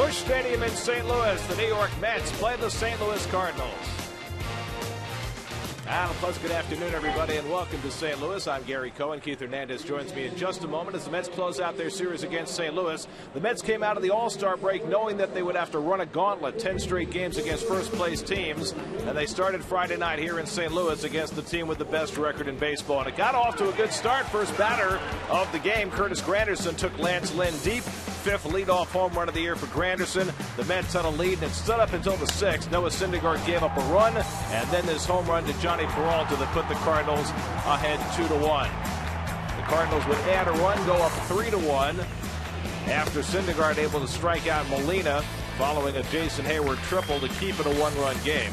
Busch Stadium in St. Louis, the New York Mets play the St. Louis Cardinals. And a pleasant good afternoon, everybody, and welcome to St. Louis. I'm Gary Cohen. Keith Hernandez joins me in just a moment as the Mets close out their series against St. Louis. The Mets came out of the All-Star break knowing that they would have to run a gauntlet, 10 straight games against first-place teams, and they started Friday night here in St. Louis against the team with the best record in baseball. And it got off to a good start. First batter of the game, Curtis Granderson, took Lance Lynn deep. Fifth leadoff home run of the year for Granderson. The Mets had a lead, and it stood up until the sixth. Noah Syndergaard gave up a run, and then this home run to Johnny Peralta that put the Cardinals ahead 2-1. The Cardinals would add a run, go up 3-1 after Syndergaard able to strike out Molina following a Jason Hayward triple to keep it a one-run game.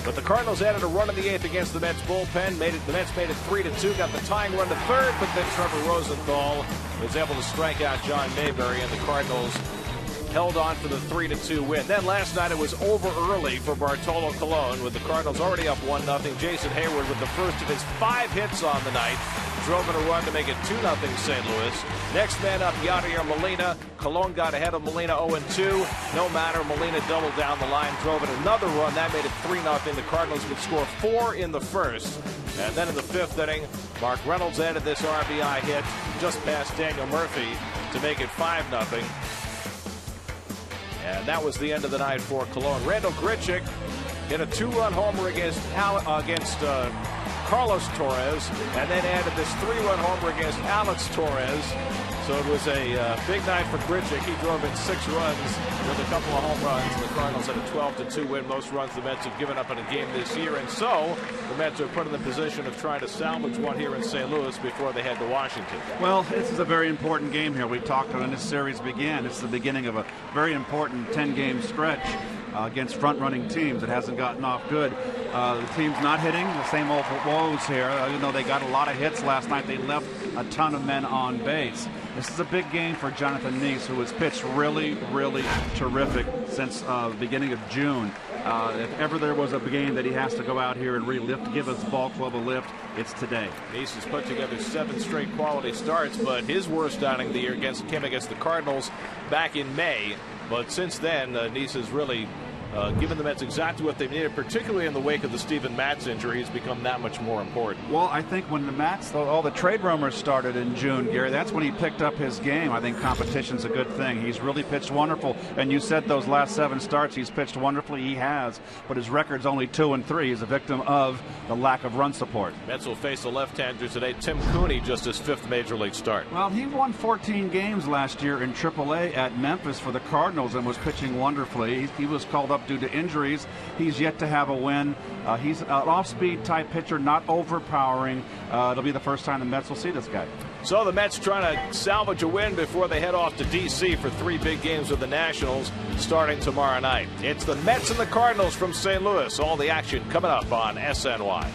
But the Cardinals added a run in the eighth against the Mets bullpen. The Mets made it 3-2, got the tying run to third, but then Trevor Rosenthal was able to strike out John Mayberry, and the Cardinals held on for the 3-2 win. Then last night it was over early for Bartolo Colon with the Cardinals already up 1-0. Jason Hayward with the first of his 5 hits on the night drove in a run to make it 2-0 St. Louis. Next man up, Yadier Molina. Colon got ahead of Molina 0-2. No matter, Molina doubled down the line, drove in another run. That made it 3-0. The Cardinals would score 4 in the first. And then in the fifth inning, Mark Reynolds added this RBI hit just past Daniel Murphy to make it 5-0. And that was the end of the night for Colon. Randal Grichuk hit a 2-run homer against Carlos Torres, and then added this 3-run homer against Alex Torres. So it was a big night for Grichuk. He drove in 6 runs with a couple of home runs, and the Cardinals had a 12-2 win. Most runs the Mets have given up in a game this year, and so the Mets are put in the position of trying to salvage one here in St. Louis before they head to Washington. Well, this is a very important game here. We talked when this series began. It's the beginning of a very important 10-game stretch against front-running teams. It hasn't gotten off good. The team's not hitting the same old woes here. Even though they got a lot of hits last night, they left a ton of men on base. This is a big game for Jonathan Niese, who has pitched really, really terrific since the beginning of June. If ever there was a game that he has to go out here and really give his ball club a lift, it's today. Niese has put together 7 straight quality starts, but his worst outing of the year came against the Cardinals back in May. But since then, Niese has really given the Mets exactly what they needed, particularly in the wake of the Steven Matz injury. He's become that much more important. Well, I think when the Matz, all the trade rumors started in June, Gary, that's when he picked up his game. I think competition's a good thing. He's really pitched wonderful. And you said those last 7 starts, he's pitched wonderfully. He has. But his record's only 2-3. He's a victim of the lack of run support. Mets will face a left-hander today, Tim Cooney, just his 5th major league start. Well, he won 14 games last year in AAA at Memphis for the Cardinals and was pitching wonderfully. He was called up due to injuries. He's yet to have a win. He's an off-speed type pitcher, not overpowering. It'll be the first time the Mets will see this guy. So the Mets trying to salvage a win before they head off to D.C. for 3 big games with the Nationals starting tomorrow night. It's the Mets and the Cardinals from St. Louis. All the action coming up on SNY.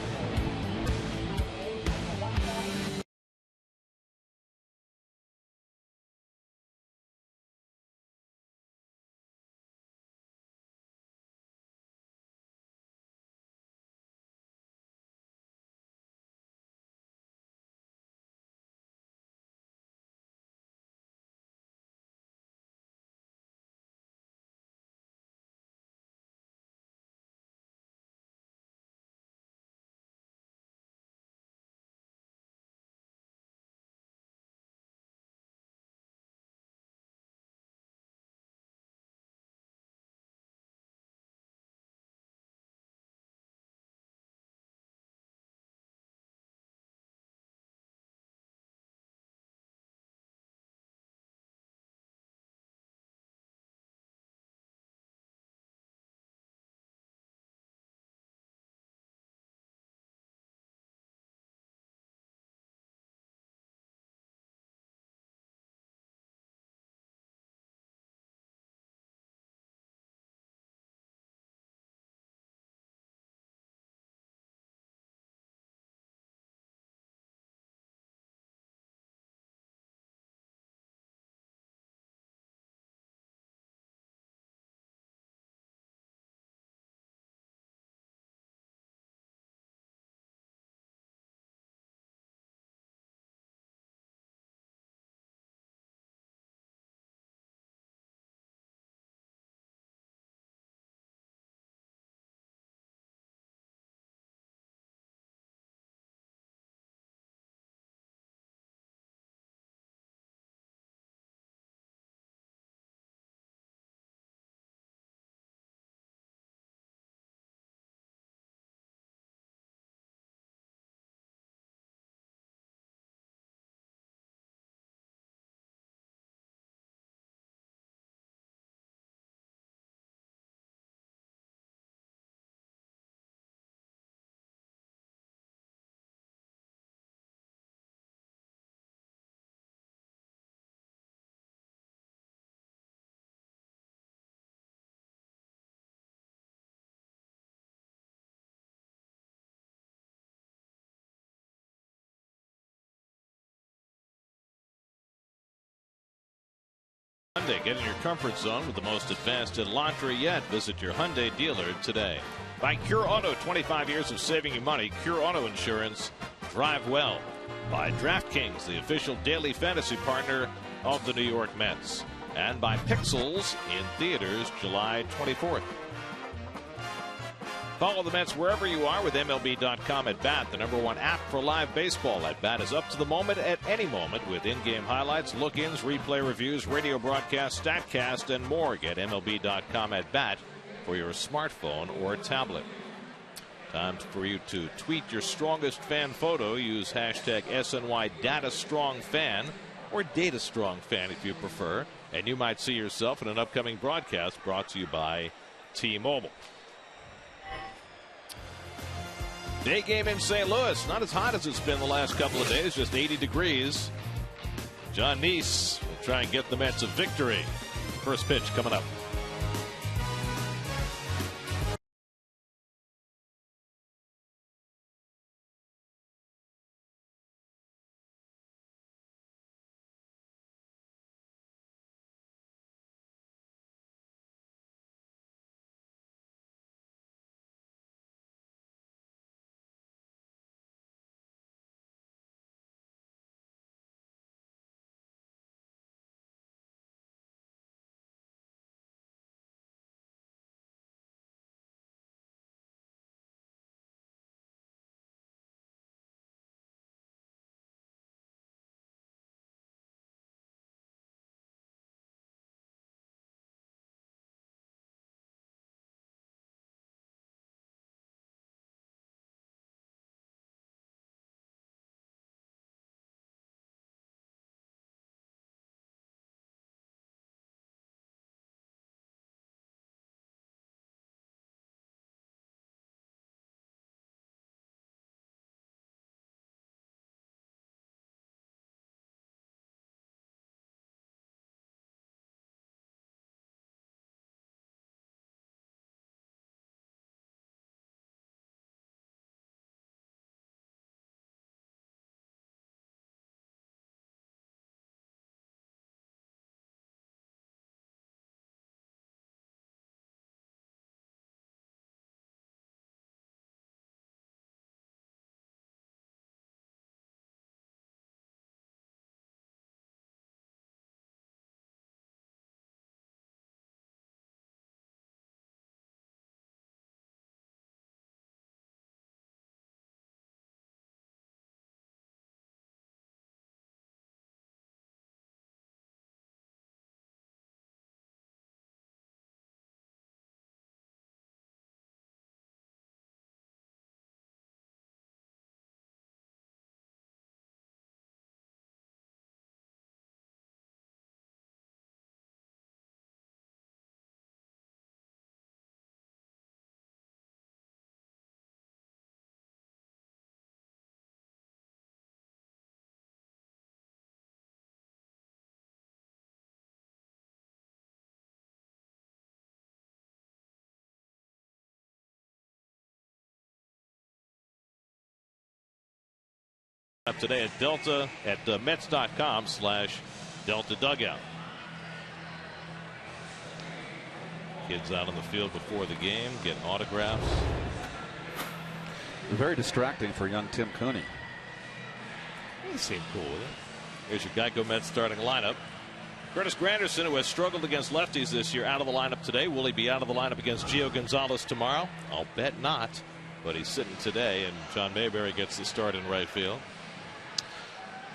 Hyundai, get in your comfort zone with the most advanced Elantra yet. Visit your Hyundai dealer today. By Cure Auto, 25 years of saving you money. Cure Auto Insurance. Drive well. By DraftKings, the official daily fantasy partner of the New York Mets. And by Pixels in theaters July 24th. Follow the Mets wherever you are with MLB.com at Bat, the #1 app for live baseball. At Bat is up to the moment at any moment with in-game highlights, look-ins, replay reviews, radio broadcasts, StatCast, and more. Get MLB.com at Bat for your smartphone or tablet. Time for you to tweet your strongest fan photo. Use hashtag SNYDataStrongFan or DataStrongFan if you prefer. And you might see yourself in an upcoming broadcast brought to you by T-Mobile. Day game in St. Louis. Not as hot as it's been the last couple of days. Just 80 degrees. John Neese will try and get the Mets a victory. First pitch coming up. Up today at Delta at Mets.com/Delta Dugout. Kids out on the field before the game get autographs. Very distracting for young Tim Cooney. He seemed cool with it. Here's your Geico Mets starting lineup. Curtis Granderson, who has struggled against lefties this year, out of the lineup today. Will he be out of the lineup against Gio Gonzalez tomorrow? I'll bet not. But he's sitting today, and John Mayberry gets the start in right field.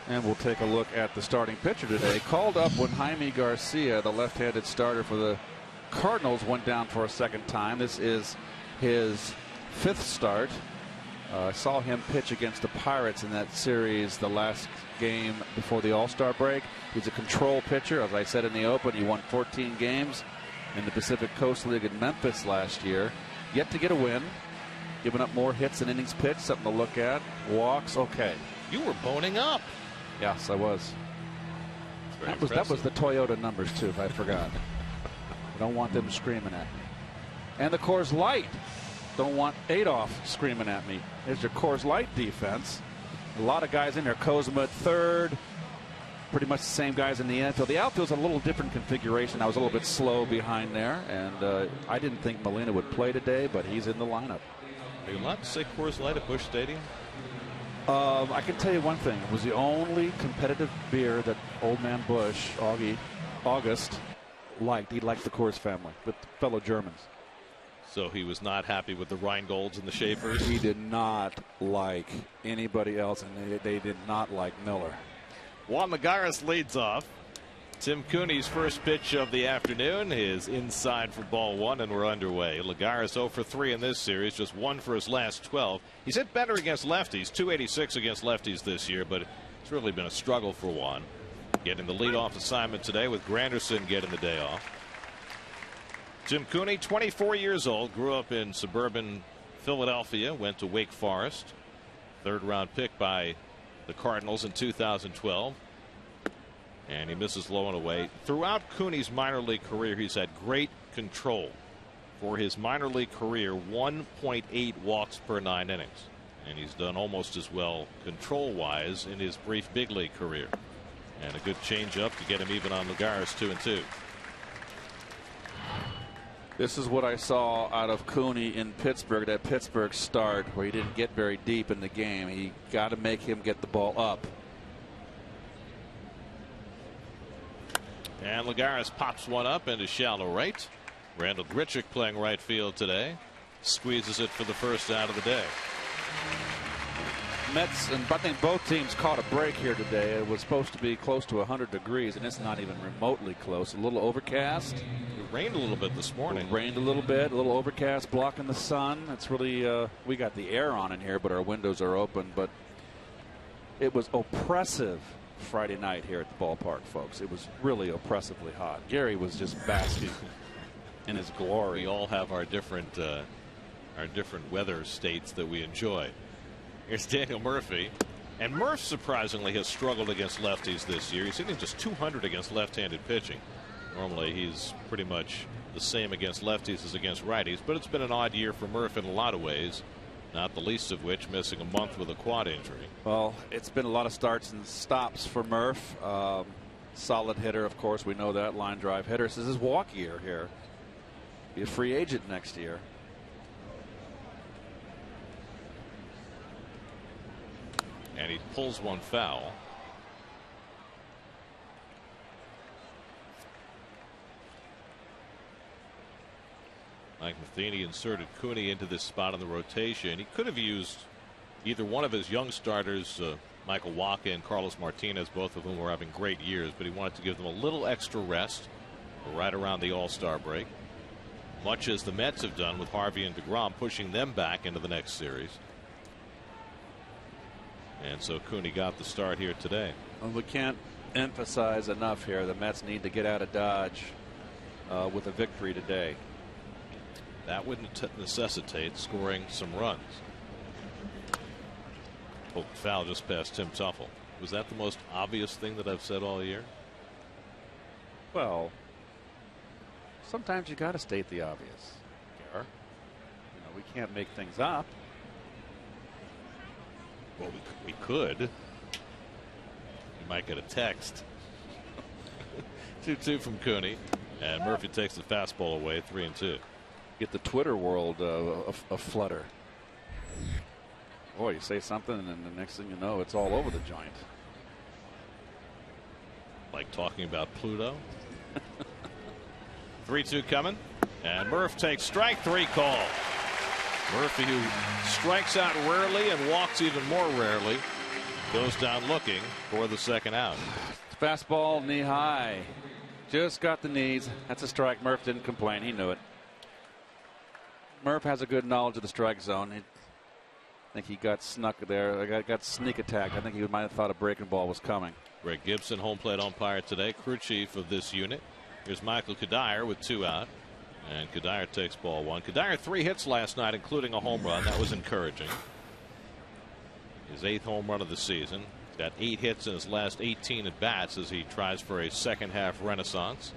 And we'll take a look at the starting pitcher today. Called up when Jaime Garcia, the left-handed starter for the Cardinals, went down for a second time. This is his 5th start. I saw him pitch against the Pirates in that series the last game before the All-Star break. He's a control pitcher. As I said in the open, he won 14 games in the Pacific Coast League in Memphis last year. Yet to get a win. Giving up more hits than innings pitched. Something to look at. Walks, okay. You were boning up. Yes, I was. That was the Toyota numbers, too, if I forgot. I don't want them screaming at me. And the Coors Light. Don't want Adolph screaming at me. There's your Coors Light defense. A lot of guys in there. Kozma at third. pretty much the same guys in the infield. The outfield's a little different configuration. I was a little bit slow behind there, and I didn't think Molina would play today, but he's in the lineup. Are you allowed to say Coors Light at Busch Stadium? I can tell you one thing. It was the only competitive beer that Old Man Busch, August, liked. He liked the Coors family with fellow Germans. So he was not happy with the Rheingolds and the Schaefers? He did not like anybody else, and they did not like Miller. Juan Lagares leads off. Tim Cooney's first pitch of the afternoon is inside for ball one, and we're underway. Lagares 0 for 3 in this series, just 1 for his last 12. He's hit better against lefties, 286 against lefties this year, but it's really been a struggle for Juan. Getting the leadoff assignment today with Granderson getting the day off. Tim Cooney, 24 years old, grew up in suburban Philadelphia, went to Wake Forest. Third-round pick by the Cardinals in 2012. And he misses low and away. Throughout Cooney's minor league career, he's had great control. For his minor league career, 1.8 walks per 9 innings. And he's done almost as well control-wise in his brief big league career. And a good changeup to get him even on Lagares, 2-2. This is what I saw out of Cooney in Pittsburgh, that Pittsburgh start where he didn't get very deep in the game. He got to make him get the ball up. And Lagares pops one up into shallow right. Randall Grichuk playing right field today. Squeezes it for the first out of the day. Mets, and I think both teams caught a break here today. It was supposed to be close to 100 degrees, and it's not even remotely close. A little overcast. It rained a little bit this morning. It rained a little bit, a little overcast, blocking the sun. It's really, we got the air on in here, but our windows are open. But it was oppressive Friday night here at the ballpark, folks. It was really oppressively hot. Gary was just basking in his glory. We all have our different weather states that we enjoy. Here's Daniel Murphy. And Murph surprisingly has struggled against lefties this year. He's hitting just 200 against left-handed pitching. Normally he's pretty much the same against lefties as against righties, but it's been an odd year for Murph in a lot of ways, not the least of which missing a month with a quad injury. Well, it's been a lot of starts and stops for Murph. Solid hitter, of course, we know that. Line drive hitter. This is his walk year here. Be a free agent next year. And he pulls one foul. Mike Matheny inserted Cooney into this spot in the rotation. He could have used either one of his young starters, Michael Wacha and Carlos Martinez, both of whom were having great years, but he wanted to give them a little extra rest right around the All-Star break, much as the Mets have done with Harvey and DeGrom, pushing them back into the next series. And so Cooney got the start here today. Well, we can't emphasize enough here. The Mets need to get out of Dodge with a victory today. That would necessitate scoring some runs. Poked foul just past Tim Tuffle. Was that the most obvious thing that I've said all year? Well, sometimes you got to state the obvious, Gar. We can't make things up. Well, we could. You might get a text. 2-2 from Cooney, and Murphy takes the fastball away, 3-2. Get the Twitter world a flutter. Boy, you say something, and then the next thing you know, it's all over the joint. Like talking about Pluto. 3-2 coming, and Murph takes strike 3 call. Murphy, who strikes out rarely and walks even more rarely, goes down looking for the second out. Fastball knee high. Just got the knees. That's a strike. Murph didn't complain. He knew it. Murph has a good knowledge of the strike zone. I think he got snuck there. Got sneak attacked. I think he might have thought a breaking ball was coming. Greg Gibson, home plate umpire today, crew chief of this unit. Here's Michael Kadire with 2 out. And Kadire takes ball 1. Kadire 3 hits last night, including a home run. That was encouraging. His 8th home run of the season. He's got 8 hits in his last 18 at bats as he tries for a second half renaissance.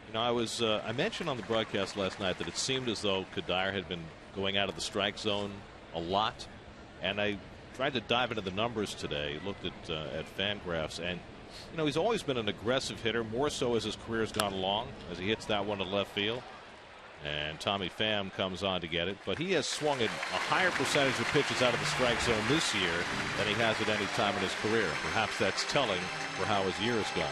You know, I mentioned on the broadcast last night that it seemed as though Kadire had been going out of the strike zone a lot, and I tried to dive into the numbers today, looked at Fangraphs, and he's always been an aggressive hitter, more so as his career has gone along, as he hits that one to left field. And Tommy Pham comes on to get it, but he has swung at a higher percentage of pitches out of the strike zone this year than he has at any time in his career. Perhaps that's telling for how his year has gone.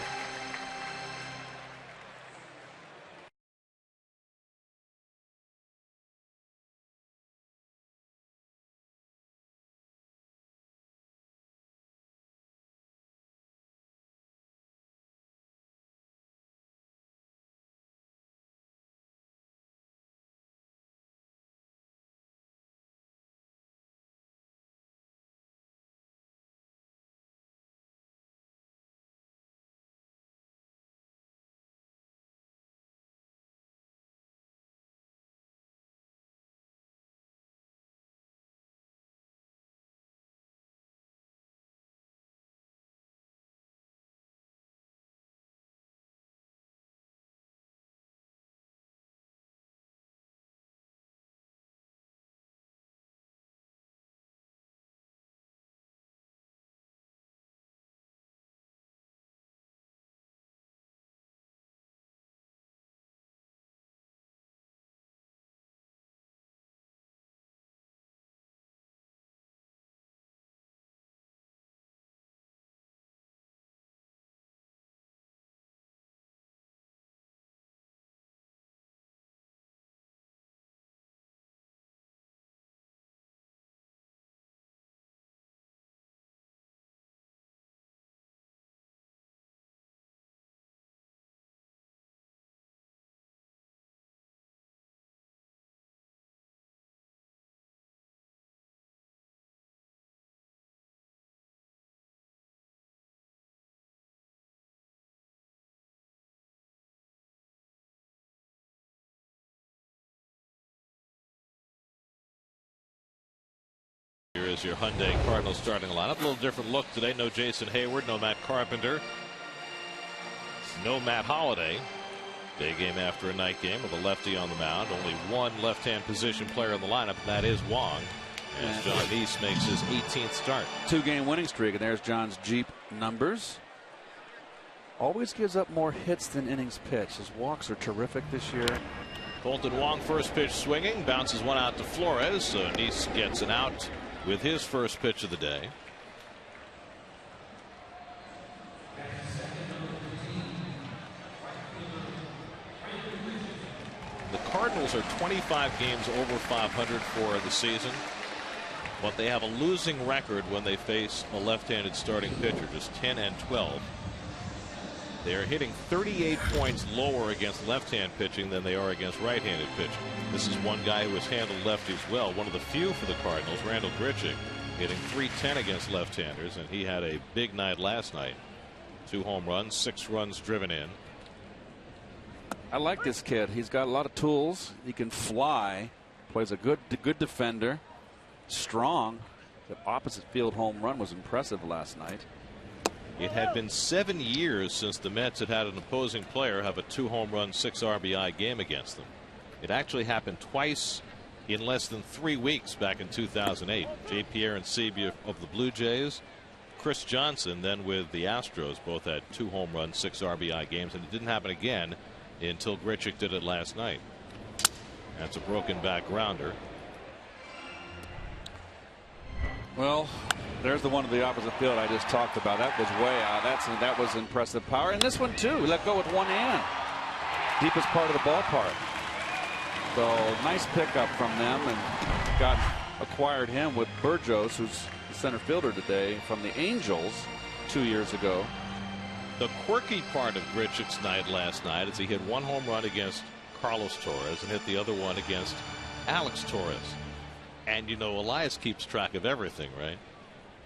Here is your Hyundai Cardinals starting lineup. A little different look today. No Jason Hayward, no Matt Carpenter, no Matt Holliday. Day game after a night game with a lefty on the mound. Only one left-hand position player in the lineup, and that is Wong. As John Neese makes his 18th start. 2-game winning streak, and there's John's Jeep numbers. Always gives up more hits than innings pitched. His walks are terrific this year. Colton Wong, first pitch swinging, bounces one out to Flores, so Neese gets an out with his first pitch of the day. The Cardinals are 25 games over 500 for the season, but they have a losing record when they face a left-handed starting pitcher, just 10-12. They are hitting 38 points lower against left-hand pitching than they are against right-handed pitching. This is one guy who has handled lefties well. One of the few for the Cardinals, Randall Grichuk, hitting .310 against left-handers, and he had a big night last night. 2 home runs, 6 runs driven in. I like this kid. He's got a lot of tools. He can fly. Plays a good defender. Strong. The opposite field home run was impressive last night. It had been 7 years since the Mets had had an opposing player have a 2 home run, 6 RBI game against them. It actually happened twice in less than 3 weeks back in 2008. J. Pierre and Sebia of the Blue Jays, Chris Johnson then with the Astros, both had 2 home run, 6 RBI games, and it didn't happen again until Grichuk did it last night. That's a broken back grounder. Well, there's the one to the opposite field I just talked about. That was way out. That was impressive power. And this one too. He let go with one hand. Deepest part of the ballpark. So nice pickup from them, and acquired him with Burgos, who's the center fielder today from the Angels 2 years ago. The quirky part of Grichuk's night last night is he hit 1 home run against Carlos Torres and hit the other one against Alex Torres. And Elias keeps track of everything, right?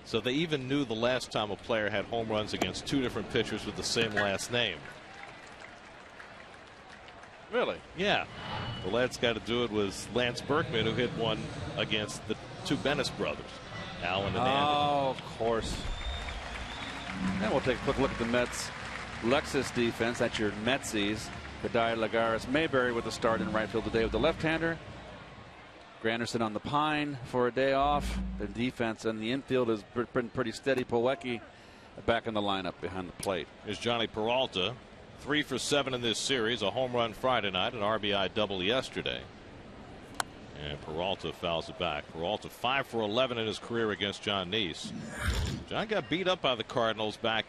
So they even knew the last time a player had home runs against 2 different pitchers with the same last name. Really? Yeah. The last guy to do it was Lance Berkman, who hit one against the 2 Bennis brothers, Alan and Andy. Oh, of course. Then we'll take a quick look at the Mets Lexus defense. That's your Metsies. Kadai, Lagares, Mayberry with the start in right field today with the left-hander. Granderson on the pine for a day off. The defense and the infield has been pretty steady. Plawecki back in the lineup behind the plate. Here's Johnny Peralta, 3 for 7 in this series. A home run Friday night, an RBI double yesterday. And Peralta fouls it back. Peralta 5 for 11 in his career against John Neese. John got beat up by the Cardinals back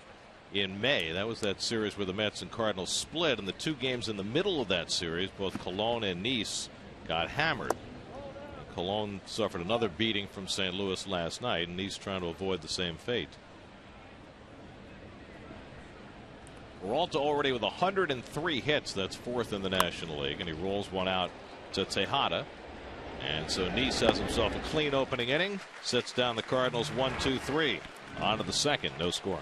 in May. That was that series where the Mets and Cardinals split. And the 2 games in the middle of that series, both Colon and Neese got hammered. Colon suffered another beating from St. Louis last night, and Neese trying to avoid the same fate. Peralta already with 103 hits. That's 4th in the National League, and he rolls one out to Tejada. And so Neese has himself a clean opening inning, sits down the Cardinals 1-2-3. On to the second, no score.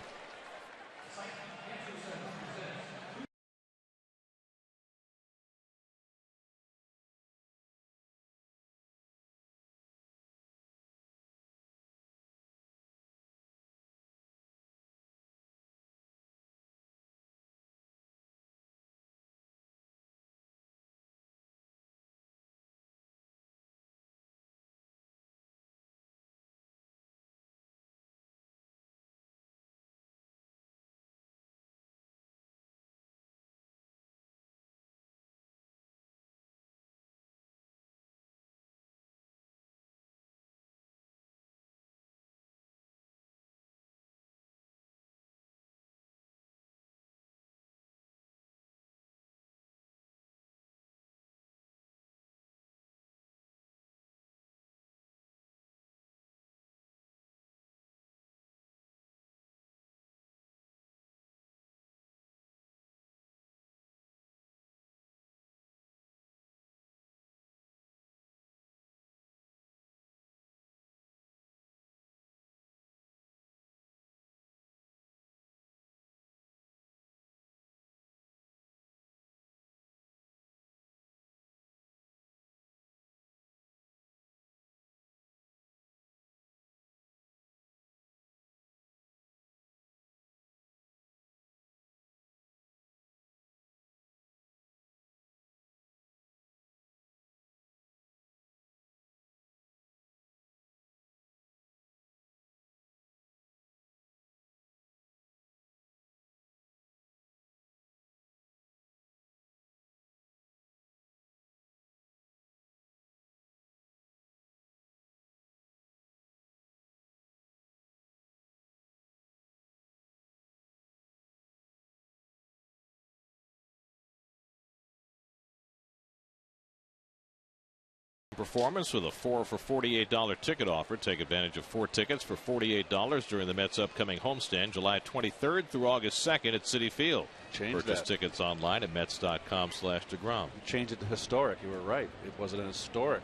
Performance with a 4 for $48 ticket offer. Take advantage of 4 tickets for $48 during the Mets' upcoming homestand, July 23rd through August 2nd at Citi Field. Purchase tickets online at Mets.com/DeGrom. Change it to historic. You were right. It was an historic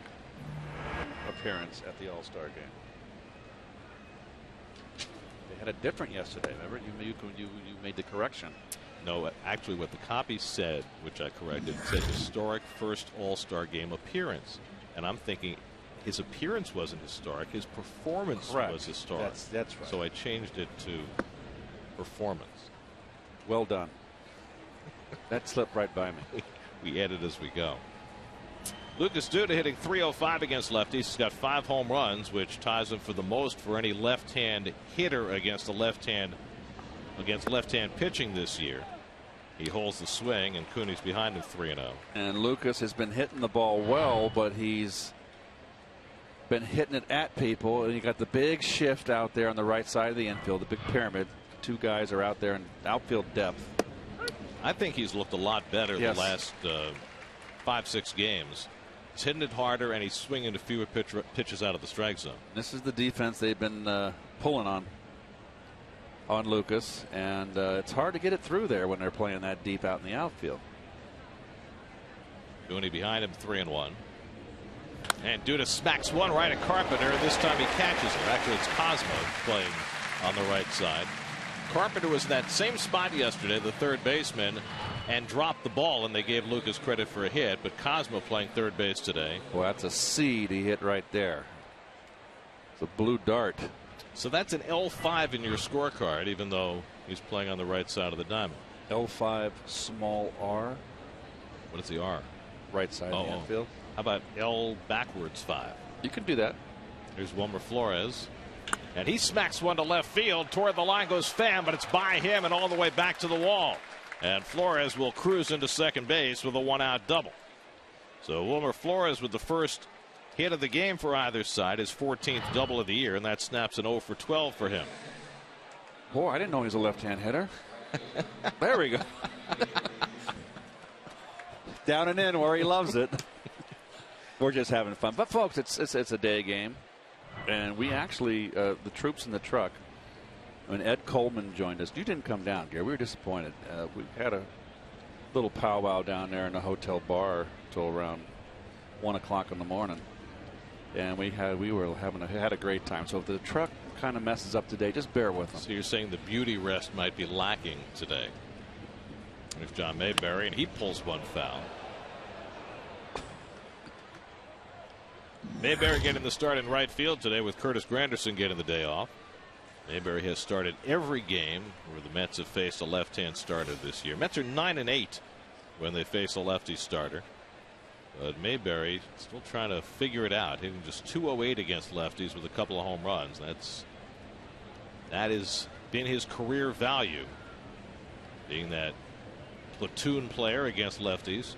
appearance at the All-Star game. They had a different yesterday. Remember, you made the correction. No, actually, what the copy said, which I corrected, said historic first All-Star game appearance. And I'm thinking his appearance wasn't historic. His performance was historic. That's right. So I changed it to performance. Well done. That slipped right by me. We edit as we go. Lucas Duda hitting .305 against lefties. He's got 5 home runs, which ties him for the most for any left-hand hitter against left-hand pitching this year. He holds the swing, and Cooney's behind him 3-0. And Lucas has been hitting the ball well, but he's been hitting it at people. And you got the big shift out there on the right side of the infield, the big pyramid. 2 guys are out there in outfield depth. I think he's looked a lot better the last 5-6 games. He's hitting it harder, and he's swinging to fewer pitches out of the strike zone. This is the defense they've been pulling on Lucas, and it's hard to get it through there when they're playing that deep out in the outfield. Cooney behind him 3-1. And Duda smacks one right at Carpenter, and this time he catches it. Actually, it's Cosmo playing on the right side. Carpenter was in that same spot yesterday, the third baseman, and dropped the ball, and they gave Lucas credit for a hit, but Cosmo playing third base today. Well, that's a seed he hit right there. It's a blue dart. So that's an L5 in your scorecard, even though he's playing on the right side of the diamond. L5 small r. What is the R? Right side of the infield. How about L backwards 5? You can do that. Here's Wilmer Flores. And he smacks one to left field. Toward the line goes Pham, but it's by him and all the way back to the wall. And Flores will cruise into second base with a 1-out double. So Wilmer Flores with the first hit of the game for either side, his 14th double of the year, and that snaps an 0 for 12 for him. Boy, I didn't know he was a left-hand hitter. There we go. Down and in where he loves it. We're just having fun. But, folks, it's a day game. And we actually, the troops in the truck, when Ed Coleman joined us, you didn't come down, Gary. We were disappointed. We had a little powwow down there in the hotel bar till around 1 o'clock in the morning. And we were had a great time. So if the truck kind of messes up today, just bear with them. So you're saying the beauty rest might be lacking today. If John Mayberry, and he pulls one foul. Mayberry getting the start in right field today with Curtis Granderson getting the day off. Mayberry has started every game where the Mets have faced a left-hand starter this year. Mets are 9-8 when they face a lefty starter. But Mayberry still trying to figure it out, hitting just 208 against lefties with a couple of home runs. That has been his career value, being that platoon player against lefties.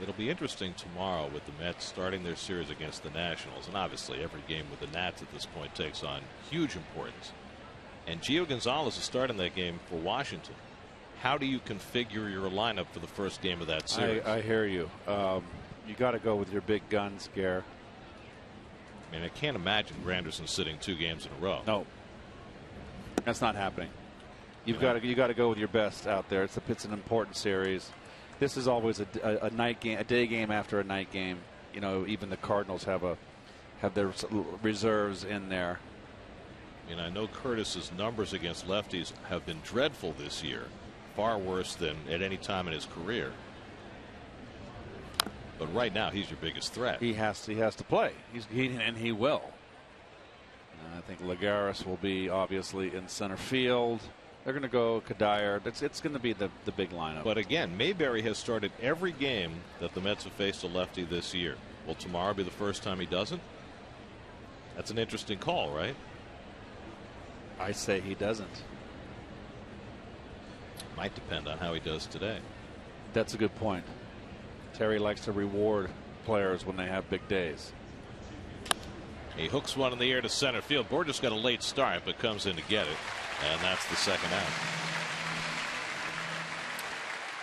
It'll be interesting tomorrow with the Mets starting their series against the Nationals, and obviously every game with the Nats at this point takes on huge importance. And Gio Gonzalez is starting that game for Washington. How do you configure your lineup for the first game of that series? I hear you. You got to go with your big guns, Gare. I mean, I can't imagine Granderson sitting 2 games in a row. No, that's not happening. You got to go with your best out there. It's an important series. This is always a night game, a day game after a night game. You know, even the Cardinals have their reserves in there. I mean, I know Curtis's numbers against lefties have been dreadful this year, far worse than at any time in his career. But right now, he's your biggest threat. He has to play. He will. I think Lagares will be obviously in center field. They're going to go Kadire. It's going to be the big lineup. But again, Mayberry has started every game that the Mets have faced a lefty this year. Will tomorrow be the first time he doesn't? That's an interesting call, right? I say he doesn't. Might depend on how he does today. That's a good point. Terry likes to reward players when they have big days. He hooks one in the air to center field. Borges got a late start, but comes in to get it. And that's the second out.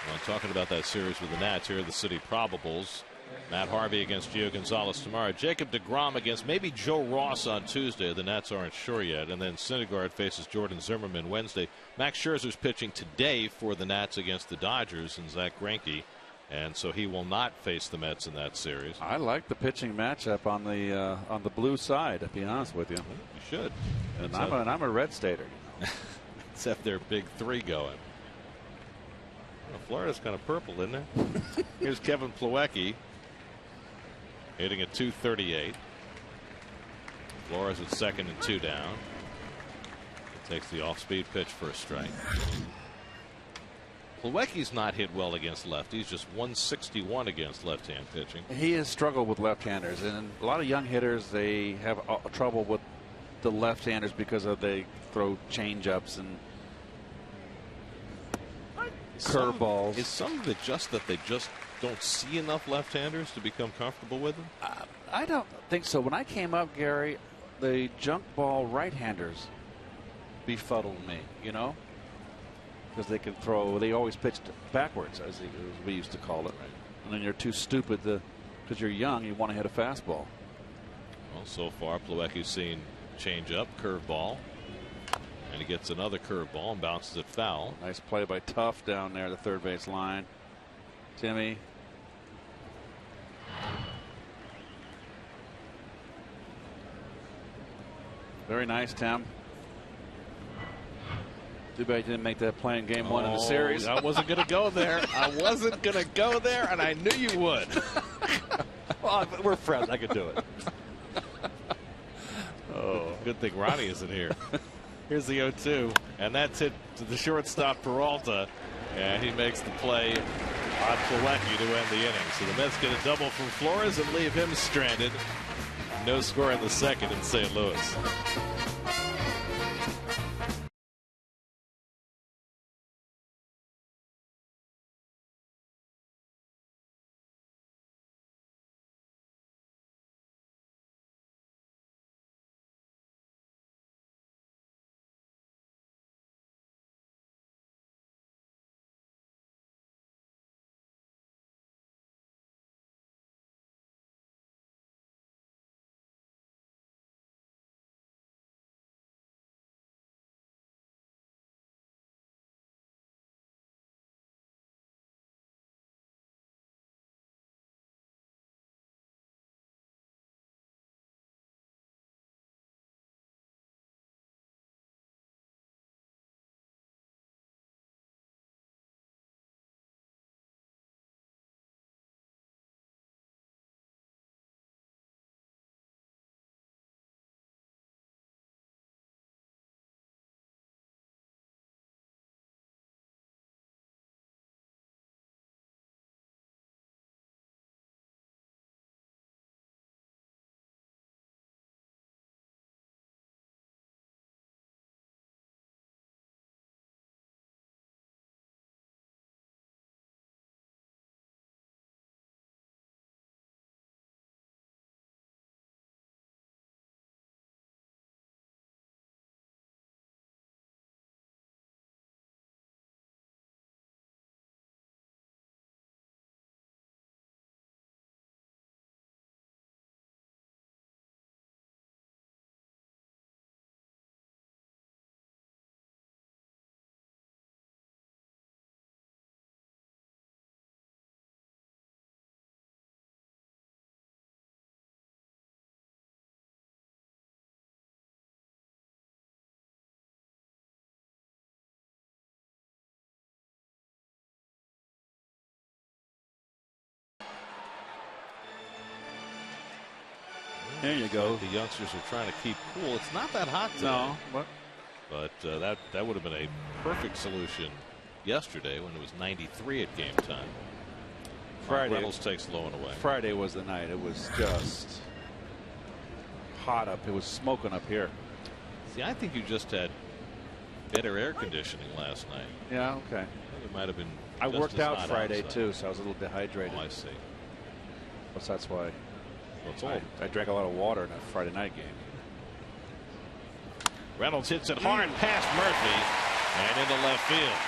Well, talking about that series with the Nats, here are the city probables. Matt Harvey against Gio Gonzalez tomorrow. Jacob deGrom against maybe Joe Ross on Tuesday. The Nats aren't sure yet. And then Syndergaard faces Jordan Zimmerman Wednesday. Max Scherzer's pitching today for the Nats against the Dodgers and Zach Greinke. And so he will not face the Mets in that series. I like the pitching matchup on the blue side, to be honest with you. You should. And I'm a Red Stater. Except their big 3 going. Well, Florida's kind of purple, isn't it? Here's Kevin Plawecki hitting at .238. Flores at second and 2 down. He takes the off-speed pitch for a strike. Plawecki's not hit well against lefties, just 161 against left-hand pitching. He has struggled with left-handers, and a lot of young hitters, they have trouble with the left-handers because they throw change-ups and curveballs. Is some of it just that they just don't see enough left-handers to become comfortable with them? I don't think so. When I came up, Gary, the junk ball right-handers befuddled me, you know, because they can throw. They always pitched backwards, as we used to call it. Right. And then you're too stupid because you're young. You want to hit a fastball. Well, so far, Plawecki's seen change-up, curveball. And he gets another curveball and bounces it foul. Nice play by Tuff down there, the third base line. Timmy. Very nice, Tim. Too bad you didn't make that playing game 1 in the series. I wasn't going to go there. I wasn't going to go there, and I knew you would. We're friends. I could do it. Oh, good thing Ronnie isn't here. Here's the 0-2, and that's hit to the shortstop Peralta, and he makes the play on Plawecki to end the inning. So the Mets get a double from Flores and leave him stranded. No score in the second in St. Louis. There you go. The youngsters are trying to keep cool. It's not that hot today. No, what? But that would have been a perfect solution yesterday when it was 93 at game time. Friday. Reynolds takes low and away. Friday was the night. It was just hot up. It was smoking up here. See, I think you just had better air conditioning last night. Yeah, okay. It might have been. I just worked as out hot Friday outside. too, so I was a little dehydrated. Oh, I see. So that's why That's all. I drank a lot of water in that Friday night game. Reynolds hits it hard past Murphy and into left field.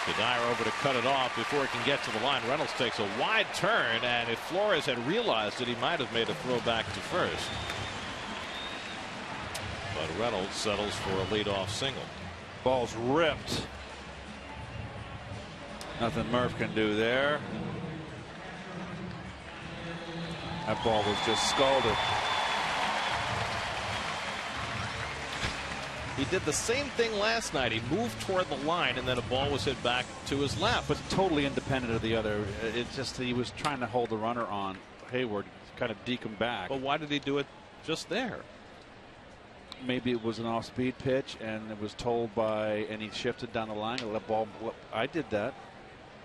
Kadire over to cut it off before it can get to the line. Reynolds takes a wide turn, and if Flores had realized it, he might have made a throw back to first. But Reynolds settles for a leadoff single. Ball's ripped. Nothing Murph can do there. That ball was just scalded. He did the same thing last night. He moved toward the line, and then a ball was hit back to his left. But totally independent of the other. It's just he was trying to hold the runner on Hayward, kind of deke him back. But why did he do it just there? Maybe it was an off-speed pitch, and it was told by, and he shifted down the line. And let ball. I did that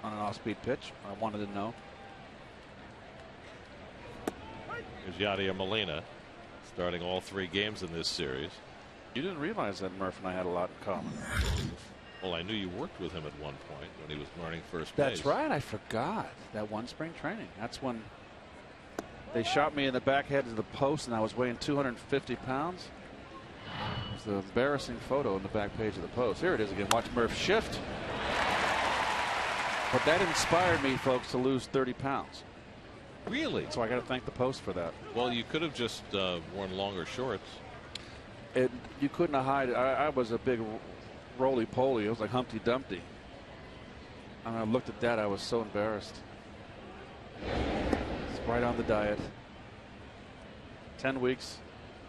on an off-speed pitch. I wanted to know. Here's Yadier Molina, starting all 3 games in this series. You didn't realize that Murph and I had a lot in common. Well, I knew you worked with him at one point when he was learning first base. That's right. I forgot that one spring training. That's when they shot me in the back head of the post, and I was weighing 250 pounds. It's an embarrassing photo on the back page of the Post. Here it is again. Watch Murph shift. But that inspired me, folks, to lose 30 pounds. Really? So I got to thank the Post for that. Well, you could have just worn longer shorts. You couldn't hide it. I was a big roly-poly. It was like Humpty Dumpty. And I looked at that. I was so embarrassed. It's right on the diet. 10 weeks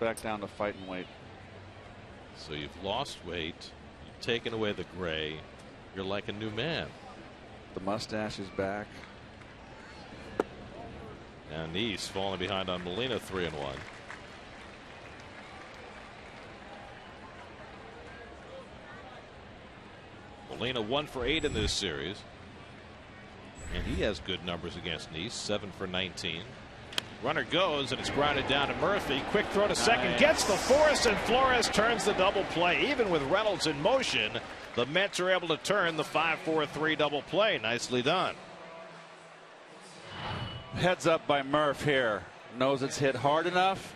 back down to fight and weight. So you've lost weight. You've taken away the gray. You're like a new man. The mustache is back. And the East falling behind on Molina 3-1. Molina 1 for 8 in this series. And he has good numbers against Neese. 7 for 19. Runner goes, and it's grounded down to Murphy. Quick throw to second. Nice. Gets the force, and Flores turns the double play. Even with Reynolds in motion, the Mets are able to turn the 5-4-3 double play. Nicely done. Heads up by Murph here. Knows it's hit hard enough.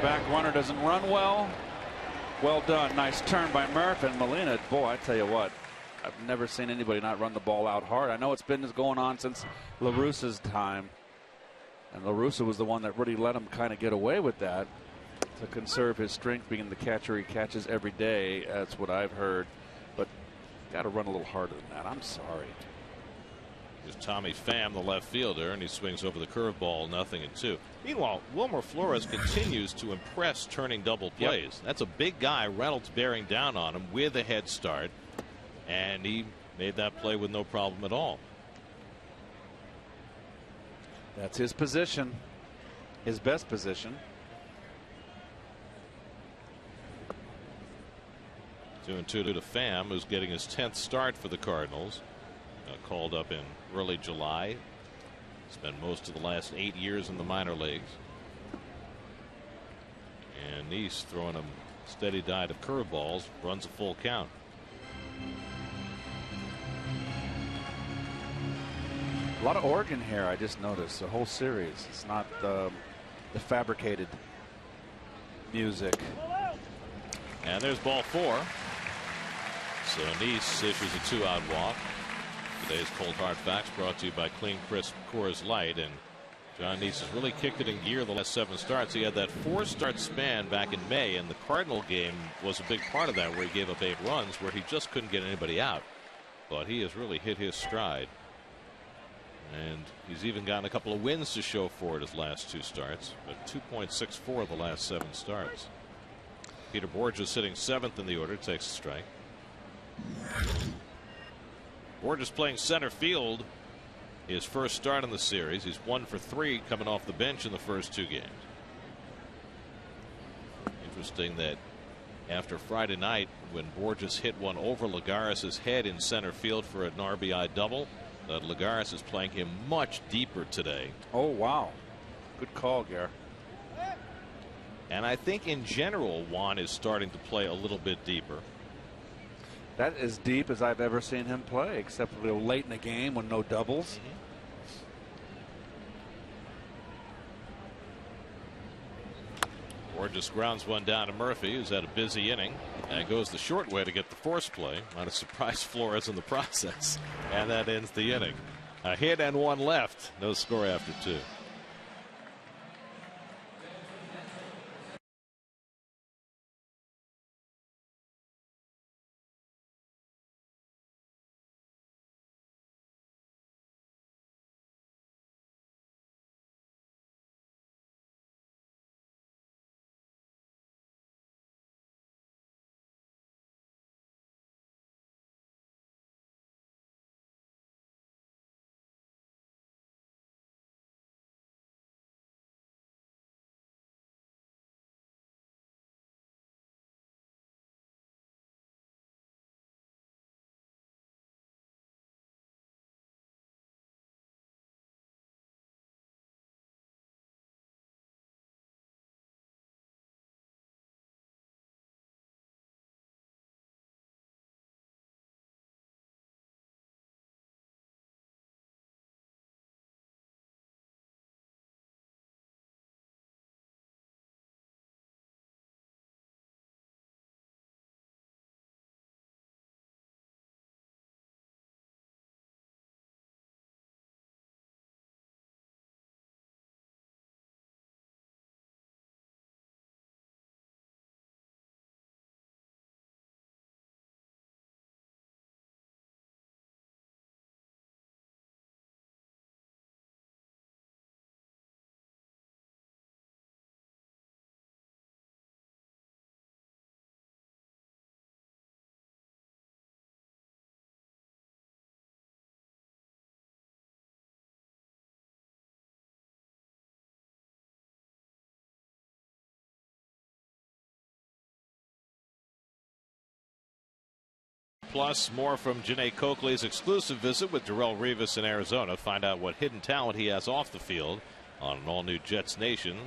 Back runner doesn't run well. Well done. Nice turn by Murph. And Molina, boy, I tell you what, I've never seen anybody not run the ball out hard. I know it's been going on since La Russa's time. And La Russa was the one that really let him kind of get away with that to conserve his strength, being the catcher he catches every day. That's what I've heard. But got to run a little harder than that. I'm sorry. Here's Tommy Pham, the left fielder, and he swings over the curveball, 0-2. Meanwhile, Wilmer Flores continues to impress turning double plays. Yep. That's a big guy. Reynolds bearing down on him with a head start, and he made that play with no problem at all. That's his position, his best position. 2-2 to Pham, who's getting his 10th start for the Cardinals. Called up in early July. Spent most of the last 8 years in the minor leagues. And Neese throwing him steady diet of curveballs, runs a full count. A lot of organ here, I just noticed, the whole series. It's not the fabricated music. And there's ball 4. So Neese issues a 2-out walk. Today's Cold Hard Facts brought to you by Clean Crisp Coors Light. And John Neese has really kicked it in gear the last 7 starts. He had that 4-start span back in May, and the Cardinal game was a big part of that, where he gave up 8 runs, where he just couldn't get anybody out. But he has really hit his stride. And he's even gotten a couple of wins to show for it his last 2 starts. But 2.64 the last 7 starts. Peter Borges sitting 7th in the order, takes a strike. Borges playing center field. His first start in the series. He's 1 for 3 coming off the bench in the first 2 games. Interesting that after Friday night, when Borges hit one over Lagares' head in center field for an RBI double, that Lagares is playing him much deeper today. Oh, wow. Good call, Gare. And I think in general, Juan is starting to play a little bit deeper. That as deep as I've ever seen him play, except for late in the game when no doubles. Borges grounds one down to Murphy, who's had a busy inning, and goes the short way to get the force play. Might have surprised Flores in the process, and that ends the inning. A hit and 1 left. No score after 2. Plus, more from Janae Coakley's exclusive visit with Darrelle Revis in Arizona. Find out what hidden talent he has off the field on an all-new Jets Nation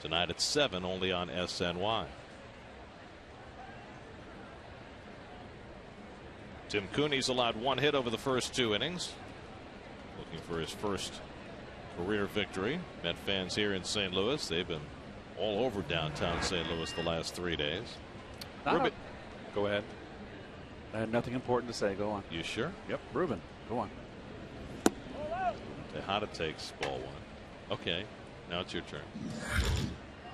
tonight at 7, only on SNY. Tim Cooney's allowed 1 hit over the first 2 innings. Looking for his first career victory. Met fans here in St. Louis, they've been all over downtown St. Louis the last 3 days. Go ahead. I had nothing important to say. Go on. You sure? Yep. Ruben, go on. Tejada takes ball 1. Okay, now it's your turn.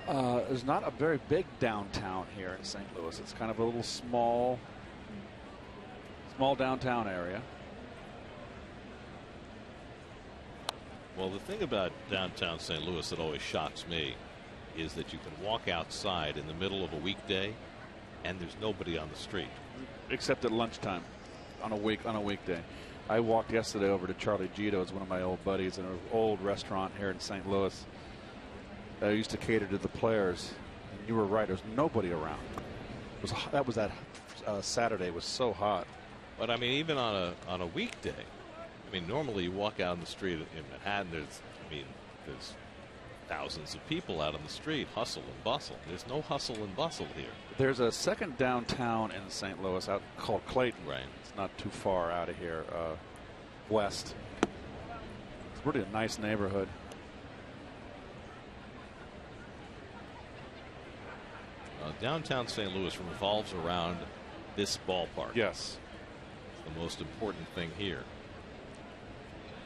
There's not a very big downtown here in St. Louis. It's kind of a little small downtown area. Well, the thing about downtown St. Louis that always shocks me is that you can walk outside in the middle of a weekday and there's nobody on the street. Except at lunchtime on a weekday. I walked yesterday over to Charlie Gito's, one of my old buddies, in an old restaurant here in St. Louis. I used to cater to the players. And you were right. There was nobody around. That Saturday. It was so hot. But I mean, even on a weekday, I mean, normally you walk out on the street in Manhattan. There's thousands of people out on the street, hustle and bustle. There's no hustle and bustle here. There's a second downtown in St. Louis called Clayton. Right. It's not too far out of here, west. It's really a nice neighborhood. Downtown St. Louis revolves around this ballpark. Yes. It's the most important thing here.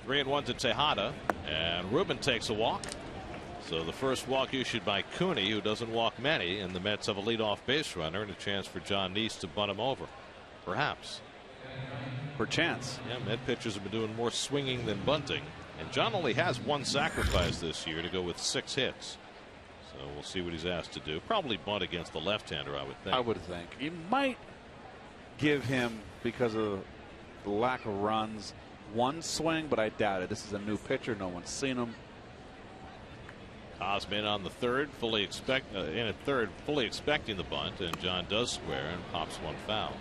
3-1 to Tejada, and Ruben takes a walk. So the first walk issued by Cooney, who doesn't walk many, and the Mets have a leadoff base runner and a chance for John Neese to bunt him over. Perhaps. Perchance. Yeah, Met pitchers have been doing more swinging than bunting. And John only has 1 sacrifice this year to go with 6 hits. So we'll see what he's asked to do. Probably bunt against the left-hander, I would think. I would think. You might give him, because of the lack of runs, 1 swing, but I doubt it. This is a new pitcher. No one's seen him. Osman on the third, fully expecting the bunt, and John does square and pops 1 foul.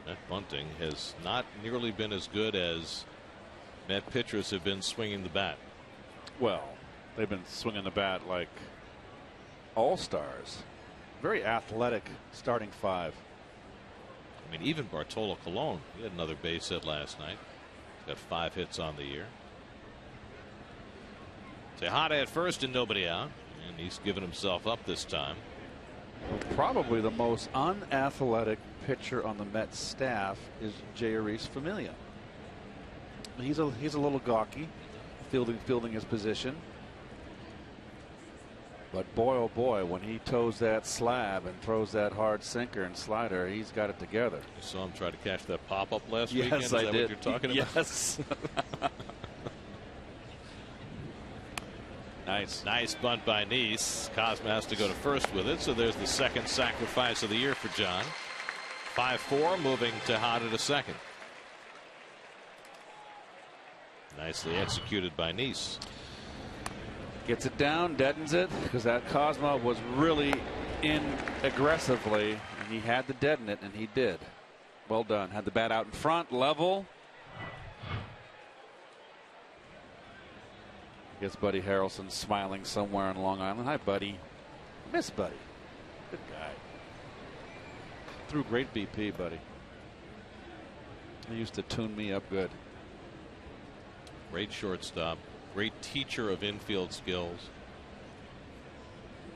That bunting has not nearly been as good as Met pitchers have been swinging the bat. Well, they've been swinging the bat like all-stars. Very athletic starting 5. I mean, even Bartolo Colon, he had another base hit last night. He's got 5 hits on the year. Tejada at first and nobody out, and he's given himself up this time. Probably the most unathletic pitcher on the Mets staff is Jeurys Familia. He's a little gawky, fielding his position. But boy, oh boy, when he toes that slab and throws that hard sinker and slider, he's got it together. You saw him try to catch that pop-up last yes, weekend? Is I that did. What you're talking about? Yes. Nice bunt by Neese. Cosma has to go to first with it, so there's the second sacrifice of the year for John. 5-4, moving Tejada to second. Nicely executed by Neese. Gets it down, deadens it, because that Cosma was really in aggressively, and he had to deaden it, and he did. Well done. Had the bat out in front, level. I guess Buddy Harrelson smiling somewhere on Long Island. Hi, Buddy. Miss Buddy. Good guy. Threw great BP, Buddy. He used to tune me up good. Great shortstop. Great teacher of infield skills.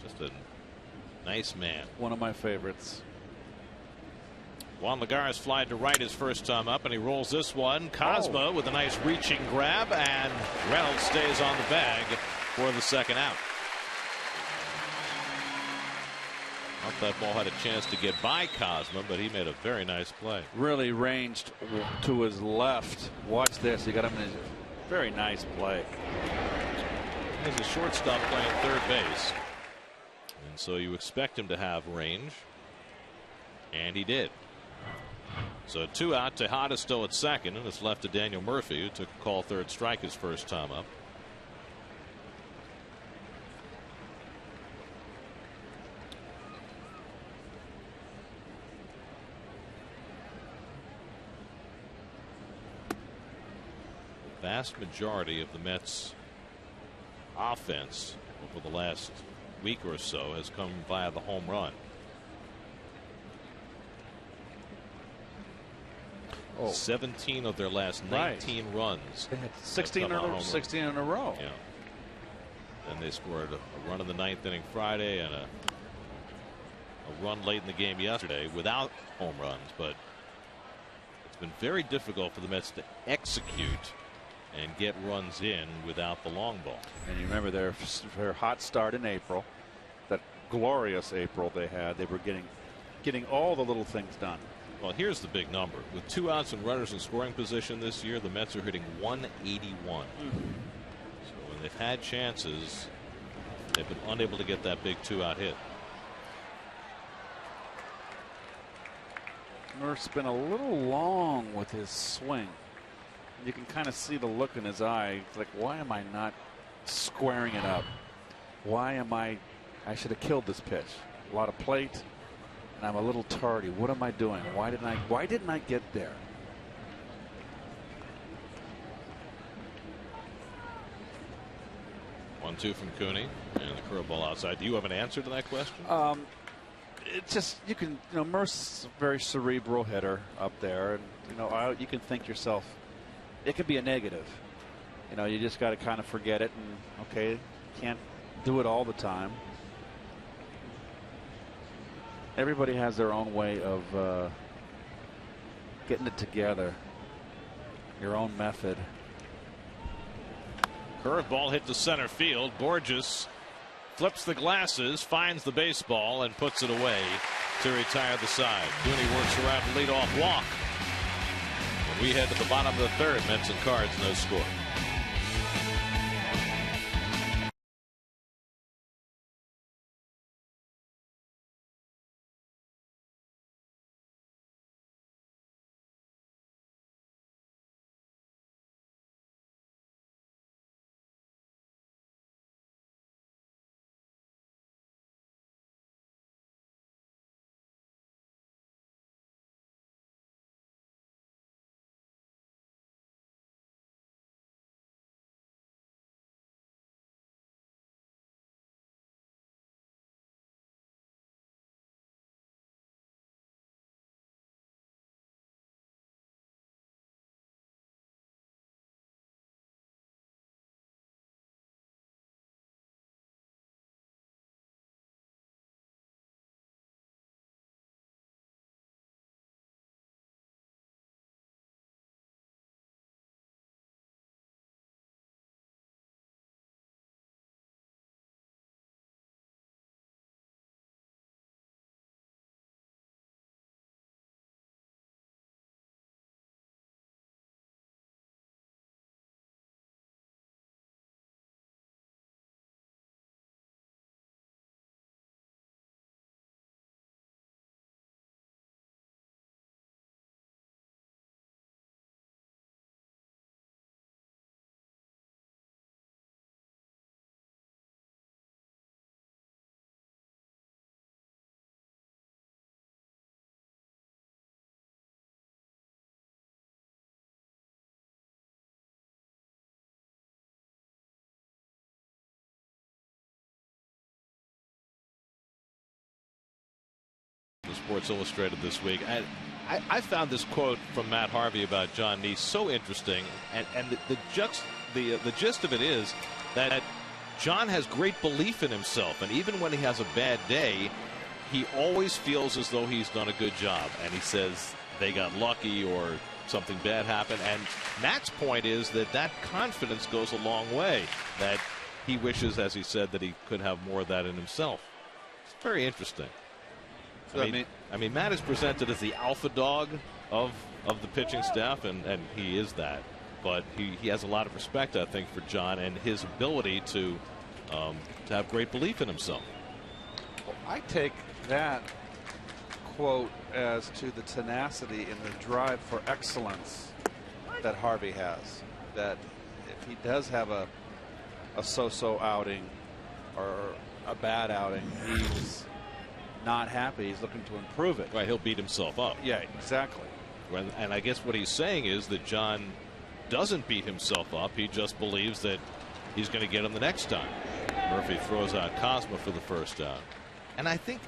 Just a nice man. One of my favorites. Juan Lagares flied to right his first time up, and he rolls this one. Cosma with a nice reaching grab, and Reynolds stays on the bag for the second out. Not that ball had a chance to get by Cosma, but he made a very nice play. Really ranged to his left. Watch this. He got him in his very nice play. He's a shortstop playing third base, and so you expect him to have range, and he did. So 2 out. Tejada still at second, and it's left to Daniel Murphy, who took a call third strike his first time up. vast majority of the Mets offense over the last week or so has come via the home run. 17 of their last 19 runs. They had 16 in a row. Yeah. And they scored a run in the 9th inning Friday and a run late in the game yesterday without home runs. But it's been very difficult for the Mets to execute and get runs in without the long ball. And you remember their hot start in April, that glorious April they had. They were getting all the little things done. Well, here's the big number. With 2 outs and runners in scoring position this year, the Mets are hitting 181. So when they've had chances, they've been unable to get that big 2-out hit. Murph's been a little long with his swing. You can kind of see the look in his eye. It's like, why am I not squaring it up? Why am I should have killed this pitch. A lot of plate. And I'm a little tardy. What am I doing? Why didn't I get there? One-two from Cooney and the curveball outside. Do you have an answer to that question? It's just Murph's a very cerebral hitter up there, and you can think yourself, it could be a negative. You just got to kind of forget it, and okay, can't do it all the time. Everybody has their own way of getting it together. Your own method. Curveball hit to center field. Borges flips the glasses, finds the baseball, and puts it away to retire the side. Cooney works around to lead off walk. When we head to the bottom of the 3rd, Mets and Cards, no score. Sports Illustrated this week. I found this quote from Matt Harvey about John Neese so interesting, and the gist of it is that John has great belief in himself, and even when he has a bad day, he always feels as though he's done a good job, and he says they got lucky or something bad happened. And Matt's point is that confidence goes a long way, that he wishes, as he said, that he could have more of that in himself. It's very interesting. I mean, Matt is presented as the alpha dog of the pitching staff, and he is that. But he has a lot of respect, I think, for John and his ability to have great belief in himself. Well, I take that quote as to the tenacity and the drive for excellence that Harvey has. That if he does have a so-so outing or a bad outing, he's not happy. He's looking to improve it. Right, he'll beat himself up. Yeah, exactly. And I guess what he's saying is that John doesn't beat himself up. He just believes that he's going to get him the next time. Murphy throws out Cosma for the first out. And I think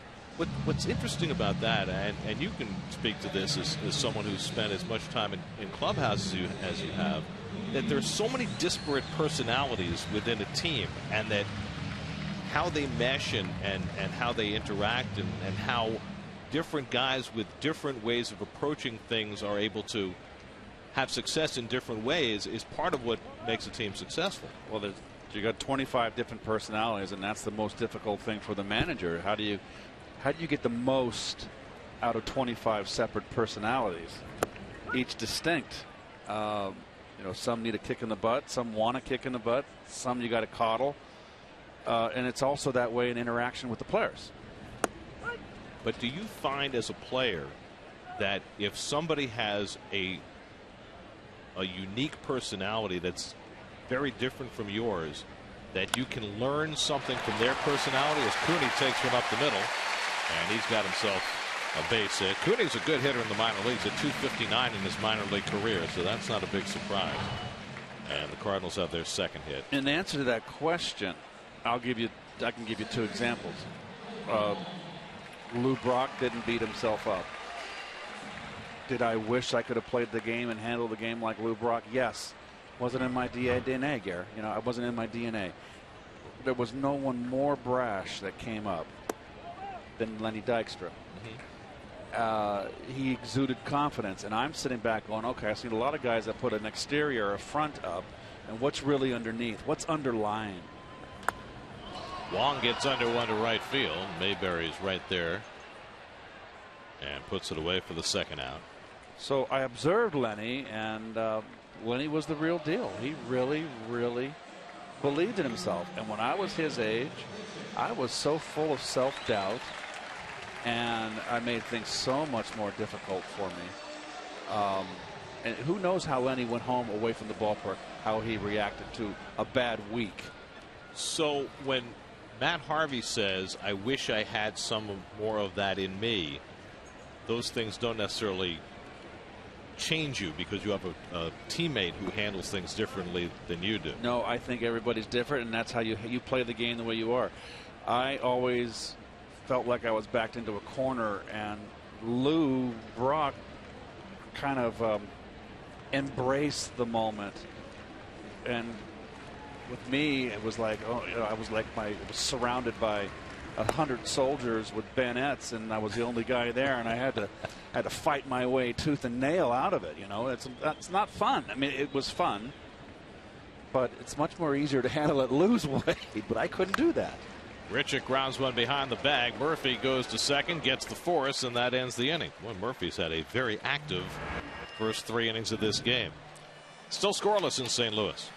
what's interesting about that, and you can speak to this as someone who's spent as much time in clubhouses as you have, that there's so many disparate personalities within a team, and that how they mesh and how they interact and how different guys with different ways of approaching things are able to have success in different ways is part of what makes a team successful. Well, you got 25 different personalities, and that's the most difficult thing for the manager. How do you get the most out of 25 separate personalities, each distinct? Some need a kick in the butt, some want a kick in the butt, some you got to coddle, and it's also that way in interaction with the players. But do you find as a player that if somebody has a unique personality that's very different from yours, that you can learn something from their personality? As Cooney takes one up the middle, and he's got himself a base hit. Cooney's a good hitter in the minor leagues at .259 in his minor league career, so that's not a big surprise. And the Cardinals have their second hit. In answer to that question, I can give you two examples. Lou Brock didn't beat himself up. Did I wish I could have played the game and handled the game like Lou Brock? Yes. Wasn't in my DNA, Gary. I wasn't in my DNA. There was no one more brash that came up than Lenny Dykstra. He exuded confidence, and I'm sitting back going, okay, I've seen a lot of guys that put an exterior or a front up, and what's really underneath? What's underlying? Wong gets under one to right field. Mayberry's right there and puts it away for the second out. So I observed Lenny, and Lenny was the real deal. He really, really believed in himself. And when I was his age, I was so full of self-doubt, and I made things so much more difficult for me. And who knows how Lenny went home away from the ballpark, how he reacted to a bad week. So when Matt Harvey says, I wish I had some more of that in me, those things don't necessarily change you because you have a teammate who handles things differently than you do. No, I think everybody's different, and that's how you play the game the way you are. I always felt like I was backed into a corner, and Lou Brock kind of embraced the moment. And with me, it was like, I was surrounded by 100 soldiers with bayonets, and I was the only guy there, and I had to fight my way tooth and nail out of it. It's not fun. I mean, it was fun, but it's much more easier to handle it Lou's way. But I couldn't do that. Richard grounds one behind the bag. Murphy goes to second, gets the force, and that ends the inning. Well, Murphy's had a very active first 3 innings of this game. Still scoreless in St. Louis.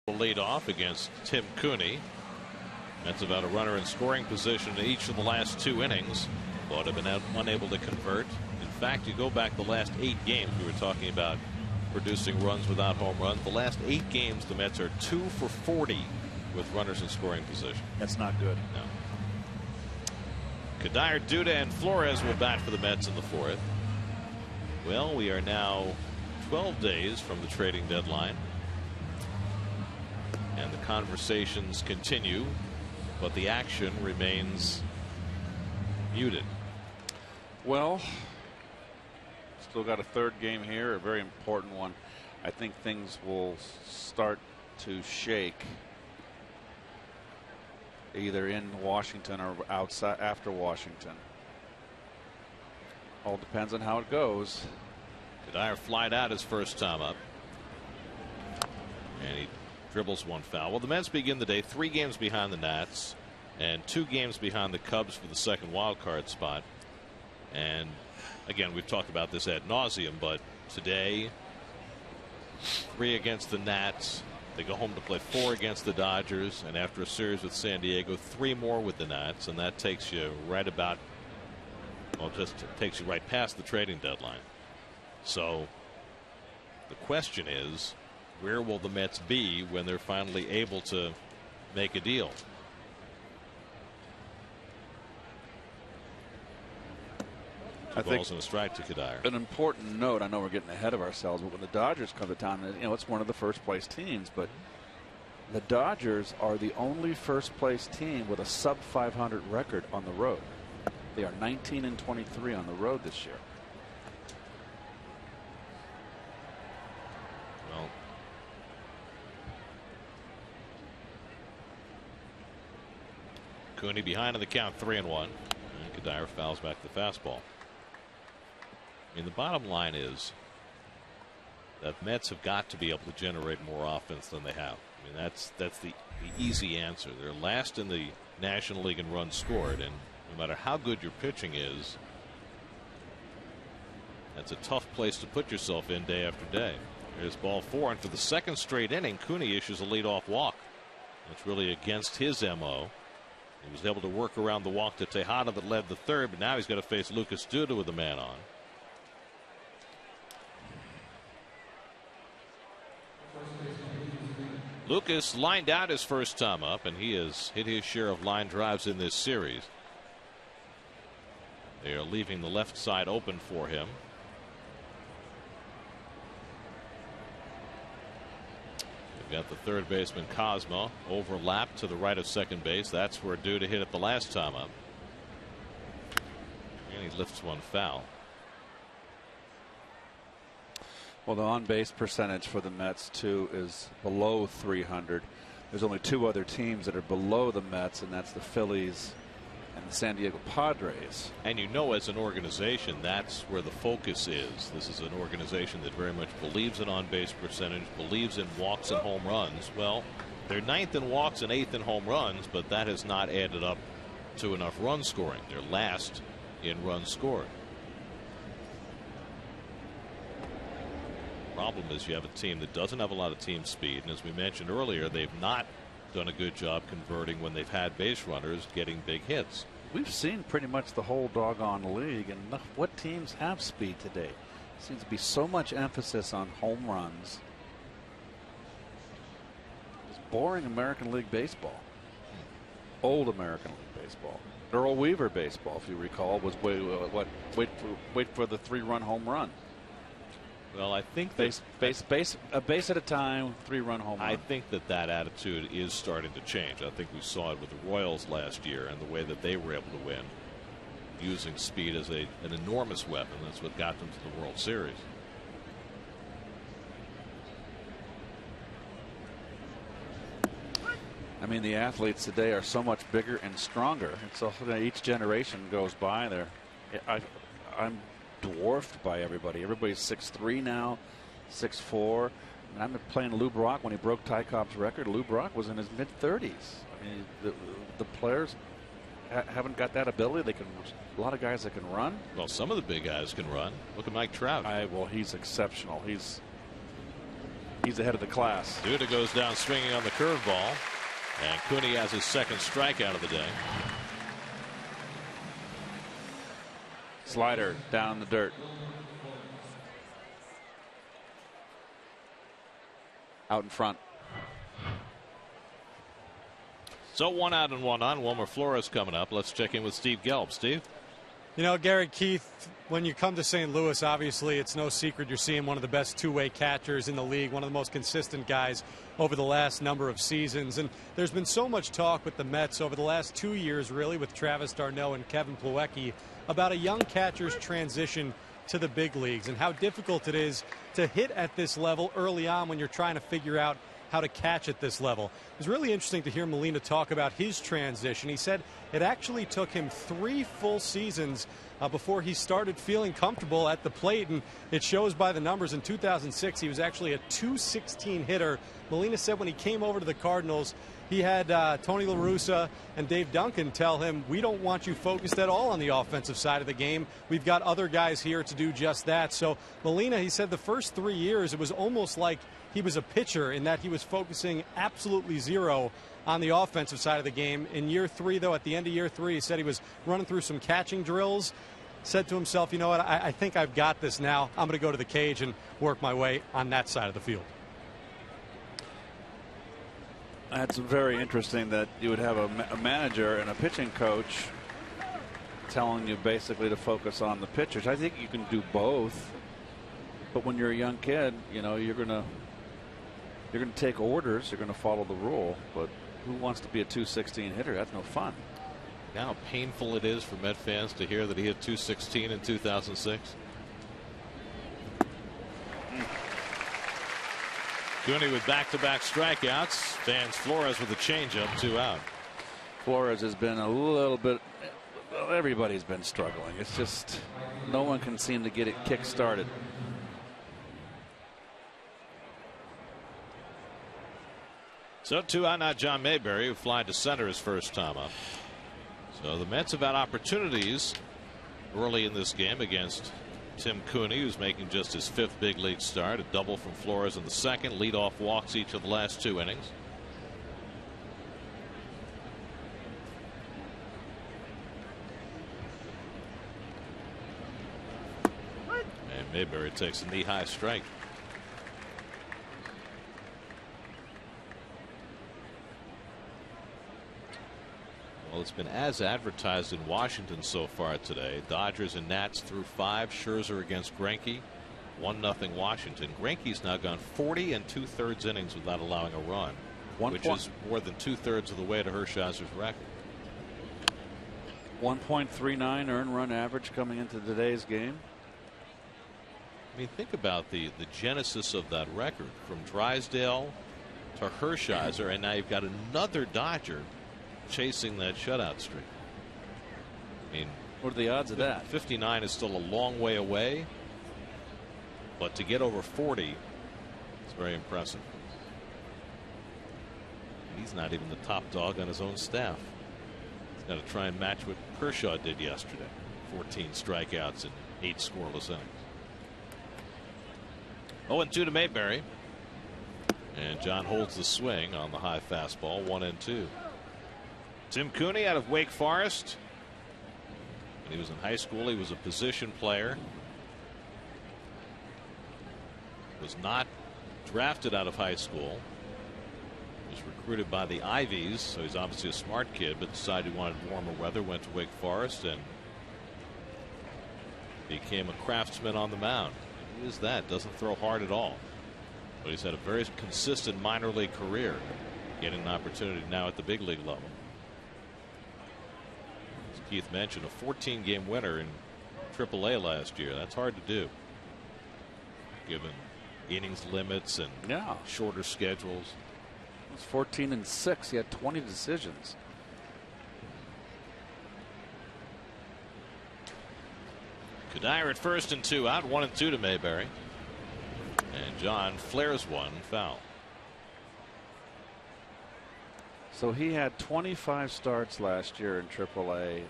Lead off against Tim Cooney. That's about a runner in scoring position in each of the last 2 innings, but have been unable to convert. In fact, you go back the last 8 games, we were talking about producing runs without home runs. The last 8 games, the Mets are 2 for 40 with runners in scoring position. That's not good. No. Kadire, Duda, and Flores will bat for the Mets in the 4th. Well, we are now 12 days from the trading deadline, and the conversations continue, but the action remains muted. Well, still got a 3rd game here, a very important one. I think things will start to shake either in Washington or outside after Washington. All depends on how it goes. Kadire flied out his first time up, and he dribbles one foul. Well, the Mets begin the day 3 games behind the Nats and 2 games behind the Cubs for the 2nd wild card spot. And again, we've talked about this ad nauseum, but today 3 against the Nats. They go home to play 4 against the Dodgers, and after a series with San Diego, 3 more with the Nats, and that takes you right about, well, just takes you right past the trading deadline. So the question is, where will the Mets be when they're finally able to make a deal? I think balls and a strike to Kadire. An important note. I know we're getting ahead of ourselves, but when the Dodgers come to town, you know, it's one of the first place teams, but the Dodgers are the only first place team with a sub 500 record on the road. They are 19-23 on the road this year. Well, Cooney behind in the count, 3-1. And Kadire fouls back the fastball. I mean, the bottom line is that Mets have got to be able to generate more offense than they have. I mean, that's the easy answer. They're last in the National League in runs scored, and no matter how good your pitching is, that's a tough place to put yourself in day after day. Here's ball 4, and for the 2nd straight inning, Cooney issues a leadoff walk. That's really against his MO. He was able to work around the walk to Tejada that led the 3rd, but now he's got to face Lucas Duda with a man on. Lucas lined out his first time up, and he has hit his share of line drives in this series. They are leaving the left side open for him. They've got the 3rd baseman Cosmo overlapped to the right of 2nd base. That's where Duda hit it the last time up. And he lifts one foul. Well, the on-base percentage for the Mets, too, is below 300. There's only 2 other teams that are below the Mets, and that's the Phillies and the San Diego Padres. And you know, as an organization, that's where the focus is. This is an organization that very much believes in on-base percentage, believes in walks and home runs. Well, they're 9th in walks and 8th in home runs, but that has not added up to enough run scoring. They're last in runs scored. Problem is you have a team that doesn't have a lot of team speed, and as we mentioned earlier, they've not done a good job converting when they've had base runners getting big hits. We've seen pretty much the whole doggone league, and what teams have speed today? Seems to be so much emphasis on home runs. It's boring American League baseball. Old American League baseball. Earl Weaver baseball, if you recall, was wait for the 3-run home run. Well, I think a base at a time, 3-run home run. I think that attitude is starting to change. I think we saw it with the Royals last year and the way that they were able to win, using speed as an enormous weapon. That's what got them to the World Series. I mean, the athletes today are so much bigger and stronger. And so each generation goes by there. I'm dwarfed by everybody. Everybody's 6'3" now, 6'4". And I've been playing Lou Brock when he broke Ty Cobb's record. Lou Brock was in his mid-30s. I mean, the players haven't got that ability. They can. A lot of guys that can run. Well, some of the big guys can run. Look at Mike Trout. Well, he's exceptional. He's He's ahead of the class. Duda goes down swinging on the curveball, and Cooney has his second strikeout of the day. Slider down the dirt. Out in front. So 1 out and 1 on. Wilmer Flores coming up. Let's check in with Steve Gelb. Steve? You know, Gary, Keith, when you come to St. Louis, obviously it's no secret you're seeing one of the best two-way catchers in the league, one of the most consistent guys over the last number of seasons. And there's been so much talk with the Mets over the last 2 years, really, with Travis d'Arnaud and Kevin Plawecki, about a young catcher's transition to the big leagues and how difficult it is to hit at this level early on when you're trying to figure out how to catch at this level. It was really interesting to hear Molina talk about his transition. He said it actually took him 3 full seasons before he started feeling comfortable at the plate, and it shows by the numbers. In 2006, he was actually a .216 hitter. Molina said when he came over to the Cardinals, he had Tony La Russa and Dave Duncan tell him, we don't want you focused at all on the offensive side of the game. We've got other guys here to do just that. So Molina, he said the first 3 years, it was almost like he was a pitcher in that he was focusing absolutely zero on the offensive side of the game. In year 3, though, at the end of year 3, he said he was running through some catching drills, said to himself, you know what, I think I've got this now. I'm going to go to the cage and work my way on that side of the field. That's very interesting that you would have a manager and a pitching coach telling you basically to focus on the pitchers. I think you can do both, but when you're a young kid, you know, you're going to take orders, you're going to follow the rule, but who wants to be a .216 hitter? That's no fun. Now how painful it is for Met fans to hear that he hit .216 in 2006. Cooney with back-to-back strikeouts. Fans Flores with a changeup, 2 out. Flores has been a little bit, well, everybody's been struggling. It's just no one can seem to get it kick-started. So 2 out now, John Mayberry, who flied to center his first time up. So the Mets have had opportunities early in this game against Tim Cooney, who's making just his 5th big league start. A double from Flores in the second. Leadoff walks each of the last 2 innings. And Mayberry takes a knee-high strike. Well, it's been as advertised in Washington so far today. Dodgers and Nats through 5. Scherzer against Greinke. 1-0 Washington. Greinke's now gone 40 2/3 innings without allowing a run, which is more than 2/3 of the way to Hershiser's record. 1.39 earned run average coming into today's game. I mean, think about the genesis of that record, from Drysdale to Hershiser, and now you've got another Dodger chasing that shutout streak. I mean, what are the odds of that? 59 is still a long way away, but to get over 40 is very impressive. He's not even the top dog on his own staff. He's got to try and match what Kershaw did yesterday. 14 strikeouts and 8 scoreless innings. 0-2 to Mayberry, and John holds the swing on the high fastball. 1-2. Tim Cooney out of Wake Forest. When he was in high school, he was a position player. Was not drafted out of high school. Was recruited by the Ivies, so he's obviously a smart kid, but decided he wanted warmer weather. Went to Wake Forest and became a craftsman on the mound. Who is that? Doesn't throw hard at all, but he's had a very consistent minor league career, getting an opportunity now at the big league level. Keith mentioned a 14-game winner in AAA last year. That's hard to do, given innings limits and shorter schedules. It was 14-6. He had 20 decisions. Kadire at first and 2 out. 1-2 to Mayberry, and John flares one foul. So he had 25 starts last year in AAA.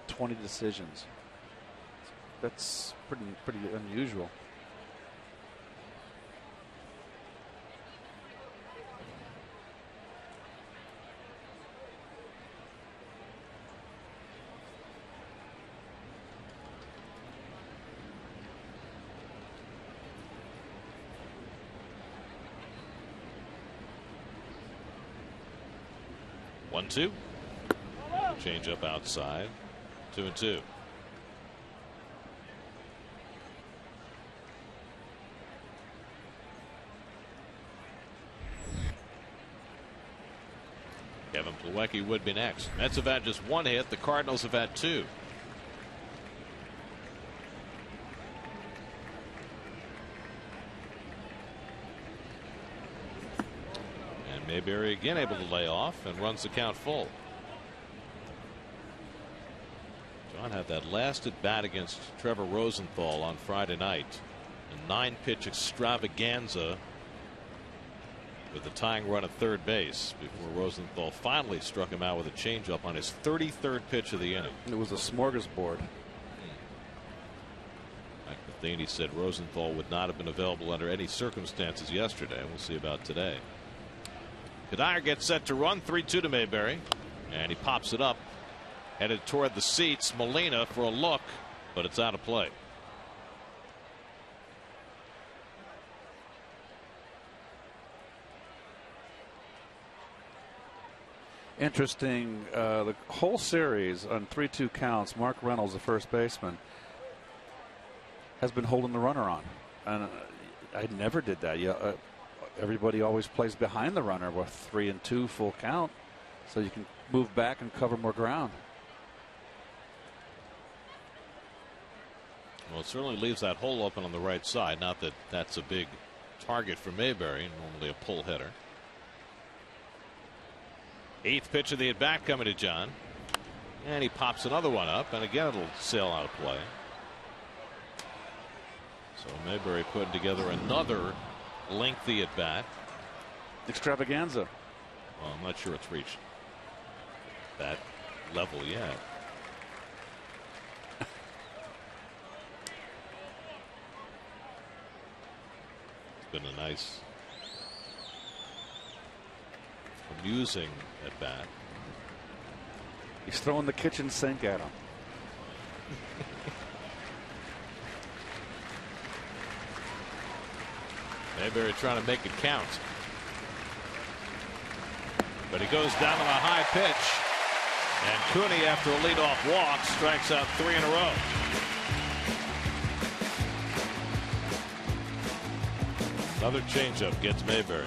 20 decisions. That's pretty unusual. 1-2. Change up outside. 2-2. Kevin Plawecki would be next. Mets have had just one hit. The Cardinals have had two. And Mayberry again able to lay off and runs the count full. John had that last at bat against Trevor Rosenthal on Friday night. A 9-pitch extravaganza with the tying run at third base before Rosenthal finally struck him out with a changeup on his 33rd pitch of the inning. It was a smorgasbord. Mike Matheny said Rosenthal would not have been available under any circumstances yesterday. We'll see about today. Kadire gets set to run. 3-2 to Mayberry, and he pops it up, headed toward the seats. Molina for a look, but it's out of play. Interesting. The whole series on 3-2 counts, Mark Reynolds, the first baseman, has been holding the runner on, and I never did that. Everybody always plays behind the runner with 3-2 full count, so you can move back and cover more ground. Well, it certainly leaves that hole open on the right side. Not that that's a big target for Mayberry, normally a pull hitter. 8th pitch of the at bat coming to John, and he pops another one up, and again it'll sail out of play. So Mayberry putting together another lengthy at bat. Extravaganza. Well, I'm not sure it's reached that level yet. It's been a nice, amusing at bat. He's throwing the kitchen sink at him. Mayberry trying to make it count, but he goes down on a high pitch, and Cooney, after a leadoff walk, strikes out 3 in a row. Another changeup gets Mayberry.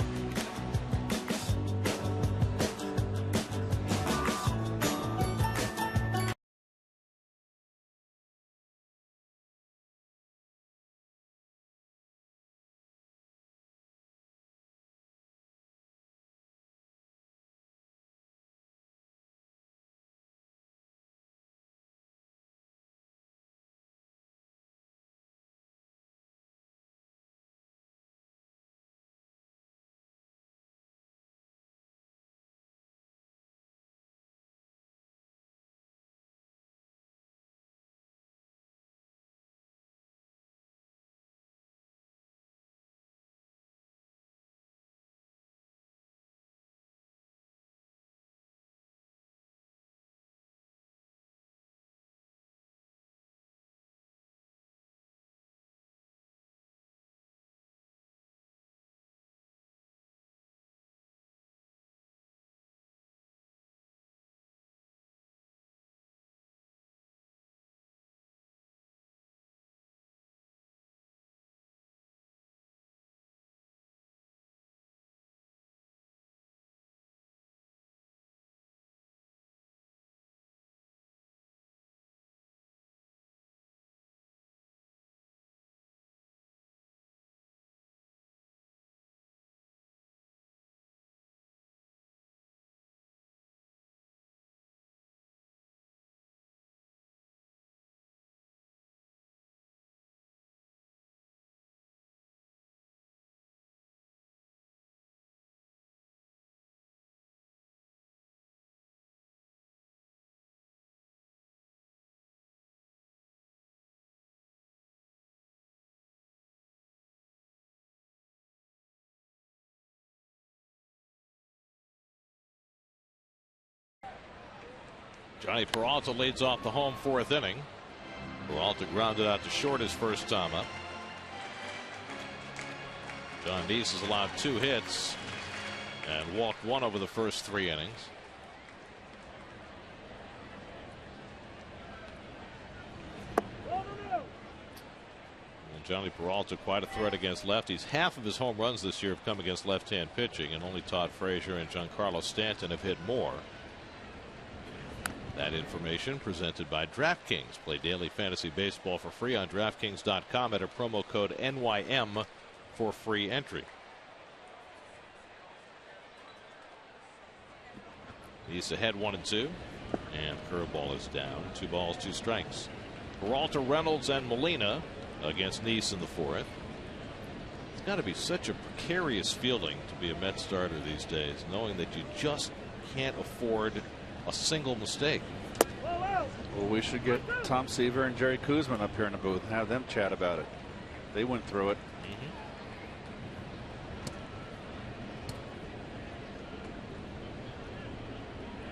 Johnny Peralta leads off the home 4th inning. Peralta grounded out to short his first time up. John Neese has allowed 2 hits and walked 1 over the first 3 innings. Johnny Peralta, quite a threat against lefties. Half of his home runs this year have come against left-hand pitching, and only Todd Frazier and Giancarlo Stanton have hit more. That information presented by DraftKings. Play daily fantasy baseball for free on DraftKings.com. Enter promo code NYM for free entry. He's ahead 1-2, and curveball is down. 2 balls, 2 strikes. Peralta, Reynolds, and Molina against Nice in the 4th. It's got to be such a precarious feeling to be a Mets starter these days, knowing that you just can't afford a single mistake. Well, we should get Tom Seaver and Jerry Koosman up here in the booth and have them chat about it. They went through it.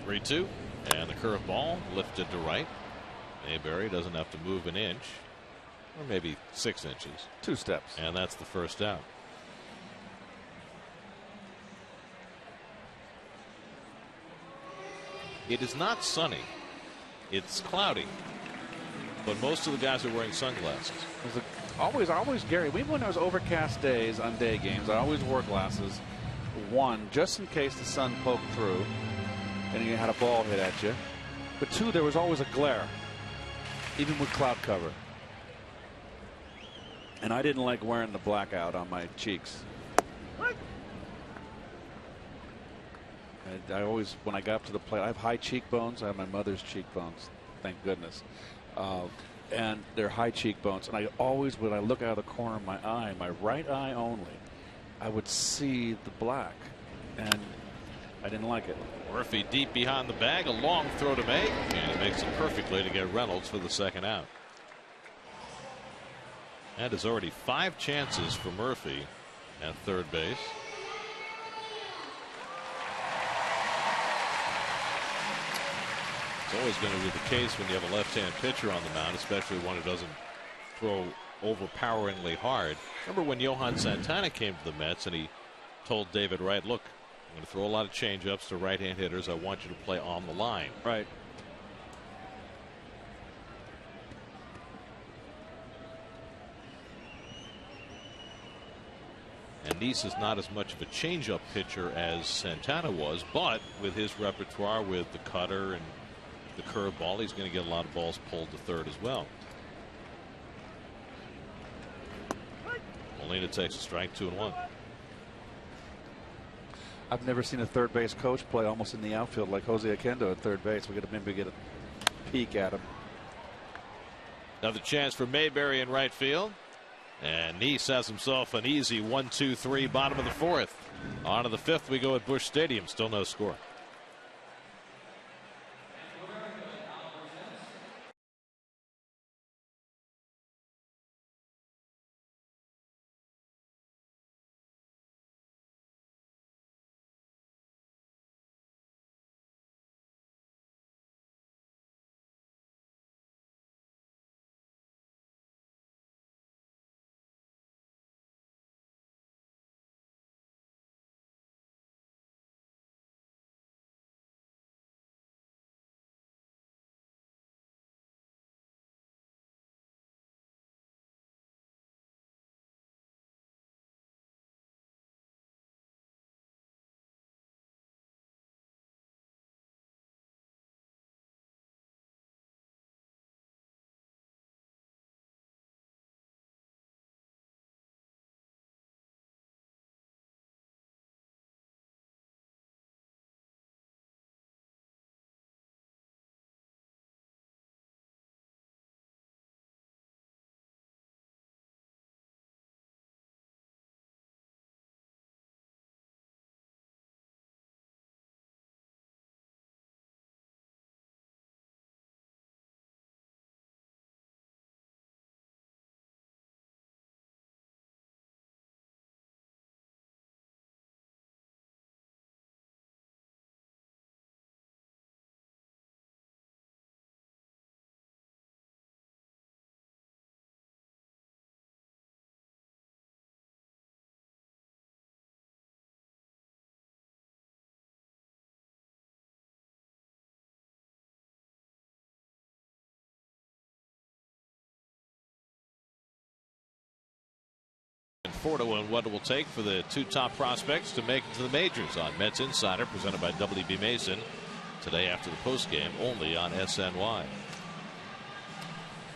3-2, and the curveball lifted to right. Mayberry doesn't have to move an inch, or maybe 6 inches. 2 steps. And that's the first out. It is not sunny. It's cloudy. But most of the guys are wearing sunglasses. Always, Gary, even when there was overcast days on day games, I always wore glasses. One, just in case the sun poked through and you had a ball hit at you. But 2, there was always a glare, even with cloud cover. And I didn't like wearing the blackout on my cheeks. I always, when I got up to the plate, I have high cheekbones. I have my mother's cheekbones, thank goodness. And they're high cheekbones. And I always, when I look out of the corner of my eye, my right eye only, I would see the black. And I didn't like it. Murphy deep behind the bag, a long throw to make, and he makes it perfectly to get Reynolds for the second out. That is already 5 chances for Murphy at third base. It's always going to be the case when you have a left-hand pitcher on the mound, especially one who doesn't throw overpoweringly hard. Remember when Johan Santana came to the Mets and he told David Wright, look, I'm going to throw a lot of changeups to right-hand hitters. I want you to play on the line. Right. And Nice is not as much of a changeup pitcher as Santana was, but with his repertoire with the cutter and the curveball, he's going to get a lot of balls pulled to third as well. Molina takes a strike, 2-1. I've never seen a third base coach play almost in the outfield like Jose Oquendo at third base. We got to maybe get a peek at him. Another chance for Mayberry in right field. And Nice has himself an easy 1-2-3 bottom of the 4th. On to the 5th we go at Busch Stadium. Still no score. photo and what it will take for the two top prospects to make it to the majors on Mets Insider, presented by WB Mason, today after the postgame, only on SNY.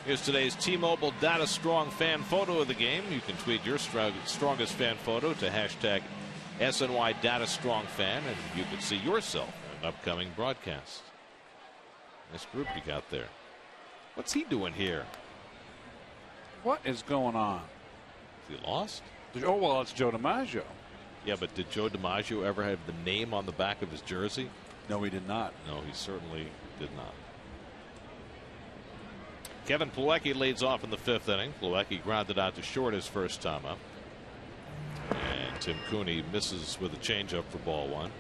Here's today's T-Mobile Data Strong fan photo of the game. You can tweet your strongest fan photo to hashtag SNY Data Strong Fan, and you can see yourself in an upcoming broadcast. Nice group you got there. What's he doing here? What is going on? Is he lost? Oh, well, it's Joe DiMaggio. Yeah, but did Joe DiMaggio ever have the name on the back of his jersey? No, he did not. No, he certainly did not. Kevin Plawecki leads off in the 5th inning. Plawecki grounded out to short his first time up. And Tim Cooney misses with a changeup for ball 1.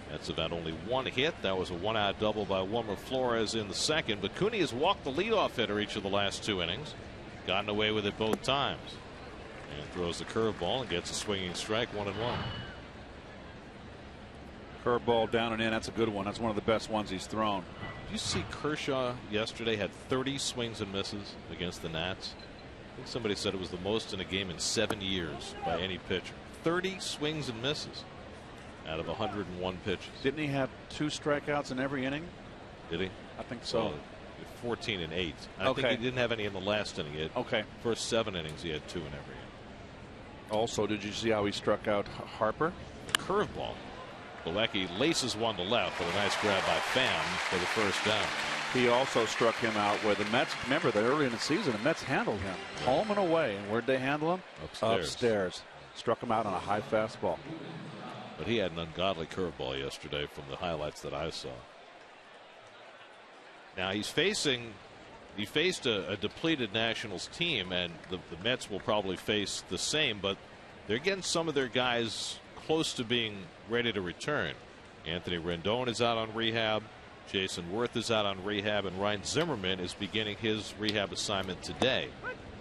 That's about only one hit. That was a 1-out double by Wilmer Flores in the 2nd. But Cooney has walked the leadoff hitter each of the last 2 innings. Gotten away with it both times. And throws the curveball and gets a swinging strike, 1-1. Curveball down and in. That's a good one. That's one of the best ones he's thrown. Did you see Kershaw yesterday had 30 swings and misses against the Nats? I think somebody said it was the most in a game in 7 years by any pitcher. 30 swings and misses out of 101 pitches. Didn't he have 2 strikeouts in every inning? Did he? I think so. Well, 14 and 8. I think he didn't have any in the last inning. He had first 7 innings he had 2 in every inning. Also, did you see how he struck out Harper? The curveball. Plawecki laces one to left with a nice grab by Pham for the first down. He also struck him out where the Mets, remember that early in the season, the Mets handled him home and away. And where'd they handle him? Upstairs. Struck him out on a high fastball. But he had an ungodly curveball yesterday from the highlights that I saw. Now he faced a depleted Nationals team, and the Mets will probably face the same, but they're getting some of their guys close to being ready to return. Anthony Rendon is out on rehab. Jason Worth is out on rehab, and Ryan Zimmerman is beginning his rehab assignment today.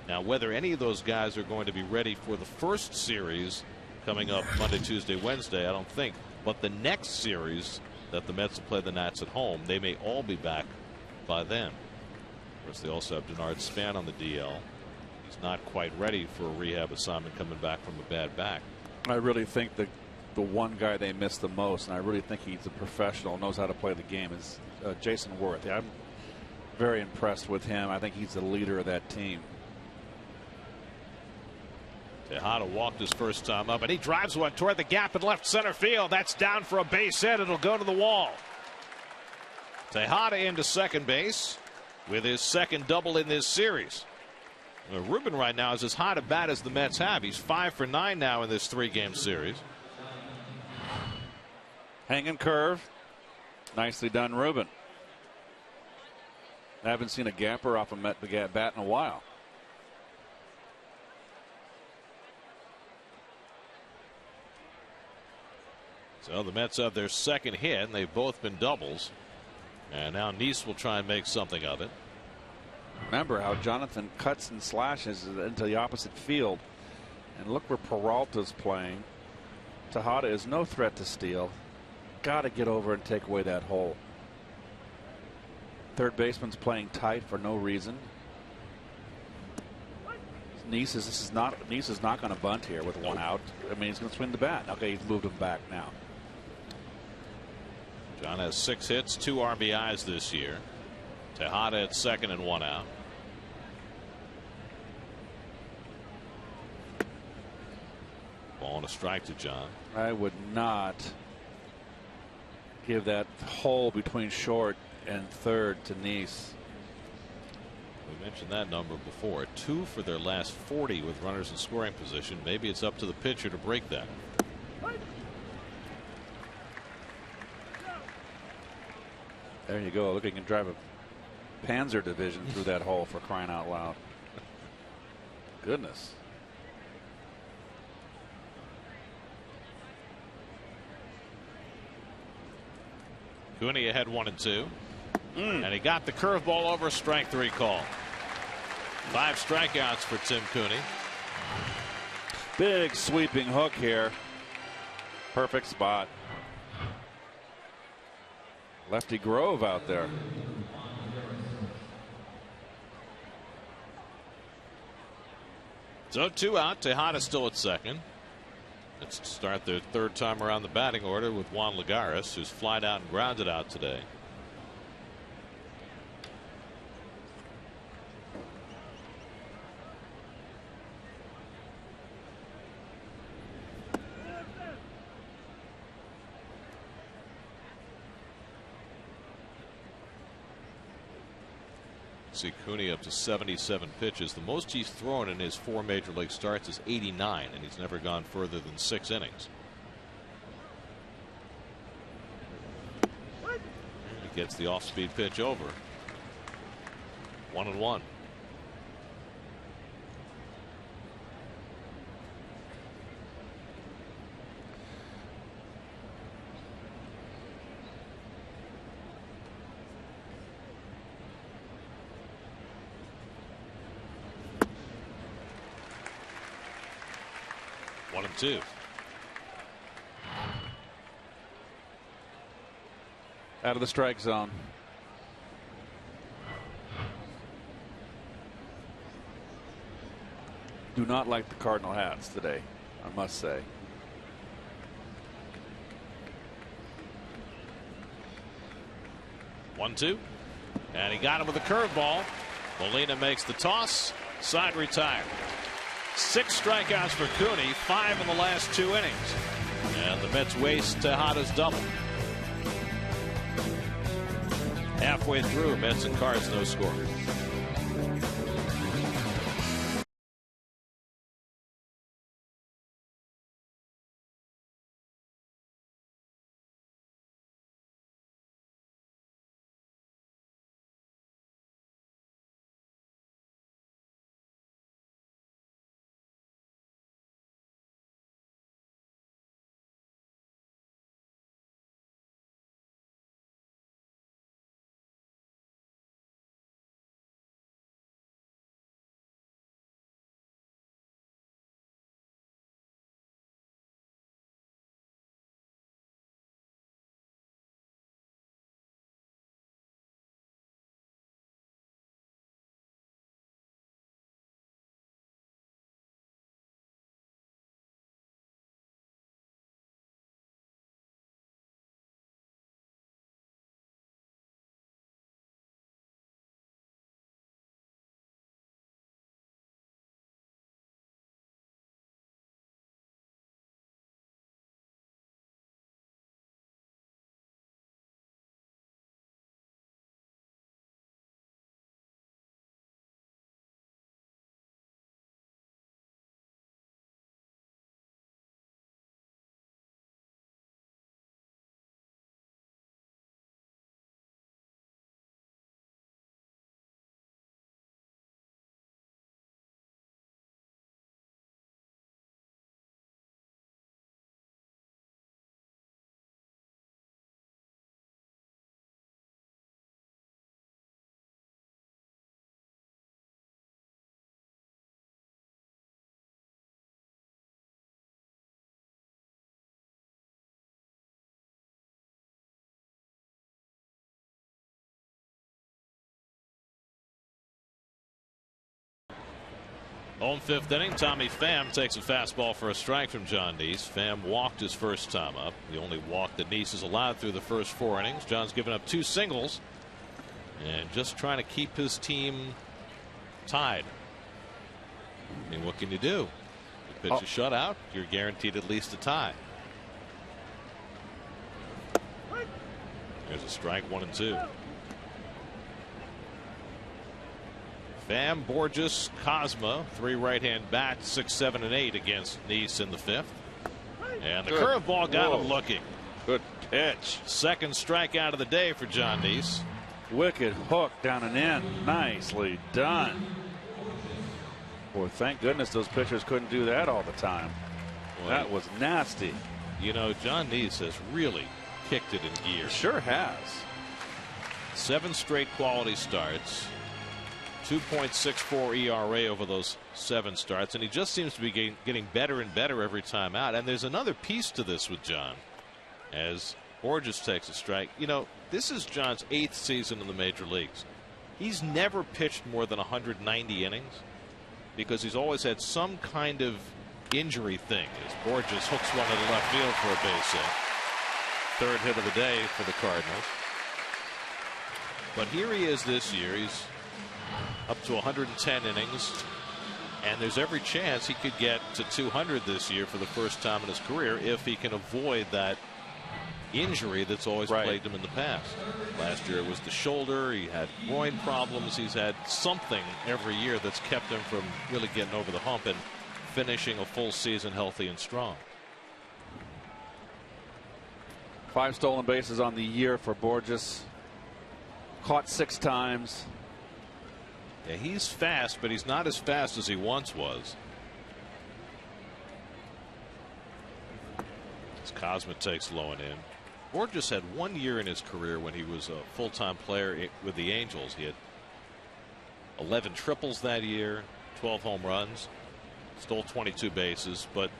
Now, whether any of those guys are going to be ready for the first series coming up Monday, Tuesday, Wednesday, I don't think. But the next series that the Mets will play the Nats at home, they may all be back by then. Of course, they also have Denard Span on the DL. He's not quite ready for a rehab assignment coming back from a bad back. I really think the one guy they miss the most, and I really think he's a professional, knows how to play the game, is Jason Worth. I'm very impressed with him. I think he's the leader of that team. Tejada walked his first time up, and he drives one toward the gap in left center field. That's down for a base hit. It'll go to the wall. Tejada into second base with his second double in this series. Ruben right now is as hot a bat as the Mets have. He's 5 for 9 now in this 3-game series. Hanging curve. Nicely done, Ruben. I haven't seen a gapper off a Met bat in a while. So the Mets have their second hit, and they've both been doubles. And now Nice will try and make something of it. Remember how Jonathan cuts and slashes into the opposite field. And look where Peralta's playing. Tejada is no threat to steal. Got to get over and take away that hole. Third baseman's playing tight for no reason. Nice is not going to bunt here with one out. I mean, he's going to swing the bat. Okay, he's moved him back now. John has 6 hits, 2 RBIs this year. Tejada at second and 1 out. Ball and a strike to John. I would not give that hole between short and third to Nice. We mentioned that number before. 2 for their last 40 with runners in scoring position. Maybe it's up to the pitcher to break that. There you go. Look, he can drive a Panzer division through that hole, for crying out loud. Goodness. Cooney ahead 1-2. And he got the curveball over, strike 3 call. 5 strikeouts for Tim Cooney. Big sweeping hook here. Perfect spot. Lefty Grove out there. So 2 out. Tejada still at second. Let's start their third time around the batting order with Juan Lagares, who's flied out and grounded out today. See Cooney up to 77 pitches. The most he's thrown in his 4 major league starts is 89, and he's never gone further than 6 innings. He gets the off-speed pitch over. 1-1. One and two. Out of the strike zone. Do not like the Cardinal hats today, I must say. One, two. And he got him with a curveball. Molina makes the toss. Side retired. 6 strikeouts for Cooney, 5 in the last 2 innings. And the Mets waste Tejada's double. Halfway through, Mets and Cards, no score. On 5th inning, Tommy Pham takes a fastball for a strike from John Neese. Pham walked his first time up, the only walk that Neese has allowed through the first 4 innings. John's given up 2 singles and just trying to keep his team tied. I mean, what can you do? You pitch a shutout, you're guaranteed at least a tie. There's a strike, 1-2. Pham, Borges, Cosma, 3 right-hand bats, 6, 7, and 8 against Neese in the 5th. And the curveball got him looking. Good pitch. 2nd strikeout of the day for John Neese. Wicked hook down and in. Nicely done. Boy, thank goodness those pitchers couldn't do that all the time. Boy, that was nasty. You know, John Neese has really kicked it in gear. Sure has. 7 straight quality starts. 2.64 ERA over those 7 starts, and he just seems to be getting better and better every time out. And there's another piece to this with John. As Borges takes a strike, you know, this is John's 8th season in the major leagues. He's never pitched more than 190 innings. because he's always had some kind of injury thing. As Borges hooks one to the left field for a base hit. Third hit of the day for the Cardinals. But here he is this year. He's up to 110 innings. And there's every chance he could get to 200 this year for the first time in his career if he can avoid that injury that's always plagued him in the past. Last year it was the shoulder. He had groin problems. He's had something every year that's kept him from really getting over the hump and finishing a full season healthy and strong. 5 stolen bases on the year for Borges. Caught 6 times. Yeah, he's fast, but he's not as fast as he once was. As Cosma takes low and in. Borges had 1 year in his career when he was a full-time player with the Angels. He had 11 triples that year, 12 home runs, stole 22 bases, but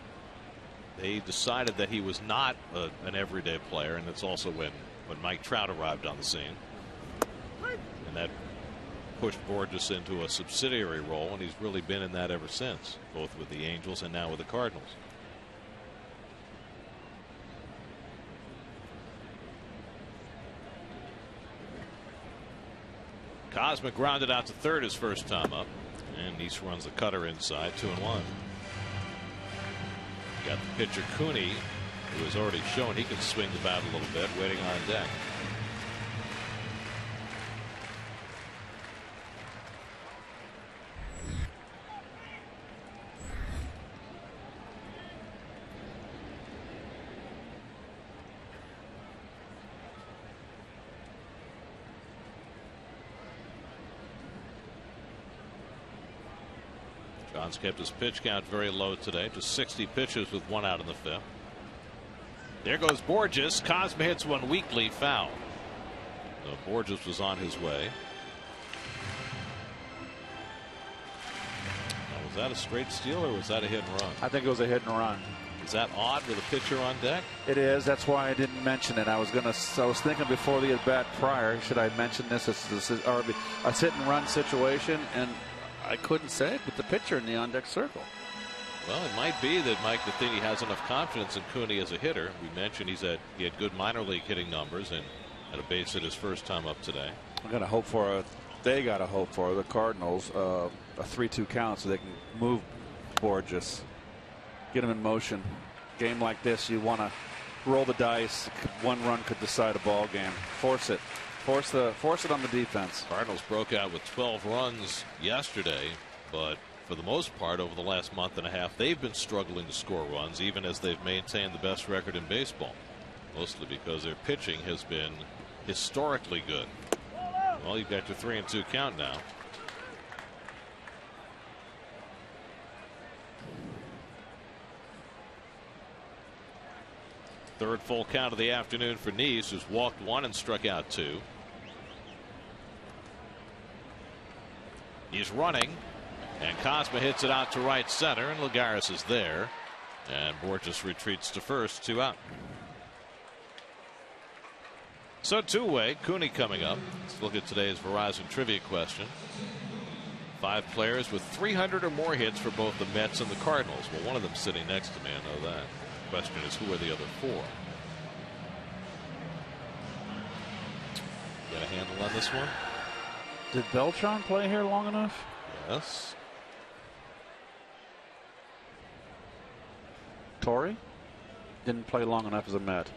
they decided that he was not an everyday player, and that's also when Mike Trout arrived on the scene. And that pushed Borges into a subsidiary role, and he's really been in that ever since, both with the Angels and now with the Cardinals. Cosma grounded out to third his first time up, and Nice runs the cutter inside, 2-1. Got the pitcher Cooney, who has already shown he can swing the bat a little bit, waiting on deck. John's kept his pitch count very low today, just 60 pitches with 1 out in the 5th. There goes Borges. Cosma hits one weakly foul. So Borges was on his way. Now, was that a straight steal or was that a hit and run? I think it was a hit and run. Is that odd with a pitcher on deck? It is. That's why I didn't mention it. I was thinking before the at bat prior, should I mention this as a hit and run situation, and I couldn't say it with the pitcher in the on deck circle. Well, it might be that Mike Matheny has enough confidence in Cooney as a hitter. We mentioned he had good minor league hitting numbers and had a base hit his first time up today. They got to hope for the Cardinals a 3-2 count so they can move Borges, get him in motion. Game like this, you want to roll the dice. 1 run could decide a ball game. Force it. Force it on the defense. Cardinals broke out with 12 runs yesterday, but for the most part over the last month and a half they've been struggling to score runs, even as they've maintained the best record in baseball, mostly because their pitching has been historically good. Well, you've got your 3-2 count now. Third full count of the afternoon for Nice, who's walked 1 and struck out 2. He's running, and Cosma hits it out to right center, and Lagares is there, and Borges retreats to first, 2 out. So 2-way, Cooney coming up. Let's look at today's Verizon trivia question. 5 players with 300 or more hits for both the Mets and the Cardinals. Well, one of them sitting next to me, I know that. The question is, who are the other 4? Got a handle on this one? Did Beltran play here long enough? Yes. Torrey didn't play long enough as a Met.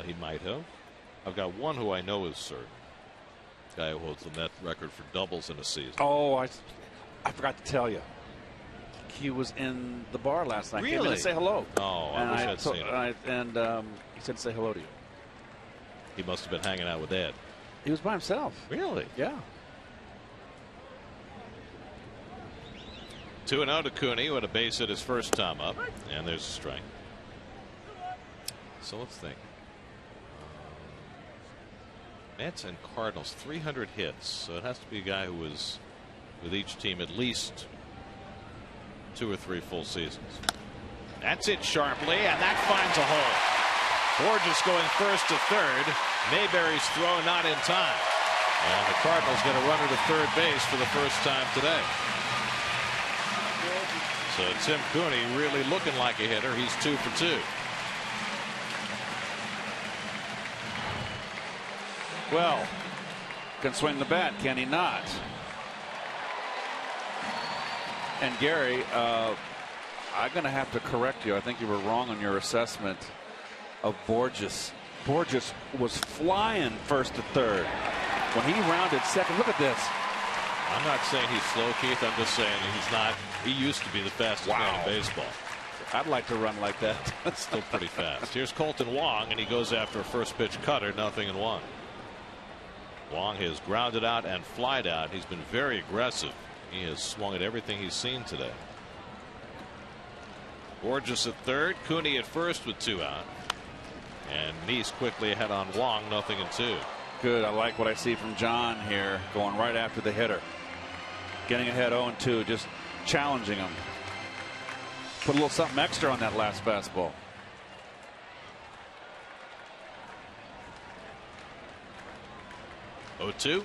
He might have. I've got one who I know is certain. Guy who holds the Met record for doubles in a season. Oh, I forgot to tell you. He was in the bar last night. Really? Came in to say hello. Oh, I wish I'd seen it. He said say hello to you. He must have been hanging out with Ed. He was by himself. Really? Yeah. 2-0 to Cooney, who had a base hit his first time up, and there's a strike. So let's think. Mets and Cardinals, 300 hits. So it has to be a guy who was with each team at least 2 or 3 full seasons. That's it sharply, and that finds a hole. Borges going first to third. Mayberry's throw not in time. And the Cardinals get a runner to third base for the first time today. So Tim Cooney really looking like a hitter. He's 2 for 2. Well, can swing the bat, can he not? And Gary, I'm going to have to correct you. I think you were wrong on your assessment of Borges. Borges was flying first to third. When he rounded second, look at this. I'm not saying he's slow, Keith. I'm just saying he's not. He used to be the fastest man in baseball. I'd like to run like that. That's still pretty fast. Here's Colton Wong, and he goes after a first pitch cutter, 0-1. Wong has grounded out and flied out. He's been very aggressive. He has swung at everything he's seen today. Borges at third, Cooney at first with 2 out. And Neese quickly ahead on Wong, 0-2. Good. I like what I see from John here, going right after the hitter. Getting ahead 0-2, just challenging him. Put a little something extra on that last fastball. Oh-2.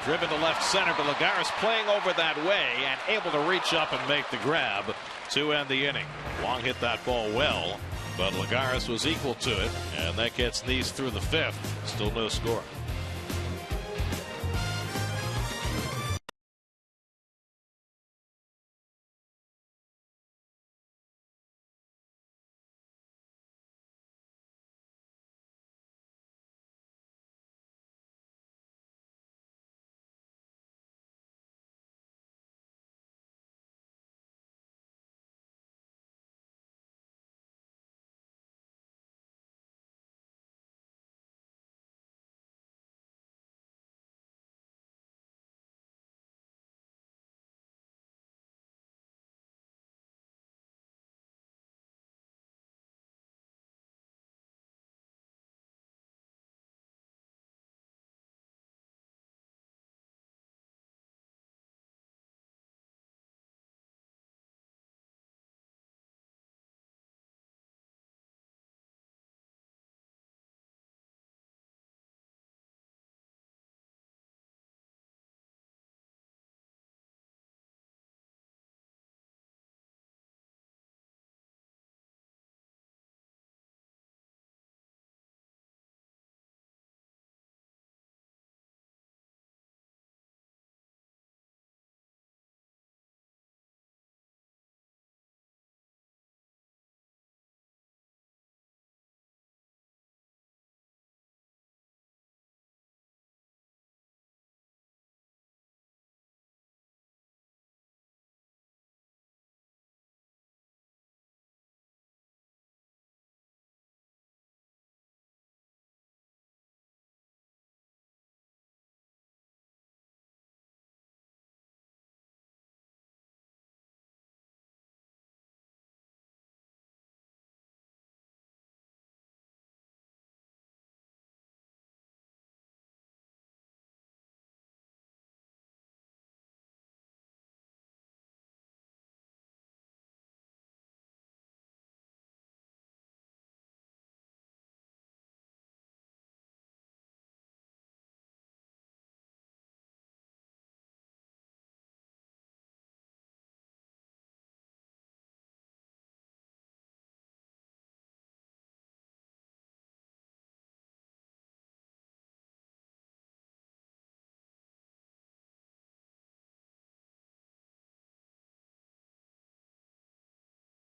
Driven to left center, but Lagares playing over that way and able to reach up and make the grab to end the inning. Wong hit that ball well, but Lagares was equal to it, and that gets Neese through the 5th. Still no score.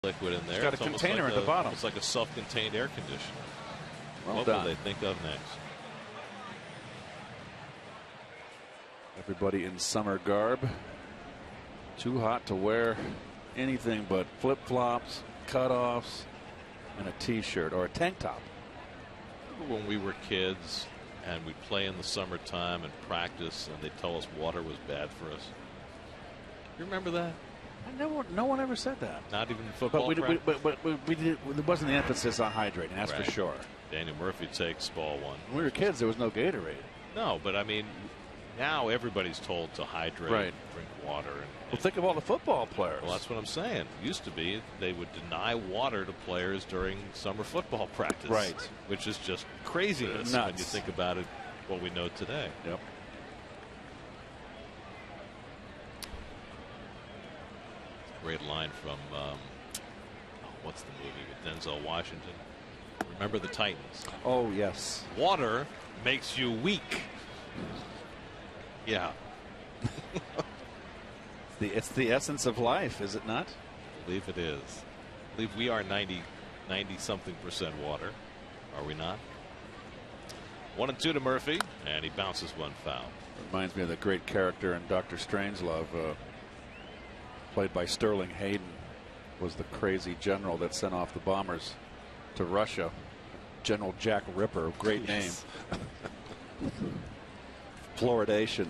Liquid in there. It's got a container at the bottom. It's like a self-contained air conditioner. Well what done. will they think of next? Everybody in summer garb. Too hot to wear anything but flip-flops, cutoffs, and a t-shirt or a tank top. Remember when we were kids and we'd play in the summertime and practice and they'd tell us water was bad for us? You remember that? No one ever said that. Not even in football. But there wasn't the emphasis on hydrating, that's right. for sure. Daniel Murphy takes ball 1. When we were kids, there was no Gatorade. No, but I mean, now everybody's told to hydrate, right. Drink water. Well, think of all the football players. Well, that's what I'm saying. It used to be they would deny water to players during summer football practice. Right. Which is just craziness Nuts. when you think about it, what we know today. Yep. great line from what's the movie with Denzel Washington? Remember the Titans? Oh, yes. Water makes you weak. Yeah. It's the essence of life, is it not? I believe it is. I believe we are 90-something% water. Are we not? 1-2 to Murphy, and he bounces one foul. Reminds me of the great character in Dr. Strangelove, played by Sterling Hayden, was the crazy general that sent off the bombers to Russia. General Jack Ripper, great name. Fluoridation.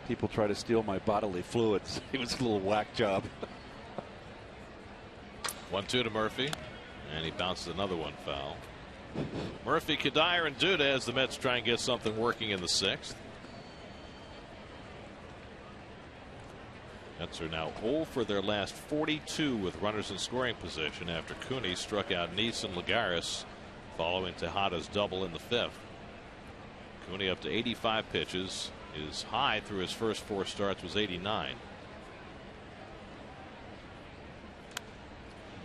People try to steal my bodily fluids. It was a little whack job. 1-2 to Murphy, and he bounces another one foul. Murphy, Kadire, and Duda as the Mets try and get something working in the sixth. Mets are now 0 for their last 42 with runners in scoring position after Cooney struck out Neese and Lagares following Tejada's double in the fifth. Cooney up to 85 pitches. His high through his first 4 starts was 89.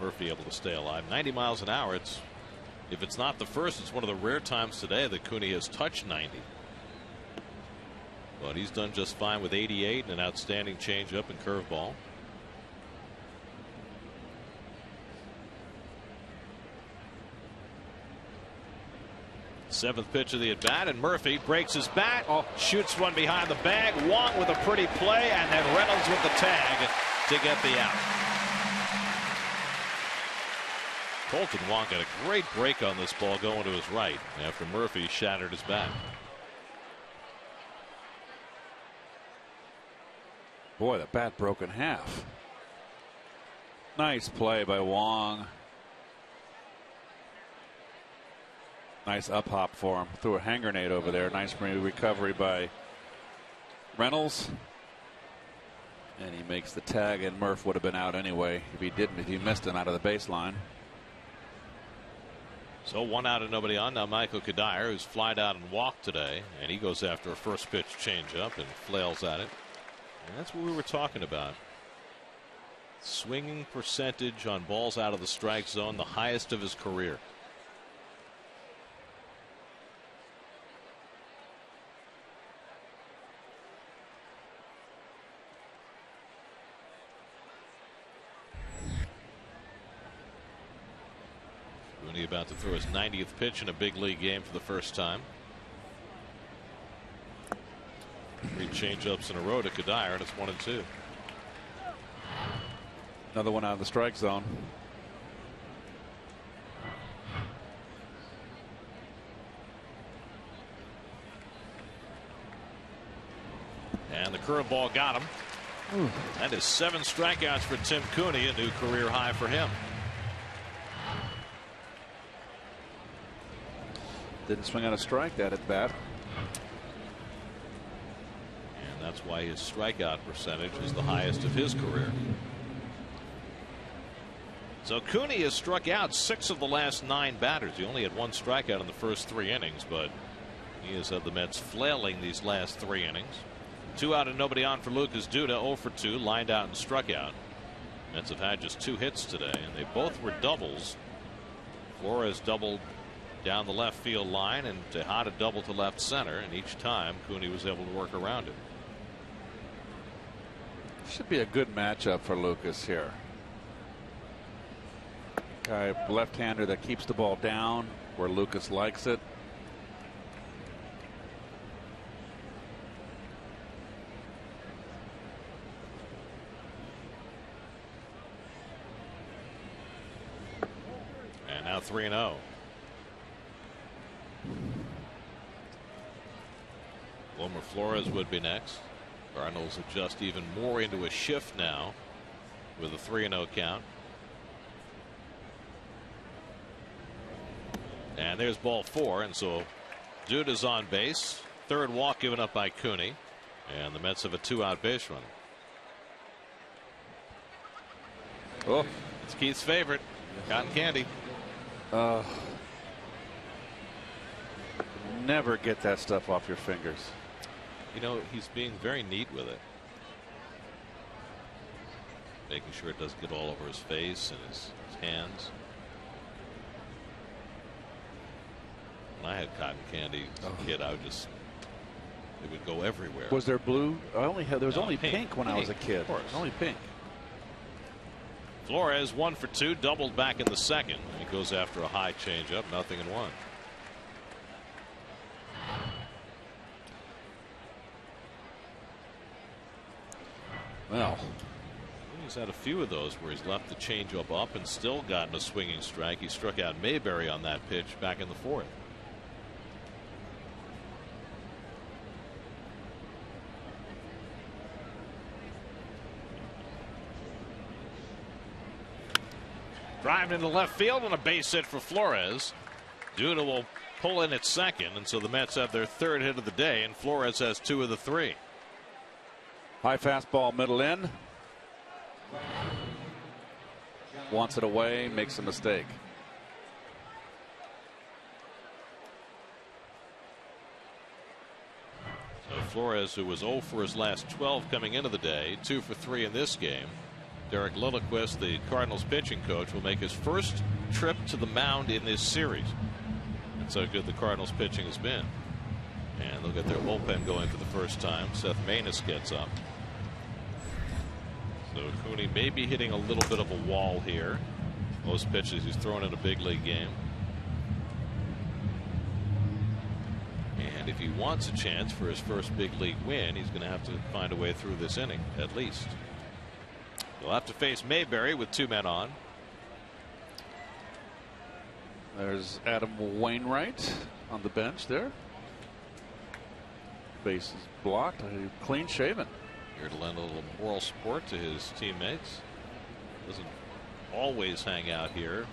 Murphy able to stay alive. 90 miles an hour. If it's not the first, it's one of the rare times today that Cooney has touched 90. But he's done just fine with 88 and an outstanding changeup and curveball. Seventh pitch of the at bat, and Murphy breaks his bat, shoots one behind the bag. Wong with a pretty play, and then Reynolds with the tag to get the out. Colton Wong got a great break on this ball going to his right after Murphy shattered his bat. Boy, the bat broke in half. Nice play by Wong. Nice up hop for him. Threw a hand grenade over there. Nice recovery by Reynolds. And he makes the tag, and Murph would have been out anyway if he missed him out of the baseline. So 1 out and nobody on. Now Michael Kadire, who's flied out and walked today, and he goes after a first pitch changeup and flails at it. And that's what we were talking about. Swinging percentage on balls out of the strike zone, the highest of his career. Cooney about to throw his 90th pitch in a big league game for the first time. 3 changeups in a row to Kadire, and it's 1-2. Another one out of the strike zone. And the curveball got him. That is 7 strikeouts for Tim Cooney, a new career high for him. Didn't swing out a strike that at bat. And that's why his strikeout percentage is the highest of his career. So Cooney has struck out 6 of the last 9 batters. He only had 1 strikeout in the first 3 innings, but he has had the Mets flailing these last 3 innings. 2 out and nobody on for Lucas Duda. 0 for 2, lined out and struck out. Mets have had just 2 hits today, and they both were doubles. Flores doubled down the left field line, and Tejada double to left center, and each time Cooney was able to work around it. Should be a good matchup for Lucas here. Guy left-hander that keeps the ball down where Lucas likes it. And now 3-0. Wilmer Flores would be next. Cardinals adjust even more into a shift now with a 3-0 count. And there's ball 4, and so Duda's on base. 3rd walk given up by Cooney, and the Mets have a 2-out base runner. Oh, it's Keith's favorite, cotton candy. Never get that stuff off your fingers. You know, he's being very neat with it. making sure it doesn't get all over his face and his hands. When I had cotton candy as a kid, it would go everywhere. Was there blue? There was only pink when I was a kid. Of course. Only pink. Flores 1 for 2, doubled back in the second. He goes after a high changeup, 0-1. Well, he's had a few of those where he's left the changeup up and still gotten a swinging strike. He struck out Mayberry on that pitch back in the fourth. Drive into left field and a base hit for Flores. Duda will pull in at second, and so the Mets have their third hit of the day, and Flores has 2 of the 3. high fastball, middle in. Wants it away, makes a mistake. So Flores, who was 0 for his last 12 coming into the day, 2 for 3 in this game. Derek Lilliquist, the Cardinals pitching coach, will make his first trip to the mound in this series. That's how good the Cardinals pitching has been. And they'll get their bullpen going for the first time. Seth Maness gets up. So Cooney may be hitting a little bit of a wall here. Most pitches he's thrown in a big league game. And if he wants a chance for his first big league win, he's going to have to find a way through this inning, at least. He'll have to face Mayberry with 2 men on. There's Adam Wainwright on the bench there. Bases blocked, clean shaven. Here to lend a little moral support to his teammates. Doesn't always hang out here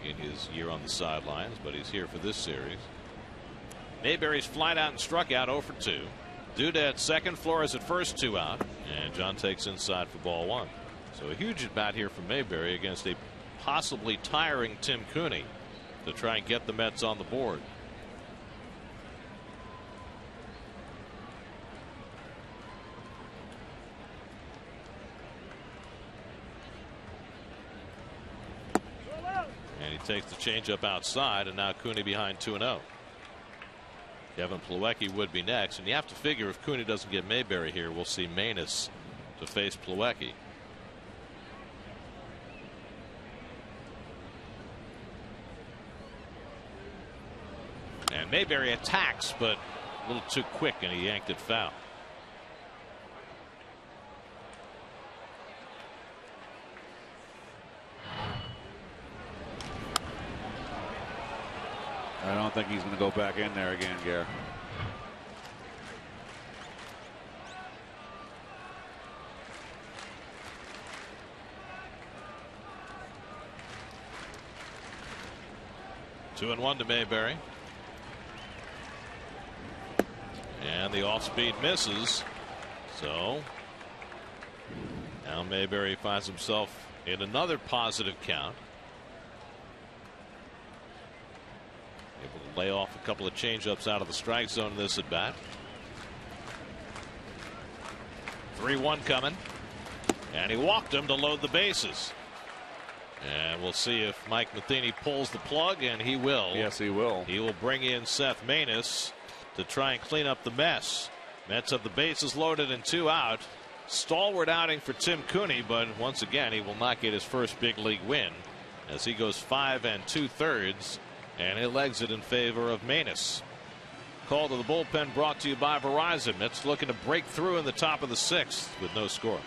in his year on the sidelines, but he's here for this series. Mayberry's flied out and struck out 0 for 2. Duda at second, Flores at first, 2 out, and John takes inside for ball 1. So a huge at bat here from Mayberry against a possibly tiring Tim Cooney to try and get the Mets on the board. And he takes the changeup outside, and now Cooney behind 2-0. Kevin Plawecki would be next, and you have to figure if Cooney doesn't get Mayberry here, we'll see Maness to face Plawecki. And Mayberry attacks, but a little too quick, and he yanked it foul. I don't think he's going to go back in there again, Gare. Two and 1 to Mayberry. And the off speed misses. So now Mayberry finds himself in another positive count. Able to lay off a couple of changeups out of the strike zone in this at bat. 3-1 coming. And he walked him to load the bases. And we'll see if Mike Matheny pulls the plug, and he will. Yes, he will. He will bring in Seth Maness to try and clean up the mess. Mets have the bases loaded and 2 out. Stalwart outing for Tim Cooney, but once again he will not get his first big league win as he goes 5 2/3, and he'll exit in favor of Maness. Call to the bullpen brought to you by Verizon. Mets looking to break through in the top of the 6th with no score.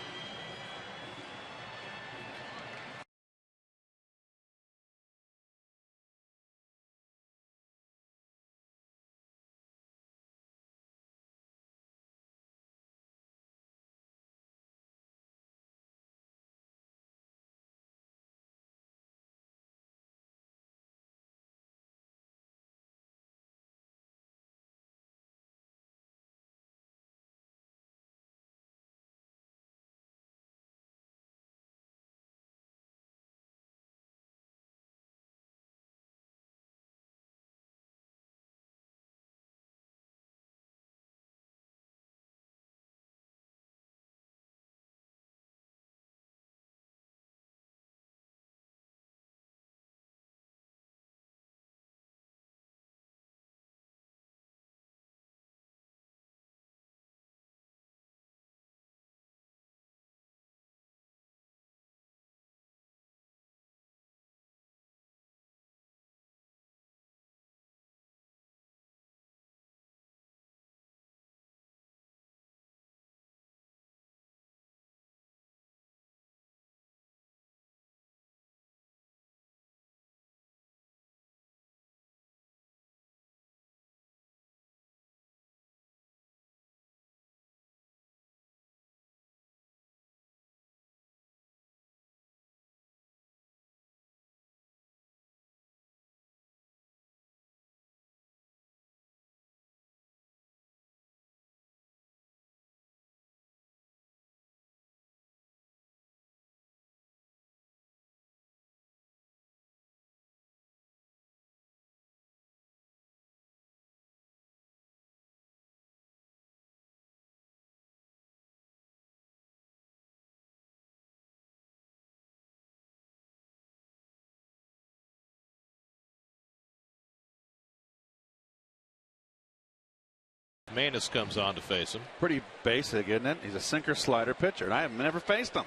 Maness comes on to face him. Pretty basic, isn't it? He's a sinker slider pitcher, and I have never faced him.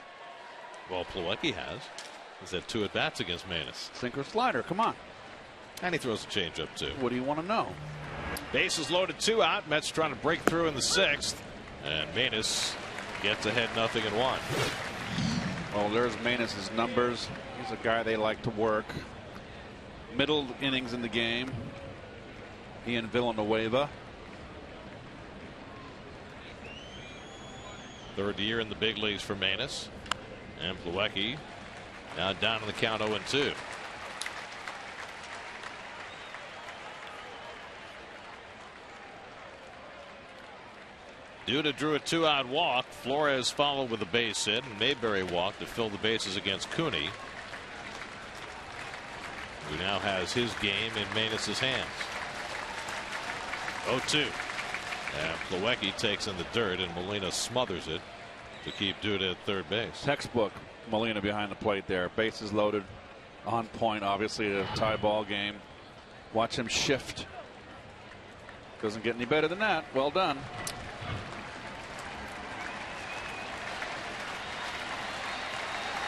Well, Plawecki has. He's had 2 at-bats against Maness. Sinker slider, come on. And he throws a changeup, too. What do you want to know? Bases loaded, 2 out. Mets trying to break through in the 6th. And Maness gets ahead 0-1. Well, there's Maness' numbers. He's a guy they like to work. Middle innings in the game. He and Villanueva. 3rd year in the big leagues for Maness. And Plawecki now down in the count 0-2. Duda drew a 2-out walk. Flores followed with a base hit, and Mayberry walked to fill the bases against Cooney, who now has his game in Maness' hands. 0-2. And Plawecki takes in the dirt, and Molina smothers it to keep Duda at third base. Textbook Molina behind the plate there. Bases loaded, on point, obviously a tie ball game. Watch him shift. Doesn't get any better than that. Well done.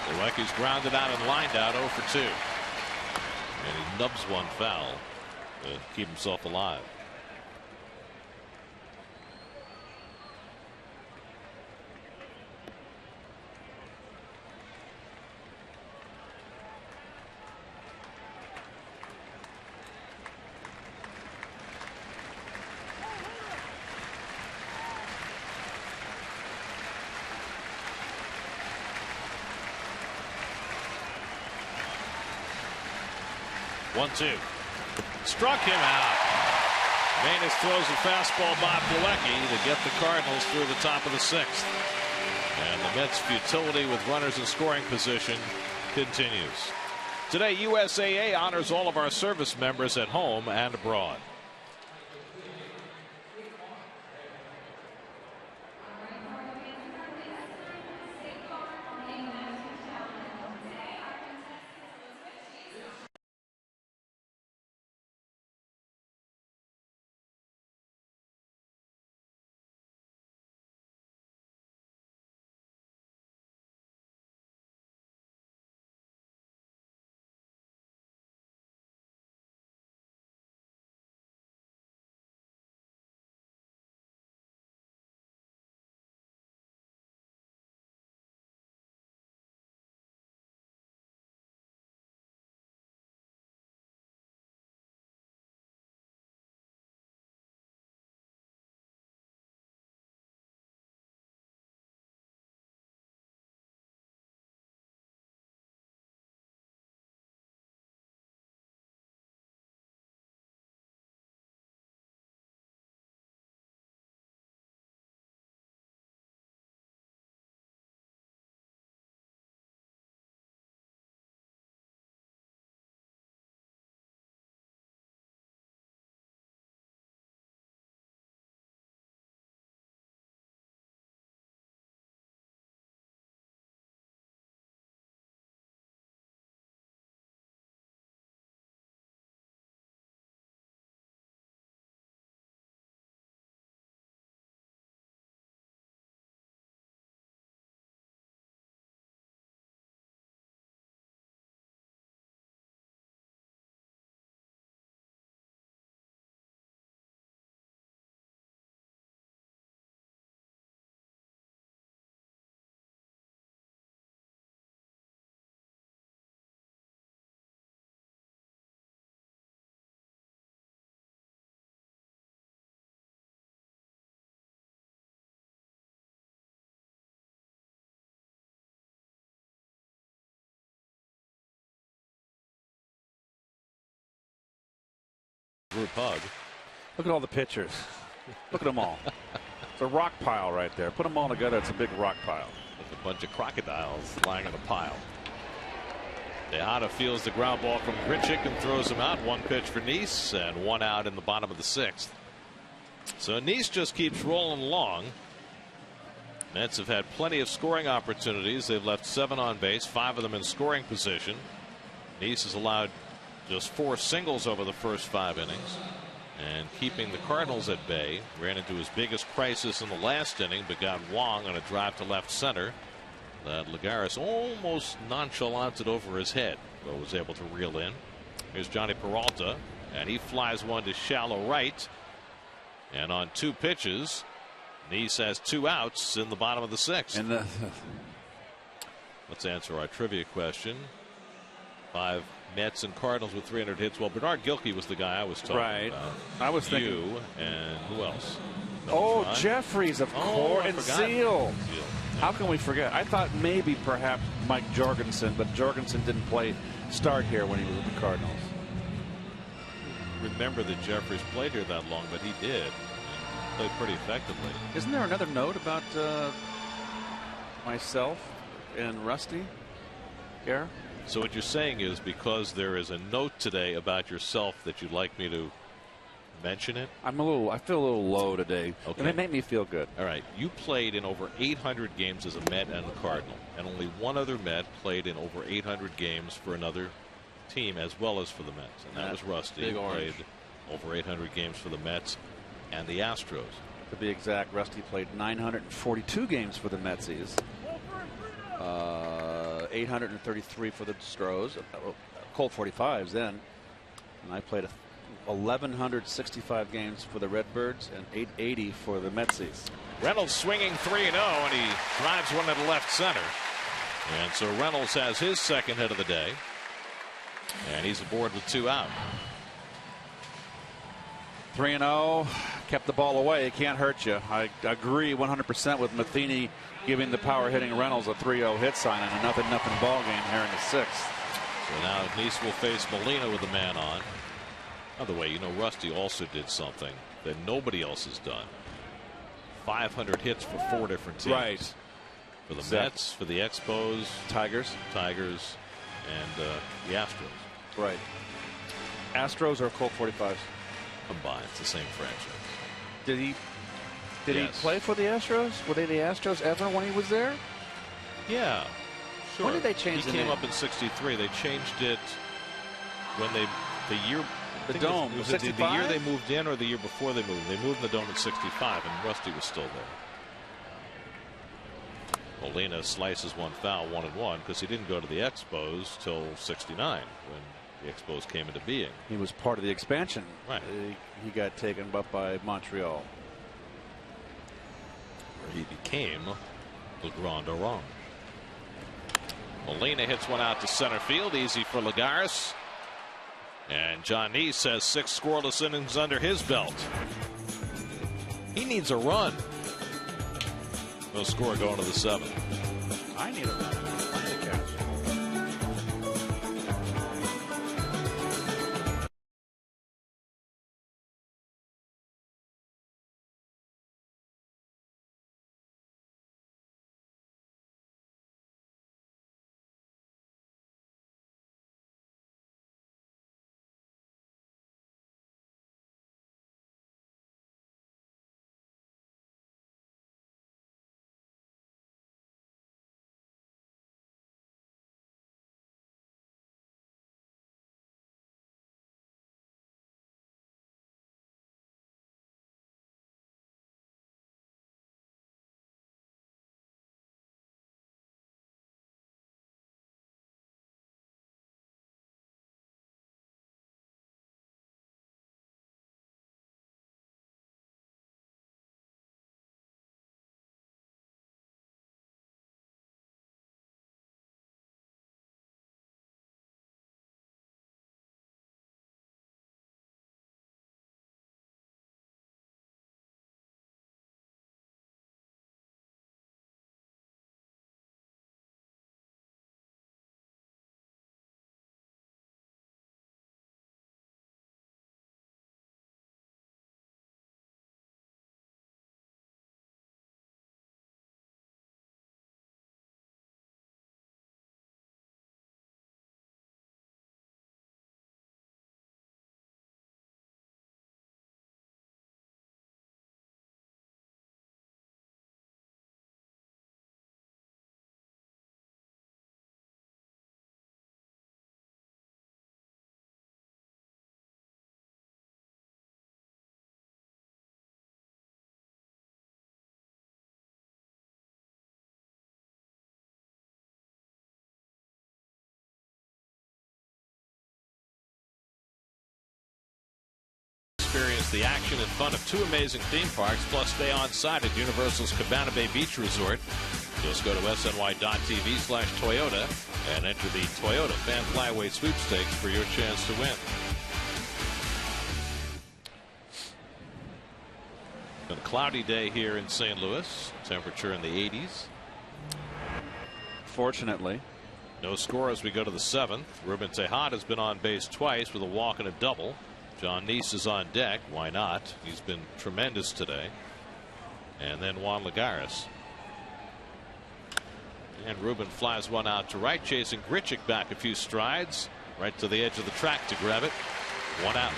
Plawecki's grounded out and lined out 0 for 2. And he nubs one foul to keep himself alive. One-two. Struck him out. Maness throws a fastball by Plawecki to get the Cardinals through the top of the 6th. And the Mets' futility with runners in scoring position continues. Today, USAA honors all of our service members at home and abroad. Group hug. Look at all the pitchers. Look at them all. It's a rock pile right there. Put them all together. It's a big rock pile. With a bunch of crocodiles lying in a pile. Tejada feels the ground ball from Grichuk and throws him out. 1 pitch for Nice and 1 out in the bottom of the 6th. So Nice just keeps rolling along. Mets have had plenty of scoring opportunities. They've left 7 on base, 5 of them in scoring position. Nice has allowed just 4 singles over the first 5 innings. and keeping the Cardinals at bay. Ran into his biggest crisis in the last inning, but got Wong on a drive to left center that Lagares almost nonchalanted over his head, but was able to reel in. Here's Johnny Peralta, and he flies one to shallow right. And on 2 pitches, Nice has 2 outs in the bottom of the 6th. And let's answer our trivia question. 5 Mets and Cardinals with 300 hits. Well, Bernard Gilkey was the guy I was talking about. I was thinking you and who else? Jeffries, of course, and Seal. How can we forget? I thought maybe perhaps Mike Jorgensen, but Jorgensen didn't start here when he was with the Cardinals. Remember that Jeffries played here that long, but he did. Played pretty effectively. Isn't there another note about myself and Rusty here? So what you're saying is because there is a note today about yourself that you'd like me to mention it? I feel a little low today. Okay. And it made me feel good. All right. You played in over 800 games as a Met and a Cardinal. And only one other Met played in over 800 games for another team as well as for the Mets. And that was Rusty. Big Orange. Played over 800 games for the Mets and the Astros. To be exact, Rusty played 942 games for the Metsies. 833 for the Astros, Colt 45s then, and I played 1,165 games for the Redbirds and 880 for the Metsies. Reynolds swinging 3-0, and he drives one into left center. And so Reynolds has his second hit of the day, and he's aboard with 2 out. 3-0, kept the ball away. It can't hurt you. I agree 100% with Matheny giving the power hitting Reynolds a 3-0 hit sign in a nothing ball game here in the 6th. So now Nice will face Molina with the man on. By the way, you know, Rusty also did something that nobody else has done. 500 hits for 4 different teams. Right. For the Mets, for the Expos, Tigers, and the Astros. Right. Astros or Colt 45s? Combined. It's the same franchise. Did he play for the Astros? Were they the Astros ever when he was there? Yeah. Sure. When did they change the name? He came up in '63. They changed it when the year. The Dome. Was it the year they moved in or the year before they moved? They moved in the Dome in '65, and Rusty was still there. Molina slices one foul, 1-1, because he didn't go to the Expos till '69 when the Expos came into being. He was part of the expansion. Right. He got taken up by Montreal. Where he became the Grand Orange. Molina hits one out to center field, easy for Lagares. And John Nice has 6 scoreless innings under his belt. He needs a run. No score going to the 7th. I need a run. Experience the action and fun of 2 amazing theme parks, plus stay on site at Universal's Cabana Bay Beach Resort. Just go to sny.tv/Toyota and enter the Toyota Fan Flyway Sweepstakes for your chance to win. A cloudy day here in St. Louis. Temperature in the 80s. Fortunately. No score as we go to the 7th. Ruben Tejada has been on base twice with a walk and a double. John Neese is on deck. Why not? He's been tremendous today. And then Juan Lagares. And Ruben flies one out to right, chasing Grichuk back a few strides. Right to the edge of the track to grab it. 1 out.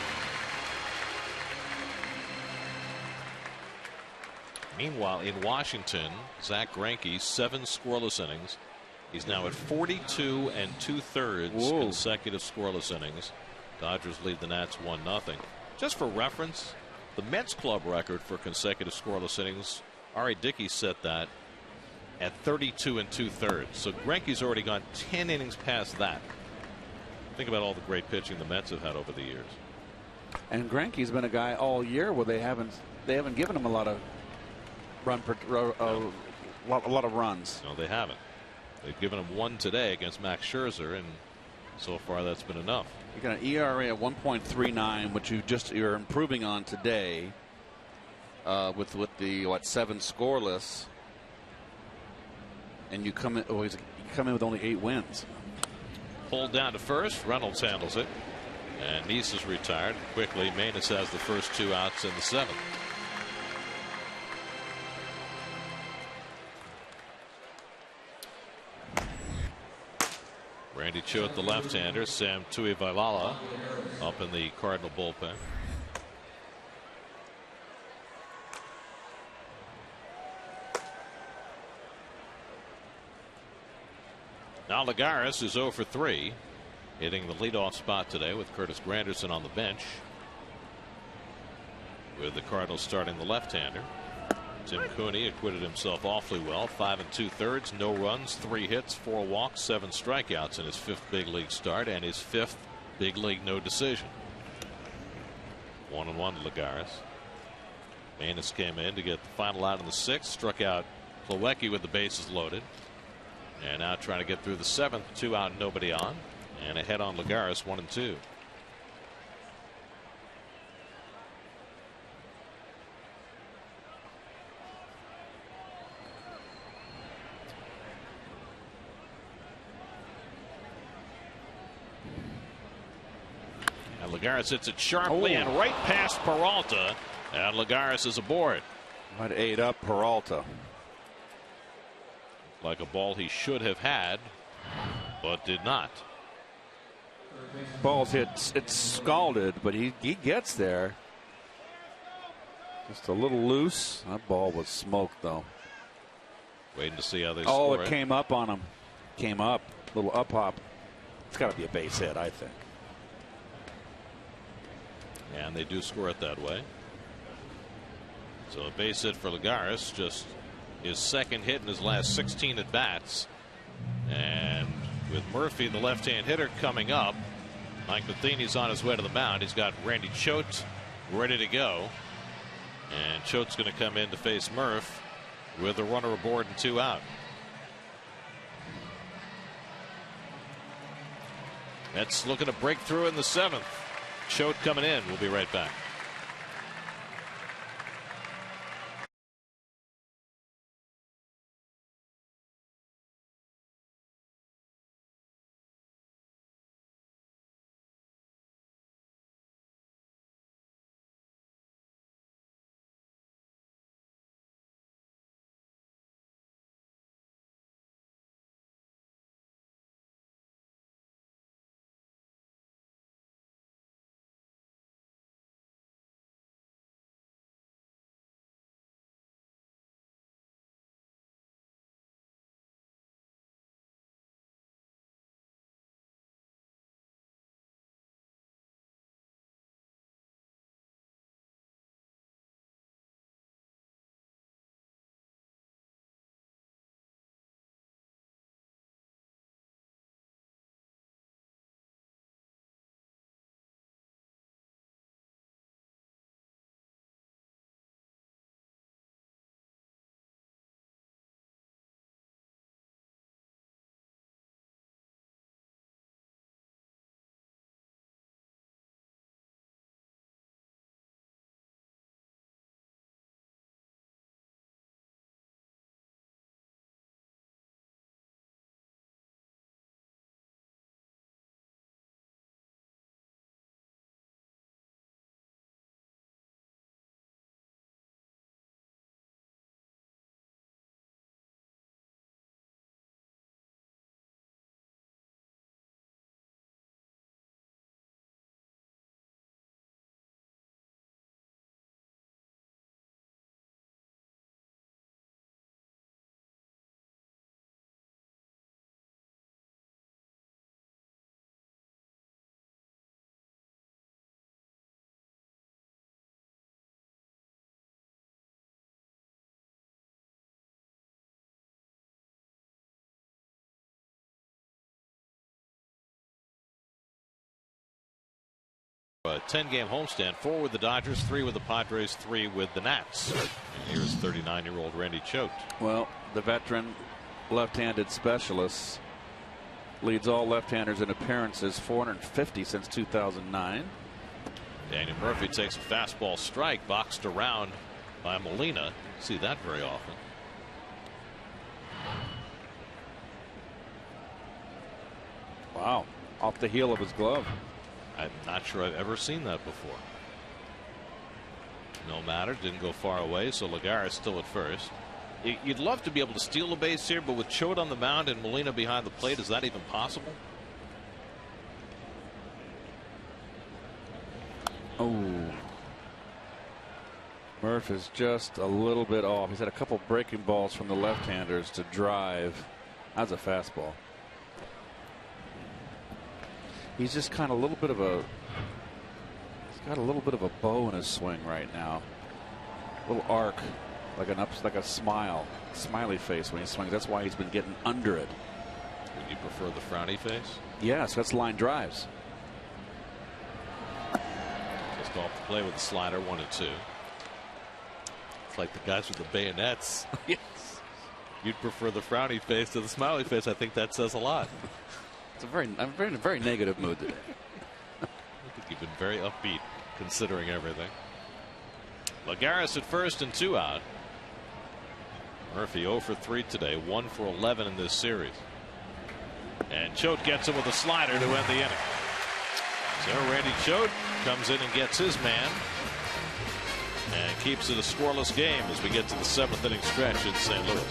Meanwhile, in Washington, Zach Greinke, 7 scoreless innings. He's now at 42 2/3 consecutive scoreless innings. Dodgers lead the Nats 1-0. Just for reference, the Mets club record for consecutive scoreless innings, R.A. Dickey set that at 32 2/3. So Greinke's already gone 10 innings past that. Think about all the great pitching the Mets have had over the years. And Greinke's been a guy all year where they haven't given him a lot of a lot of runs. No, they haven't. They've given him 1 today against Max Scherzer, and so far that's been enough. You got an ERA at 1.39, which you're improving on today with the 7 scoreless, and you come in with only 8 wins. Pulled down to first. Reynolds handles it, and Neese is retired quickly. Maness has the first 2 outs in the 7th. Randy Choate, the left-hander. Sam Tuivailala up in the Cardinal bullpen. Now Lagares is 0 for 3, hitting the leadoff spot today with Curtis Granderson on the bench. With the Cardinals starting the left-hander. Tim Cooney acquitted himself awfully well. 5 2/3, no runs, 3 hits, 4 walks, 7 strikeouts in his 5th big league start and his 5th big league no decision. 1-1 to Lagares. Maness came in to get the final out in the 6th, struck out Plawecki with the bases loaded, and now trying to get through the 7th. 2 out, nobody on, and ahead on Lagares, 1-2. Lagares hits it sharply and right past Peralta, and Lagares is aboard. Might ate up Peralta. Like a ball he should have had, but did not. Ball's hit, it's scalded, but he gets there. Just a little loose. That ball was smoked, though. Waiting to see how they score it. Oh, it came up on him. Came up. Little up hop. It's got to be a base hit, I think. And they do score it that way. So a base hit for Lagares, just his 2nd hit in his last 16 at bats. And with Murphy, the left-hand hitter, coming up, Mike Matheny's on his way to the mound. He's got Randy Choate ready to go. And Choate's going to come in to face Murph with a runner aboard and 2 out. Mets looking to break through in the 7th. Choate coming in. We'll be right back. a 10-game homestand. 4 with the Dodgers, 3 with the Padres, 3 with the Nats. And here's 39-year-old Randy Choate. Well, the veteran left-handed specialist leads all left-handers in appearances, 450 since 2009. Daniel Murphy takes a fastball strike, boxed around by Molina. See that very often. Wow, off the heel of his glove. I'm not sure I've ever seen that before. No matter, didn't go far away, so Lagares still at first. You'd love to be able to steal a base here, but with Choate on the mound and Molina behind the plate, is that even possible? Oh, Murph is just a little bit off. He's had a couple breaking balls from the left-handers to drive. That's a fastball. He's just kind of a little bit of a. He's got a little bit of a bow in his swing right now. A little arc, like a smiley face when he swings. That's why he's been getting under it. Would you prefer the frowny face? Yes, that's line drives. Just off the play with the slider, 1-2. It's like the guys with the bayonets. Yes. You'd prefer the frowny face to the smiley face. I think that says a lot. I'm in a very negative mood today. I think you've been very upbeat considering everything. Lagares at first and 2 out. Murphy 0 for 3 today, 1 for 11 in this series. And Choate gets him with a slider to end the inning. So Randy Choate comes in and gets his man and keeps it a scoreless game as we get to the 7th inning stretch in St. Louis.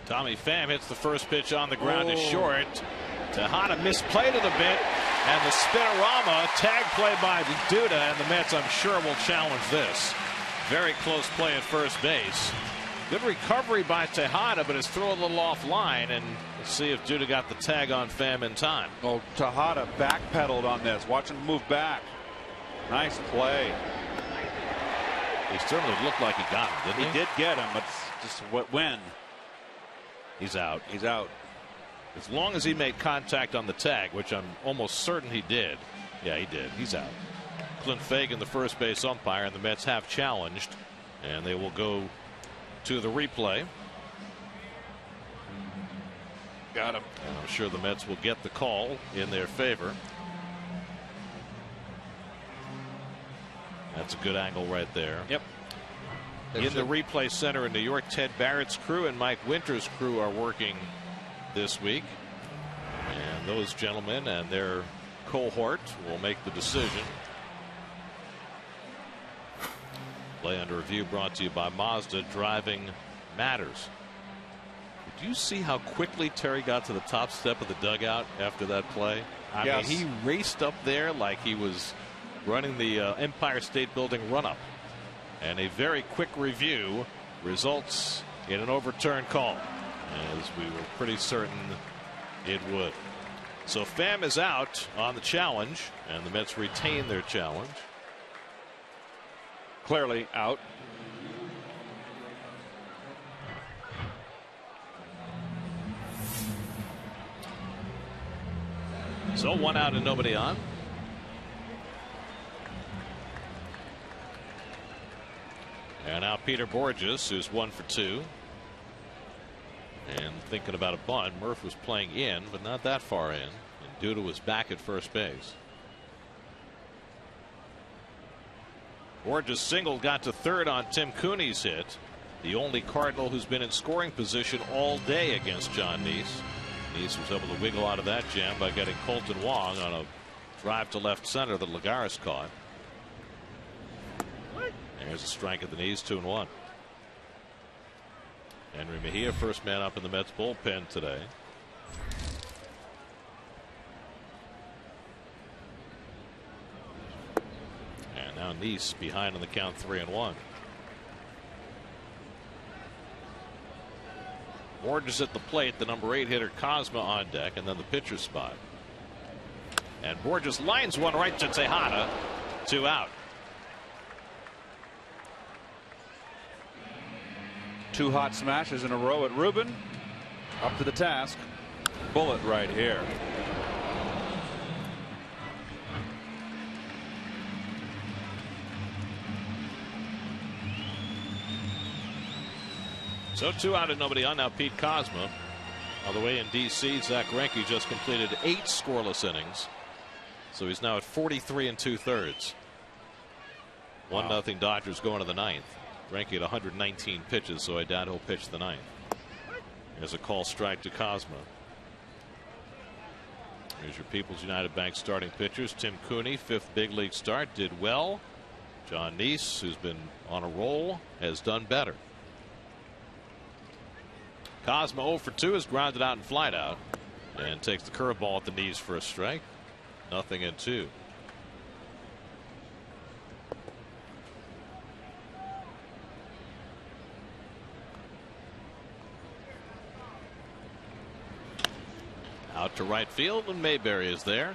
Tommy Pham hits the first pitch on the ground to short. Tejada misplayed it a bit, and the spinorama tag play by Duda, and the Mets, I'm sure, will challenge this. Very close play at first base. Good recovery by Tejada, but it's thrown a little offline, and let's see if Duda got the tag on Pham in time. Oh, Tejada backpedaled on this. Watch him move back. Nice play. He certainly looked like he got him, didn't he? He did get him, but just when. He's out. He's out. As long as he made contact on the tag, which I'm almost certain he did. Yeah, he did. He's out. Clint Fagan, the first base umpire, and the Mets have challenged, and they will go to the replay. Got him. And I'm sure the Mets will get the call in their favor. That's a good angle right there. Yep. In the replay center in New York, Ted Barrett's crew and Mike Winter's crew are working this week. And those gentlemen and their cohort will make the decision. Play under review brought to you by Mazda. Driving matters. Did you see how quickly Terry got to the top step of the dugout after that play? I mean, he raced up there like he was running the Empire State Building run-up. And a very quick review results in an overturned call, as we were pretty certain it would. So Pham is out on the challenge, and the Mets retain their challenge. Clearly out. So 1 out and nobody on. And now Peter Borges, who's 1 for 2. And thinking about a bunt. Murph was playing in, but not that far in. And Duda was back at first base. Borges singled, got to third on Tim Cooney's hit. The only Cardinal who's been in scoring position all day against John Neese. Neese was able to wiggle out of that jam by getting Colton Wong on a drive to left center that Lagares caught. There's a strike at the knees, 2-1. Henry Mejia, first man up in the Mets bullpen today. And now Neese behind on the count, 3-1. Borges at the plate, the number 8 hitter Cosma on deck, and then the pitcher spot. And Borges lines one right to Tejada, 2 out. 2 hot smashes in a row at Ruben. Up to the task. Bullet right here. So 2 out and nobody on. Now Pete Cosma. On the way in D.C., Zach Greinke just completed 8 scoreless innings. So he's now at 43 2/3. 1-0 Dodgers going to the 9th. Greinke at 119 pitches, so I doubt he'll pitch the 9th. There's a call strike to Cosma. Here's your People's United Bank starting pitchers. Tim Cooney, 5th big league start, did well. John Neese, who's been on a roll, has done better. Cosma 0 for 2 is grounded out and flied out, and takes the curveball at the knees for a strike. 0-2. Out to right field, and Mayberry is there.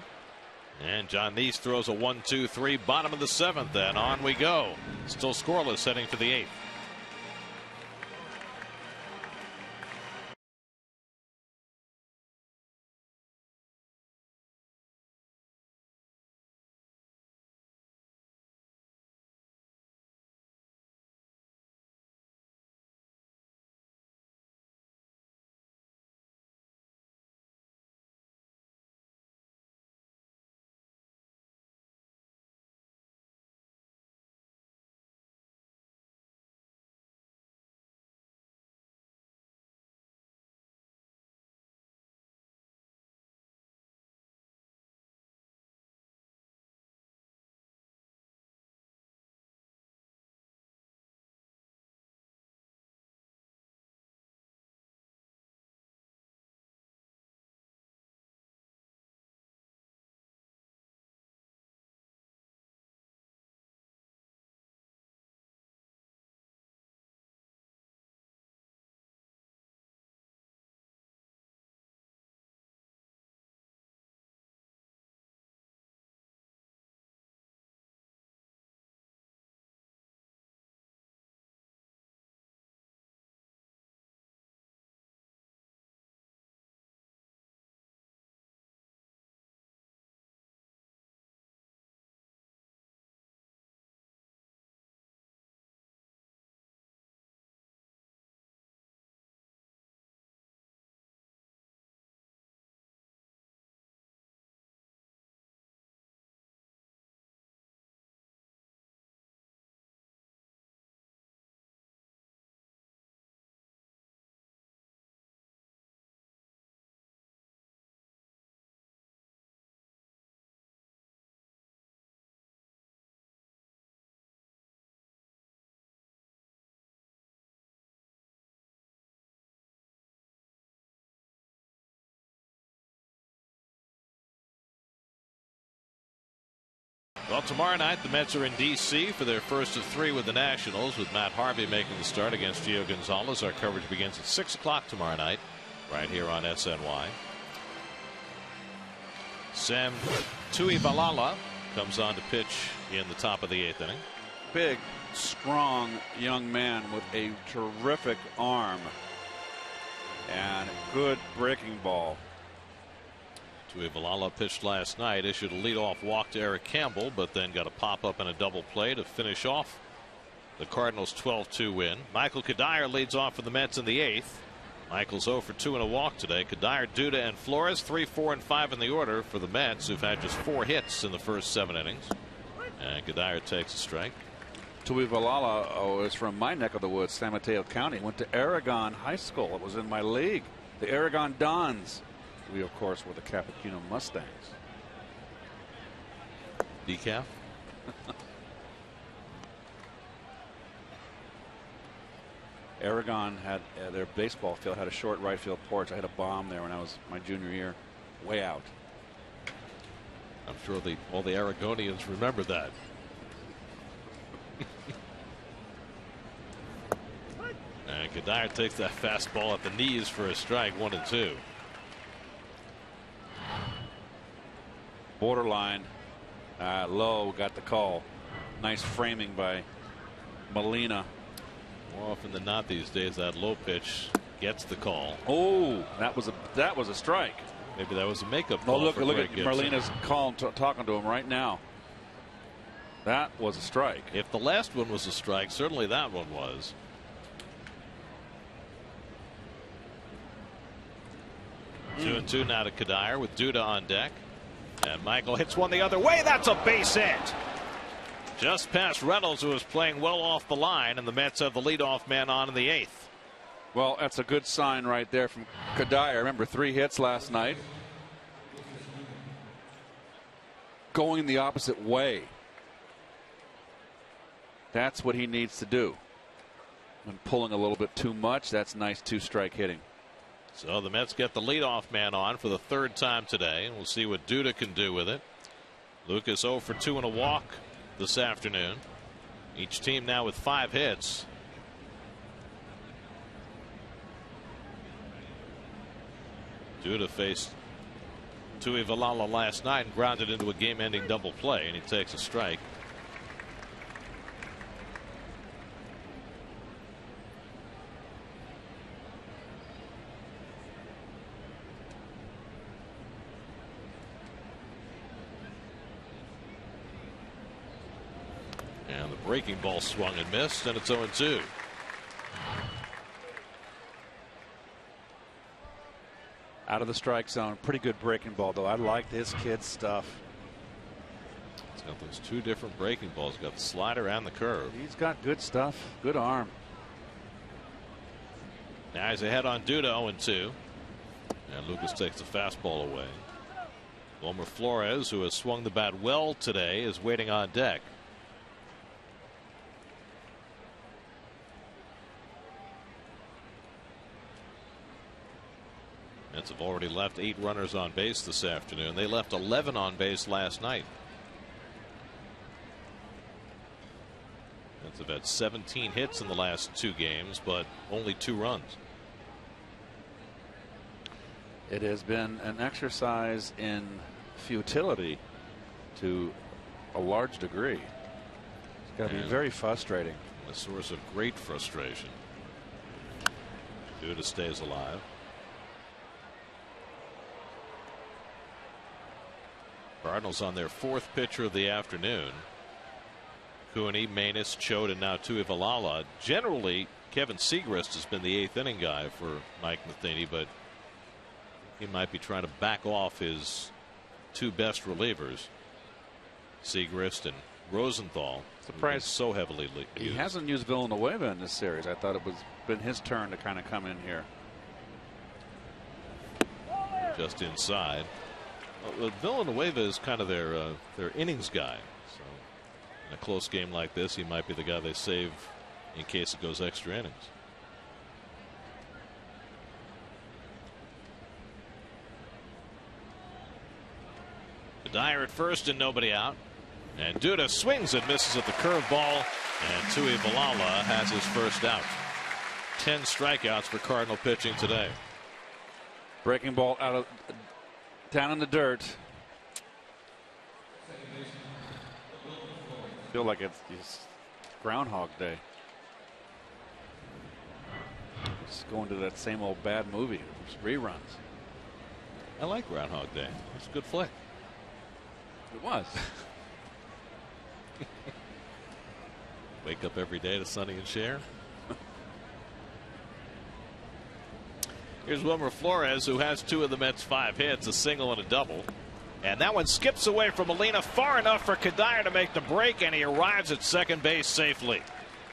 And John Neese throws a 1-2-3, bottom of the 7th, and on we go. Still scoreless heading to the 8th. Well, tomorrow night the Mets are in D.C. for their first of 3 with the Nationals, with Matt Harvey making the start against Gio Gonzalez. Our coverage begins at 6 o'clock tomorrow night right here on SNY. Sam Tuivailala comes on to pitch in the top of the 8th inning. Big, strong young man with a terrific arm and good breaking ball. Tuivailala pitched last night, issued a leadoff walk to Eric Campbell, but then got a pop up and a double play to finish off the Cardinals' 12-2 win. Michael Kadire leads off for the Mets in the 8th. Michael's 0 for 2 and a walk today. Kadire, Duda, and Flores 3, 4, and 5 in the order for the Mets, who've had just 4 hits in the first 7 innings. And Kadire takes a strike. Tuivailala is from my neck of the woods, San Mateo County. Went to Aragon High School. It was in my league, the Aragon Dons. We, of course, were the Cappuccino Mustangs. Decaf? Aragon had their baseball field had a short right field porch. I had a bomb there when I was my junior year, way out. I'm sure all the Aragonians remember that. And Kadire takes that fastball at the knees for a strike, 1 and 2. Borderline, low, got the call. Nice framing by Molina. More often than not these days, that low pitch gets the call. Oh, that was a strike. Maybe that was a makeup call. Oh, look for at Molina's call, talking to him right now. That was a strike. If the last one was a strike, certainly that one was. Two and 2 now to Kadire with Duda on deck. And Michael hits one the other way. That's a base hit. Just past Reynolds, who was playing well off the line, and the Mets have the leadoff man on in the 8th. Well, that's a good sign right there from Kadire. Remember, 3 hits last night. Going the opposite way. That's what he needs to do. And pulling a little bit too much, that's nice 2-strike hitting. So the Mets get the leadoff man on for the 3rd time today, and we'll see what Duda can do with it. Lucas 0 for 2 and a walk this afternoon. Each team now with 5 hits. Duda faced Tuivailala last night and grounded into a game-ending double play, and he takes a strike. And the breaking ball swung and missed, and it's 0-2. Out of the strike zone. Pretty good breaking ball, though. I like this kid's stuff. He's got those 2 different breaking balls. He's got the slider and the curve. He's got good stuff. Good arm. Now he's ahead on Duda, 0-2. And Lucas takes the fastball away. Wilmer Flores, who has swung the bat well today, is waiting on deck. Mets have already left 8 runners on base this afternoon. They left 11 on base last night. Mets have had 17 hits in the last 2 games, but only 2 runs. It has been an exercise in futility to a large degree. It's got to be very frustrating. A source of great frustration. Duda stays alive. Cardinals on their 4th pitcher of the afternoon. Cooney, Manus, Choate, and now Tuivailala. Generally, Kevin Segrist has been the 8th inning guy for Mike Matheny, but he might be trying to back off his 2 best relievers, Segrist and Rosenthal. Surprised so heavily used. He hasn't used Villanueva in this series. I thought it was been his turn to kind of come in here. Just inside. Villanueva is kind of their innings guy. So in a close game like this, he might be the guy they save in case it goes extra innings. Dyer at first and nobody out. And Duda swings and misses at the curveball, and Tuivailala has his first out. 10 strikeouts for Cardinal pitching today. Breaking ball out of down in the dirt. Feel like it's Groundhog Day. It's going to that same old bad movie. It's reruns. I like Groundhog Day. It's a good flick. It was. Wake up every day to Sonny and Cher. Here's Wilmer Flores, who has 2 of the Mets' 5 hits, a single and a double. And that one skips away from Molina far enough for Kadire to make the break, and he arrives at second base safely.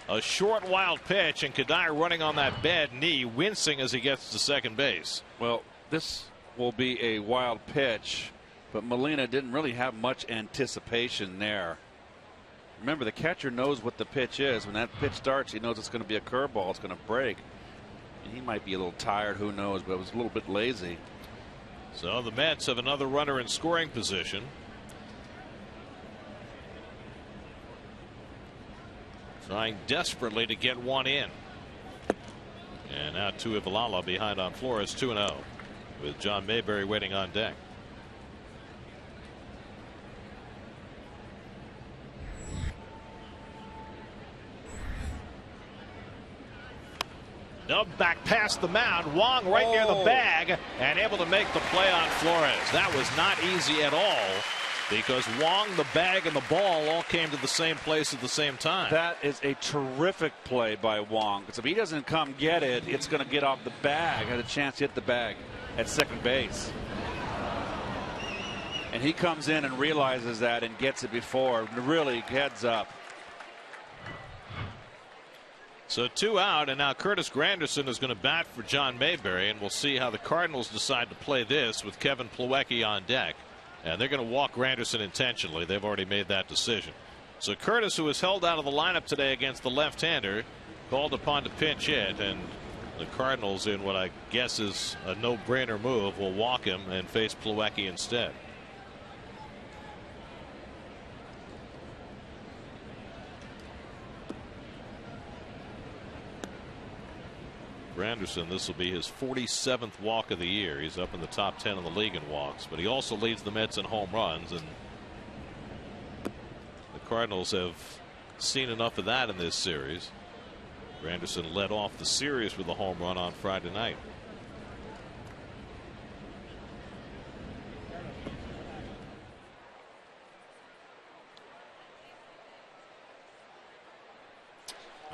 A short, wild pitch, and Kadire running on that bad knee, wincing as he gets to second base. Well, this will be a wild pitch, but Molina didn't really have much anticipation there. Remember, the catcher knows what the pitch is. When that pitch starts, he knows it's going to be a curveball. It's going to break. And he might be a little tired, who knows, but it was a little bit lazy. So the Mets have another runner in scoring position. Trying desperately to get one in. And now Tuivailala behind on Flores, 2-0, with John Mayberry waiting on deck. Dubbed back past the mound. Wong right near the bag and able to make the play on Flores. That was not easy at all, because Wong, the bag, and the ball all came to the same place at the same time. That is a terrific play by Wong, because if he doesn't come get it, it's going to get off the bag. Had a chance to hit the bag at second base. And he comes in and realizes that and gets it before. Really heads up. So 2 out, and now Curtis Granderson is going to bat for John Mayberry, and we'll see how the Cardinals decide to play this with Kevin Plawecki on deck. And they're going to walk Granderson intentionally. They've already made that decision. So Curtis, who was held out of the lineup today against the left-hander, called upon to pinch hit, and the Cardinals, in what I guess is a no-brainer move, will walk him and face Plawecki instead. Granderson, this will be his 47th walk of the year. He's up in the top 10 in the league in walks, but he also leads the Mets in home runs, and the Cardinals have seen enough of that in this series. Granderson led off the series with a home run on Friday night.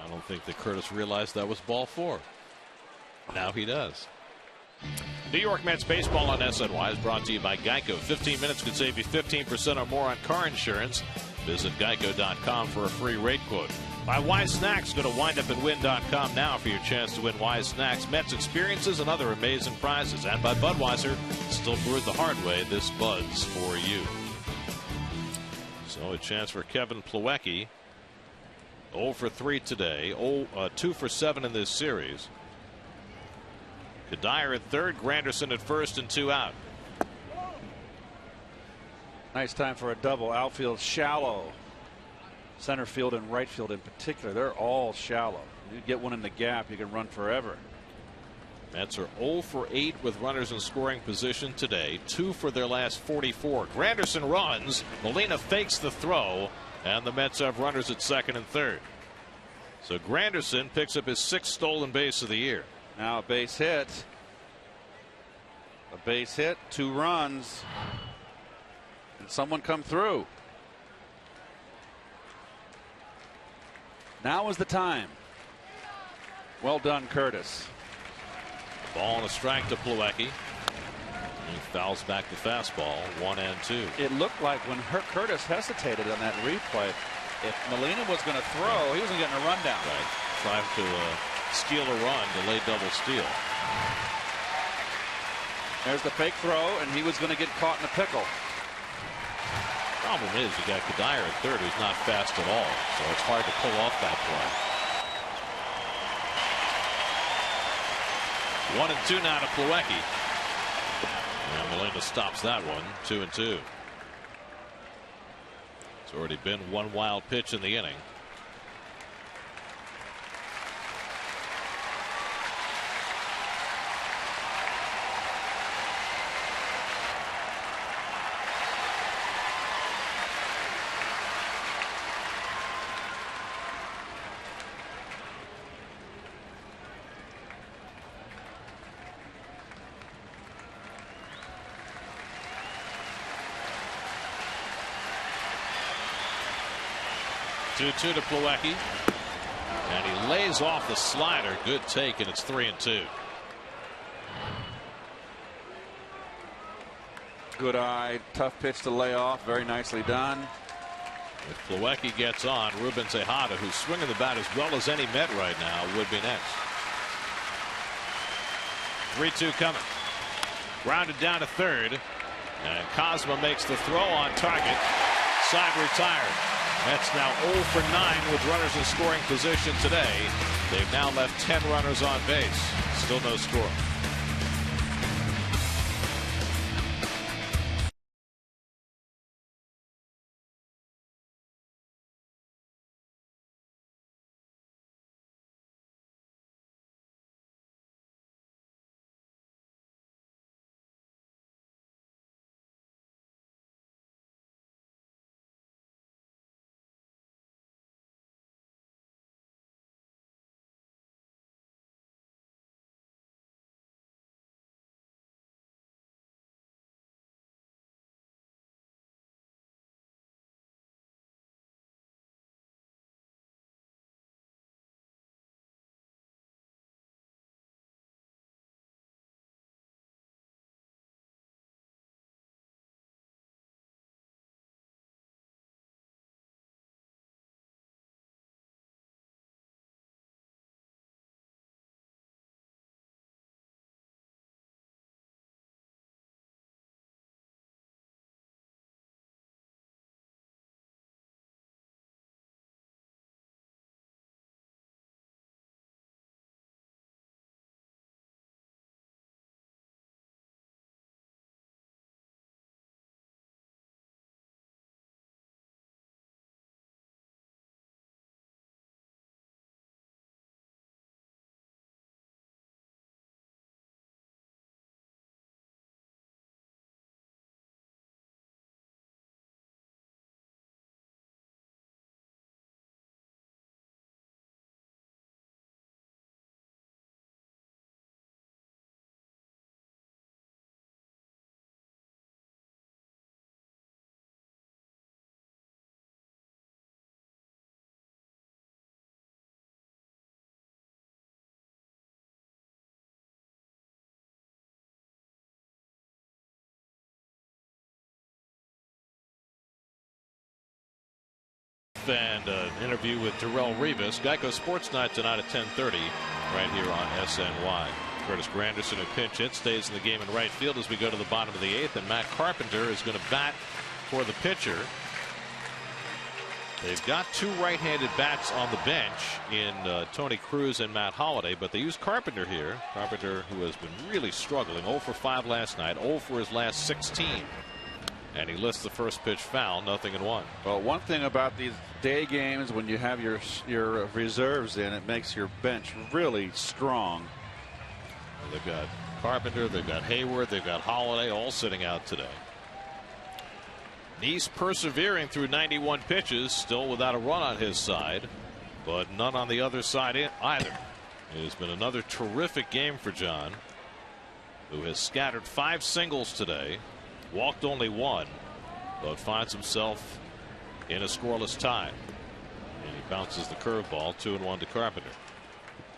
I don't think that Curtis realized that was ball 4. Now he does. New York Mets baseball on SNY is brought to you by Geico. 15 minutes could save you 15% or more on car insurance. Visit geico.com for a free rate quote. By Wise Snacks, go to windup.com now for your chance to win Wise Snacks, Mets experiences, and other amazing prizes. And by Budweiser, still brewed the hard way, this Bud's for you. So a chance for Kevin Plawecki. 0 for 3 today. 2 for 7 in this series. Kadire at third, Granderson at first, and 2 out. Nice time for a double. Outfield shallow. Center field and right field in particular, they're all shallow. You get one in the gap, you can run forever. Mets are 0 for 8 with runners in scoring position today. 2 for their last 44. Granderson runs. Molina fakes the throw, and the Mets have runners at second and third. So Granderson picks up his 6th stolen base of the year. Now a base hit. 2 runs. And someone come through. Now is the time. Well done, Curtis. Ball and a strike to Plawecki. He fouls back the fastball, 1 and 2. It looked like when Curtis hesitated on that replay, if Molina was going to throw, he wasn't getting a rundown. Right. Trying to steal a run, delayed double steal. There's the fake throw, and he was going to get caught in a pickle. Problem is, you got Kadire at third, who's not fast at all, so it's hard to pull off that play. 1 and 2 now to Plawecki. And Molina stops that one, 2 and 2. It's already been one wild pitch in the inning. Two to Plawecki, and he lays off the slider. Good take, and it's 3-2. Good eye, tough pitch to lay off. Very nicely done. If Plawecki gets on, Ruben Tejada, who's swinging the bat as well as any Met right now, would be next. 3-2 coming. Grounded down to third, and Cosma makes the throw on target. Side retired. Mets now 0 for 9 with runners in scoring position today. They've now left 10 runners on base. Still no score. And an interview with Darrelle Revis. Geico Sports Night tonight at 10:30 right here on SNY. Curtis Granderson, who pinch hit, stays in the game in right field as we go to the bottom of the 8th, and Matt Carpenter is going to bat for the pitcher. They've got two right-handed bats on the bench in Tony Cruz and Matt Holliday, but they use Carpenter here. Carpenter, who has been really struggling, 0 for 5 last night, 0 for his last 16. And he lists the first pitch foul, 0-1. Well, one thing about these day games, when you have your reserves in, it makes your bench really strong. Well, they've got Carpenter, they've got Hayward, they've got Holliday, all sitting out today. Neese persevering through 91 pitches, still without a run on his side, but none on the other side either. It has been another terrific game for John, who has scattered 5 singles today. Walked only 1, but finds himself in a scoreless tie. And he bounces the curveball, 2-1 to Carpenter.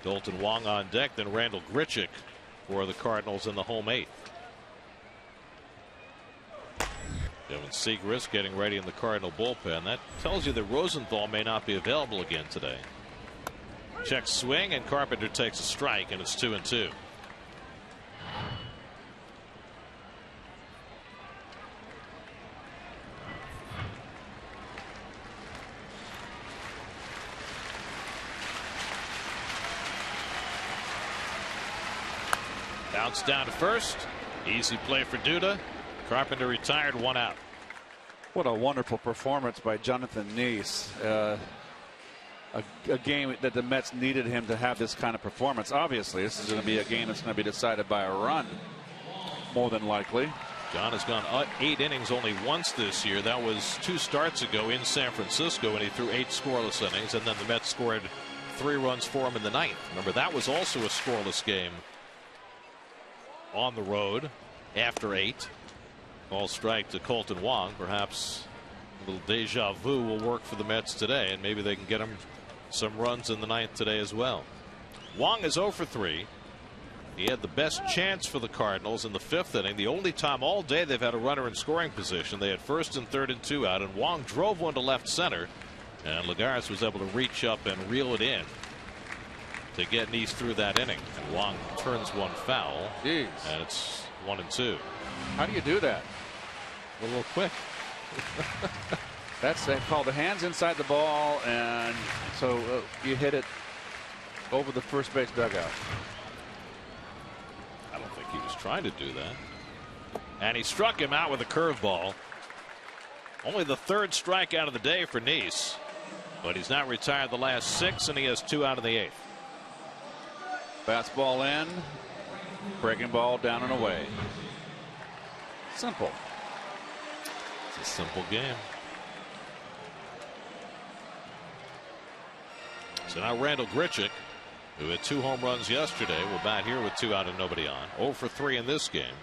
Dalton Wong on deck, then Randall Grichuk for the Cardinals in the home 8th. Devin Segrist getting ready in the Cardinal bullpen. That tells you that Rosenthal may not be available again today. Check swing, and Carpenter takes a strike, and it's 2-2. Bounce down to first. Easy play for Duda. Carpenter retired, 1 out. What a wonderful performance by Jonathan Nice. A game that the Mets needed him to have this kind of performance. Obviously, this is going to be a game that's going to be decided by a run, more than likely. John has gone 8 innings only once this year. That was 2 starts ago in San Francisco, and he threw 8 scoreless innings, and then the Mets scored 3 runs for him in the 9th. Remember, that was also a scoreless game on the road after 8. Ball strike to Colton Wong. Perhaps a little deja vu will work for the Mets today, and maybe they can get him some runs in the 9th today as well. Wong is 0 for 3. He had the best chance for the Cardinals in the 5th inning. The only time all day they've had a runner in scoring position. They had 1st and 3rd and 2 out, and Wong drove one to left center, and Lagares was able to reach up and reel it in to get Nice through that inning. And Wong turns one foul. Jeez. And it's 1 and 2. How do you do that? A little quick. That's called the hands inside the ball, and so you hit it over the first base dugout. I don't think he was trying to do that. And he struck him out with a curveball. Only the 3rd strikeout of the day for Nice, but he's now retired the last 6, and he has 2 out of the 8th. Fastball in, breaking ball down and away. Simple. It's a simple game. So now Randall Grichuk, who had 2 home runs yesterday, will bat here with 2 out and nobody on. 0 for 3 in this game.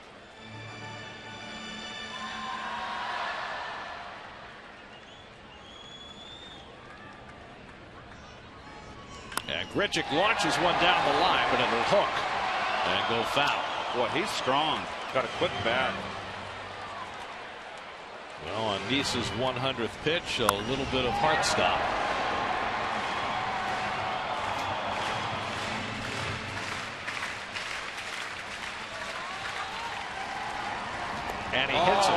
And Grichuk launches one down the line, but it'll hook and go foul. Boy, he's strong. Got a quick bat. Well, on Nice's 100th pitch, a little bit of heart stop. And he hits it.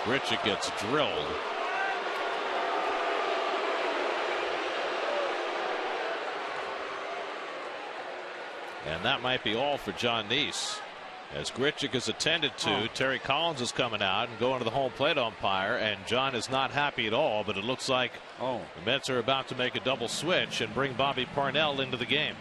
Grichuk gets drilled. And that might be all for John Nice. As Grichuk is attended to, Terry Collins is coming out and going to the home plate umpire, and John is not happy at all, but it looks like the Mets are about to make a double switch and bring Bobby Parnell into the game.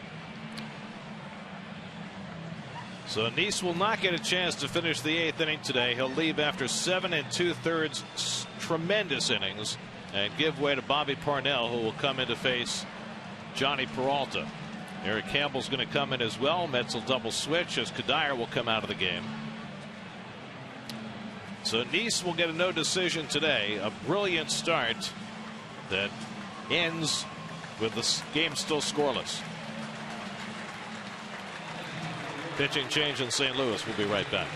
So Nice will not get a chance to finish the 8th inning today. He'll leave after 7 2/3 tremendous innings and give way to Bobby Parnell, who will come in to face Johnny Peralta. Eric Campbell's going to come in as well. Mets will double switch as Kadire will come out of the game. So Nice will get a no decision today. A brilliant start that ends with the game still scoreless. Pitching change in St. Louis. We'll be right back.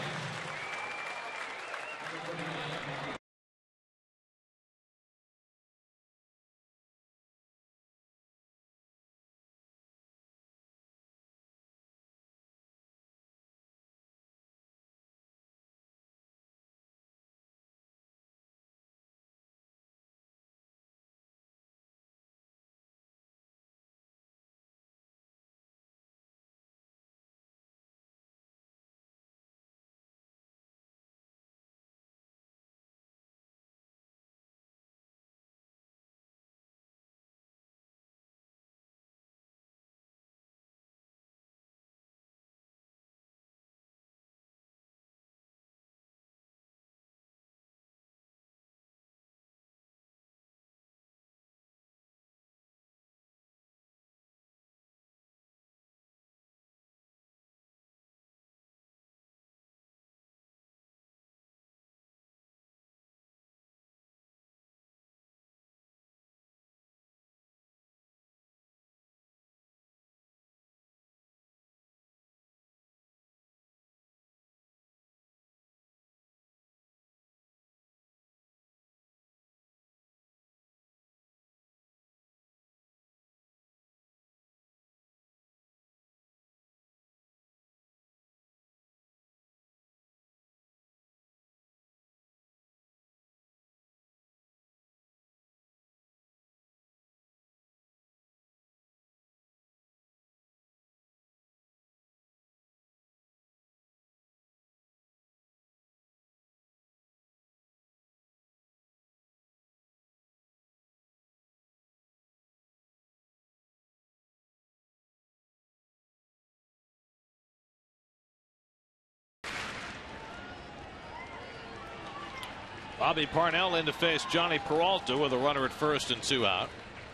Bobby Parnell in to face Johnny Peralta with a runner at first and 2 out.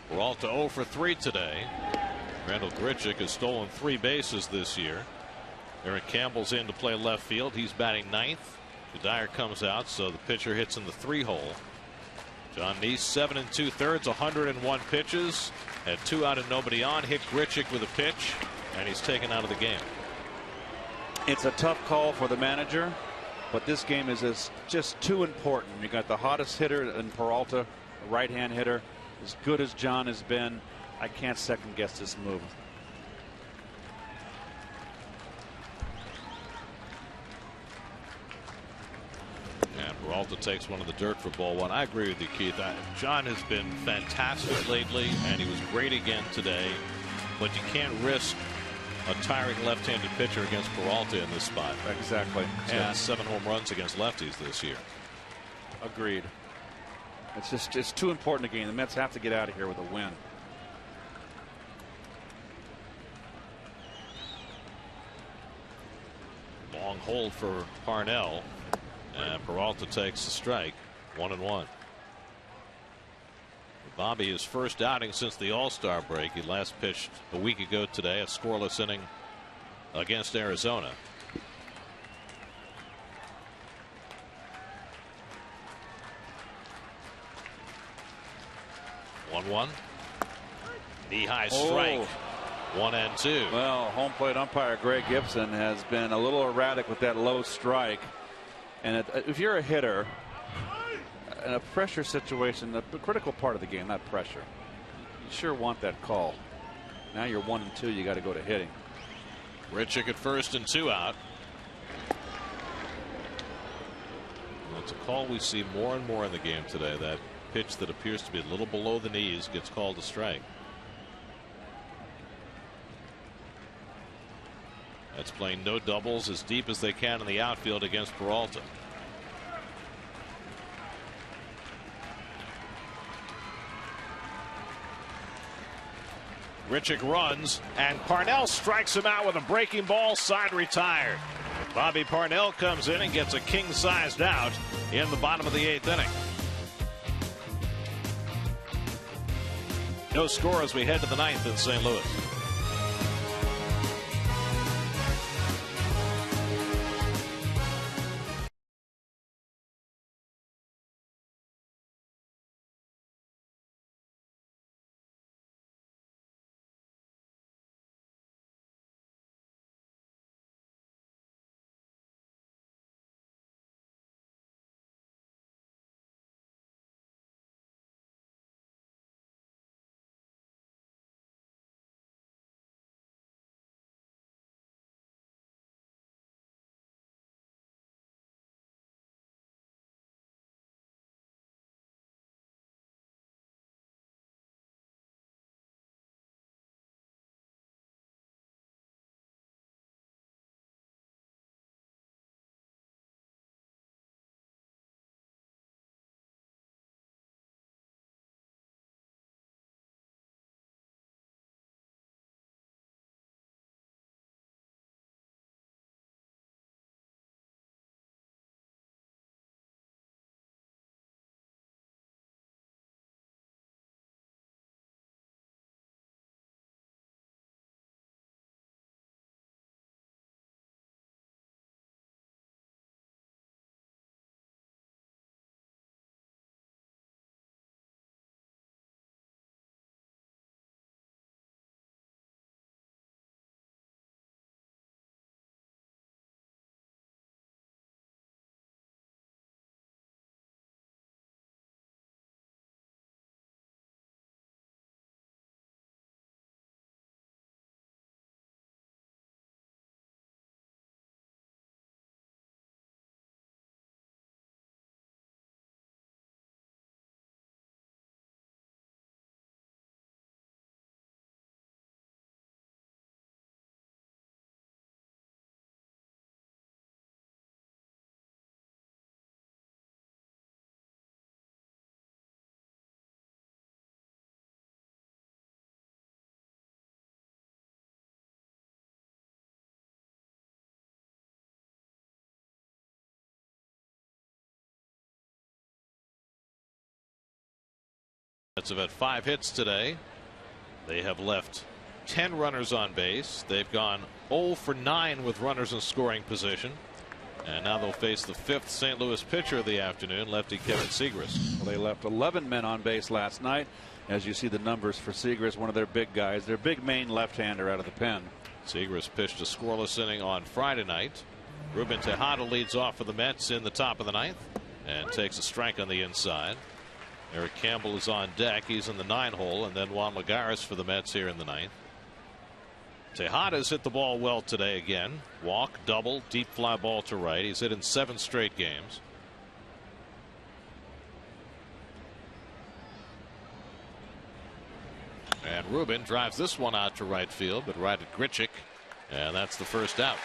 Peralta 0 for 3 today. Randall Grichuk has stolen 3 bases this year. Eric Campbell's in to play left field. He's batting 9th. Dyer comes out, so the pitcher hits in the 3-hole. John Neese 7 2/3, 101 pitches, had 2 out and nobody on. Hit Grichuk with a pitch, and he's taken out of the game. It's a tough call for the manager, but this game is just too important. You got the hottest hitter in Peralta, a right-hand hitter, as good as John has been. I can't second guess this move. And Peralta takes one of the dirt for ball 1. I agree with you, Keith. John has been fantastic lately, and he was great again today. But you can't risk a tiring left-handed pitcher against Peralta in this spot. Exactly. He's got 7 home runs against lefties this year. Agreed. It's too important a game. The Mets have to get out of here with a win. Long hold for Parnell. And Peralta takes the strike. 1-1. Bobby, his first outing since the All-Star break. He last pitched a week ago today, a scoreless inning against Arizona. One. Knee-high strike. 1-2. Well, home plate umpire Greg Gibson has been a little erratic with that low strike. And if you're a hitter in a pressure situation, the critical part of the game, not pressure, you sure want that call. Now you're 1-2. You got to go to hitting. Grichuk at first and 2 out. Well, it's a call we see more and more in the game today. That pitch that appears to be a little below the knees gets called a strike. That's playing no doubles as deep as they can in the outfield against Peralta. Grichuk runs, and Parnell strikes him out with a breaking ball, side retired. Bobby Parnell comes in and gets a king-sized out in the bottom of the 8th inning. No score as we head to the 9th in St. Louis. Mets have had 5 hits today. They have left 10 runners on base. They've gone 0 for 9 with runners in scoring position. And now they'll face the 5th St. Louis pitcher of the afternoon, lefty Kevin Segras. Well, they left 11 men on base last night. As you see the numbers for Segras, one of their big guys, their big main left-hander out of the pen. Segras pitched a scoreless inning on Friday night. Ruben Tejada leads off for the Mets in the top of the 9th and takes a strike on the inside. Eric Campbell is on deck. He's in the 9 hole, and then Juan Lagares for the Mets here in the 9th. Tejada's hit the ball well today again. Walk, double, deep fly ball to right. He's hit in 7 straight games. And Ruben drives this one out to right field, but right at Grichuk, and that's the first out.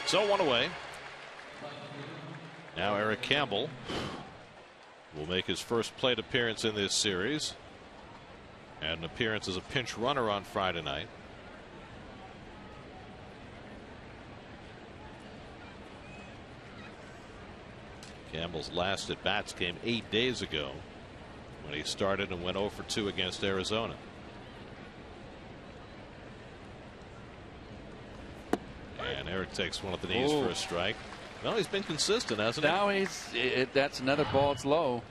So 1 away. Now Eric Campbell will make his first plate appearance in this series, and an appearance as a pinch runner on Friday night. Campbell's last at bats came 8 days ago when he started and went 0 for 2 against Arizona. And Eric takes one at the knees for a strike. Well, he's been consistent, hasn't he? Now that's another ball. It's low.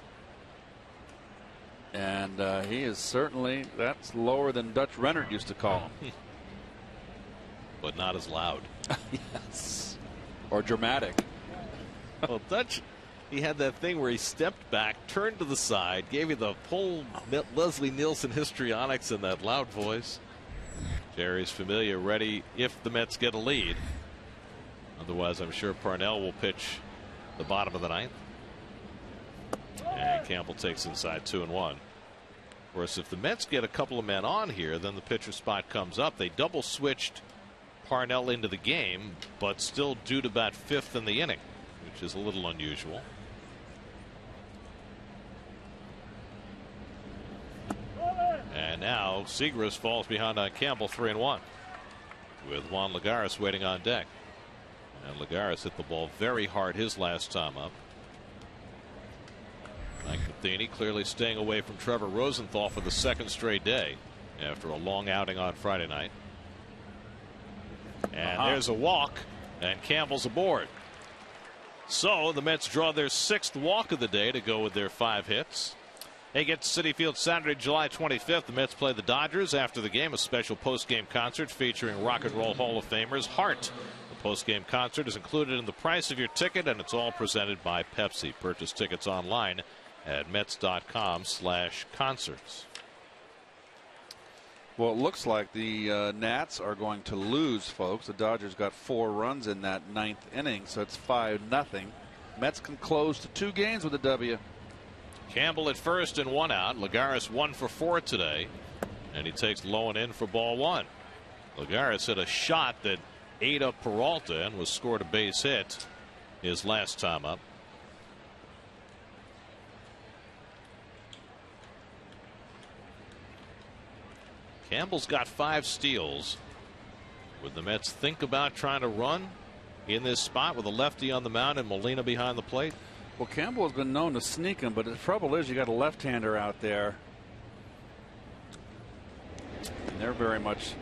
And he is certainly, that's lower than Dutch Rennert used to call him. But not as loud. Yes. Or dramatic. Well, Dutch, he had that thing where he stepped back, turned to the side, gave you the full Leslie Nielsen histrionics in that loud voice. Jerry's Familia ready if the Mets get a lead. Otherwise, I'm sure Parnell will pitch the bottom of the 9th. And Campbell takes inside 2-1. Of course, if the Mets get a couple of men on here, then the pitcher spot comes up. They double switched Parnell into the game, but still due to bat 5th in the inning, which is a little unusual. And now Segras falls behind on Campbell 3-1 with Juan Lagares waiting on deck. And Lagares hit the ball very hard his last time up. Mike Matheny clearly staying away from Trevor Rosenthal for the 2nd straight day after a long outing on Friday night. And there's a walk, and Campbell's aboard. So the Mets draw their 6th walk of the day to go with their 5 hits. They get to Citi Field Saturday, July 25th. The Mets play the Dodgers. After the game, a special post-game concert featuring Rock and Roll Hall of Famers Heart. The post-game concert is included in the price of your ticket, and it's all presented by Pepsi. Purchase tickets online at Mets.com/concerts. Well, it looks like the Nats are going to lose, folks. The Dodgers got 4 runs in that 9th inning, so it's 5-0. Mets can close to 2 games with a W. Campbell at first and 1 out. Lagares 1 for 4 today, and he takes low and in for ball 1. Lagares hit a shot that ate up Peralta and was scored a base hit his last time up. Campbell's got 5 steals. Would the Mets think about trying to run in this spot with a lefty on the mound and Molina behind the plate? Well, Campbell has been known to sneak him, but the trouble is you got a left-hander out there. And they're very much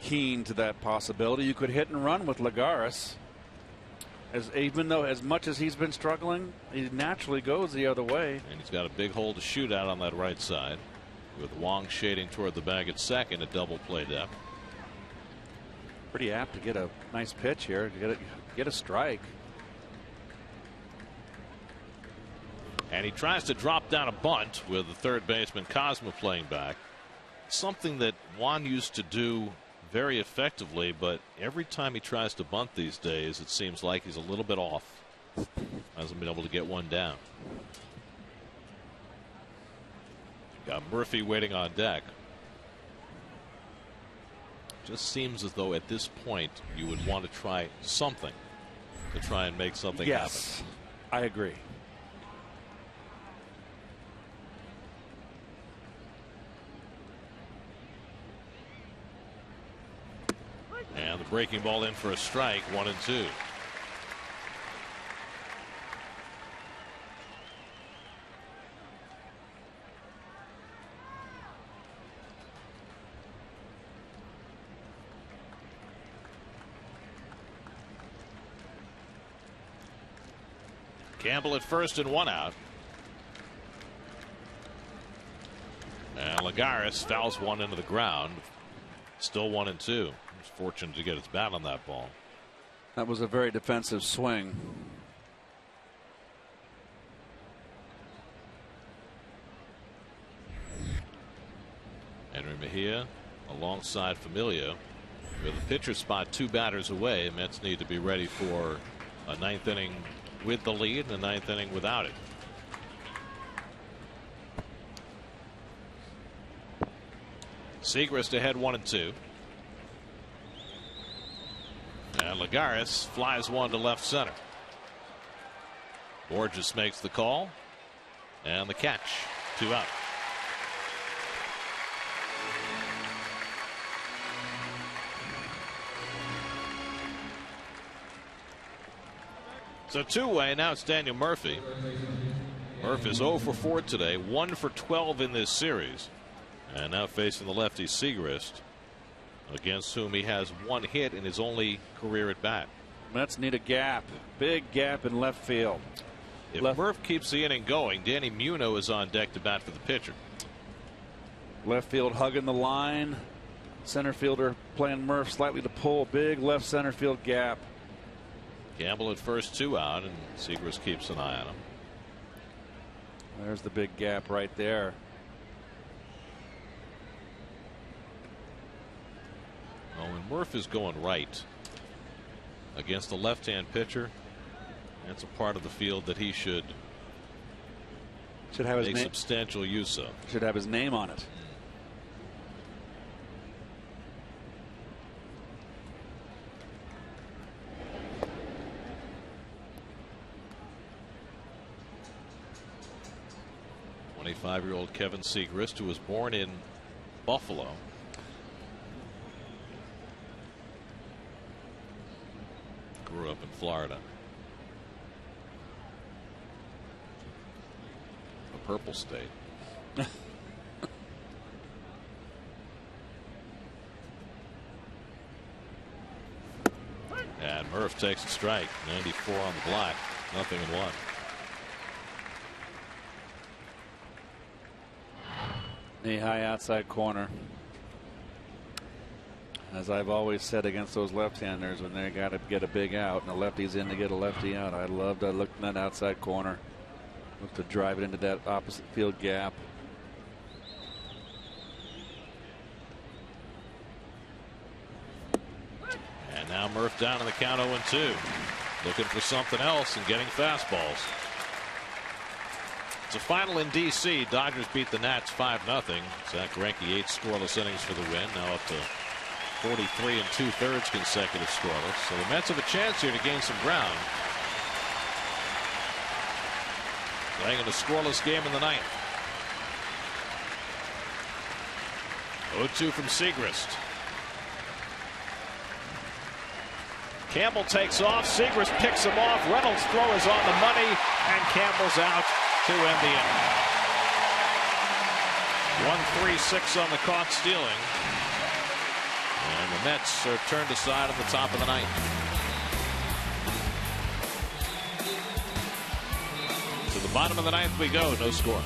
keen to that possibility. You could hit and run with Lagares. Even though as much as he's been struggling, he naturally goes the other way. And he's got a big hole to shoot out on that right side, with Wong shading toward the bag at second at double play depth. Pretty apt to get a nice pitch here, to get a strike. And he tries to drop down a bunt with the third baseman Cosma playing back. Something that Juan used to do very effectively, but every time he tries to bunt these days, it seems like he's a little bit off. Hasn't been able to get one down. Got Murphy waiting on deck. Just seems as though at this point you would want to try something to try and make something happen. Yes, I agree. And the breaking ball in for a strike, 1-2. Campbell at first and 1 out. And Lagares fouls one into the ground. Still 1-2. He's fortunate to get his bat on that ball. That was a very defensive swing. Henry Mejia alongside Familia. With the pitcher spot 2 batters away, Mets need to be ready for a 9th inning with the lead and a 9th inning without it. Segrist ahead 1-2. And Lagares flies one to left center. Borges makes the call and the catch. 2 out. So 2-way, now it's Daniel Murphy. Murphy is 0 for 4 today, 1 for 12 in this series. And now facing the lefty Segrist, against whom he has 1 hit in his only career at bat. Mets need a gap. Big gap in left field. If Murph keeps the inning going, Danny Muno is on deck to bat for the pitcher. Left field hugging the line. Center fielder playing Murph slightly to pull. Big left center field gap. Campbell at first, 2 out, and Segrist keeps an eye on him. There's the big gap right there. Oh, when Murph is going right against a left-hand pitcher, that's a part of the field that he should have make substantial use of. Should have his name on it. Five-year-old Kevin Segrist, who was born in Buffalo. Grew up in Florida. A purple state. And Murph takes a strike. 94 on the black. 0-1. Knee high outside corner. As I've always said against those left-handers, when they got to get a big out and the lefty's in to get a lefty out, I loved to look in that outside corner. Look to drive it into that opposite field gap. And now Murph down in the count 0-2. Looking for something else and getting fastballs. It's a final in D.C. Dodgers beat the Nats 5-0. Zach Greinke 8 scoreless innings for the win. Now up to 43 2/3 consecutive scoreless. So the Mets have a chance here to gain some ground. Playing in a scoreless game in the 9th. 0-2 from Segrist. Campbell takes off. Segrist picks him off. Reynolds' throw is on the money, and Campbell's out to end the inning. 1-3-6 on the caught stealing. And the Mets are turned aside at the top of the 9th. To the bottom of the 9th we go. No score.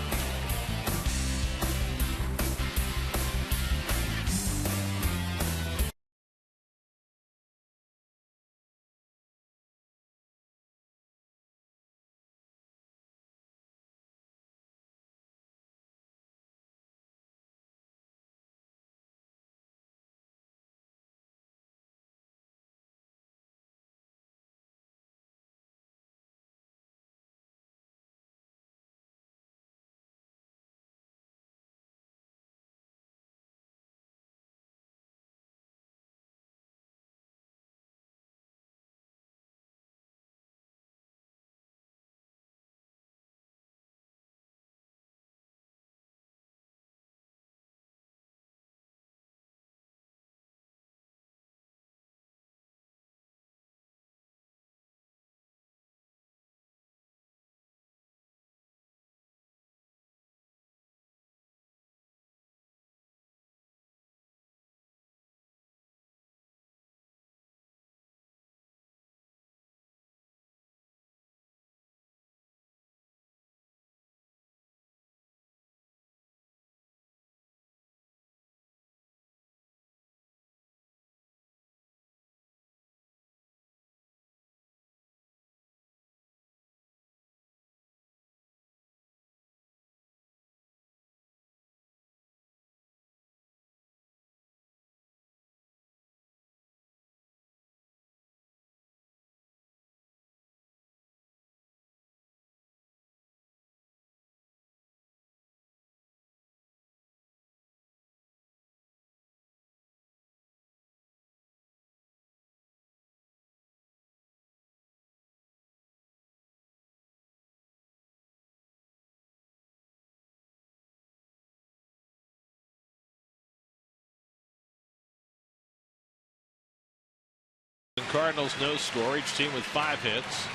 Cardinals, no score. Each team with 5 hits.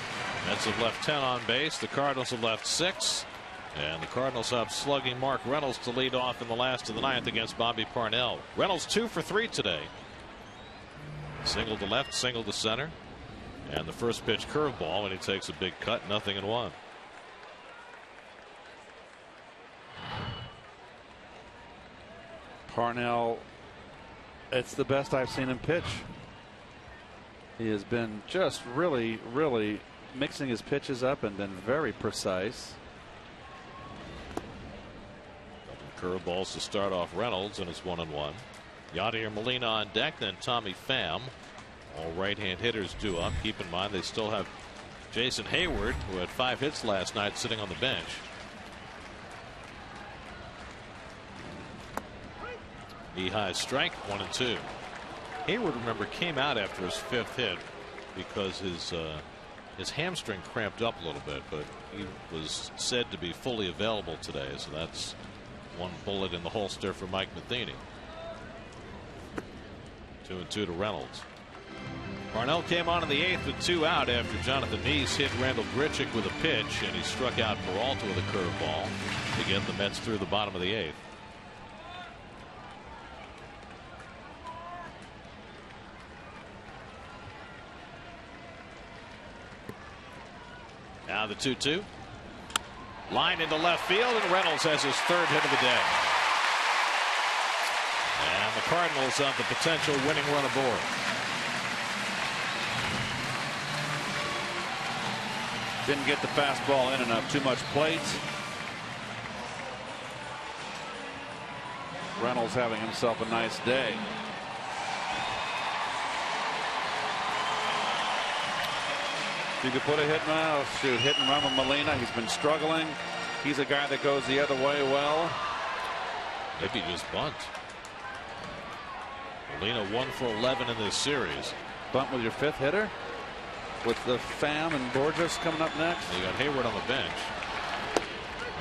Mets have left 10 on base. The Cardinals have left 6. And the Cardinals have slugging Mark Reynolds to lead off in the last of the 9th against Bobby Parnell. Reynolds 2 for 3 today. Single to left, single to center. And the first pitch curveball, and he takes a big cut, 0-1. Parnell, it's the best I've seen him pitch. He has been just really mixing his pitches up and been very precise. Curveballs to start off Reynolds, and it's 1-1. Yadier Molina on deck, then Tommy Pham. All right-hand hitters due up. Keep in mind they still have Jason Hayward, who had 5 hits last night, sitting on the bench. Knee-high strike, 1-2. Hayward, remember, came out after his 5th hit because his hamstring cramped up a little bit, but he was said to be fully available today, so that's one bullet in the holster for Mike Matheny. 2-2 to Reynolds. Parnell came on in the 8th with 2 out after Jonathan Neese hit Randall Grichuk with a pitch, and he struck out Peralta with a curveball to get the Mets through the bottom of the 8th. Now the 2-2. Line into left field, and Reynolds has his 3rd hit of the day. And the Cardinals have the potential winning run aboard. Didn't get the fastball in enough. Too much plate. Reynolds having himself a nice day. You could put a hit and run with Molina. He's been struggling. He's a guy that goes the other way well. Maybe just bunt. Molina 1 for 11 in this series. Bunt with your 5th hitter, with the Pham and Borges coming up next. You got Hayward on the bench.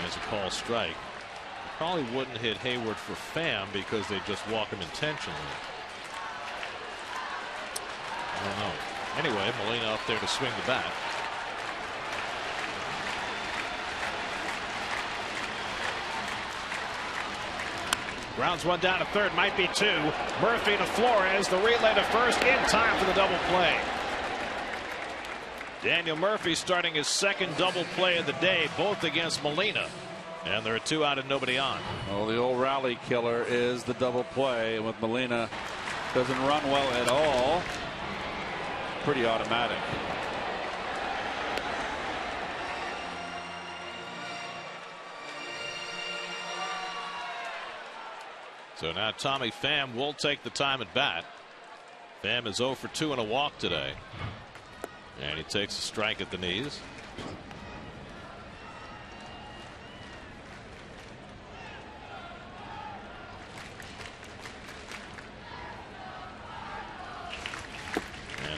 There's a call strike. Probably wouldn't hit Hayward for Pham because they just walk him intentionally. I don't know. Anyway, Molina up there to swing the bat. Grounds one down to third, might be 2. Murphy to Flores, the relay to first in time for the double play. Daniel Murphy starting his 2nd double play of the day, both against Molina. And there are 2 out and nobody on. Well, the old rally killer is the double play, and with Molina, doesn't run well at all. Pretty automatic. So now Tommy Pham will take the time at bat. Pham is 0 for 2 and a walk today. And he takes a strike at the knees.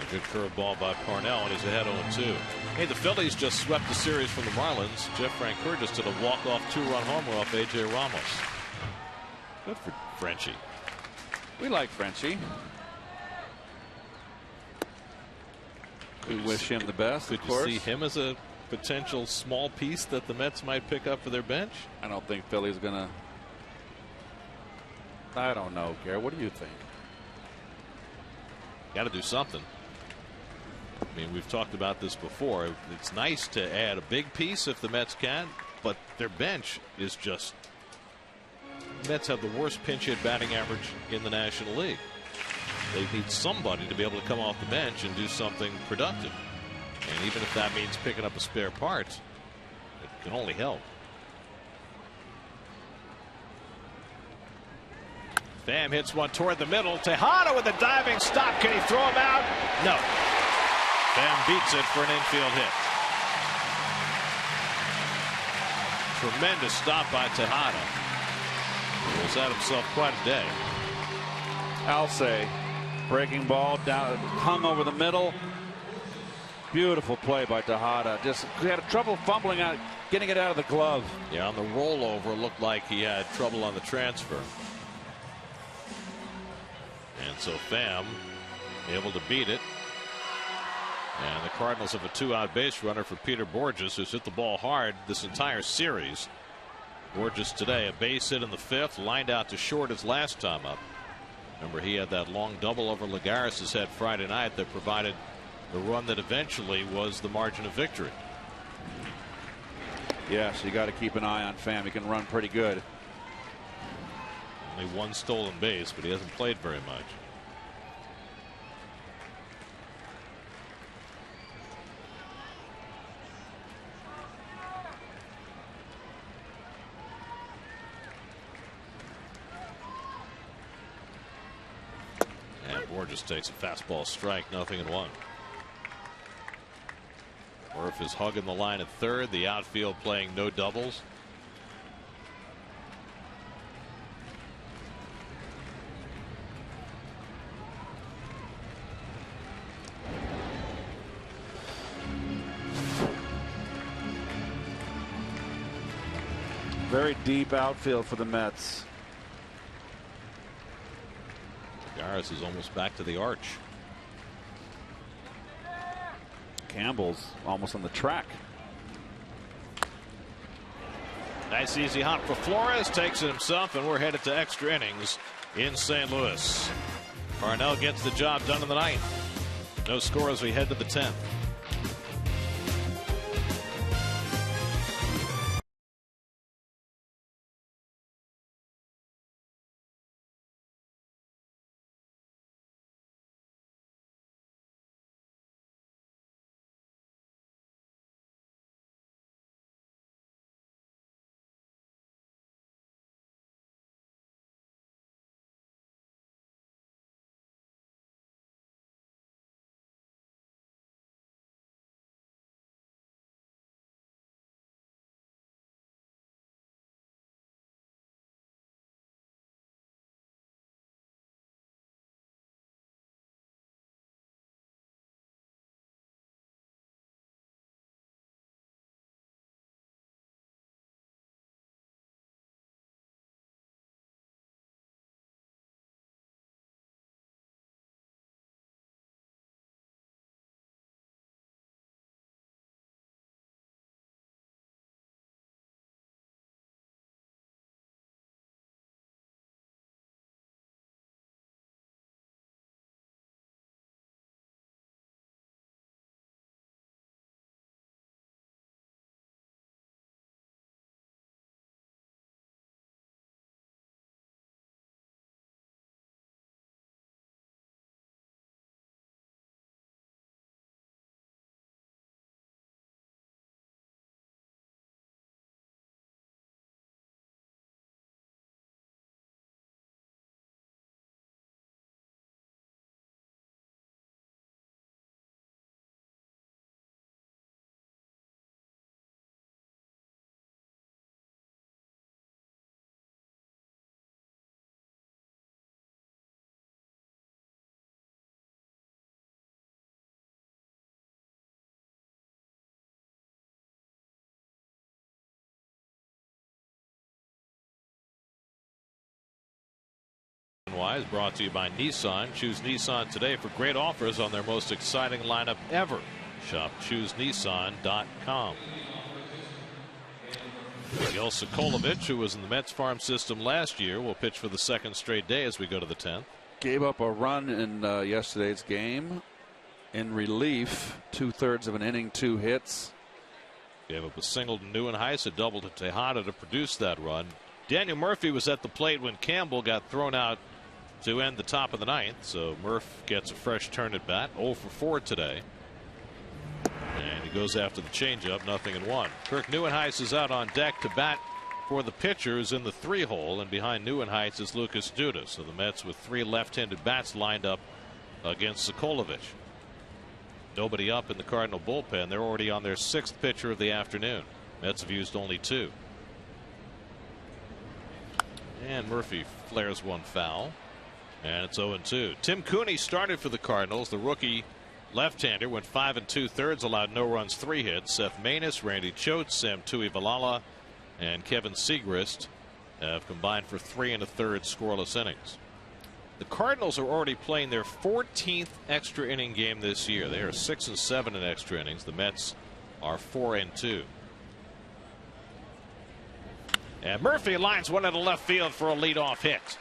Good curveball by Parnell, and he's ahead 0-2. Hey, the Phillies just swept the series from the Marlins. Jeff Francoeur just did a walk-off 2-run homer off A.J. Ramos. Good for Frenchie. We like Frenchie. We wish him the best, of course. Could you see him as a potential small piece that the Mets might pick up for their bench? I don't think Philly's gonna. I don't know, Gary. What do you think? Got to do something. I mean, we've talked about this before. It's nice to add a big piece if the Mets can, but their bench is just. The Mets have the worst pinch hit batting average in the National League. They need somebody to be able to come off the bench and do something productive. And even if that means picking up a spare part, it can only help. Pham hits one toward the middle. Tejada with a diving stop. Can he throw him out? No. Pham beats it for an infield hit. Tremendous stop by Tejada. He's had himself quite a day. I'll say. Breaking ball down, hung over the middle. Beautiful play by Tejada. Just had trouble fumbling out, getting it out of the glove. Yeah, on the rollover, looked like he had trouble on the transfer. And so Pham able to beat it. And the Cardinals have a 2-out base runner for Peter Borges, who's hit the ball hard this entire series. Borges today, a base hit in the 5th, lined out to short his last time up. Remember, he had that long double over Lagares' head Friday night that provided the run that eventually was the margin of victory. Yeah, so you got to keep an eye on Pham. He can run pretty good. Only 1 stolen base, but he hasn't played very much. And Borges takes a fastball strike, 0-1. Murph is hugging the line at third. The outfield playing no doubles. Very deep outfield for the Mets. Lagares is almost back to the arch. Campbell's almost on the track. Nice easy hop for Flores. Takes it himself, and we're headed to extra innings in St. Louis. Parnell gets the job done in the 9th. No score as we head to the 10th. Wise brought to you by Nissan. Choose Nissan today for great offers on their most exciting lineup ever. Shop ChooseNissan.com. Miguel Sokolovic, who was in the Mets farm system last year, will pitch for the 2nd straight day as we go to the 10th. Gave up a run in yesterday's game. In relief, 2/3 of an inning, 2 hits. Gave up a single to Neuenhuis, a double to Tejada to produce that run. Daniel Murphy was at the plate when Campbell got thrown out to end the top of the 9th. So Murph gets a fresh turn at bat. 0 for 4 today. And he goes after the changeup, 0-1. Kirk Neuenhuis is out on deck to bat for the pitchers in the 3-hole, and behind Neuenhuis is Lucas Duda. So the Mets with 3 left-handed bats lined up against Sokolovic. Nobody up in the Cardinal bullpen. They're already on their 6th pitcher of the afternoon. Mets have used only 2. And Murphy flares one foul. And it's 0-2. Tim Cooney started for the Cardinals. The rookie left-hander went 5 2/3, allowed no runs, 3 hits. Seth Maness, Randy Choate, Sam Tuivailala, and Kevin Segrist have combined for 3 1/3 scoreless innings. The Cardinals are already playing their 14th extra inning game this year. They are 6-7 in extra innings. The Mets are 4-2. And Murphy lines one into left field for a leadoff hit.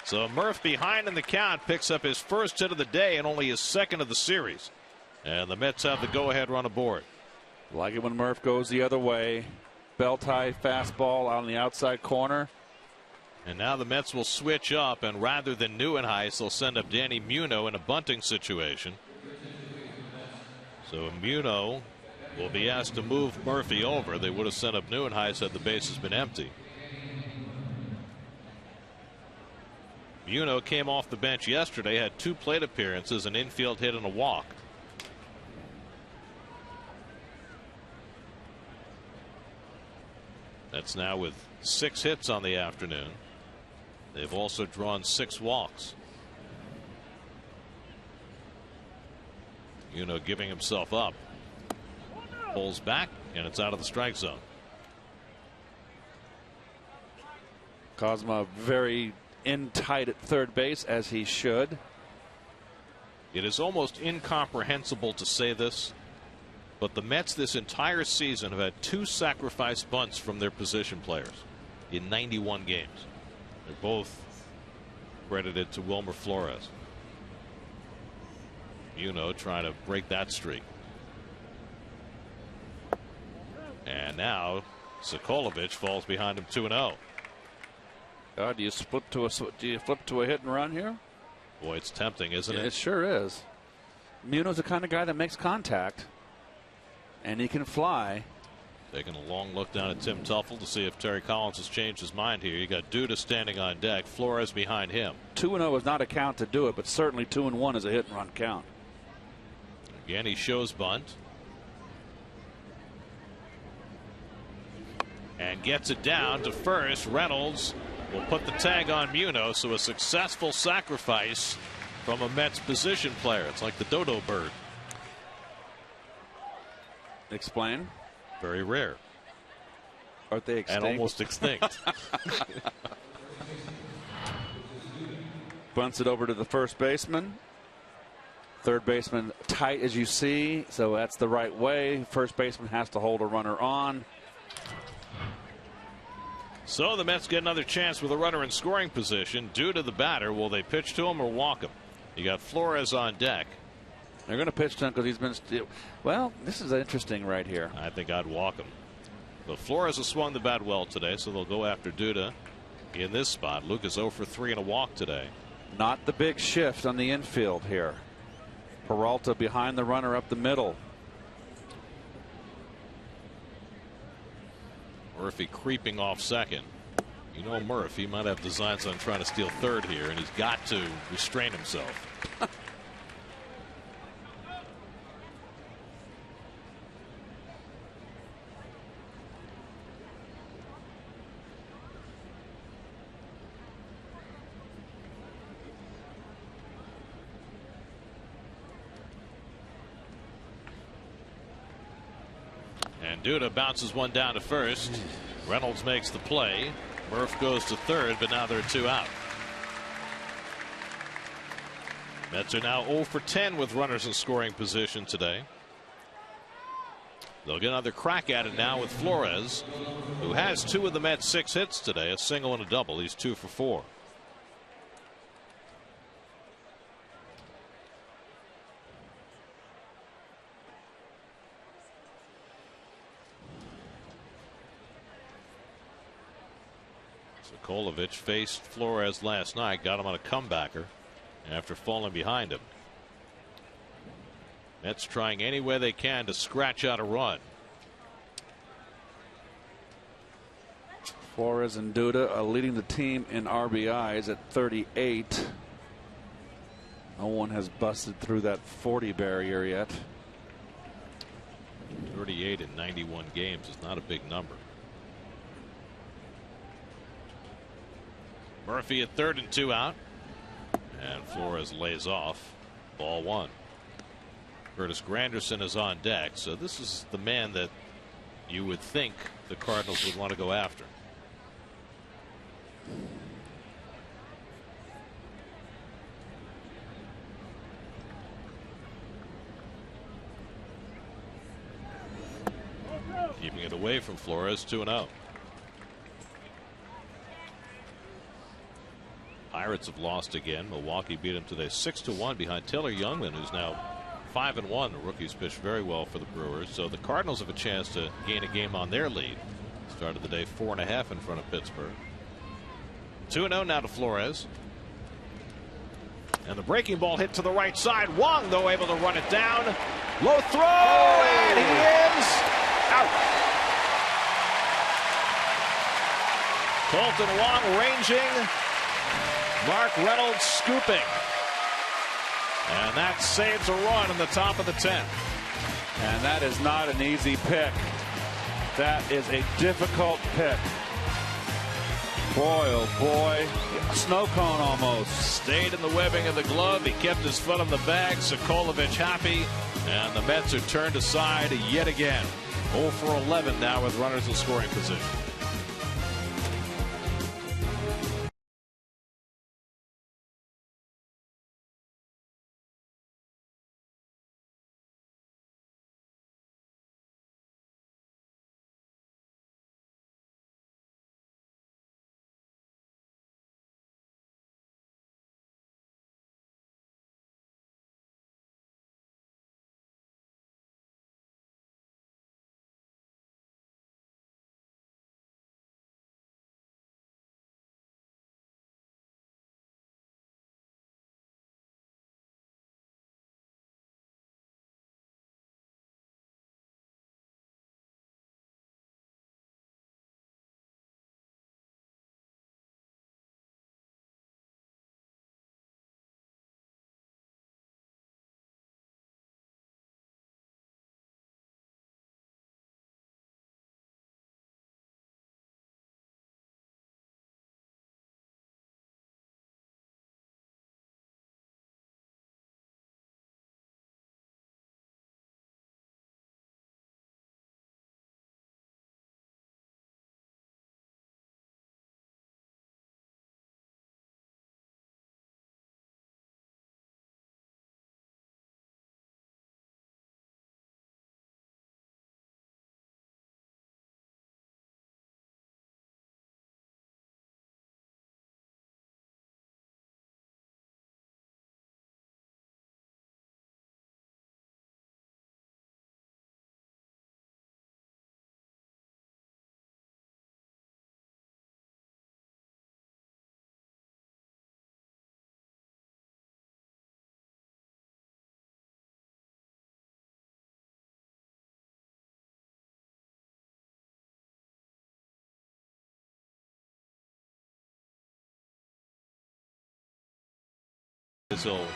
So Murph, behind in the count, picks up his first hit of the day and only his second of the series. And the Mets have the go-ahead run aboard. Like it when Murph goes the other way. Belt high fastball on the outside corner. And now the Mets will switch up, and rather than Neuenhuis, they'll send up Danny Muno in a bunting situation. So Muno will be asked to move Murphy over. They would have sent up Neuenhuis had the bases been empty. Muno came off the bench yesterday, had 2 plate appearances, an infield hit, and a walk. That's now with 6 hits on the afternoon. They've also drawn 6 walks. Muno giving himself up. Pulls back, and it's out of the strike zone. Kozma very in tight at third base, as he should. It is almost incomprehensible to say this, but the Mets this entire season have had 2 sacrifice bunts from their position players in 91 games. They're both credited to Wilmer Flores. Muno trying to break that streak. And now Sokolovic falls behind him 2-0. Do you flip to a hit and run here? Boy, it's tempting, isn't it? It sure is. Muno's the kind of guy that makes contact, and he can fly. Taking a long look down at Tim Teufel to see if Terry Collins has changed his mind here. You got Duda standing on deck, Flores behind him. 2-0 is not a count to do it, but certainly 2-1 is a hit and run count. Again, he shows bunt. And gets it down to first. Reynolds will put the tag on Muno, so a successful sacrifice from a Mets position player. It's like the dodo bird. Explain. Very rare. Aren't they extinct? And almost extinct. Bunts it over to the first baseman. Third baseman tight, as you see, so that's the right way. First baseman has to hold a runner on. So the Mets get another chance with a runner in scoring position. Due to the batter, will they pitch to him or walk him? You got Flores on deck. They're going to pitch to him because he's been. Well, this is interesting right here. I think I'd walk him. But Flores has swung the bat well today, so they'll go after Duda in this spot. Luke is 0 for 3 and a walk today. Not the big shift on the infield here. Peralta behind the runner up the middle. Murphy creeping off second. You know Murph, he might have designs on trying to steal third here, and he's got to restrain himself. And Duda bounces one down to first. Reynolds makes the play. Murph goes to third, but now there are 2 out. Mets are now 0 for 10 with runners in scoring position today. They'll get another crack at it now with Flores, who has 2 of the Mets' 6 hits today, a single and a double. He's 2 for 4. Sokolovic faced Flores last night, got him on a comebacker after falling behind him. Mets trying any way they can to scratch out a run. Flores and Duda are leading the team in RBIs at 38. No one has busted through that 40 barrier yet. 38 in 91 games is not a big number. Murphy at third and 2 out. And Flores lays off. Ball 1. Curtis Granderson is on deck. So this is the man that you would think the Cardinals would want to go after. away from Flores. 2-0. Pirates have lost again. Milwaukee beat them today 6-1 behind Taylor Youngman, who's now 5-1. The rookies pitched very well for the Brewers. So the Cardinals have a chance to gain a game on their lead. Started the day 4.5 in front of Pittsburgh. 2-0 now to Flores. And the breaking ball hit to the right side. Wong, though, able to run it down. Low throw, and he is out. Colton Wong ranging. Mark Reynolds scooping. And that saves a run in the top of the 10th. And that is not an easy pick. That is a difficult pick. Boy, oh boy. Snow cone almost. Stayed in the webbing of the glove. He kept his foot on the bag. Sokolovich happy. And the Mets are turned aside yet again. 0 for 11 now with runners in scoring position. He'll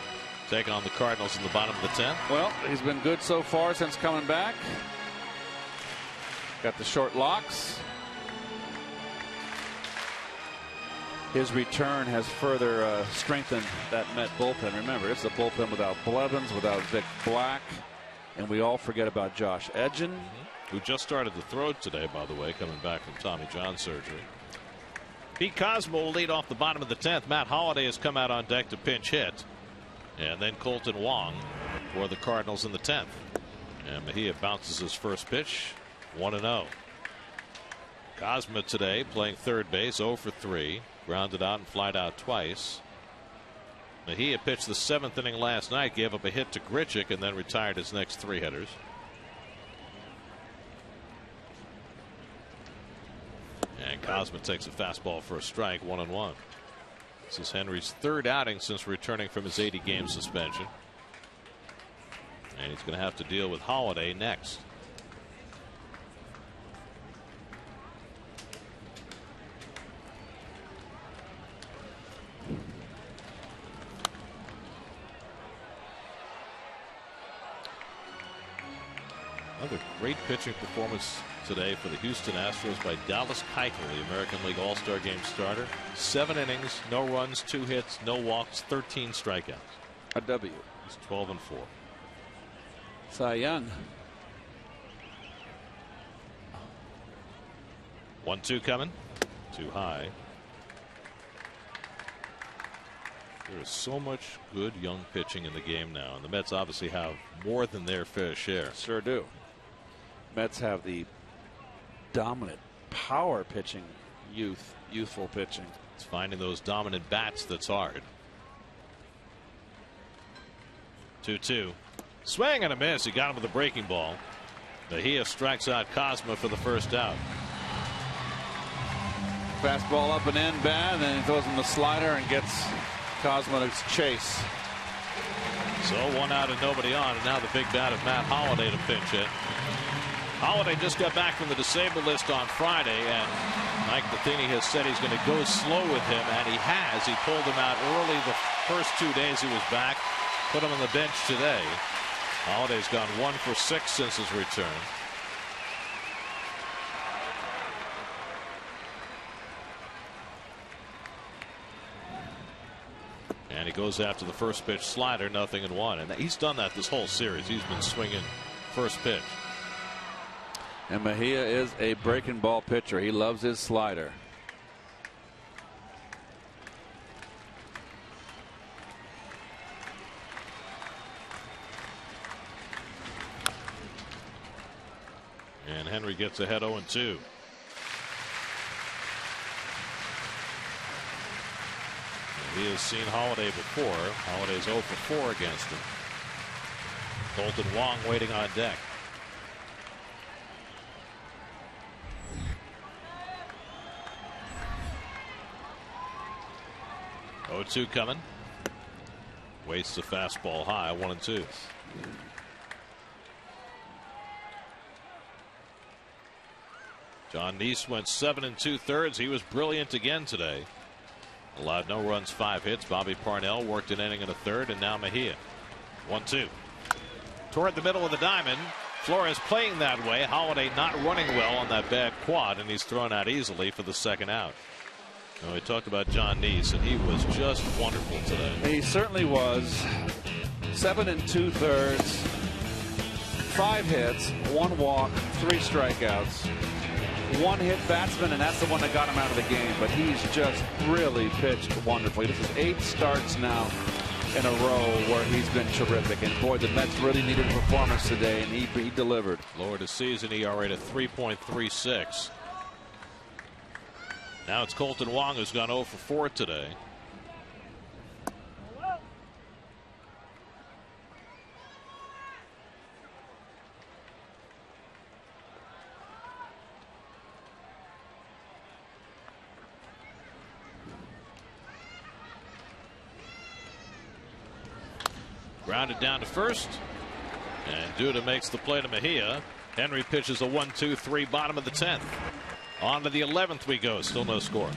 take on the Cardinals in the bottom of the 10th. Well, he's been good so far since coming back. Got the short locks. His return has further strengthened that Met bullpen. Remember, it's a bullpen without Blevins, without Vic Black, and we all forget about Josh Edgin, who just started to throw today, by the way, coming back from Tommy John surgery. Pete Cosmo will lead off the bottom of the 10th. Matt Holliday has come out on deck to pinch hit. And then Colton Wong for the Cardinals in the 10th. And Mejia bounces his first pitch. 1-0. Cosmo today playing third base, 0 for 3. Grounded out and flied out twice. Mejia pitched the 7th inning last night, gave up a hit to Grichuk, and then retired his next 3 hitters. And Cosmo takes a fastball for a strike, 1-1. This is Henry's 3rd outing since returning from his 80-game suspension. And he's going to have to deal with Holliday next. Another great pitching performance today for the Houston Astros by Dallas Keuchel, the American League All-Star Game starter. 7 innings, no runs, 2 hits, no walks, 13 strikeouts. A W. He's 12-4. Cy Young. 1-2 coming. Too high. There is so much good young pitching in the game now, and the Mets obviously have more than their fair share. Sure do. Mets have the dominant power pitching, youthful pitching. It's finding those dominant bats that's hard. 2-2. Swing and a miss. He got him with a breaking ball. Mejia strikes out Cosma for the first out. Fastball up and in, bad, and then he throws him the slider and gets Cosma to chase. So 1 out and nobody on, and now the big bat of Matt Holliday to pinch hit. Holliday just got back from the disabled list on Friday, and Mike Matheny has said he's going to go slow with him, and he has. He pulled him out early the first 2 days he was back, put him on the bench today. Holliday's gone 1 for 6 since his return. And he goes after the first pitch slider, 0-1. And he's done that this whole series. He's been swinging first pitch. And Mejia is a breaking ball pitcher. He loves his slider. And Henry gets ahead 0-2. He has seen Holliday before. Holliday's 0 for 4 against him. Colton Wong waiting on deck. Oh, 2 coming. Waits the fastball high, 1-2. John Neese went 7 2/3. He was brilliant again today. Allowed no runs, 5 hits. Bobby Parnell worked an inning and a third, and now Mejia. 1-2. Toward the middle of the diamond. Flores playing that way. Holliday not running well on that bad quad, and he's thrown out easily for the second out. We talked about John Neese, and he was just wonderful today. He certainly was. 7 2/3, 5 hits, 1 walk, 3 strikeouts. 1 hit batsman, and that's the one that got him out of the game. But he's just really pitched wonderfully. This is 8 starts now in a row where he's been terrific. And boy, the Mets really needed a performance today, and he delivered. Lowered his season ERA to 3.36. Now it's Colton Wong, who's gone 0 for 4 today. Grounded down to first, and Duda makes the play to Mejia. Henry pitches a 1-2-3, bottom of the 10th. On to the 11th we go. Still no score.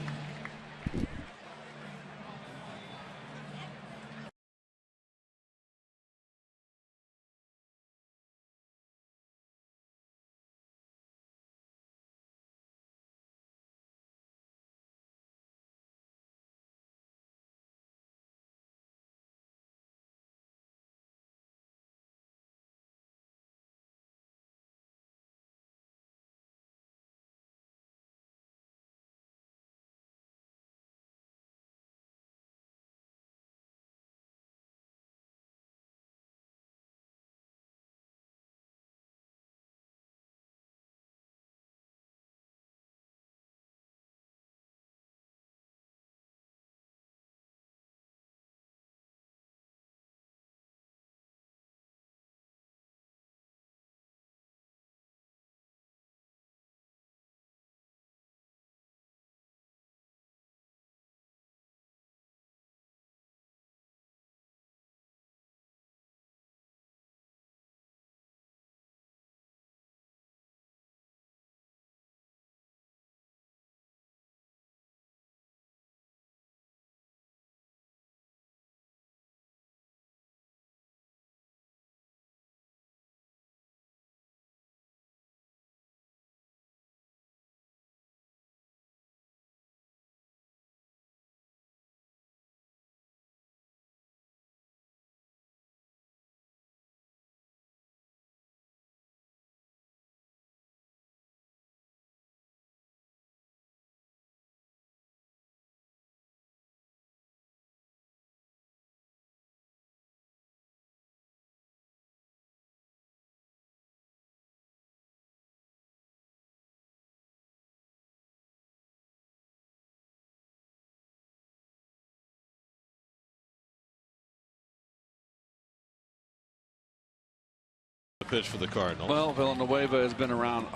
pitch for the Cardinals. Well, Villanueva has been around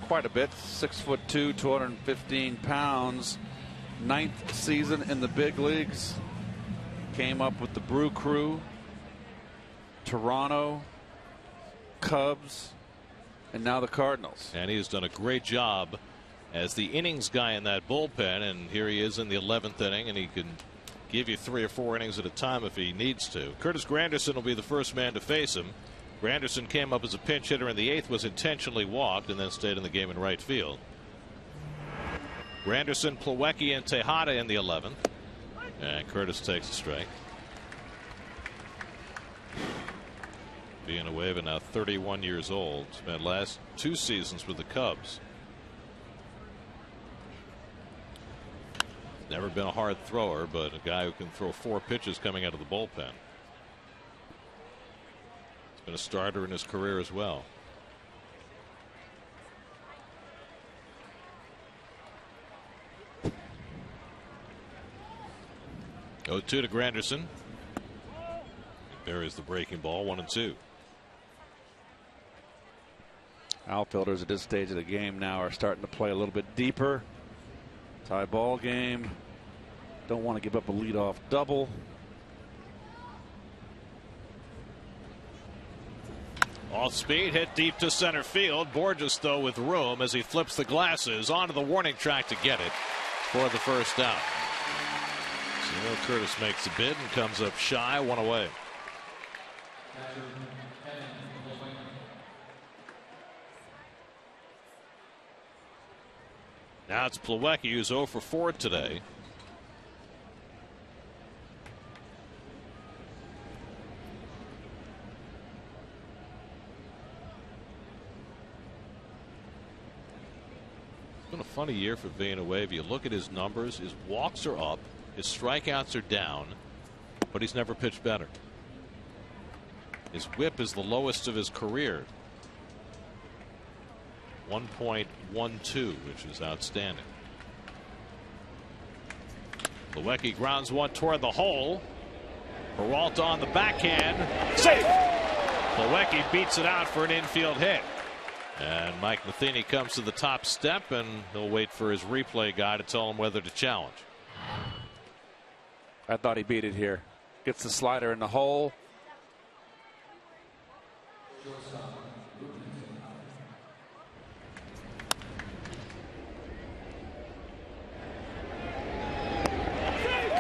quite a bit. 6'2", 215 pounds. 9th season in the big leagues. Came up with the Brew Crew, Toronto, Cubs, and now the Cardinals. And he has done a great job as the innings guy in that bullpen. And here he is in the 11th inning, and he can give you 3 or 4 innings at a time if he needs to. Curtis Granderson will be the first man to face him. Granderson came up as a pinch hitter in the 8th, was intentionally walked, and then stayed in the game in right field. Granderson, Plawecki, and Tejada in the 11th. And Curtis takes a strike. Villanueva, now 31 years old, spent last 2 seasons with the Cubs. Never been a hard thrower, but a guy who can throw 4 pitches coming out of the bullpen. He's been a starter in his career as well. 0-2 to Granderson. He buries the breaking ball. 1-2. Outfielders at this stage of the game now are starting to play a little bit deeper. Tie ball game. Don't want to give up a leadoff double. Off speed, hit deep to center field. Borges, though, with room as he flips the glasses onto the warning track to get it for the first out. So Curtis makes a bid and comes up shy, 1 away. Now it's Plawecki, who's 0 for 4 today. It's been a funny year for Villanueva. You look at his numbers, his walks are up, his strikeouts are down, but he's never pitched better. His whip is the lowest of his career. 1.12, which is outstanding. Plawecki grounds one toward the hole. Peralta on the backhand. Safe! Plawecki beats it out for an infield hit. And Mike Matheny comes to the top step, and he'll wait for his replay guy to tell him whether to challenge. I thought he beat it here. Gets the slider in the hole.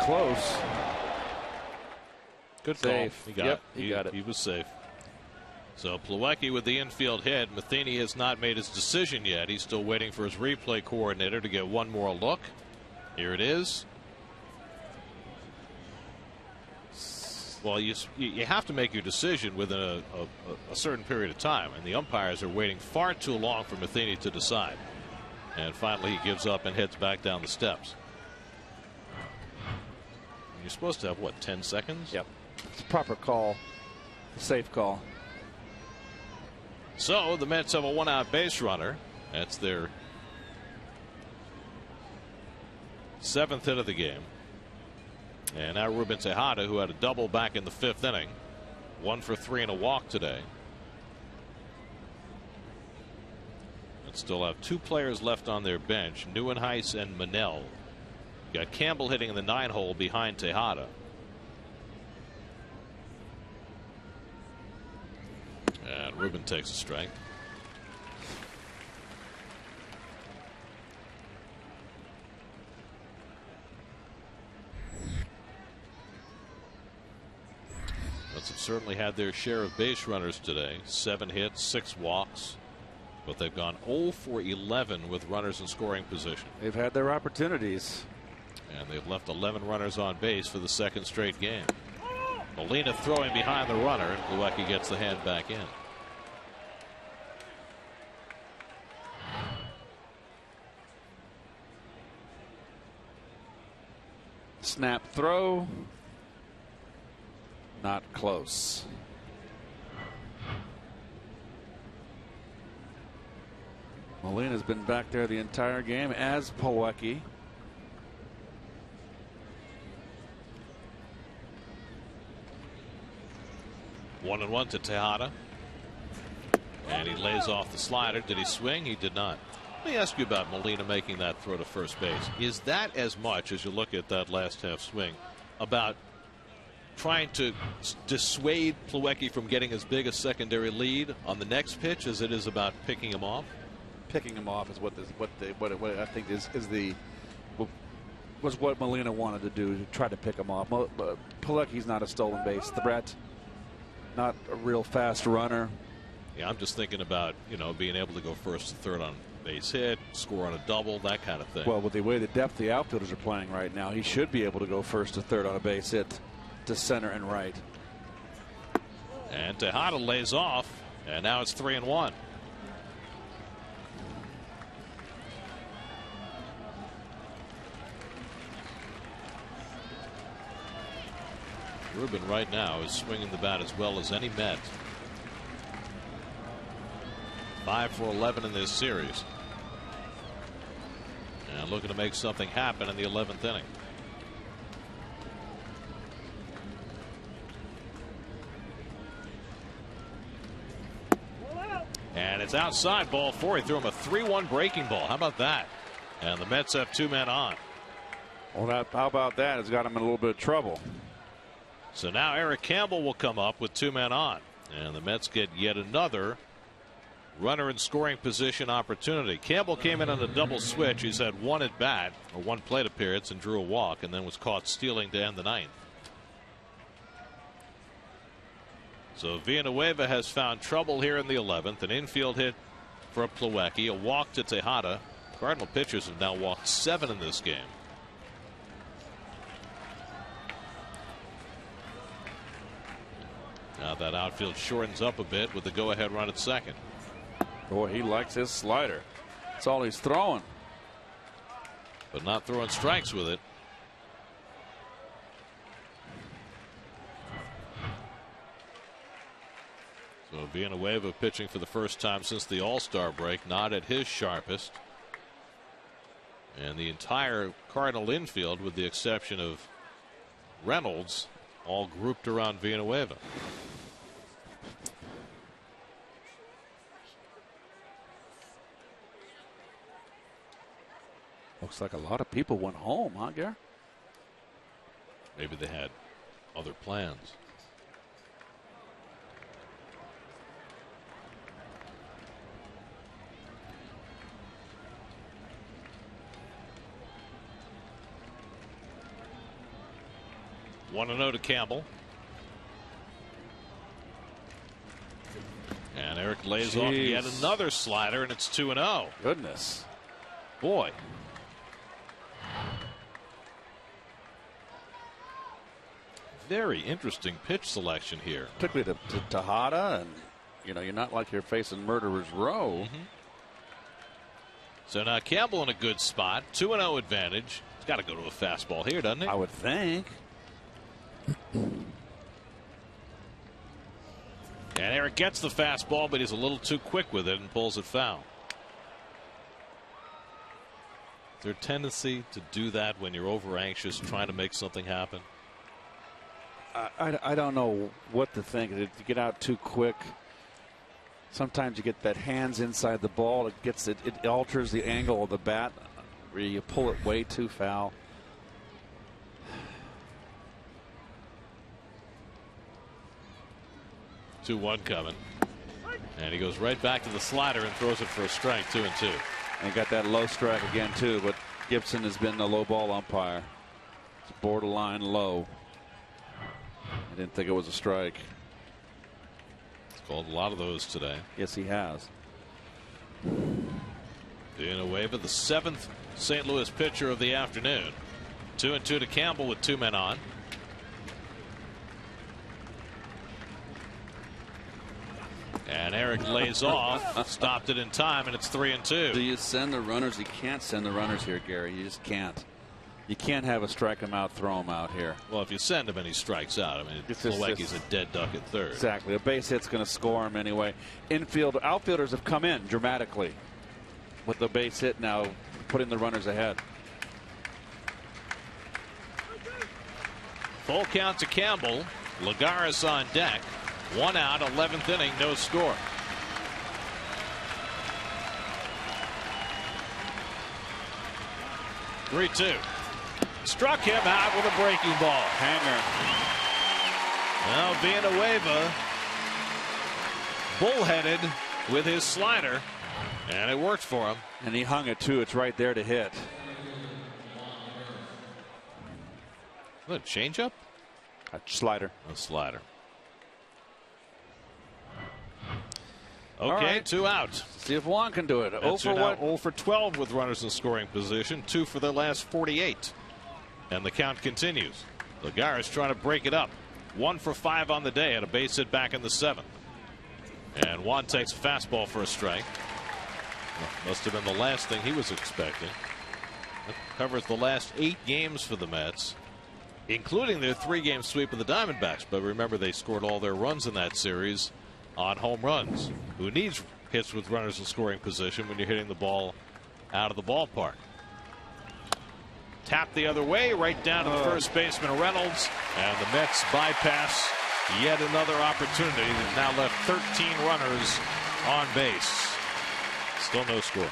Close. Good Safe. call. He got Yep, it. he got it. He was safe. So Plawecki with the infield hit. Matheny has not made his decision yet. He's still waiting for his replay coordinator to get one more look. Here it is. Well, you have to make your decision within a certain period of time, and the umpires are waiting far too long for Matheny to decide. And finally he gives up and heads back down the steps. You're supposed to have, what, 10 seconds? Yep. It's a proper call. Safe call. So the Mets have a 1-out base runner. That's their 7th hit of the game. And now Ruben Tejada, who had a double back in the 5th inning. 1 for 3 and a walk today. And still have 2 players left on their bench, Neuenhuis and Manel. Got Campbell hitting in the 9 hole behind Tejada. And Ruben takes a strike. Mets have certainly had their share of base runners today. 7 hits, 6 walks. But they've gone 0 for 11 with runners in scoring position. They've had their opportunities. And they've left 11 runners on base for the 2nd straight game. Molina throwing behind the runner, and Plawecki gets the hand back in. Snap throw. Not close. Molina's been back there the entire game, as Plawecki. One and one to Tejada. And he lays off the slider. Did he swing? He did not. Let me ask you about Molina making that throw to first base. Is that as much, as you look at that last half swing, about trying to dissuade Plawecki from getting as big a secondary lead on the next pitch as it is about picking him off? Picking him off is what I think was what Molina wanted to do, to try to pick him off. Plawecki's not a stolen base threat, not a real fast runner. Yeah, I'm just thinking about, being able to go first to third on base hit, score on a double, that kind of thing. Well, with the way the depth the outfielders are playing right now, he should be able to go first to third on a base hit to center and right. And Tejada lays off, and now it's 3-1. Ruben right now is swinging the bat as well as any Met. 5 for 11 in this series. And looking to make something happen in the 11th inning. And it's outside, ball 4. He threw him a 3-1 breaking ball. How about that? And the Mets have 2 men on. Well, how about that? It's got him in a little bit of trouble. So now Eric Campbell will come up with 2 men on. And the Mets get yet another runner in scoring position opportunity. Campbell came in on a double switch. He's had 1 at bat, or 1 plate appearance, and drew a walk, and then was caught stealing to end the 9th. So Villanueva has found trouble here in the 11th. An infield hit for Plawecki, a walk to Tejada. Cardinal pitchers have now walked 7 in this game. Now that outfield shortens up a bit with the go-ahead run at second. Boy, he likes his slider. That's all he's throwing. But not throwing strikes with it. So Villanueva pitching for the first time since the All-Star break, not at his sharpest. And the entire Cardinal infield, with the exception of Reynolds, all grouped around Villanueva. Looks like a lot of people went home, huh, Gary? Maybe they had other plans. One and 0 to Campbell. And Eric lays off yet another slider, and it's 2-0. Goodness. Boy. Very interesting pitch selection here. Particularly to Tejada, and you're not like you're facing murderer's row. So now Campbell in a good spot. 2-0 advantage. He's got to go to a fastball here, doesn't he? I would think. And Eric gets the fastball, but he's a little too quick with it and pulls it foul. Is there a tendency to do that when you're over anxious trying to make something happen? I don't know what to think. If you get out too quick, sometimes you get that hands inside the ball. It alters the angle of the bat, where you pull it way too foul. 2-1 coming. And he goes right back to the slider and throws it for a strike. 2-2. And got that low strike again, too. But Gibson has been the low ball umpire. It's borderline low. I didn't think it was a strike. He's called a lot of those today. Yes, he has. Villanueva, the 7th St. Louis pitcher of the afternoon. 2-2 to Campbell with 2 men on. And Eric lays off, stopped it in time, and it's 3-2. Do you send the runners? You can't send the runners here, Gary. You just can't. You can't have a strike him out, throw him out here. Well, if you send him and he strikes out, I mean, Plawecki's a dead duck at third. Exactly. A base hit's going to score him anyway. Outfielders have come in dramatically with the base hit now, putting the runners ahead. Full count to Campbell. Lagares on deck. 1 out, 11th inning, no score. 3-2. Struck him out with a breaking ball. Hanger. Now Villanueva bullheaded with his slider, and it worked for him. And he hung it too. It's right there to hit. What, changeup? A slider. A slider. Okay, right. 2 out. See if Juan can do it. Mets 0 are for now what? 0 for 12 with runners in scoring position. 2 for their last 48. And the count continues. Lagares trying to break it up. 1 for 5 on the day. Had a base hit back in the 7th. And Juan takes a fastball for a strike. Must have been the last thing he was expecting. That covers the last 8 games for the Mets, including their 3-game sweep of the Diamondbacks. But remember, they scored all their runs in that series on home runs. Who needs hits with runners in scoring position when you're hitting the ball out of the ballpark? Tap the other way, right down to the first baseman Reynolds, and the Mets bypass yet another opportunity. They've now left 13 runners on base. Still no score.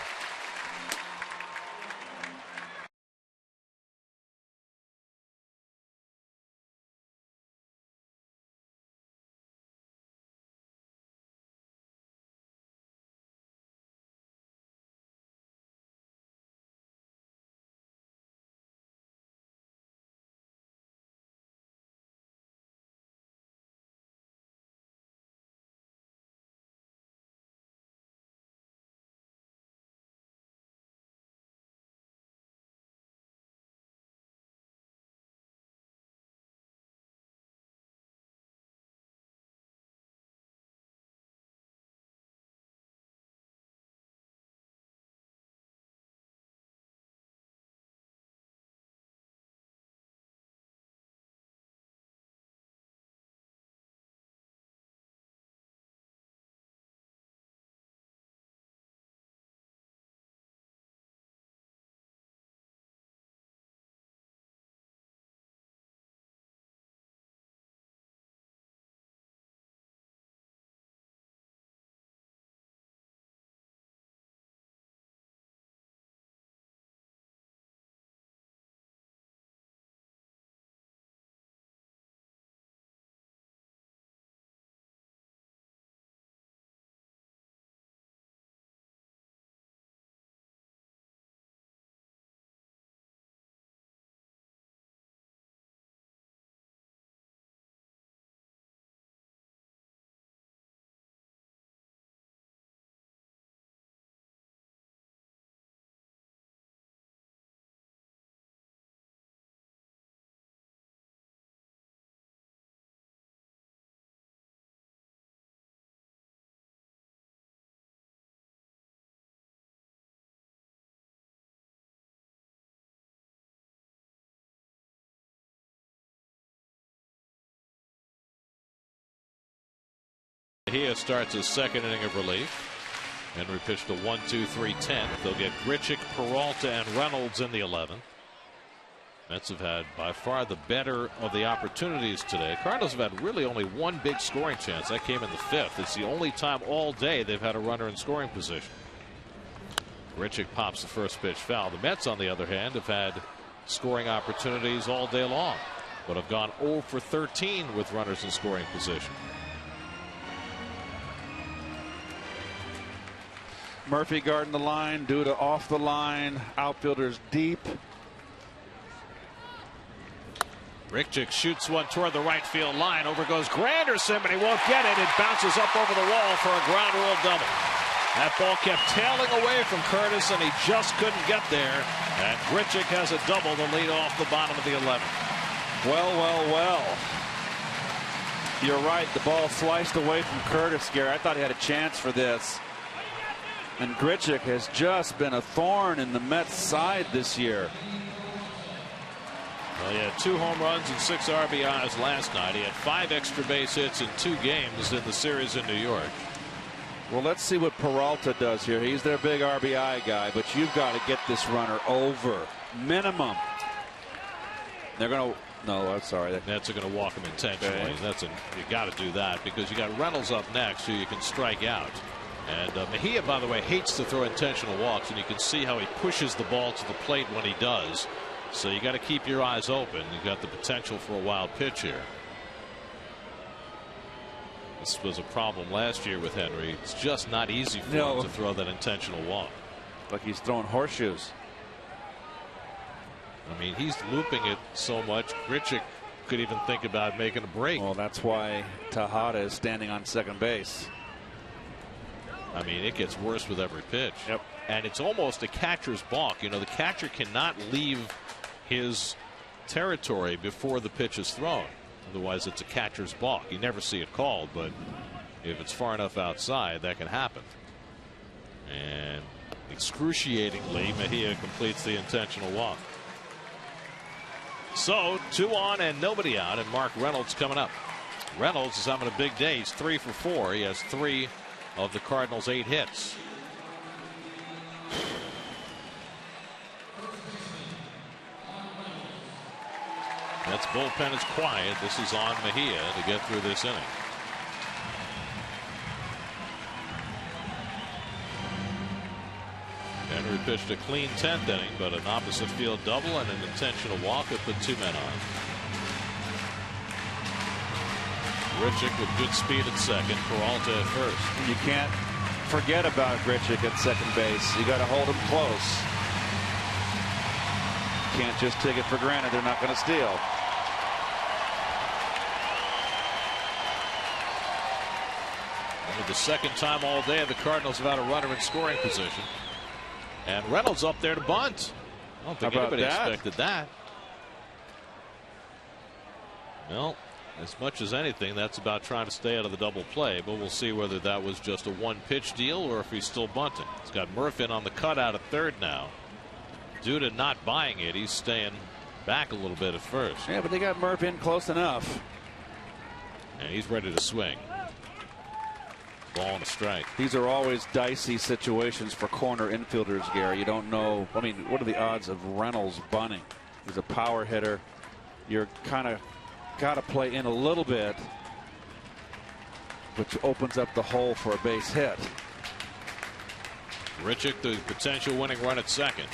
He starts his second inning of relief. Henry pitched a 1-2-3-10. They'll get Grichuk, Peralta, and Reynolds in the 11th. Mets have had by far the better of the opportunities today. Cardinals have had really only one big scoring chance. That came in the 5th. It's the only time all day they've had a runner in scoring position. Grichuk pops the first pitch foul. The Mets, on the other hand, have had scoring opportunities all day long, but have gone 0 for 13 with runners in scoring position. Murphy guarding the line, Duda off the line, outfielders deep. Grichuk shoots one toward the right field line. Over goes Granderson, but he won't get it. It bounces up over the wall for a ground rule double. That ball kept tailing away from Curtis, and he just couldn't get there. And Grichuk has a double to lead off the bottom of the 11th. Well. You're right. The ball sliced away from Curtis, Gary. I thought he had a chance for this. And Grichuk has just been a thorn in the Mets' side this year. Well, he had 2 home runs and 6 RBIs last night. He had 5 extra base hits in 2 games in the series in New York. Well, let's see what Peralta does here. He's their big RBI guy, but you've got to get this runner over. Minimum. They're going to... No, I'm sorry. The Mets are going to walk him intentionally. Okay. You got to do that because you got Reynolds up next, who you can strike out. And Mejia, by the way, hates to throw intentional walks, and you can see how he pushes the ball to the plate when he does. So you got to keep your eyes open. You've got the potential for a wild pitch here. This was a problem last year with Henry. It's just not easy for him to throw that intentional walk. Like he's throwing horseshoes. I mean, he's looping it so much. Grichuk could even think about making a break. Well, that's why Tejada is standing on second base. I mean, it gets worse with every pitch. Yep. And it's almost a catcher's balk. You know, the catcher cannot leave his territory before the pitch is thrown. Otherwise, it's a catcher's balk. You never see it called, but if it's far enough outside, that can happen. And excruciatingly, Mejia completes the intentional walk. So 2 on and nobody out, and Mark Reynolds coming up. Reynolds is having a big day. He's 3 for 4. He has 3 of the Cardinals' 8 hits. That's bullpen is quiet. This is on Mejia to get through this inning. Henry pitched a clean 10th inning, but an opposite field double and an intentional walk that put 2 men on. Grichuk with good speed at second. Peralta at first. You can't forget about Grichuk at second base. You got to hold him close. Can't just take it for granted they're not going to steal. Only the second time all day the Cardinals have had a runner in scoring position. And Reynolds up there to bunt. I don't think anybody expected that. Well, as much as anything, that's about trying to stay out of the double play, but we'll see whether that was just a 1-pitch deal or if he's still bunting. He's got Murphy on the cutout at third now. Due to not buying it, he's staying back a little bit at first. Yeah, but they got Murphy in close enough. And he's ready to swing. Ball and a strike. These are always dicey situations for corner infielders, Gary. You don't know. I mean, what are the odds of Reynolds bunting? He's a power hitter. You're kind of got to play in a little bit, which opens up the hole for a base hit. Grichuk, the potential winning run at second.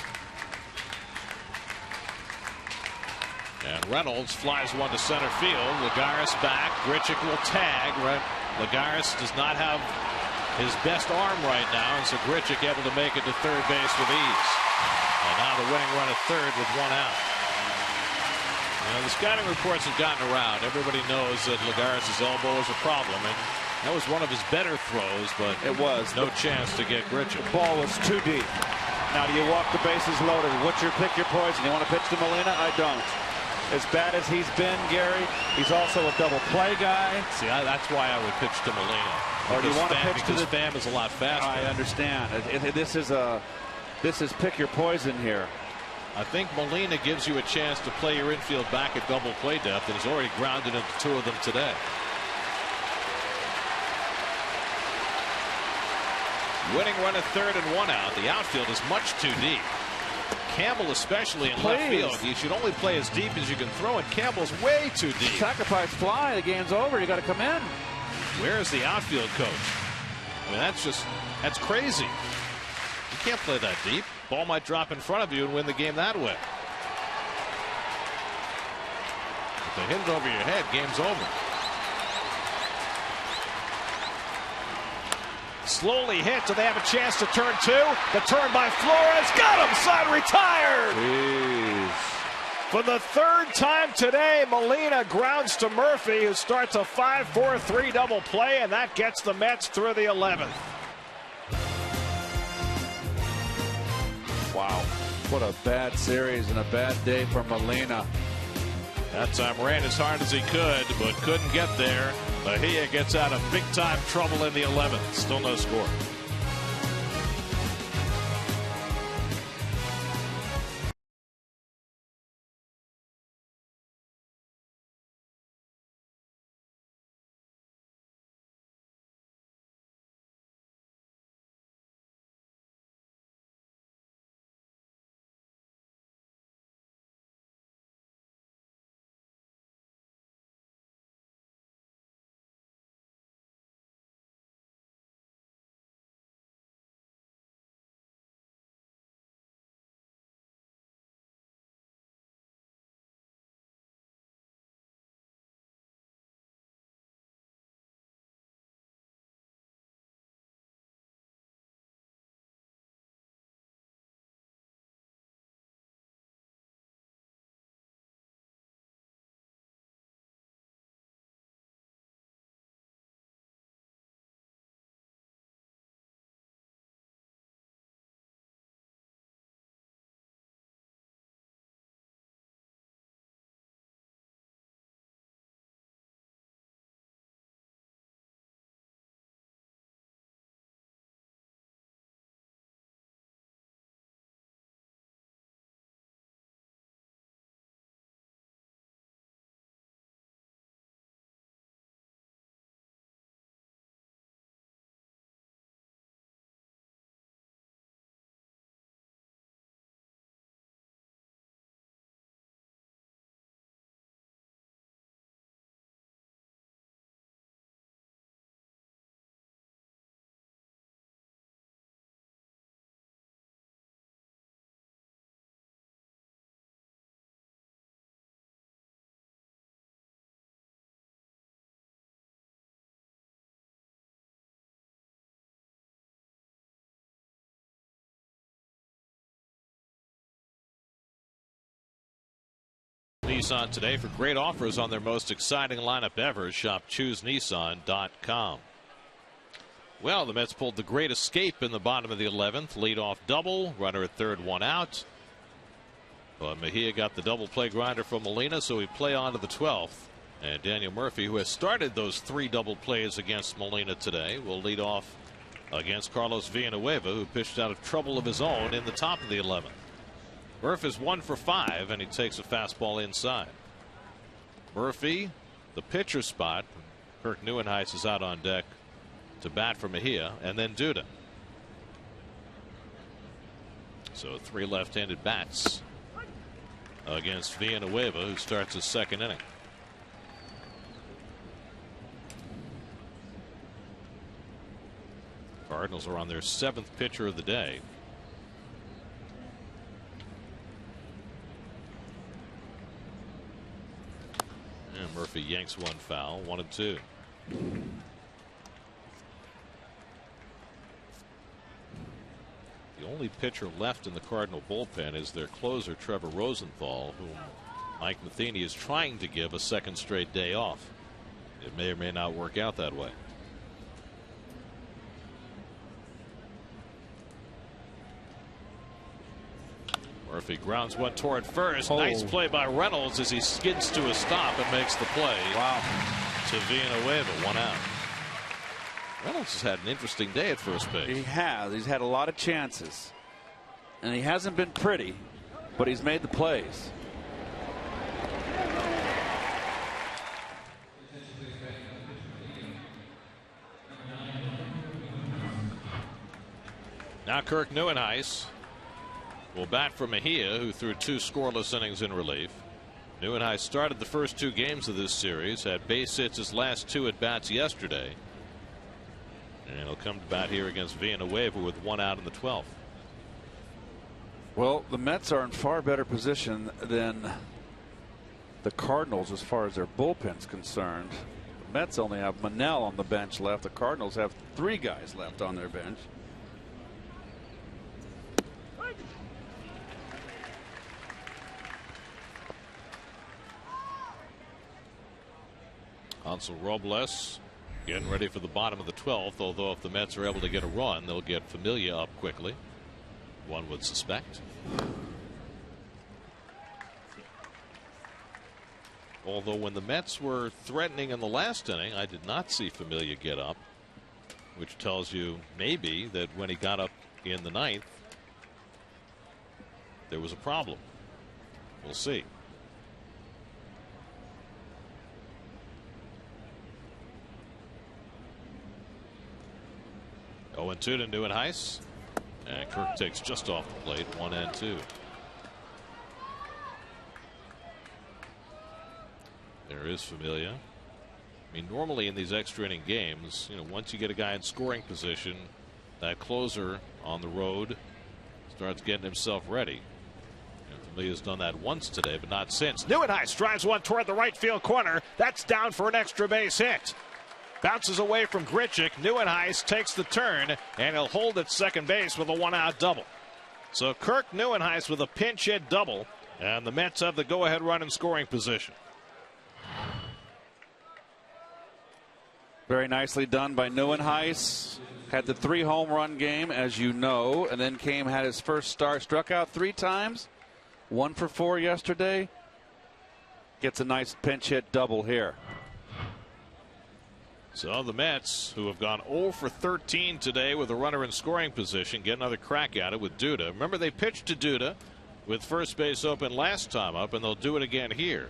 And Reynolds flies one to center field. Lagares back. Grichuk will tag. Lagares does not have his best arm right now, and so Grichuk able to make it to third base with ease. And now the winning run at third with 1 out. You know, the scouting reports have gotten around. Everybody knows that Lagares' elbow is a problem, and that was one of his better throws, but it was no chance to get Grichuk. The ball was too deep. Now, do you walk the bases loaded? What's your pick your poison? You want to pitch to Molina? I don't. As bad as he's been, Gary, he's also a double play guy. See, that's why I would pitch to Molina. Or do you want to pitch to the Pham is a lot faster. I understand. This is pick your poison here. I think Molina gives you a chance to play your infield back at double play depth, and he's already grounded into 2 of them today. Winning run at third and 1 out. The outfield is much too deep. Campbell, especially in left field, you should only play as deep as you can throw, and Campbell's way too deep. Sacrifice fly. The game's over. You got to come in. Where's the outfield coach? I mean, that's crazy. You can't play that deep. Ball might drop in front of you and win the game that way. If they hit it over your head, game's over. Slowly hit. Do they have a chance to turn 2? The turn by Flores. Got him. Side retired. Jeez. For the 3rd time today, Molina grounds to Murphy, who starts a 5-4-3 double play, and that gets the Mets through the 11th. Wow. What a bad series and a bad day for Molina. That time ran as hard as he could, but couldn't get there. Mejia gets out of big-time trouble in the 11th. Still no score. Nissan today for great offers on their most exciting lineup ever. Shop ChooseNissan.com. Well, the Mets pulled the great escape in the bottom of the 11th. Leadoff double, runner at third, one out. But Mejia got the double play grinder from Molina, so we play on to the 12th. And Daniel Murphy, who has started those 3 double plays against Molina today, will lead off against Carlos Villanueva, who pitched out of trouble of his own in the top of the 11th. Murphy is 1 for 5, and he takes a fastball inside. Murphy, the pitcher spot. Kirk Neuenhuis is out on deck to bat for Mejia, and then Duda. So 3 left-handed bats against Villanueva, who starts his second inning. Cardinals are on their 7th pitcher of the day. And Murphy yanks one foul, 1-2. The only pitcher left in the Cardinal bullpen is their closer, Trevor Rosenthal, whom Mike Matheny is trying to give a second straight day off. It may or may not work out that way. Murphy grounds one toward first. Nice play by Reynolds as he skids to a stop and makes the play. Wow. To Villanueva, 1 out. Reynolds has had an interesting day at first base. He has. He's had a lot of chances. And he hasn't been pretty, but he's made the plays. Now Kirk Neuenhuis will bat for Mejia, who threw 2 scoreless innings in relief. Neuenhuis started the first 2 games of this series, had base hits his last 2 at bats yesterday. And he'll come to bat here against Villanueva with 1 out in the 12th. Well, the Mets are in far better position than the Cardinals as far as their bullpen's concerned. The Mets only have Manel on the bench left. The Cardinals have 3 guys left on their bench. Hansel Robles getting ready for the bottom of the 12th, although if the Mets are able to get a run, they'll get Familia up quickly, one would suspect. Although when the Mets were threatening in the last inning, I did not see Familia get up, which tells you maybe that when he got up in the 9th, there was a problem. We'll see. 0-2 to Neuenhuis. And Kirk takes just off the plate, 1-2. There is Familia. I mean, normally in these extra inning games, once you get a guy in scoring position, that closer on the road starts getting himself ready. Familia's done that once today, but not since. Neuenhuis drives one toward the right field corner. That's down for an extra base hit. Bounces away from Grichuk. Neuenhuis takes the turn, and he'll hold at second base with a 1-out double. So Kirk Neuenhuis with a pinch hit double, and the Mets have the go-ahead run in scoring position. Very nicely done by Neuenhuis. Had the 3 home run game, as you know, and then had his first start. Struck out 3 times. 1 for 4 yesterday. Gets a nice pinch hit double here. So the Mets, who have gone 0 for 13 today with a runner in scoring position, get another crack at it with Duda. Remember, they pitched to Duda with first base open last time up, and they'll do it again here.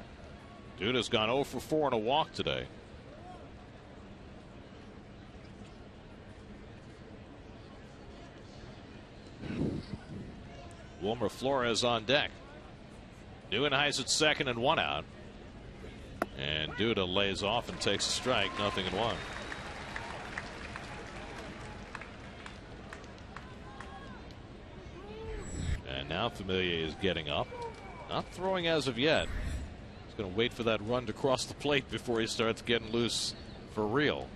Duda's gone 0 for 4 and a walk today. Wilmer Flores on deck. Neuenhuis at second and 1 out. And Duda lays off and takes a strike, 0-1. And now Familia is getting up. Not throwing as of yet. He's going to wait for that run to cross the plate before he starts getting loose for real.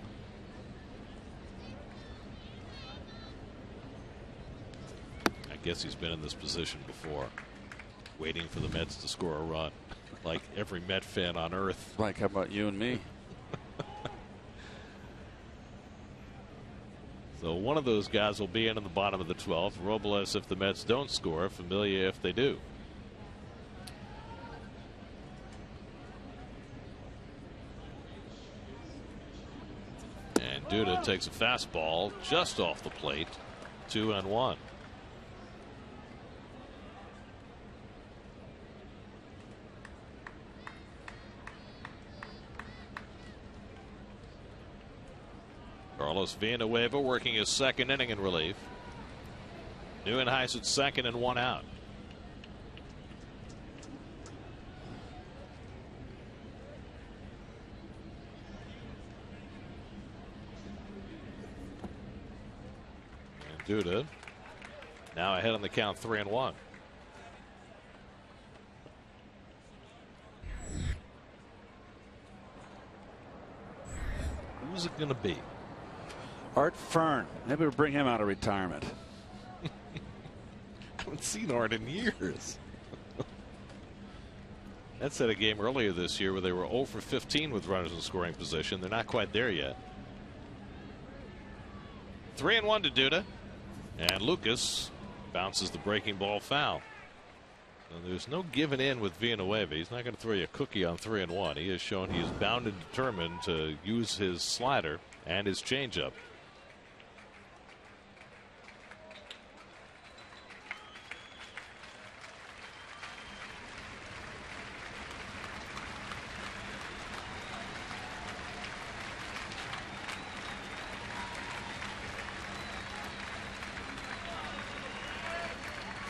I guess he's been in this position before, waiting for the Mets to score a run. Like every Met fan on earth. Mike, how about you and me? So one of those guys will be in the bottom of the 12th. Robles if the Mets don't score. Familia if they do. And Duda takes a fastball just off the plate. 2-1. Carlos Villanueva working his second inning in relief. Neuenhuis at second and 1 out. And Duda now ahead on the count 3-1. Who's it going to be? Art Fern. Maybe we'll bring him out of retirement. I haven't seen Art in years. That's at a game earlier this year where they were 0 for 15 with runners in scoring position. They're not quite there yet. 3-1 to Duda. And Lucas bounces the breaking ball foul. And there's no giving in with Villanueva. He's not going to throw you a cookie on 3-1. He has shown he is bound and determined to use his slider and his changeup.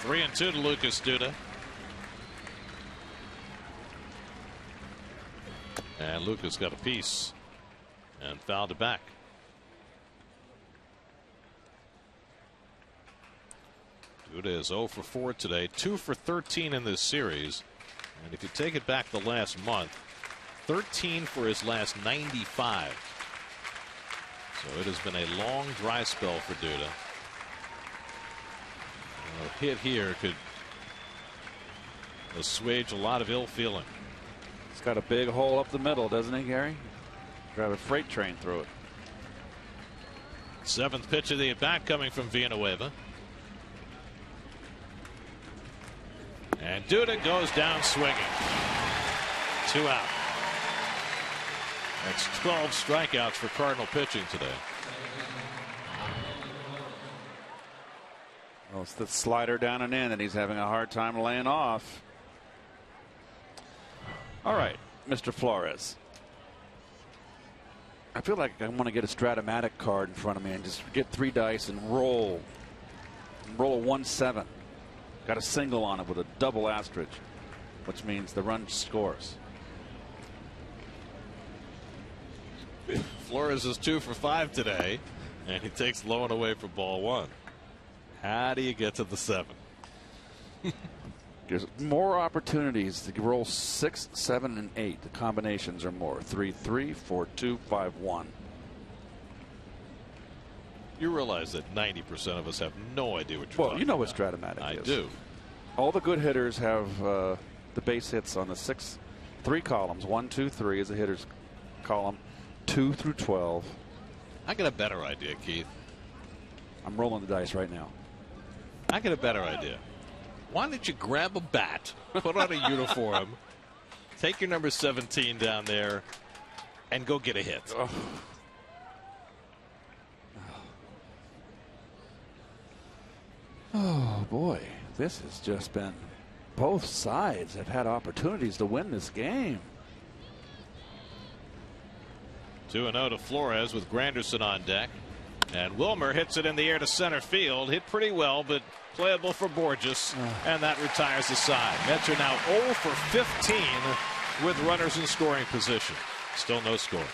Three and 2 to Lucas Duda. And Lucas got a piece and fouled it back. Duda is 0 for 4 today, 2 for 13 in this series. And if you take it back the last month, 13 for his last 95. So it has been a long dry spell for Duda. A hit here could assuage a lot of ill feeling. He's got a big hole up the middle, doesn't he, Gary? Drive a freight train through it. Seventh pitch of the at bat coming from Villanueva. And Duda goes down swinging. 2 out. That's 12 strikeouts for Cardinal pitching today. Well, it's the slider down and in that he's having a hard time laying off. All right, Mr. Flores. I feel like I want to get a Stratomatic card in front of me and just get 3 dice and roll. And roll a 1-7. Got a single on it with a double asterisk, which means the run scores. Flores is 2 for 5 today, and he takes low and away for ball 1. How do you get to the 7? There's more opportunities to roll 6, 7, and 8. The combinations are more. 3-3, 4-2, 5-1. You realize that 90% of us have no idea what you're talking about. Well, you know what Stratomatic is. I do. All the good hitters have the base hits on the 3 columns. 1, 2, 3 is a hitter's column. 2 through 12. I got a better idea, Keith. I'm rolling the dice right now. I got a better idea. Why don't you grab a bat, put on a uniform, take your number 17 down there, and go get a hit? Oh. Oh, boy. This has just been, both sides have had opportunities to win this game. 2-0 to Flores with Granderson on deck. And Wilmer hits it in the air to center field. Hit pretty well, but playable for Borges. And that retires the side. Mets are now 0 for 15 with runners in scoring position. Still no score.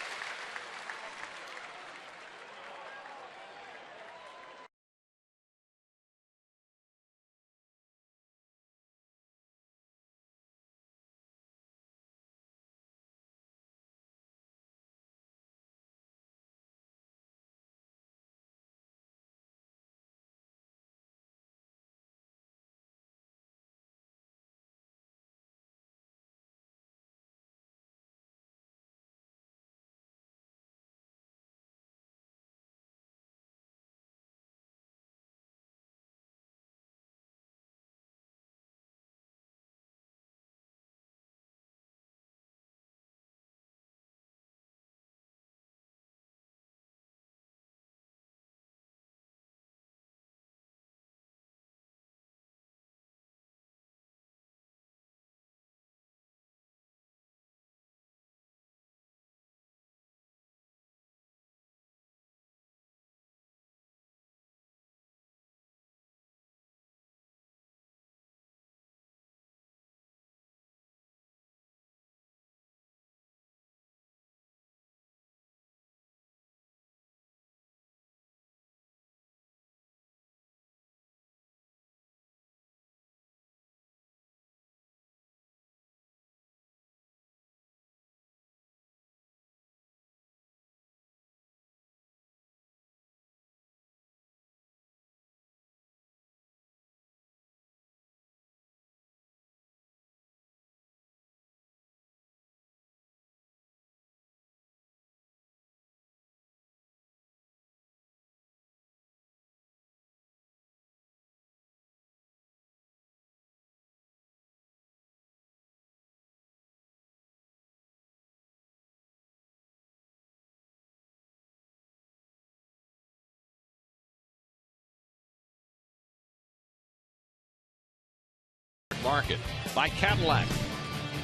Market, by Cadillac,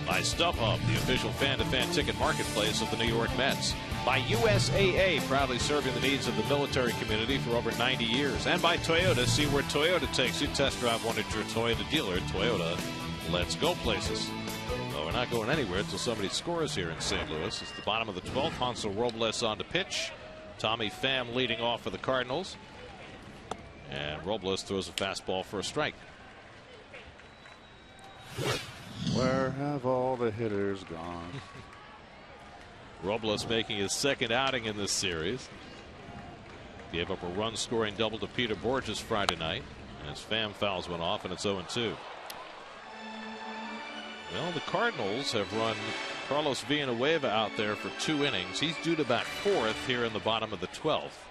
by StubHub, the official fan-to-fan ticket marketplace of the New York Mets, by USAA, proudly serving the needs of the military community for over 90 years, and by Toyota. See where Toyota takes you. Test drive one at your Toyota dealer. Toyota, let's go places. Well, we're not going anywhere until somebody scores here in St. Louis. It's the bottom of the 12th. Hansel Robles on the pitch. Tommy Pham leading off for the Cardinals. And Robles throws a fastball for a strike. Where have all the hitters gone? Robles making his second outing in this series. Gave up a run-scoring double to Peter Borges Friday night. As Pham fouls one off, and it's 0-2. Well, the Cardinals have run Carlos Villanueva out there for 2 innings. He's due to bat 4th here in the bottom of the 12th.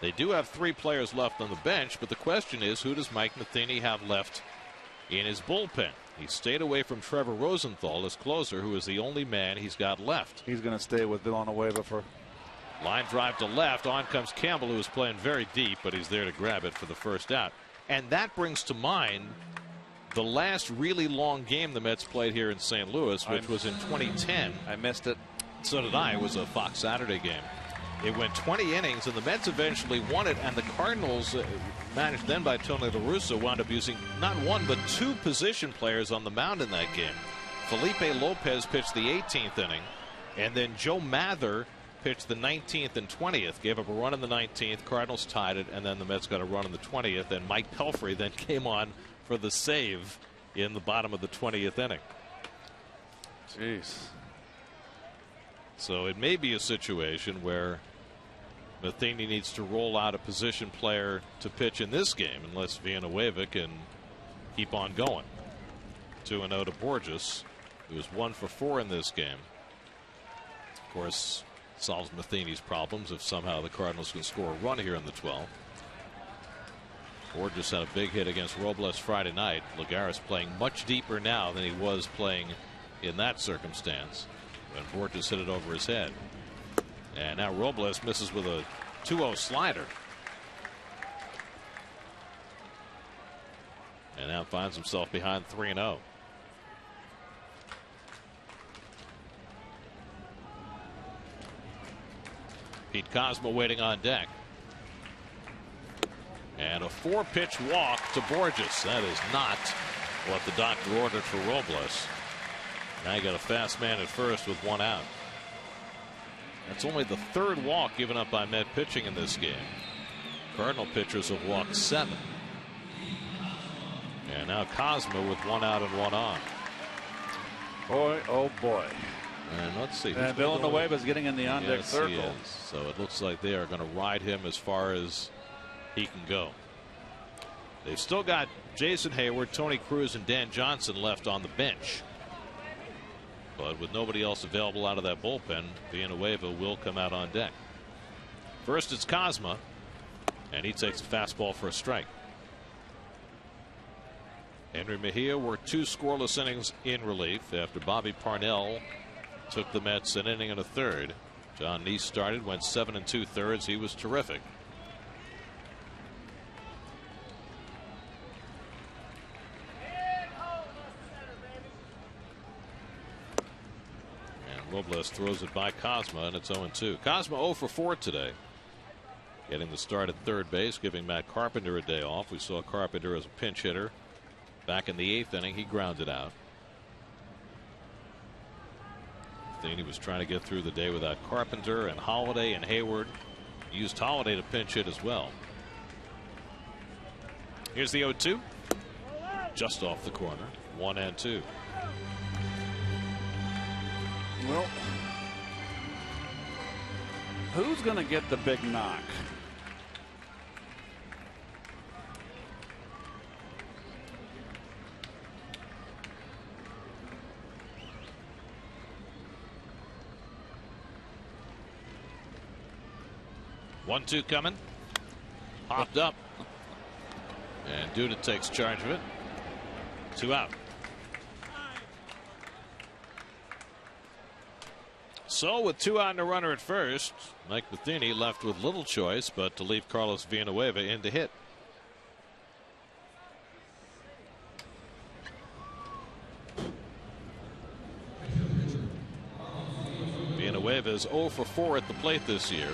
They do have 3 players left on the bench, but the question is, who does Mike Matheny have left in his bullpen? He stayed away from Trevor Rosenthal, his closer, who is the only man he's got left. He's going to stay with Villanueva for. Line drive to left. On comes Campbell, who is playing very deep, but he's there to grab it for the first out. And that brings to mind the last really long game the Mets played here in St. Louis, which was in 2010. I missed it. So did I. It was a Fox Saturday game. It went 20 innings, and the Mets eventually won it, and the Cardinals, managed then by Tony La Russa, wound up using not 1 but 2 position players on the mound in that game. Felipe Lopez pitched the 18th inning, and then Joe Mather pitched the 19th and 20th, gave up a run in the 19th, Cardinals tied it, and then the Mets got a run in the 20th, and Mike Pelfrey then came on for the save in the bottom of the 20th inning. Jeez. So it may be a situation where Matheny needs to roll out a position player to pitch in this game unless Villanueva can keep on going. 2-0 to Borges, who was 1 for 4 in this game. Of course, solves Matheny's problems if somehow the Cardinals can score a run here in the 12th. Borges had a big hit against Robles Friday night. Lagares playing much deeper now than he was playing in that circumstance when Borges hit it over his head. And now Robles misses with a 2-0 slider. And now finds himself behind 3-0. Pete Kozma waiting on deck. And a 4-pitch walk to Borges. That is not what the doctor ordered for Robles. Now you got a fast man at first with 1 out. That's only the 3rd walk given up by Met pitching in this game. Cardinal pitchers have walked 7. And now Kozma with 1 out and 1 on. Boy, oh boy. And let's see. And Villanueva is getting in the on-deck circle. So it looks like they are going to ride him as far as he can go. They've still got Jason Hayward, Tony Cruz, and Dan Johnson left on the bench. But with nobody else available out of that bullpen, Villanueva will come out on deck. First, it's Kozma, and he takes a fastball for a strike. Henry Mejia worked 2 scoreless innings in relief after Bobby Parnell took the Mets an inning and a third. John Neese started, went 7 2/3. He was terrific. Robles throws it by Kozma, and it's 0-2. Kozma 0 for 4 today. Getting the start at third base, giving Matt Carpenter a day off. We saw Carpenter as a pinch hitter back in the 8th inning. He grounded out. Matheny was trying to get through the day without Carpenter and Holiday and Hayward. Used Holiday to pinch hit as well. Here's the 0-2. Just off the corner. 1-2. Well, who's going to get the big knock? One, 2 coming. Popped up. And Duda takes charge of it. 2 out. So with 2 out and a runner at first, Mike Matheny left with little choice but to leave Carlos Villanueva in to hit. is 0 for 4 at the plate this year.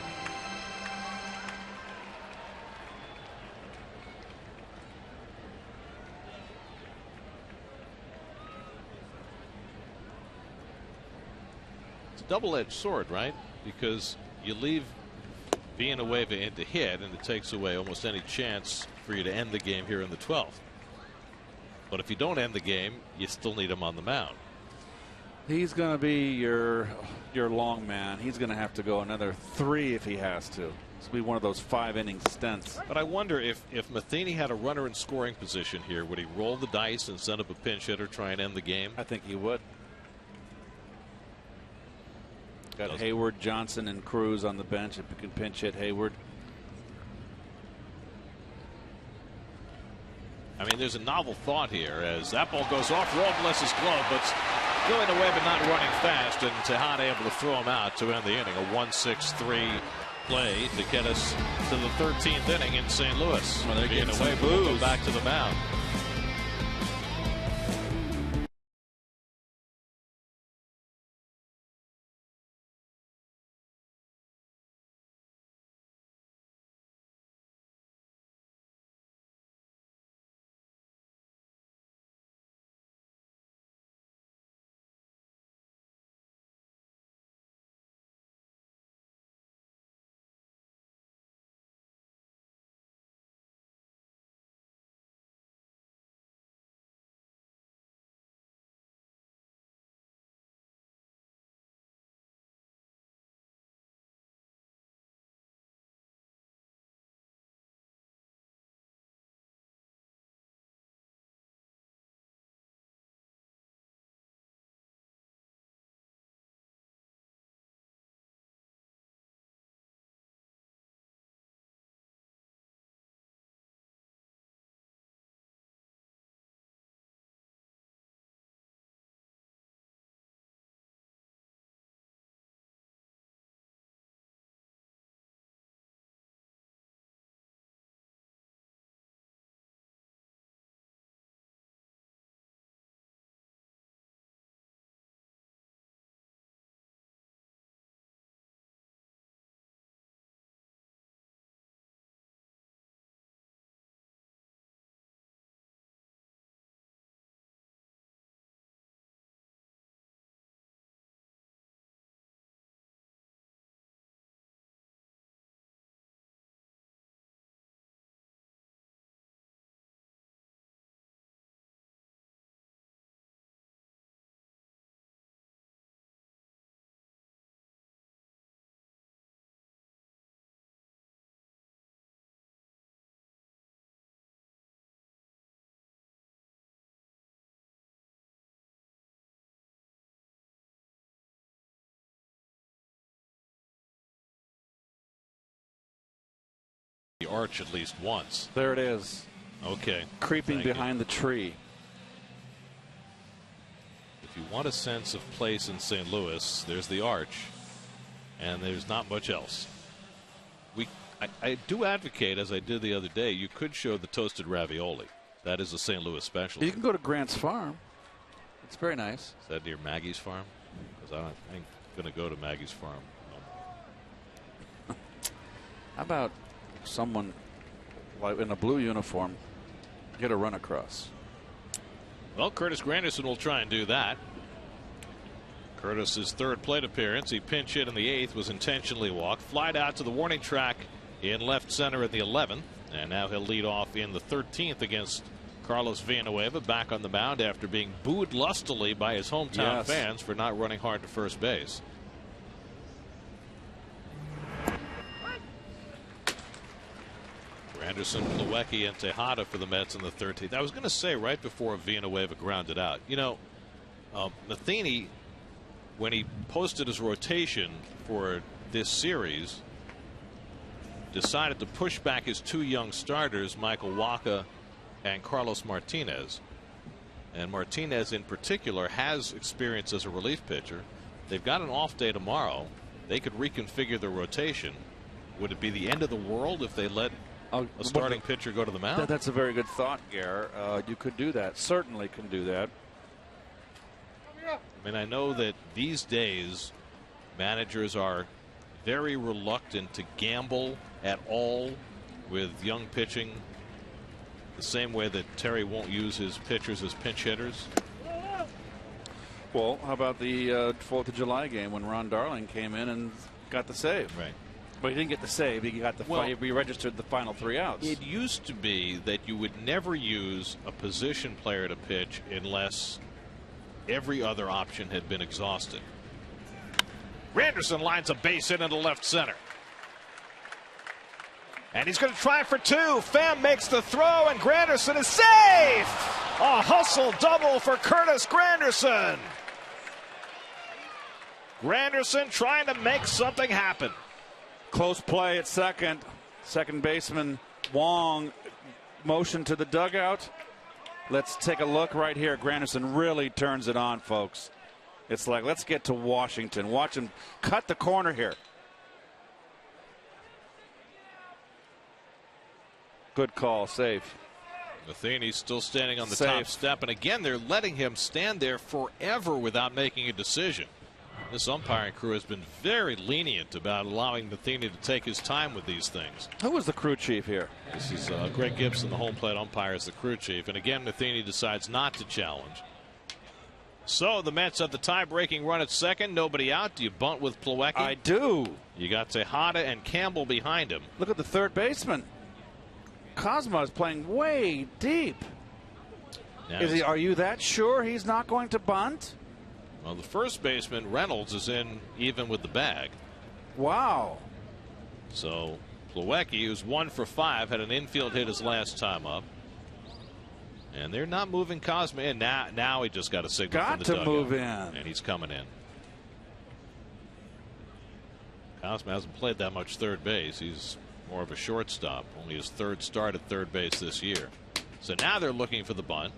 It's a double-edged sword, right? Because you leave Villanueva in to hit, and it takes away almost any chance for you to end the game here in the 12th. But if you don't end the game, you still need him on the mound. He's going to be your long man. He's going to have to go another 3 if he has to. This will be one of those 5-inning stints. But I wonder if Matheny had a runner in scoring position here, would he roll the dice and send up a pinch hitter, try and end the game? I think he would. Got Hayward, Johnson, and Cruz on the bench. If you can pinch hit Hayward. I mean, there's a novel thought here as that ball goes off. Robles' glove, but going away but not running fast, and Tejada able to throw him out to end the inning. A 1-6-3 play to get us to the 13th inning in St. Louis. Well, they're being getting away, some we'll booze. go back to the mound. The arch at least once. There it is. Okay. Creeping Thank you. behind the tree. If you want a sense of place in St. Louis, there's the arch, and there's not much else. I do advocate, as I did the other day, you could show the toasted ravioli. That is a St. Louis specialty. You can go to Grant's Farm. It's very nice. Is that near Maggie's Farm? Because I ain't going to go to Maggie's Farm. How about someone like in a blue uniform get a run across? Well, Curtis Granderson will try and do that. Curtis's third plate appearance. He pinch hit in the 8th, was intentionally walked, flied out to the warning track in left center in the 11th, and now he'll lead off in the 13th against Carlos Villanueva, back on the mound after being booed lustily by his hometown fans for not running hard to first base. Anderson, Plawecki, and Tejada for the Mets in the 13th. I was going to say right before Villanueva grounded out, you know, Matheny, when he posted his rotation for this series, decided to push back his 2 young starters, Michael Wacha and Carlos Martinez. And Martinez in particular has experience as a relief pitcher. They've got an off day tomorrow. They could reconfigure the rotation. Would it be the end of the world if they let a starting pitcher go to the mound? That's a very good thought, Gare. You could do that. Certainly can do that. I mean, I know that these days Managers are very reluctant to gamble at all with young pitching, the same way that Terry won't use his pitchers as pinch hitters. Well, how about the 4th of July game when Ron Darling came in and got the save? Right. But he didn't get the save. He got the he registered the final 3 outs. It used to be that you would never use a position player to pitch unless every other option had been exhausted. Granderson lines a base hit into left center. And he's going to try for 2. Pham makes the throw, and Granderson is safe! A hustle double for Curtis Granderson. Granderson trying to make something happen. Close play at second. Second baseman Wong motion to the dugout. Let's take a look right here. Granderson really turns it on, folks. It's like, let's get to Washington. Watch him cut the corner here. Good call, safe. Matheny's still standing on the top step, and again, they're letting him stand there forever without making a decision. This umpiring crew has been very lenient about allowing Matheny to take his time with these things. Who was the crew chief here? This is Greg Gibson, the home plate umpire, is the crew chief. And again, Matheny decides not to challenge. So the Mets have the tie-breaking run at second. Nobody out. Do you bunt with Plawecki? I do. You got Tejada and Campbell behind him. Look at the third baseman. Cosmo is playing way deep. Are you that sure he's not going to bunt? Well, the first baseman, Reynolds, is in even with the bag. Wow. So Plawecki, who's 1 for 5, had an infield hit his last time up. And they're not moving Cosmo in. Now he just got a signal from the dugout. Move in. And he's coming in. Cosmo hasn't played that much third base. He's more of a shortstop. Only his 3rd start at third base this year. So now they're looking for the bunt.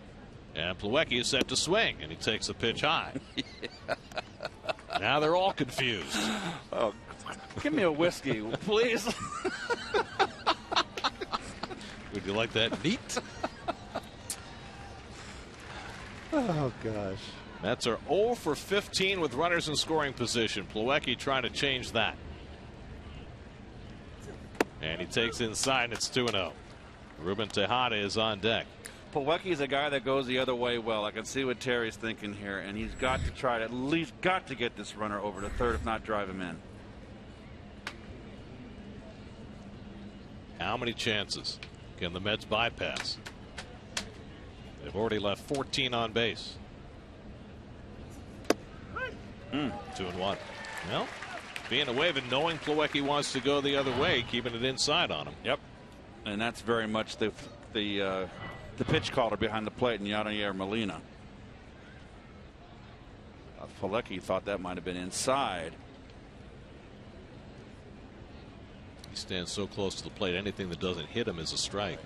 And Plawecki is set to swing, and he takes the pitch high. Now they're all confused. Oh, give me a whiskey, please. Would you like that neat? Oh, gosh. Mets are 0 for 15 with runners in scoring position. Plawecki trying to change that. And he takes inside, and it's 2-0. Ruben Tejada is on deck. Plawecki is a guy that goes the other way well. I can see what Terry's thinking here, and he's got to try to at least get this runner over to third, if not drive him in. How many chances can the Mets bypass? They've already left 14 on base. 2-1. Well, being away, but knowing Plawecki wants to go the other way, keeping it inside on him. Yep. And that's very much the pitch caller behind the plate in Yadier Molina. Plawecki thought that might have been inside. He stands so close to the plate, anything that doesn't hit him is a strike.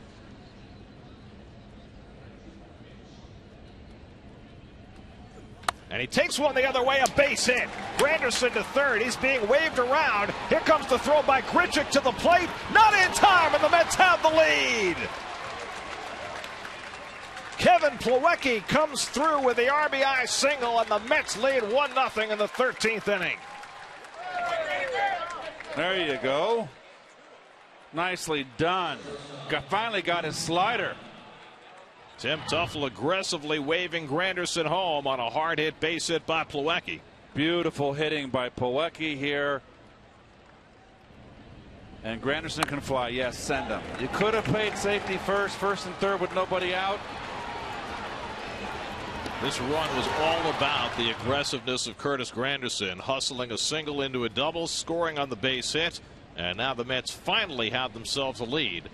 And he takes one the other way, a base hit. Granderson to third. He's being waved around. Here comes the throw by Grichuk to the plate. Not in time, and the Mets have the lead. Kevin Plawecki comes through with the RBI single, and the Mets lead 1-0 in the 13th inning. There you go. Nicely done. Finally got his slider. Tim Tuffle aggressively waving Granderson home on a hard hit base hit by Plawecki. Beautiful hitting by Plawecki here. And Granderson can fly. Yes, send him. You could have played safety first and third with nobody out. This run was all about the aggressiveness of Curtis Granderson, hustling a single into a double, scoring on the base hit, and now the Mets finally have themselves a lead.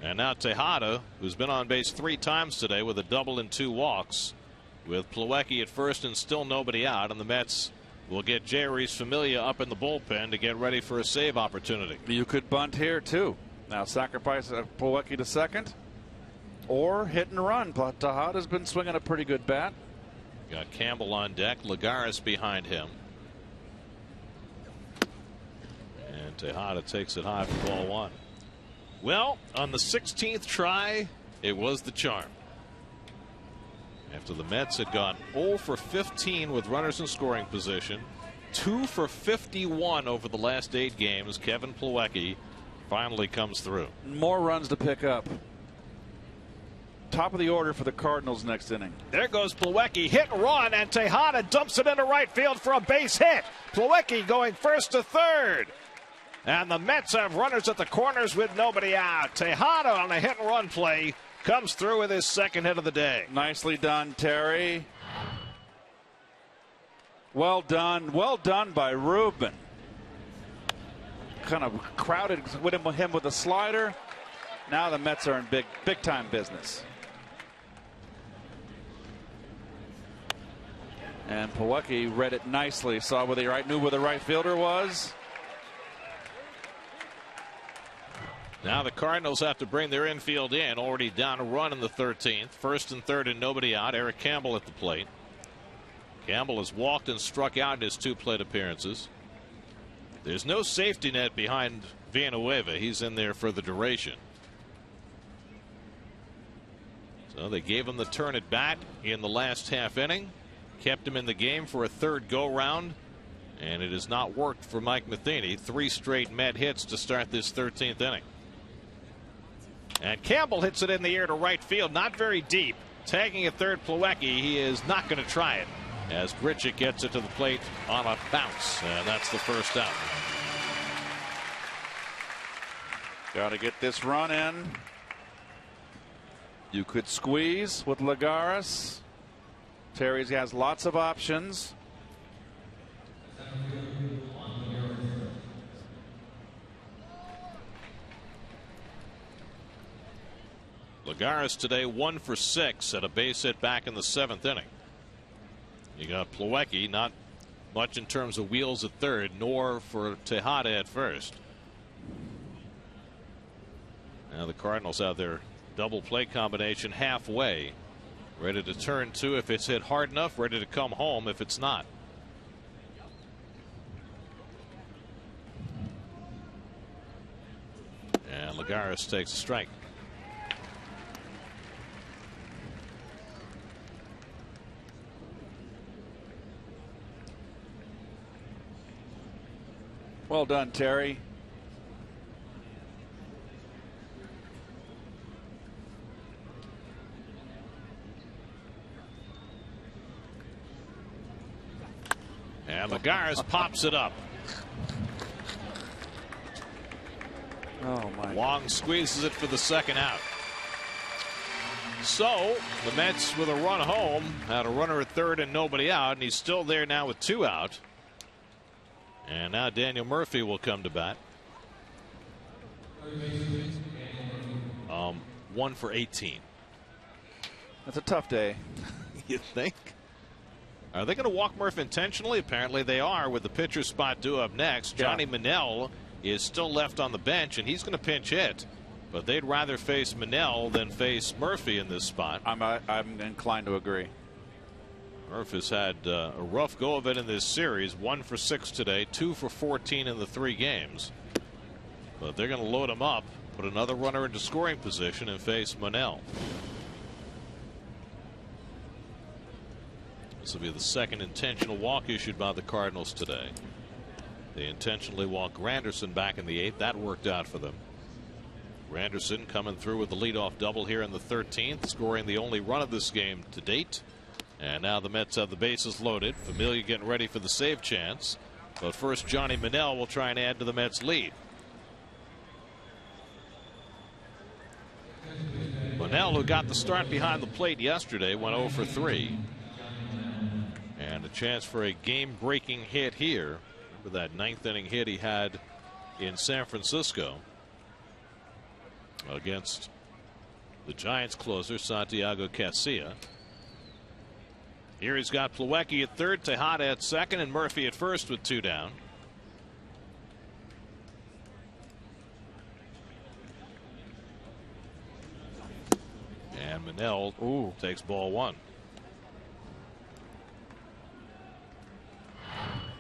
And now Tejada, who's been on base 3 times today with a double and 2 walks, with Plawecki at first and still nobody out, and the Mets will get Jeurys Familia up in the bullpen to get ready for a save opportunity. You could bunt here too. Now sacrifice Plawecki to second, or hit and run. Tejada's been swinging a pretty good bat. Got Campbell on deck, Lagares behind him. And Tejada takes it high for ball 1. Well, on the 16th try, it was the charm. After the Mets had gone 0 for 15 with runners in scoring position, 2 for 51 over the last 8 games. Kevin Plawecki finally comes through. More runs to pick up. Top of the order for the Cardinals next inning. There goes Plawecki, hit and run, and Tejada dumps it into right field for a base hit. Plawecki going first to third. And the Mets have runners at the corners with nobody out. Tejada on a hit and run play comes through with his second hit of the day. Nicely done, Terry. Well done by Ruben. Kind of crowded with him with a slider. Now the Mets are in big time business. And Plawecki read it nicely. Saw where knew where the right fielder was. Now the Cardinals have to bring their infield in. Already down a run in the 13th. First and third and nobody out. Eric Campbell at the plate. Campbell has walked and struck out in his 2 plate appearances. There's no safety net behind Villanueva. He's in there for the duration. So they gave him the turn at bat in the last half inning. Kept him in the game for a third go-round. And it has not worked for Mike Matheny. 3 straight Met hits to start this 13th inning. And Campbell hits it in the air to right field. Not very deep. Tagging at third, Plawecki. He is not going to try it, as Grichuk gets it to the plate on a bounce. And that's the first out. Got to get this run in. You could squeeze with Lagares. Terry has lots of options. Lagares today 1 for 6 at a base hit back in the 7th inning. You got Plawecki, not much in terms of wheels at third, nor for Tejada at first. Now the Cardinals have their double play combination halfway, ready to turn 2 if it's hit hard enough, ready to come home if it's not. And Lagares takes a strike. Well done, Terry. And Lagares pops it up. Oh my. Wong squeezes it for the second out. So the Mets with a run home had a runner at third and nobody out, and he's still there now with 2 out. And now Daniel Murphy will come to bat. 1 for 18. That's a tough day. You think? Are they going to walk Murphy intentionally? Apparently they are, with the pitcher spot due up next. Johnny Manel is still left on the bench, and he's going to pinch hit. But they'd rather face Manel than face Murphy in this spot. I'm inclined to agree. Murph has had a rough go of it in this series. 1 for 6 today, 2 for 14 in the 3 games. But they're going to load him up, put another runner into scoring position, and face Manel. This will be the second intentional walk issued by the Cardinals today. They intentionally walked Granderson back in the 8th. That worked out for them. Granderson coming through with the leadoff double here in the 13th, scoring the only run of this game to date. And now the Mets have the bases loaded. Familia getting ready for the save chance. But first, Johnny Manel will try and add to the Mets' lead. Manel, who got the start behind the plate yesterday, went 0 for 3. And a chance for a game-breaking hit here. Remember that 9th inning hit he had in San Francisco against the Giants closer, Santiago Casilla. Here he's got Plawecki at third, Tejada at second, and Murphy at first with 2 down. And Manel takes ball 1.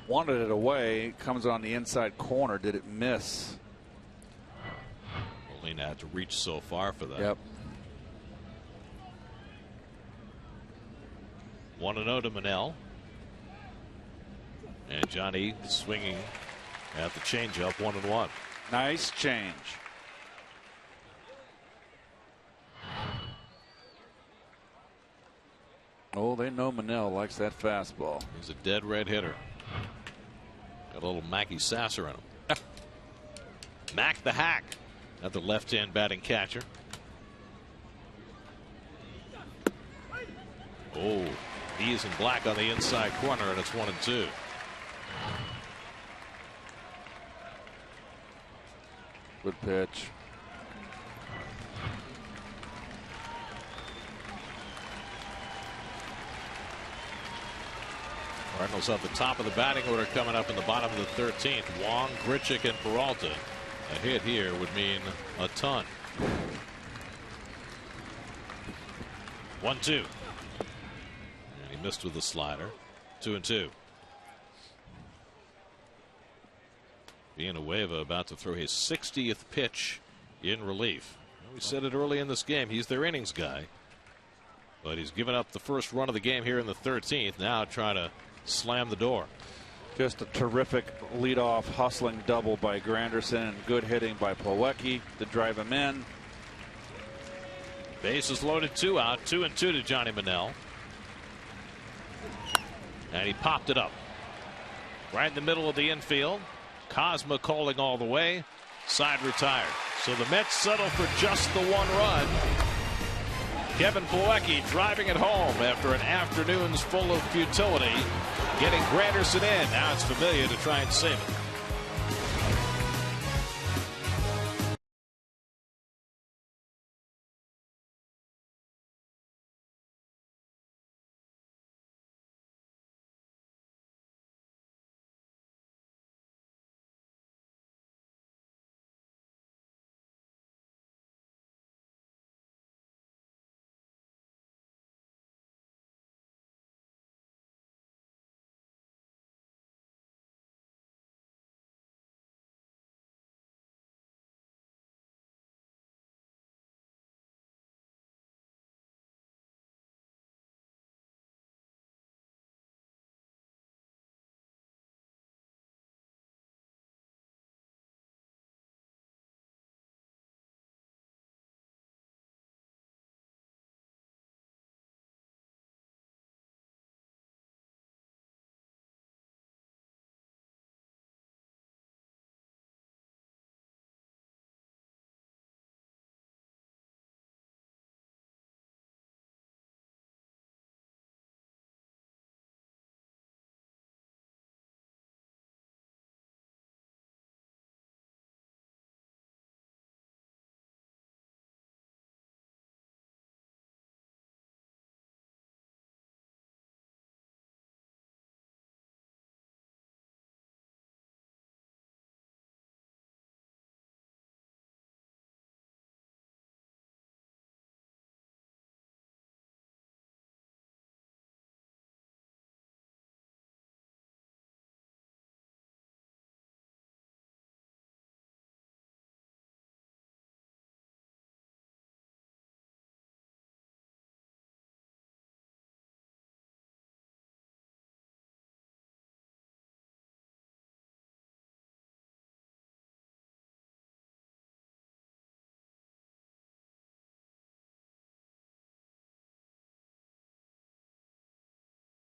Wanted it away. Comes on the inside corner. Did it miss? Molina had to reach so far for that. Yep. 1-0 to Manel. And Johnny swinging at the changeup, 1-1. Nice change. Oh, they know Manel likes that fastball. He's a dead red hitter. Got a little Mackie Sasser in him. Mac the Hack, another left-hand batting catcher. Oh, he's in black on the inside corner, and it's 1-2. Good pitch. Cardinals at the top of the batting order coming up in the bottom of the 13th. Wong, Grichuk, and Peralta. A hit here would mean a ton. 1-2. And he missed with the slider. 2-2. Villanueva about to throw his 60th pitch in relief. We said it early in this game. He's their innings guy. But he's given up the first run of the game here in the 13th. Now trying to slam the door. Just a terrific leadoff hustling double by Granderson and good hitting by Plawecki to drive him in. Bases loaded, 2 out, 2-2 to Johnny Manel. And he popped it up right in the middle of the infield. Cosma calling all the way. Side retired. So the Mets settle for just the 1 run. Kevin Plawecki driving it home after an afternoon's full of futility. Getting Granderson in. Now it's Familia to try and save it.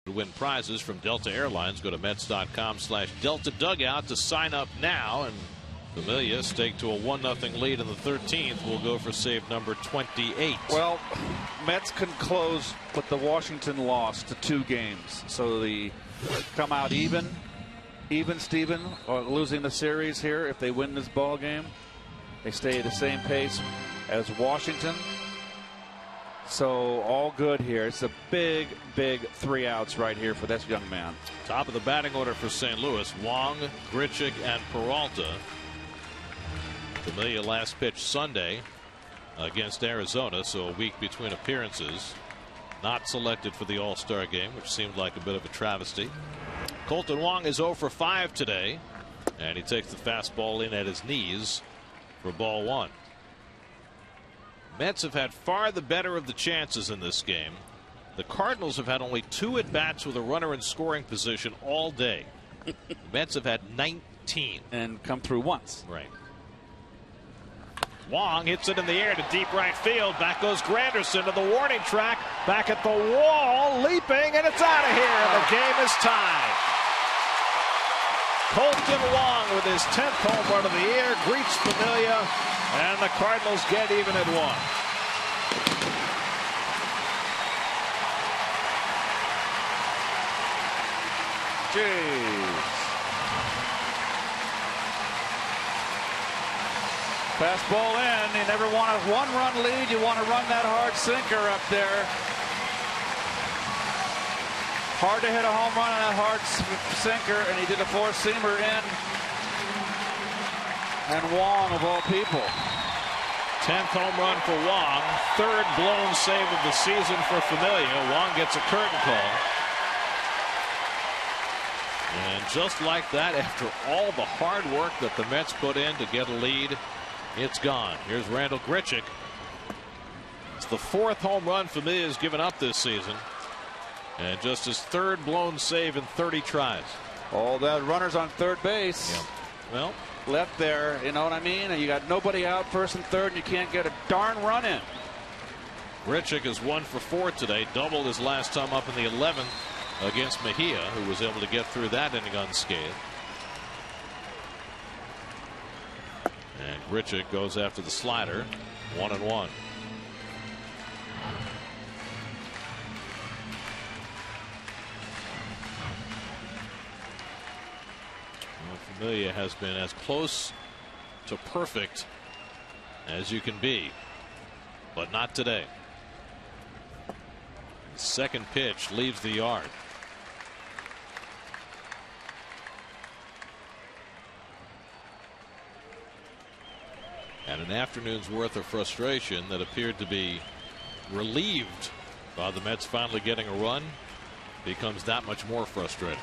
To win prizes from Delta Airlines, go to Mets.com/Delta Dugout to sign up now. And Familia staked to a 1-0 lead in the 13th. Will go for save number 28. Well, Mets can close with the Washington loss to 2 games. So they come out even Steven, or losing the series here. If they win this ball game, they stay at the same pace as Washington. So all good here. It's a big 3 outs right here for this young man. Top of the batting order for St. Louis: Wong, Grichuk, and Peralta. Familia last pitched Sunday against Arizona, so a week between appearances. Not selected for the All-Star game, which seemed like a bit of a travesty. Colton Wong is 0 for 5 today, and he takes the fastball in at his knees for ball 1. Mets have had far the better of the chances in this game. The Cardinals have had only 2 at-bats with a runner in scoring position all day. The Mets have had 19. And come through once. Right. Wong hits it in the air to deep right field. Back goes Granderson to the warning track. Back at the wall, leaping, and it's out of here. The game is tied. Colton Wong with his 10th home run of the year greets Familia, and the Cardinals get even at 1. Jeez. Fastball in. You never want a one-run lead. You want to run that hard sinker up there. Hard to hit a home run on that hard sinker, and he did a four-seamer in. And Wong, of all people. 10th home run for Wong. 3rd blown save of the season for Familia. Wong gets a curtain call. And just like that, after all the hard work that the Mets put in to get a lead, it's gone. Here's Randall Grichuk. It's the 4th home run Familia has given up this season. And just his 3rd blown save in 30 tries. All that runners on third base. Yeah. Well, left there, you know what I mean? And you got nobody out, first and third, and you can't get a darn run in. Grichuk is 1 for 4 today. Doubled his last time up in the 11th against Mejia, who was able to get through that inning unscathed. And Grichuk goes after the slider. 1-1. Familia has been as close to perfect as you can be, but not today. Second pitch leaves the yard. And an afternoon's worth of frustration that appeared to be relieved by the Mets finally getting a run becomes that much more frustrating.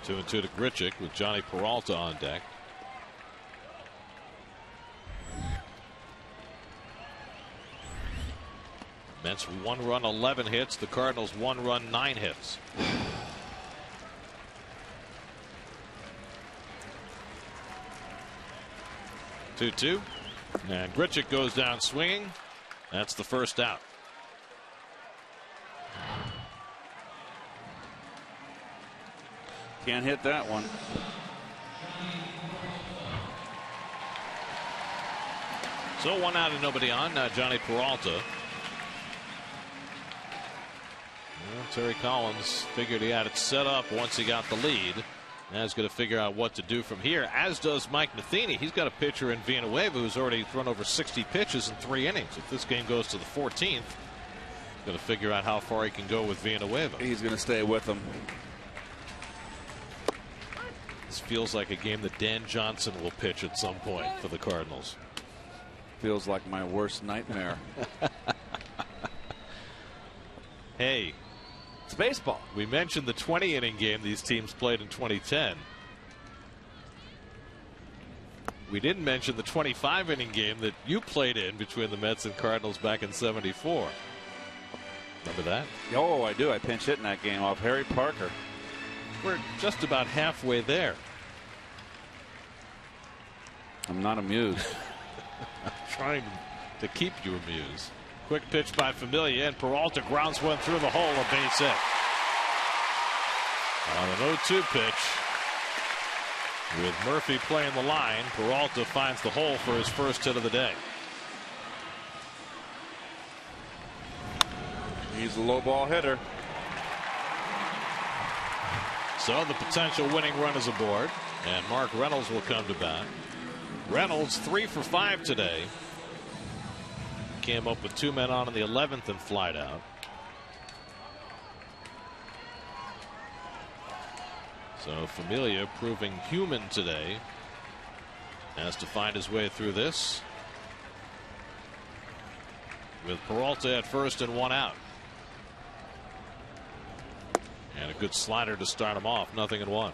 Two and two to Grichuk with Johnny Peralta on deck. Mets 1 run, 11 hits. The Cardinals 1 run, 9 hits. Two. And Grichuk goes down swinging. That's the first out. Can't hit that one. So 1 out and nobody on. Now Johnny Peralta. Well, Terry Collins figured he had it set up once he got the lead. Now he's going to figure out what to do from here, as does Mike Matheny. He's got a pitcher in Villanueva who's already thrown over 60 pitches in 3 innings. If this game goes to the 14th, he's going to figure out how far he can go with Villanueva. He's going to stay with them. This feels like a game that Dan Johnson will pitch at some point for the Cardinals. Feels like my worst nightmare. Hey, it's baseball. We mentioned the 20-inning game these teams played in 2010. We didn't mention the 25-inning game that you played in between the Mets and Cardinals back in '74. Remember that? Oh, I do. I pinch hit in that game off Harry Parker. We're just about halfway there. I'm not amused. I'm trying to keep you amused. Quick pitch by Familia, and Peralta grounds one through the hole, a base hit. On an 0-2 pitch, with Murphy playing the line, Peralta finds the hole for his first hit of the day. He's a low ball hitter. So the potential winning run is aboard, and Mark Reynolds will come to bat. Reynolds 3 for 5 today. Came up with 2 men on in the 11th and flied out. So Familia proving human today. Has to find his way through this. With Peralta at first and 1 out. And a good slider to start him off. 0-1.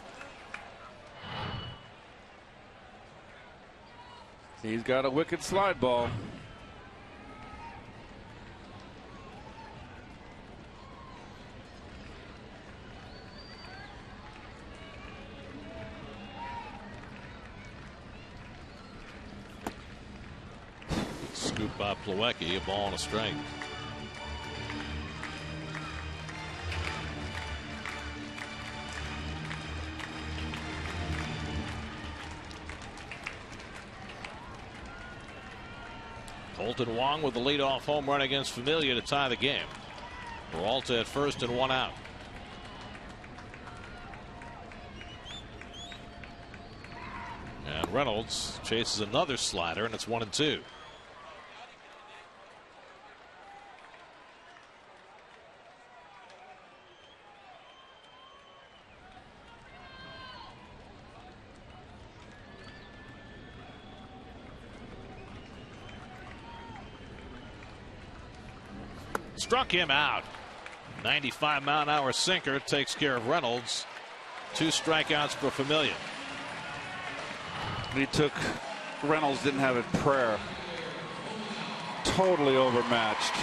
He's got a wicked slide ball. Hit by Plawecki, a ball and a strike. Colton Wong with the leadoff home run against Familia to tie the game. Peralta at first and 1 out. And Reynolds chases another slider, and it's 1-2. Struck him out. 95-mile-an-hour sinker takes care of Reynolds. 2 strikeouts for Familia. He took Reynolds, didn't have it prayer. Totally overmatched.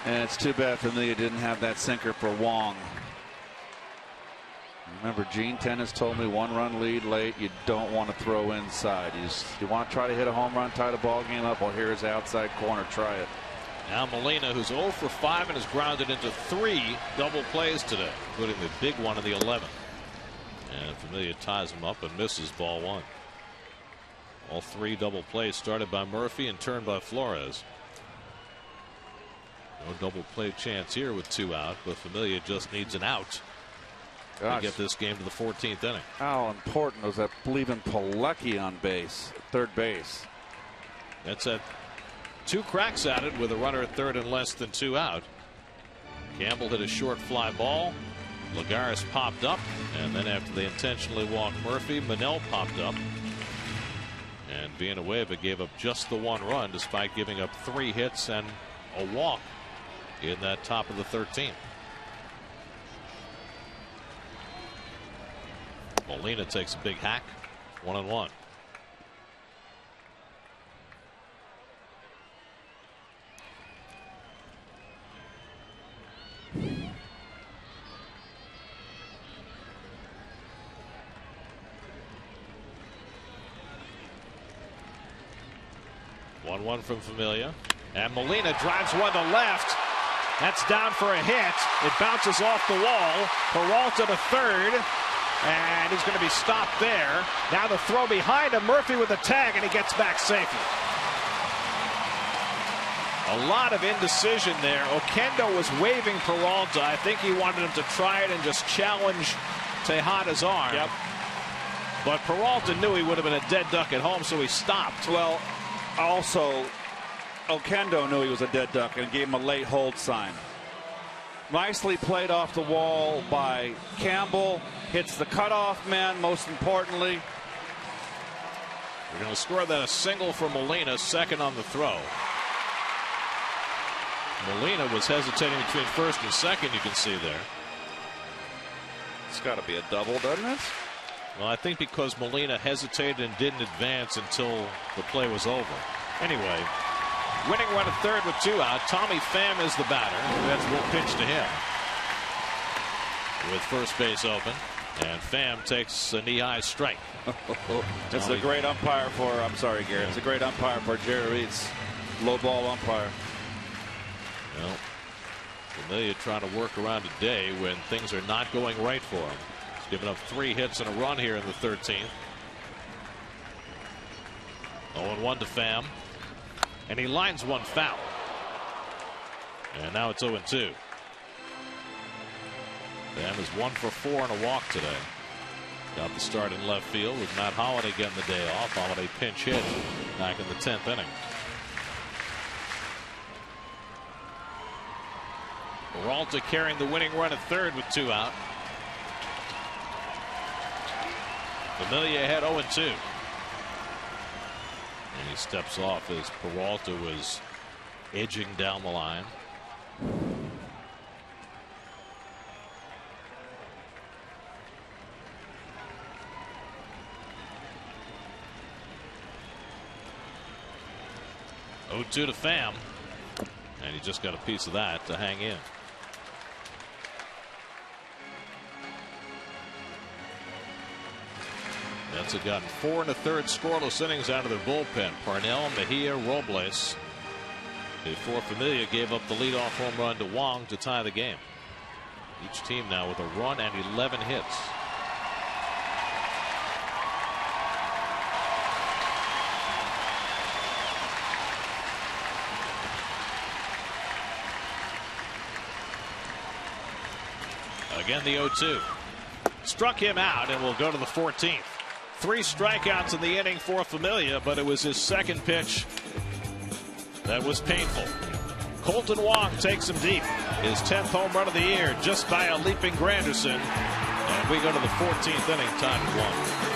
And it's too bad Familia didn't have that sinker for Wong. Remember, Gene Tennis told me 1-run lead late, you don't want to throw inside. You want to try to hit a home run, tie the ball game up. Well, here's outside corner. Try it. Now Molina, who's 0 for 5 and has grounded into 3 double plays today, including the big one in the 11th. And Familia ties him up and misses ball 1. All 3 double plays started by Murphy and turned by Flores. No double play chance here with 2 out, but Familia just needs an out to get this game to the 14th inning. How important was that leaving Plawecki on base, third base? That's at 2 cracks at it with a runner at third and less than 2 out. Campbell hit a short fly ball. Lagares popped up, and then after they intentionally walked Murphy, Manel popped up. And Villanueva gave up just the 1 run despite giving up 3 hits and a walk in that top of the 13th. Molina takes a big hack. 1-1. One from Familia, and Molina drives one to left. That's down for a hit. It bounces off the wall. Peralta to third, and he's going to be stopped there. Now the throw behind him. Murphy with a tag, and he gets back safely. A lot of indecision there. Oquendo was waving Peralta. I think he wanted him to try it and just challenge Tejada's arm. Yep. But Peralta knew he would have been a dead duck at home, so he stopped. Well, also, Oquendo knew he was a dead duck and gave him a late hold sign. Nicely played off the wall by Campbell. Hits the cutoff man, most importantly. We're going to score that a single for Molina, second on the throw. Molina was hesitating between first and second, you can see there. It's got to be a double, doesn't it? Well, I think because Molina hesitated and didn't advance until the play was over. Anyway, winning run at third with 2 out. Tommy Pham is the batter. That's will pitch to him with first base open, and Pham takes a knee-high strike. It's a great umpire for. I'm sorry, Gary. It's a great umpire for Jerry Reed's low ball umpire. Well, Familia trying to work around a day when things are not going right for him. He's given up 3 hits and a run here in the 13th. 0-1 to Pham. And he lines one foul. And now it's 0-2. Pham is 1 for 4 and a walk today. Got the start in left field with Matt Holliday getting the day off. Holliday pinch hit back in the 10th inning. Peralta carrying the winning run at third with 2 out. Familia ahead 0-2. And he steps off as Peralta was edging down the line. Oh, 2 to Pham, and he just got a piece of that to hang in. Mets have gotten 4 1/3 scoreless innings out of their bullpen. Parnell, Mejia, Robles. Before Familia gave up the leadoff home run to Wong to tie the game. Each team now with a run and 11 hits. Again, the 0-2. Struck him out and will go to the 14th. 3 strikeouts in the inning for Familia, but it was his second pitch that was painful. Colton Wong takes him deep. His 10th home run of the year just by a leaping Granderson. And we go to the 14th inning, tied at 1.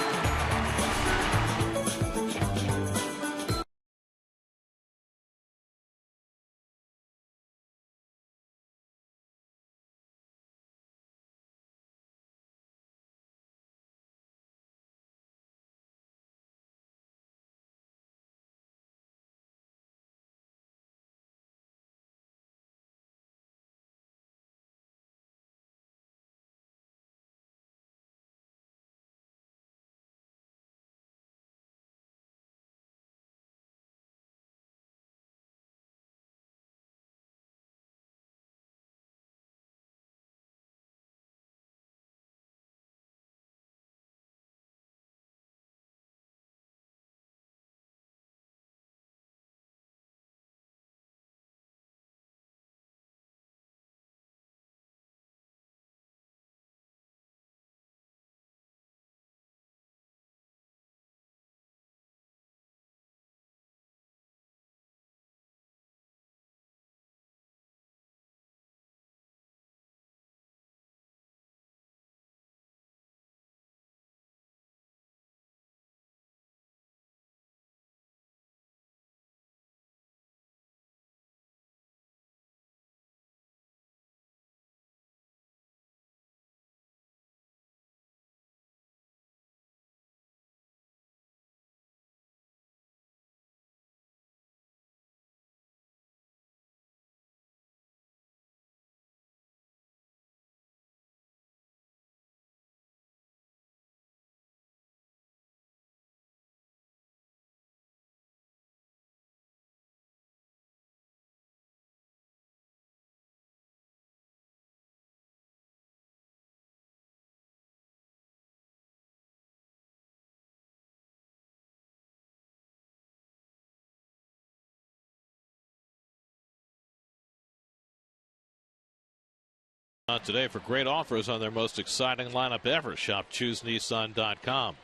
Today for great offers on their most exciting lineup ever. Shop ChooseNissan.com.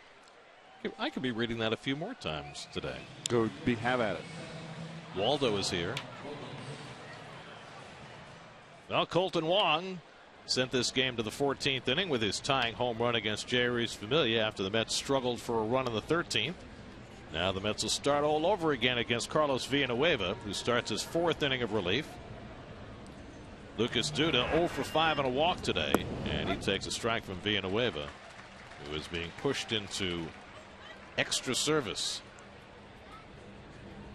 I could be reading that a few more times today. Have at it. Waldo is here. Well, Colton Wong sent this game to the 14th inning with his tying home run against Jerry's Familia after the Mets struggled for a run in the 13th. Now the Mets will start all over again against Carlos Villanueva, who starts his 4th inning of relief. Lucas Duda 0 for 5 on a walk today, and he takes a strike from Villanueva, who is being pushed into extra service.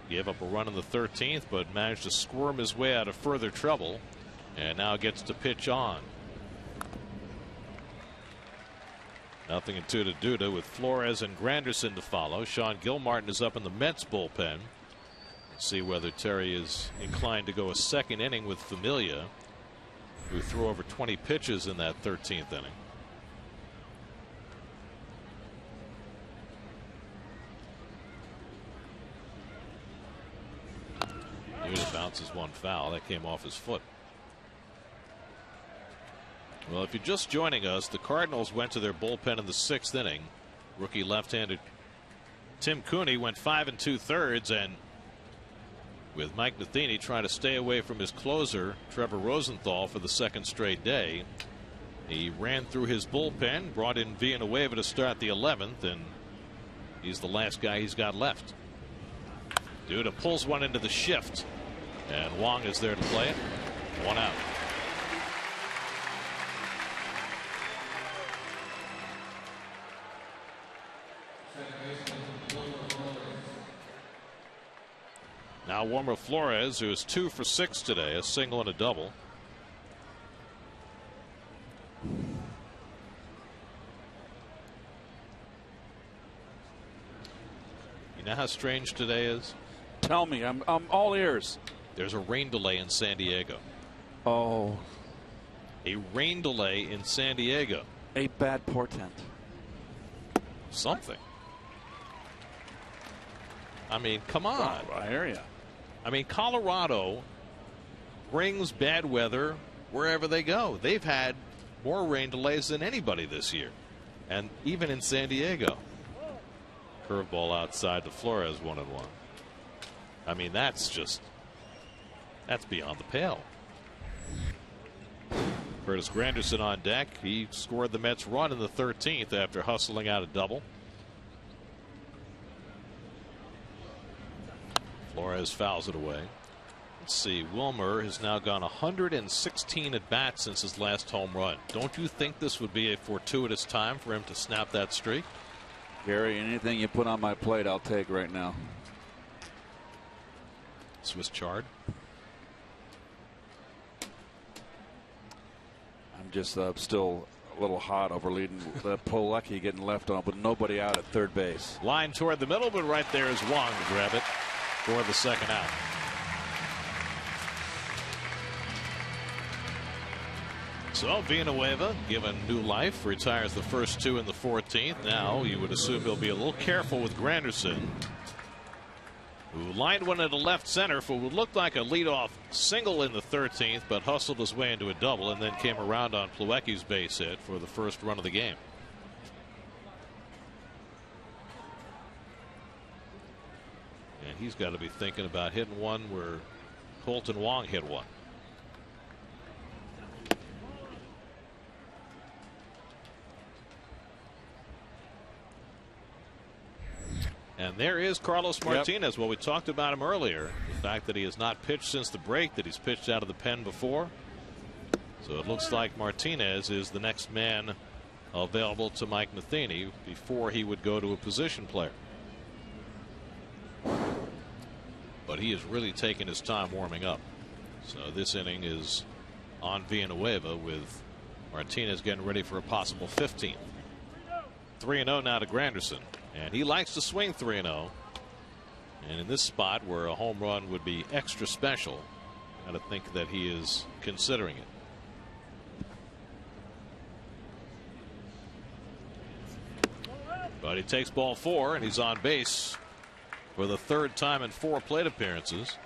Gave up a run in the 13th, but managed to squirm his way out of further trouble, and now gets to pitch on. 0-2 to Duda with Flores and Granderson to follow. Sean Gilmartin is up in the Mets bullpen. Let's see whether Terry is inclined to go a second inning with Familia, who threw over 20 pitches in that 13th inning. Duda bounces one foul. That came off his foot. Well, if you're just joining us, the Cardinals went to their bullpen in the 6th inning. Rookie left-handed Tim Cooney went 5 2/3, and with Mike Matheny trying to stay away from his closer, Trevor Rosenthal, for the 2nd straight day, he ran through his bullpen, brought in Villanueva to start the 11th, and he's the last guy he's got left. Duda pulls one into the shift, and Wong is there to play it. 1 out. Now Wilmer Flores, who is 2 for 6 today, a single and a double. know how strange today is? Tell me. I'm all ears. There's a rain delay in San Diego. Oh. A rain delay in San Diego. A bad portent. Something. I mean, come on. Oh, I hear you. I mean, Colorado brings bad weather wherever they go. They've had more rain delays than anybody this year. And even in San Diego. Curveball outside to Flores, 1-1. I mean, that's beyond the pale. Curtis Granderson on deck. He scored the Mets run in the 13th after hustling out a double. Flores fouls it away. Let's see. Wilmer has now gone 116 at bats since his last home run. Don't you think this would be a fortuitous time for him to snap that streak? Gary, anything you put on my plate, I'll take right now. Swiss chard. I'm just still a little hot over leading Pilecki getting left on, but nobody out at third base. Line toward the middle, but right there is Wong to grab it for the second out. So Villanueva, given new life, retires the first two in the 14th. Now you would assume he'll be a little careful with Granderson, who lined one into left center for what looked like a leadoff single in the 13th, but hustled his way into a double and then came around on Plawecki's base hit for the first run of the game. And he's got to be thinking about hitting one where Colton Wong hit one. And there is Carlos Martinez. Well, we talked about him earlier. The fact that he has not pitched since the break, that he's pitched out of the pen before. So it looks like Martinez is the next man available to Mike Matheny before he would go to a position player. But he is really taking his time warming up. So this inning is on Villanueva with Martinez getting ready for a possible 15th. 3-0 now to Granderson. And he likes to swing 3-0. And in this spot where a home run would be extra special, got to think that he is considering it. But he takes ball 4 and he's on base for the third time in 4 plate appearances.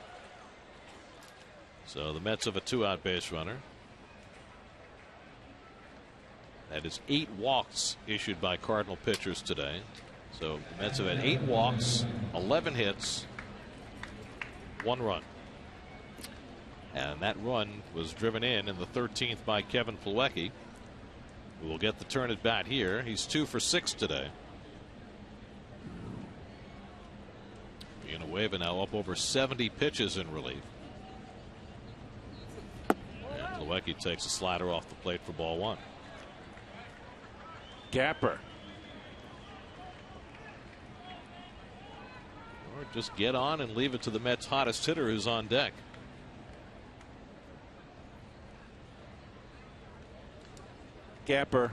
So the Mets have a 2-out base runner. That is 8 walks issued by Cardinal pitchers today. So the Mets have had 8 walks, 11 hits, 1 run. And that run was driven in the 13th by Kevin Plawecki, who will get the turn at bat here. He's 2 for 6 today. Villanueva now up over 70 pitches in relief. And Plawecki takes a slider off the plate for ball 1. Gapper. Or just get on and leave it to the Mets' hottest hitter who's on deck. Gapper.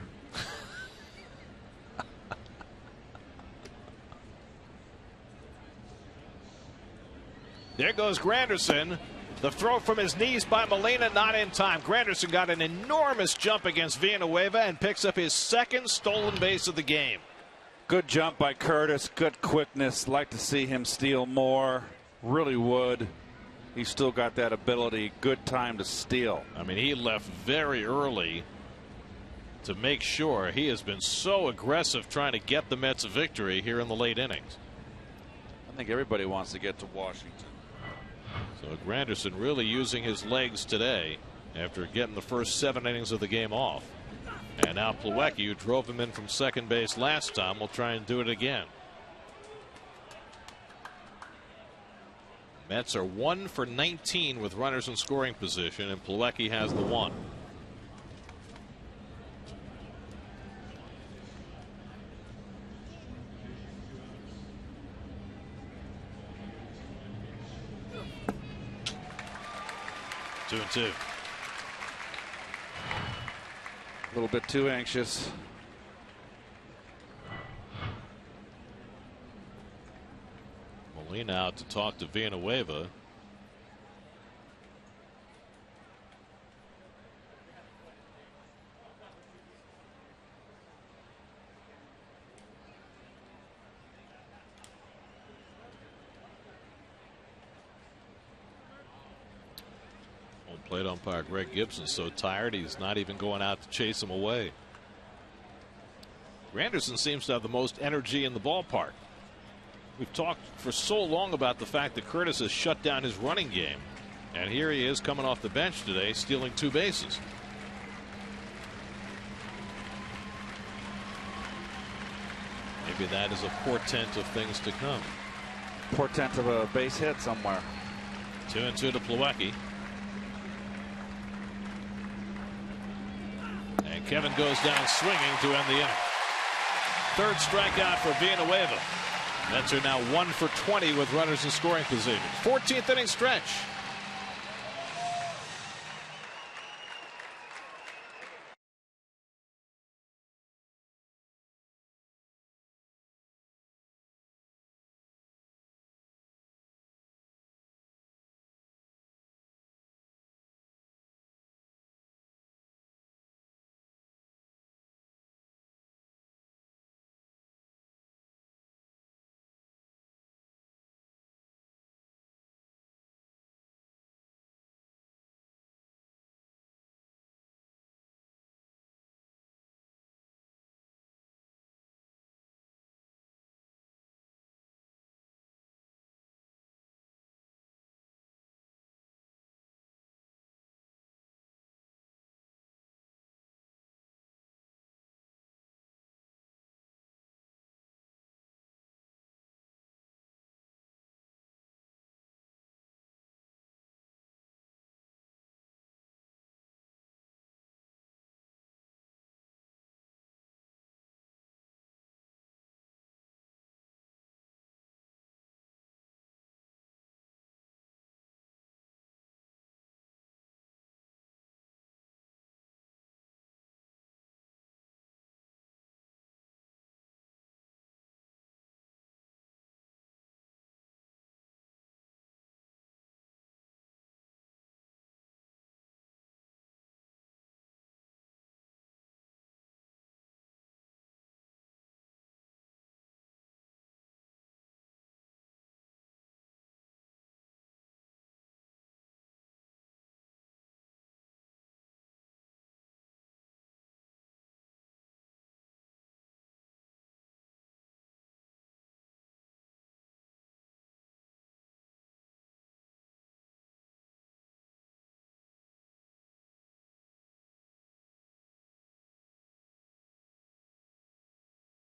There goes Granderson. The throw from his knees by Molina, not in time. Granderson got an enormous jump against Villanueva and picks up his second stolen base of the game. Good jump by Curtis. Good quickness. Like to see him steal more. Really would. He's still got that ability. Good time to steal. I mean, he left very early to make sure. He has been so aggressive trying to get the Mets a victory here in the late innings. I think everybody wants to get to Washington. So Granderson really using his legs today after getting the first 7 innings of the game off. And now Plawecki, who drove him in from second base last time, will try and do it again. Mets are 1 for 19 with runners in scoring position, and Plawecki has the 1. Two and 2. A little bit too anxious. Lean out to talk to Villanueva. Plate umpire Greg Gibson's so tired he's not even going out to chase him away. Granderson seems to have the most energy in the ballpark. We've talked for so long about the fact that Curtis has shut down his running game, and here he is coming off the bench today stealing 2 bases. Maybe that is a portent of things to come. Portent of a base hit somewhere. 2-2 to Plawecki. And Kevin goes down swinging to end the inning. 3rd strikeout for Villanueva. Mets are now 1 for 20 with runners in scoring position. 14th inning stretch.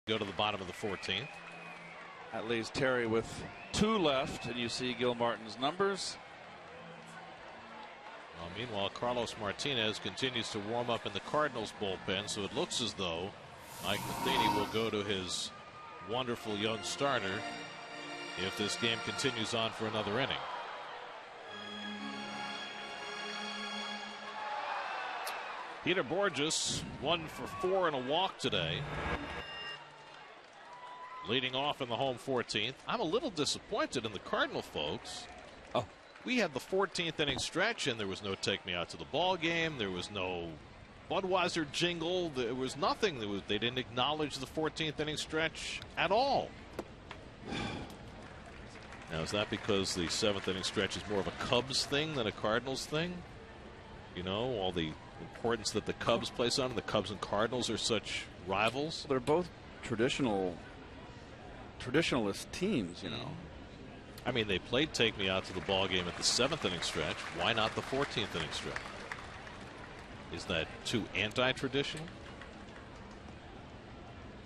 Go to the bottom of the 14th. That leaves Terry with 2 left, and you see Gil Martin's numbers. Well, meanwhile, Carlos Martinez continues to warm up in the Cardinals bullpen, so it looks as though Mike Matheny will go to his wonderful young starter if this game continues on for another inning. Peter Borges 1 for 4 and a walk today. Leading off in the home 14th. I'm a little disappointed in the Cardinal folks. Oh, we had the 14th inning stretch, and there was no take me out to the ball game. There was no Budweiser jingle. There was nothing. They didn't acknowledge the 14th inning stretch at all. Now, is that because the 7th inning stretch is more of a Cubs thing than a Cardinals thing? You know, all the importance that the Cubs place on it. The Cubs and Cardinals are such rivals. They're both traditionalist teams, you know. I mean, they played take me out to the ball game at the 7th inning stretch. Why not the 14th inning stretch? Is that too anti-traditional?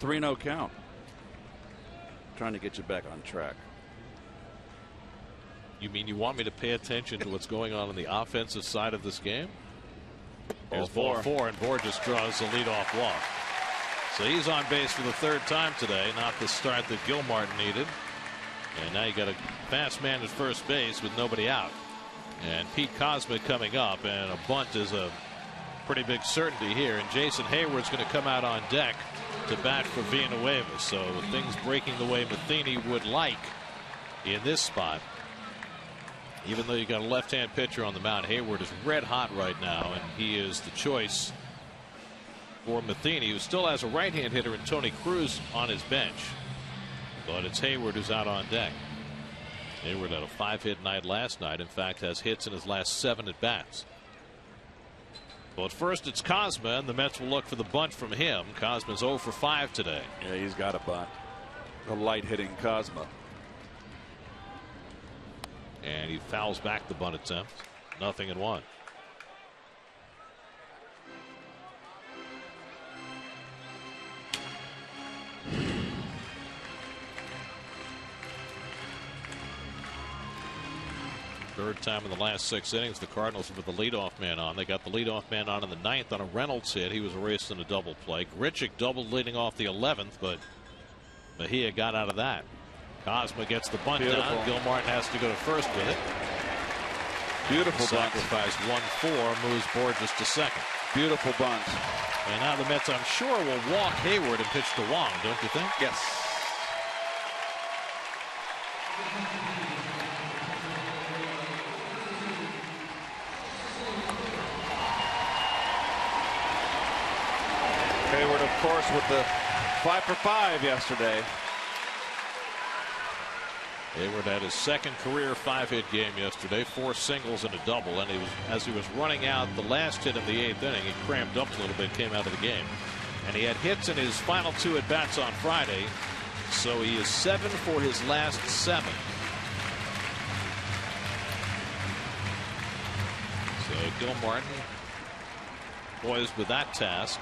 3-0 count. Trying to get you back on track. You mean you want me to pay attention to what's going on the offensive side of this game? Here's ball 4, and Borges draws the leadoff walk. So he's on base for the 3rd time today, not the start that Gil Martin needed. And now you got a fast man at first base with nobody out. And Pete Cosmic coming up, and a bunt is a pretty big certainty here. And Jason Hayward's going to come out on deck to bat for Villanueva. So things breaking the way Matheny would like in this spot. Even though you got a left-hand pitcher on the mound, Hayward is red hot right now, and he is the choice for Matheny, who still has a right-hand hitter in Tony Cruz on his bench. But it's Hayward who's out on deck. Hayward had a 5-hit night last night. In fact, has hits in his last 7 at bats. Well, at first it's Kozma, and the Mets will look for the bunt from him. Kozma's 0 for 5 today. Yeah, he's got a bunt. The light-hitting Kozma. And he fouls back the bunt attempt. 0-1. Third time in the last 6 innings, the Cardinals with the leadoff man on. They got the leadoff man on in the 9th on a Reynolds hit. He was erased in a double play. Grichuk doubled leading off the 11th, but Mejia got out of that. Kozma gets the bunt down. Gil Martin has to go to first with it. Beautiful bunt. Sacrifice 1-4, moves Borges to second. Beautiful bunt. And now the Mets, I'm sure, will walk Hayward and pitch to Wong, don't you think? Yes. Hayward, of course, with the 5 for 5 yesterday. Hayward had his second career 5-hit game yesterday, 4 singles and a double, and as he was running out the last hit in the 8th inning, he cramped up a little bit, came out of the game. And he had hits in his final 2 at bats on Friday, so he is 7 for his last 7. So Gil Martin poised with that task,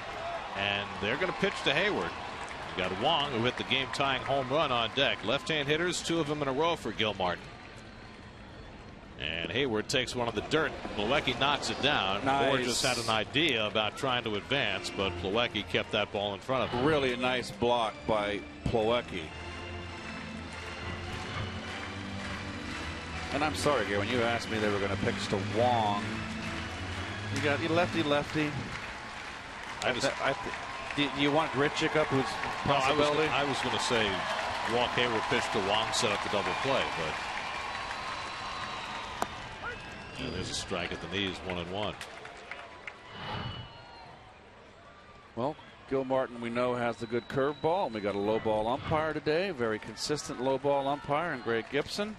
and they're going to pitch to Hayward. You got Wong, who hit the game-tying home run, on deck. Left-hand hitters, 2 of them in a row for Gil Martin. And Hayward takes one of the dirt. Plawecki knocks it down. Nice. Borges had an idea about trying to advance, but Plawecki kept that ball in front of him. Really a nice block by Plawecki. And I'm sorry, Gary, when you asked me they were going to pitch to Wong, you got lefty. You want Grichuk up, who's possibility? I was going to say walk Hayward, pitch to Wong, set up the double play, but there's a strike at the knees, 1-1. Well, Gil Martin, we know, has the good curveball, and we got a low ball umpire today, very consistent low ball umpire, and Greg Gibson.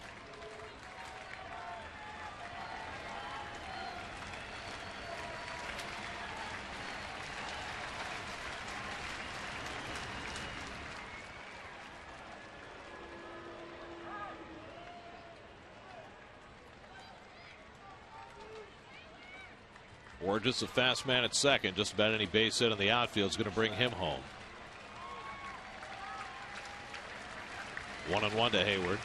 Borges, a fast man at second. Just about any base hit in the outfield is going to bring him home. 1-1 to Hayward.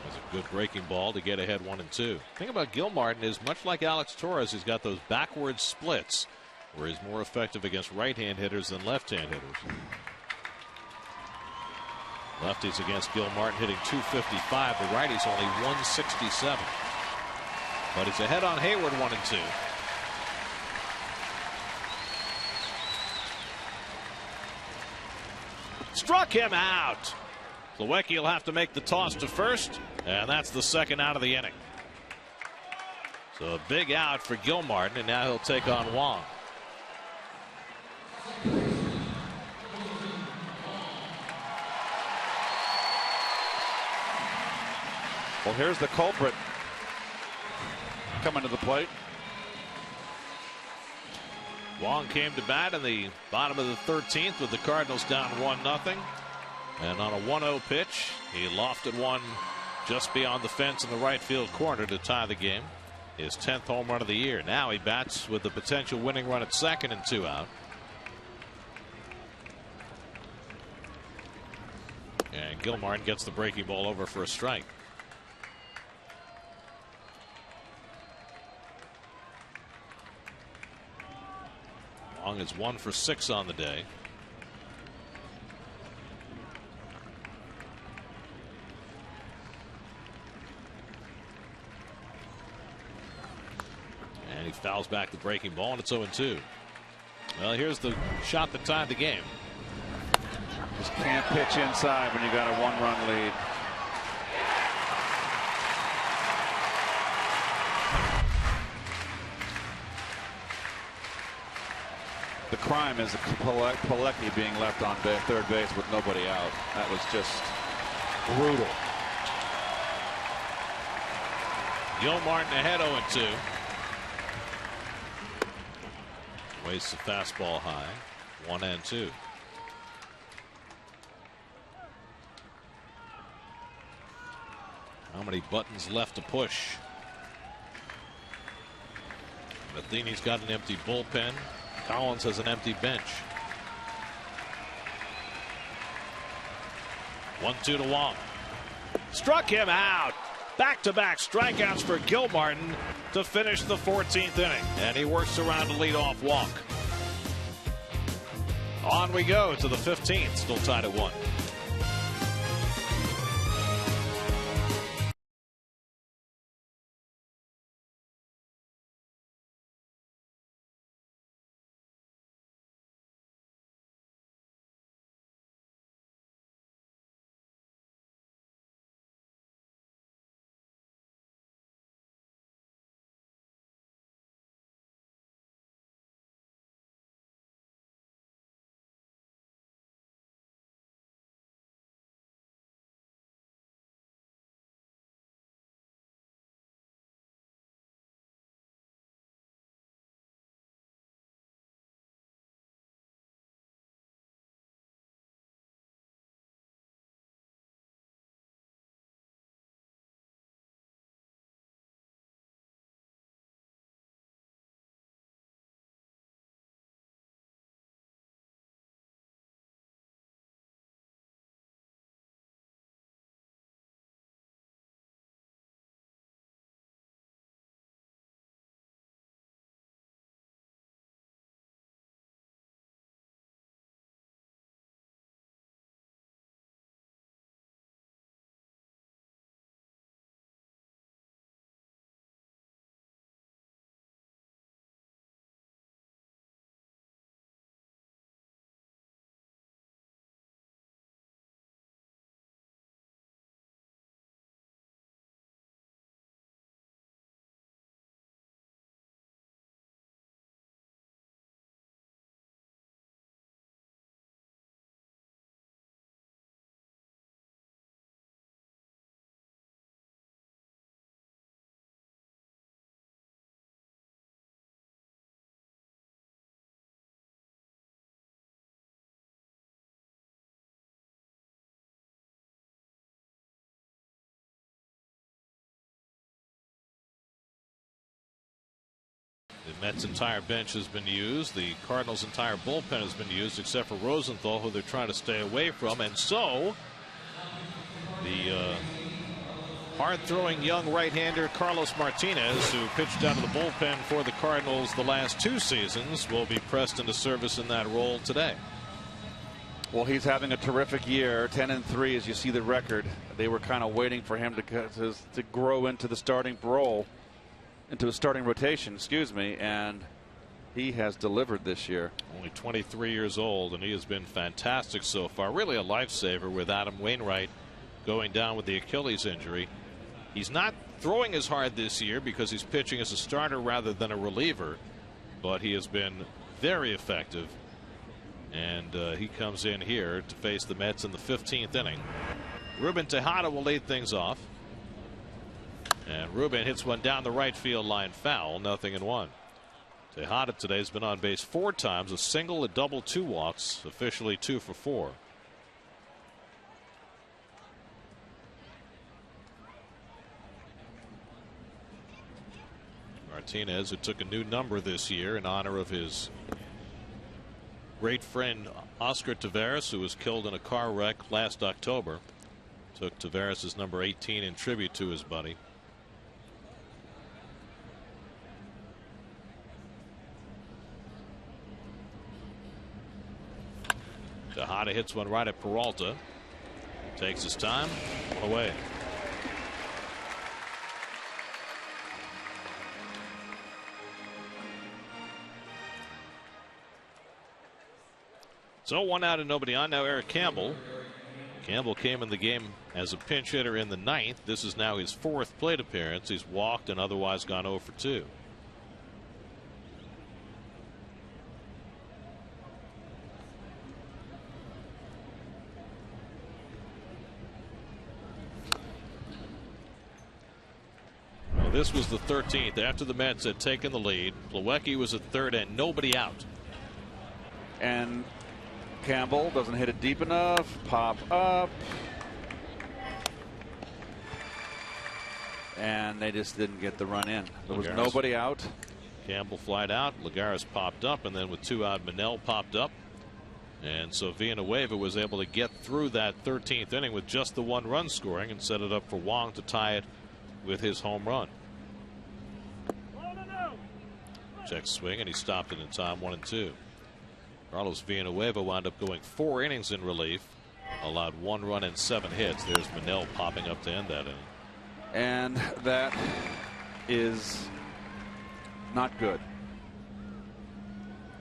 That's a good breaking ball to get ahead 1-2. The thing about Gil Martin is, much like Alex Torres, he's got those backward splits where he's more effective against right-hand hitters than left-hand hitters. Lefties against Gil Martin hitting .255. The righties only .167. But he's ahead on Hayward 1-2. Struck him out. Plawecki will have to make the toss to first, and that's the second out of the inning. So a big out for Gil Martin, and now he'll take on Wong. Well, here's the culprit coming to the plate. Wong came to bat in the bottom of the 13th with the Cardinals down 1-0. And on a 1-0 pitch, he lofted one just beyond the fence in the right field corner to tie the game. His 10th home run of the year. Now he bats with the potential winning run at second and 2 out. And Gil Martin gets the breaking ball over for a strike. Wong is 1 for 6 on the day. And he fouls back the breaking ball, and it's 0-2. Well, here's the shot that tied the game. Just can't pitch inside when you got a 1-run lead. The crime is Pilecki being left on third base with nobody out. That was just brutal. Gilmartin ahead 0-2. Wastes the fastball high. 1-2. How many buttons left to push? Matheny's got an empty bullpen. Collins has an empty bench. 1-2 to Wong. Struck him out. Back-to-back strikeouts for Gilmartin to finish the 14th inning. And he works around a leadoff walk. On we go to the 15th, still tied at 1. The Mets' entire bench has been used. The Cardinals' entire bullpen has been used, except for Rosenthal, who they're trying to stay away from. And so, the hard-throwing young right-hander Carlos Martinez, who pitched out of the bullpen for the Cardinals the last 2 seasons, will be pressed into service in that role today. Well, he's having a terrific year, 10-3 as you see the record. They were kind of waiting for him to grow into the starting role, into a starting rotation, excuse me, and he has delivered this year. Only 23 years old, and he has been fantastic so far. Really a lifesaver with Adam Wainwright going down with the Achilles injury. He's not throwing as hard this year because he's pitching as a starter rather than a reliever, but he has been very effective. And he comes in here to face the Mets in the 15th inning. Ruben Tejada will lead things off. And Ruben hits one down the right field line foul, 0-1. Tejada today has been on base 4 times, a single, a double, 2 walks, officially 2 for 4. Martinez, who took a new number this year in honor of his great friend Oscar Taveras, who was killed in a car wreck last October, took Taveras' number 18 in tribute to his buddy. Tejada hits one right at Peralta. Takes his time. Away. So 1 out and nobody on. Now Eric Campbell. Campbell came in the game as a pinch hitter in the 9th. This is now his 4th plate appearance. He's walked and otherwise gone 0 for 2. Well, this was the 13th after the Mets had taken the lead. Plawecki was at third and nobody out. And Campbell doesn't hit it deep enough. Pop up. And they just didn't get the run in. There was nobody out. Campbell flied out. Lagares popped up, and then with 2 out, Manel popped up. And so Villanueva was able to get through that 13th inning with just the 1 run scoring and set it up for Wong to tie it with his home run. Check swing, and he stopped it in time, 1 and 2. Carlos Villanueva wound up going 4 innings in relief, allowed 1 run and 7 hits. There's Manel popping up to end that inning. And that is not good.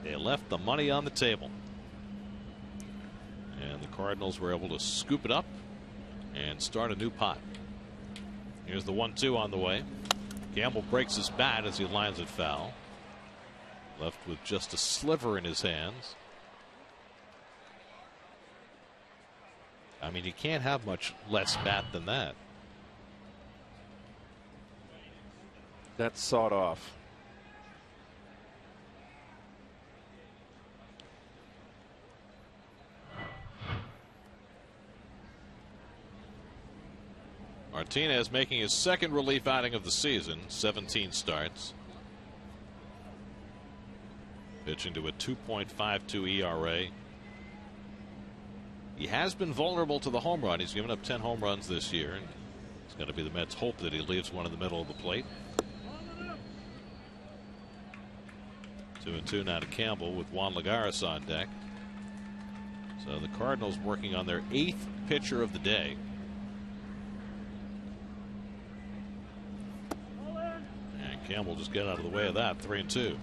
They left the money on the table. And the Cardinals were able to scoop it up and start a new pot. Here's the 1-2 on the way. Campbell breaks his bat as he lines it foul. Left with just a sliver in his hands. I mean, you can't have much less bat than that. That's sawed off. Martinez making his 2nd relief outing of the season. 17 starts. Pitching to a 2.52 ERA. He has been vulnerable to the home run. He's given up 10 home runs this year. And it's going to be the Mets' hope that he leaves one in the middle of the plate. 2-2 now to Campbell with Juan Lagares on deck. So the Cardinals working on their 8th pitcher of the day. And Campbell just get out of the way of that. 3-2.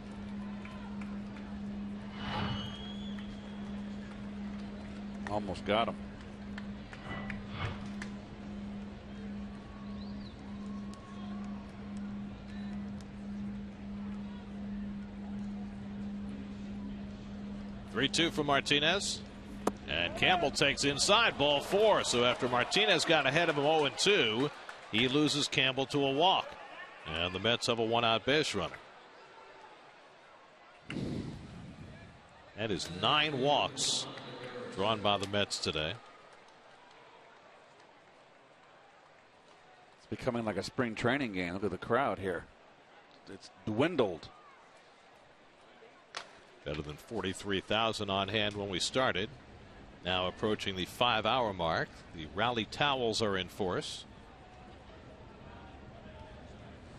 Almost got him. Three-two from Martinez. And Campbell takes inside, ball 4. So after Martinez got ahead of him 0-2, he loses Campbell to a walk. And the Mets have a 1-out base runner. That is 9 walks drawn by the Mets today. It's becoming like a spring training game. Look at the crowd here. It's dwindled. Better than 43,000 on hand when we started. Now approaching the 5-hour mark. The rally towels are in force.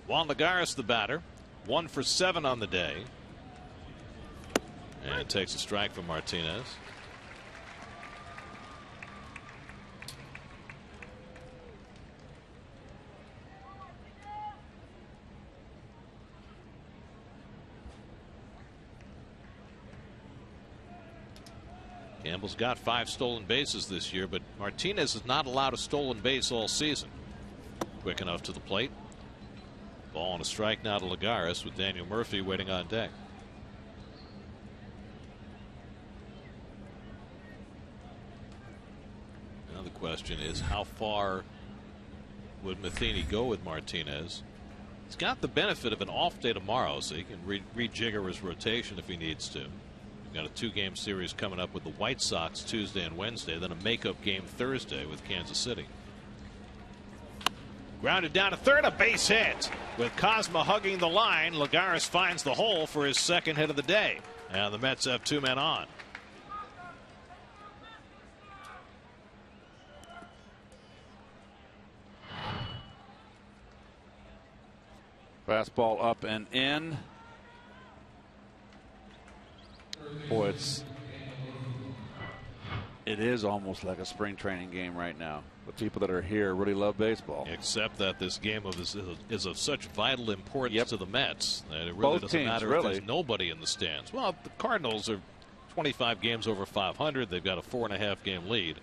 Juan Lagares, the batter, 1 for 7 on the day. And takes a strike from Martinez. Campbell's got 5 stolen bases this year, but Martinez has not allowed a stolen base all season. Quick enough to the plate. Ball and a strike now to Lagares with Daniel Murphy waiting on deck. Now the question is, how far would Matheny go with Martinez? He's got the benefit of an off day tomorrow, so he can rejigger his rotation if he needs to. We've got a 2-game series coming up with the White Sox Tuesday and Wednesday, then a makeup game Thursday with Kansas City. Grounded down to third, a base hit. With Cosma hugging the line, Lagares finds the hole for his 2nd hit of the day. And the Mets have 2 men on. Fastball up and in. Boy, it is almost like a spring training game right now. The people that are here really love baseball. Except that this game is of such vital importance to the Mets that it really Both doesn't teams, matter if there's nobody in the stands. Well, the Cardinals are 25 games over 500. They've got a 4.5 game lead.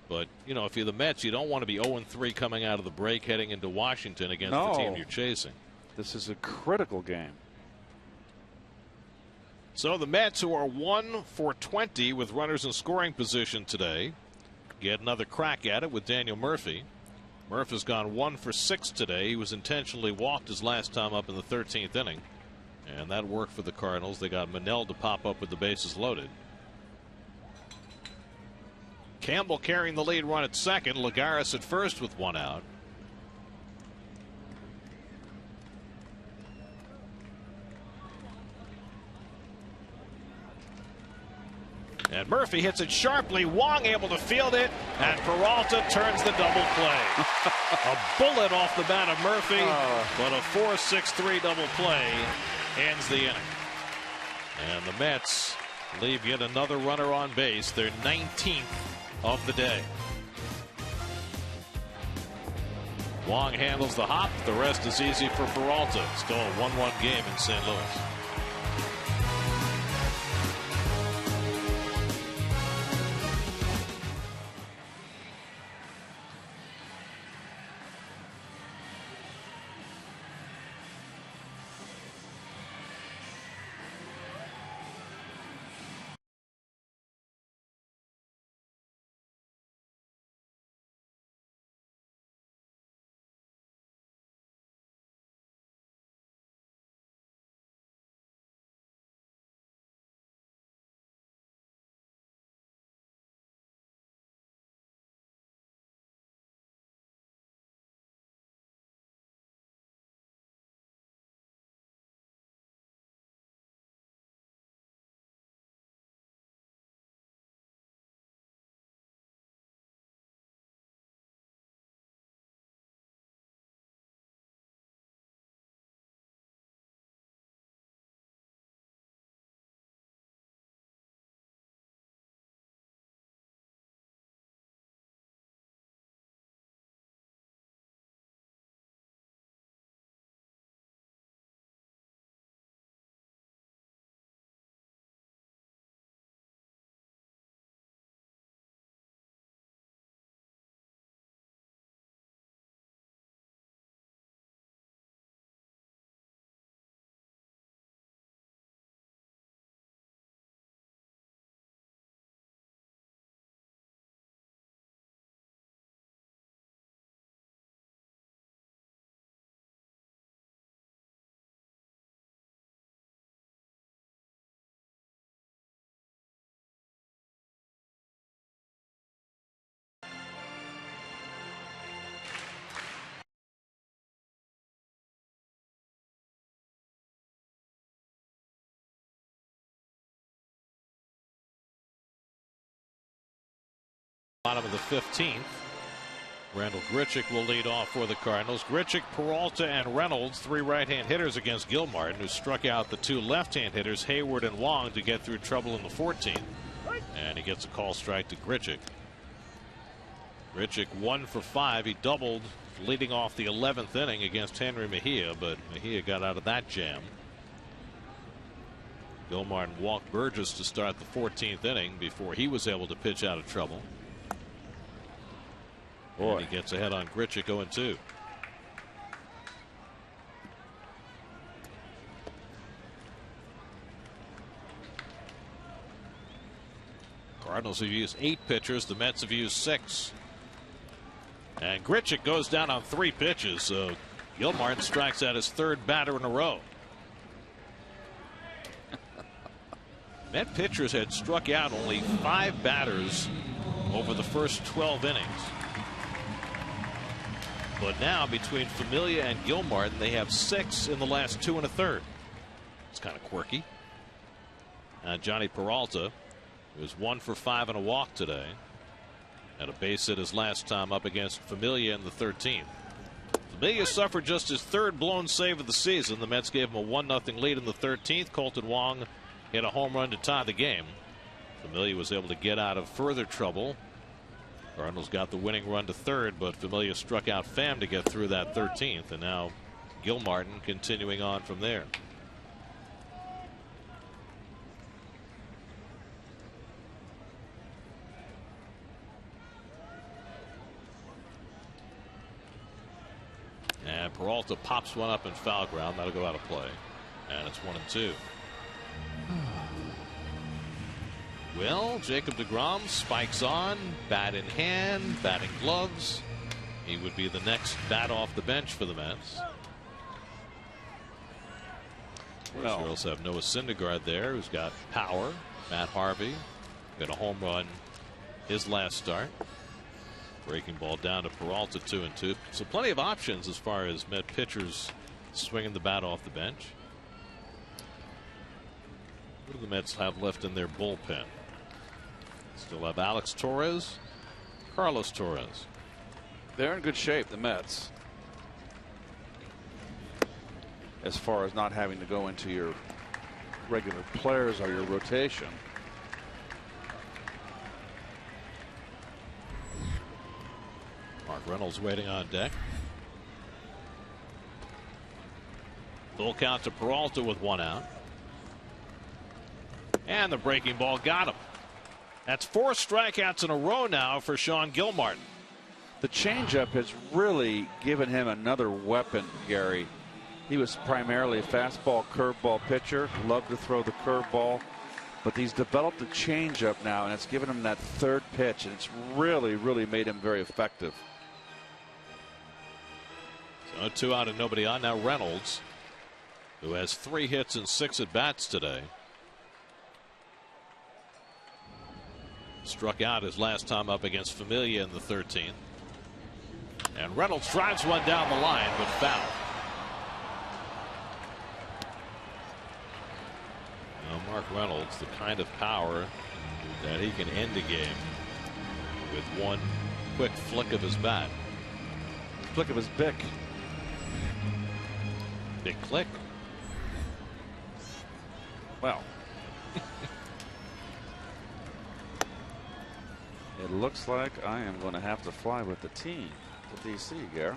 But, you know, if you're the Mets, you don't want to be 0-3 coming out of the break heading into Washington against the team you're chasing. This is a critical game. So the Mets, who are 1 for 20 with runners in scoring position today, get another crack at it with Daniel Murphy. Murph has gone 1 for 6 today. He was intentionally walked his last time up in the 13th inning. And that worked for the Cardinals. They got Manel to pop up with the bases loaded. Campbell carrying the lead run at second. Lagares at first with 1 out. And Murphy hits it sharply. Wong able to field it. And Peralta turns the double play. A bullet off the bat of Murphy. But a 4-6-3 double play ends the inning. And the Mets leave yet another runner on base. Their 19th of the day. Wong handles the hop. The rest is easy for Peralta. Still a 1-1 game in St. Louis. Bottom of the 15th. Randall Grichuk will lead off for the Cardinals. Grichuk, Peralta, and Reynolds, 3 right-hand hitters against Gilmartin, who struck out the 2 left-hand hitters, Hayward and Wong, to get through trouble in the 14th. And he gets a call strike to Grichuk. Grichuk 1 for 5. He doubled leading off the 11th inning against Henry Mejia, but Mejia got out of that jam. Gilmartin walked Burgess to start the 14th inning before he was able to pitch out of trouble. And he gets ahead on Grichuk 0-2. Cardinals have used 8 pitchers. The Mets have used 6. And Grichuk goes down on 3 pitches. So Gilmartin strikes out his 3rd batter in a row. Met pitchers had struck out only 5 batters over the first 12 innings. But now, between Familia and Gilmartin, they have 6 in the last 2 1/3. It's kind of quirky. Johnny Peralta was 1 for 5 and a walk today. Had a base hit his last time up against Familia in the 13th. Familia suffered just his 3rd blown save of the season. The Mets gave him a 1-0 lead in the 13th. Colton Wong hit a home run to tie the game. Familia was able to get out of further trouble. Cardinals got the winning run to 3rd, but Familia struck out Pham to get through that 13th, and now Gilmartin continuing on from there. Peralta pops one up in foul ground. That'll go out of play. And it's 1-2. Well, Jacob deGrom spikes on, bat in hand, batting gloves. He would be the next bat off the bench for the Mets. Well, we also have Noah Syndergaard there, who's got power. Matt Harvey got a home run his last start. Breaking ball down to Peralta, 2-2. So plenty of options as far as Met pitchers swinging the bat off the bench. What do the Mets have left in their bullpen? Still have Alex Torres, Carlos Torres. They're in good shape, the Mets, as far as not having to go into your regular players or your rotation. Mark Reynolds waiting on deck. Full count to Peralta with 1 out. And the breaking ball got him. That's 4 strikeouts in a row now for Sean Gilmartin. The changeup has really given him another weapon, Gary. He was primarily a fastball, curveball pitcher, loved to throw the curveball, but he's developed a changeup now, and it's given him that third pitch, and it's really, really made him very effective. So 2 out and nobody on. Now Reynolds, who has 3 hits and 6 at bats today. Struck out his last time up against Familia in the 13th. And Reynolds drives one down the line, but foul. Now Mark Reynolds, the kind of power that he can end a game with one quick flick of his bat. Flick of his bick. Big click. Well. It looks like I am going to have to fly with the team to D.C., Gary.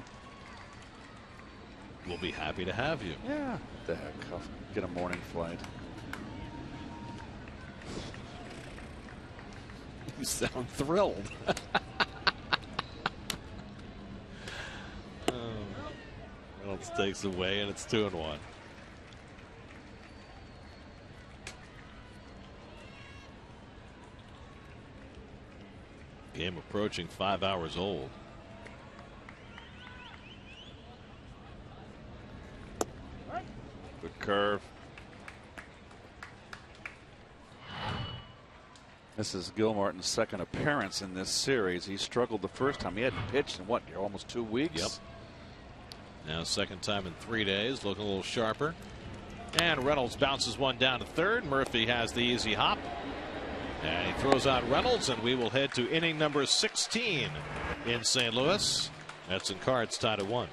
We'll be happy to have you. Yeah. What the heck? I'll get a morning flight. You sound thrilled. Reynolds takes away, and it's 2-1. Game approaching 5 hours old. Good curve. This is Gilmartin's second appearance in this series. He struggled the first time. He hadn't pitched in what, almost 2 weeks? Yep. Now second time in 3 days, looking a little sharper. And Reynolds bounces one down to third. Murphy has the easy hop. And he throws out Reynolds, and we will head to inning number 16 in St. Louis. Mets and Cards tied at 1.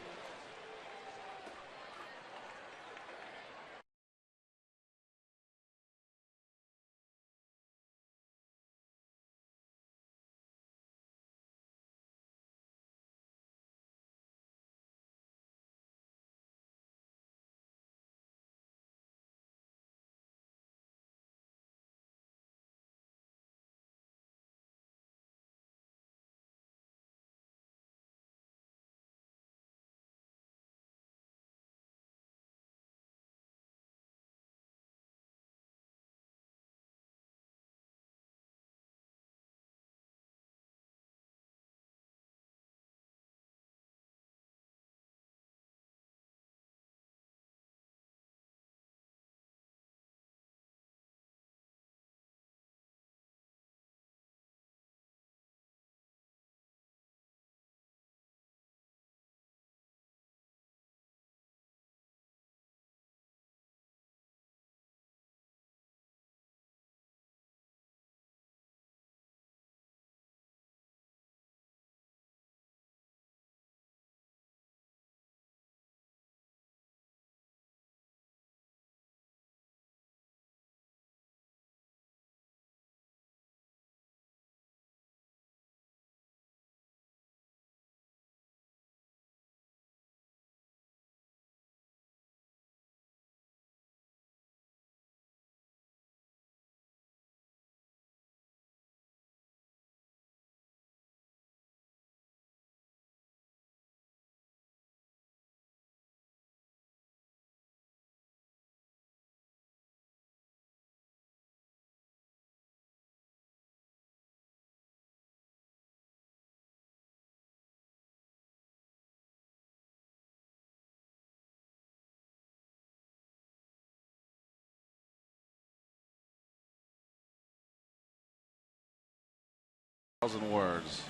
1,000 words.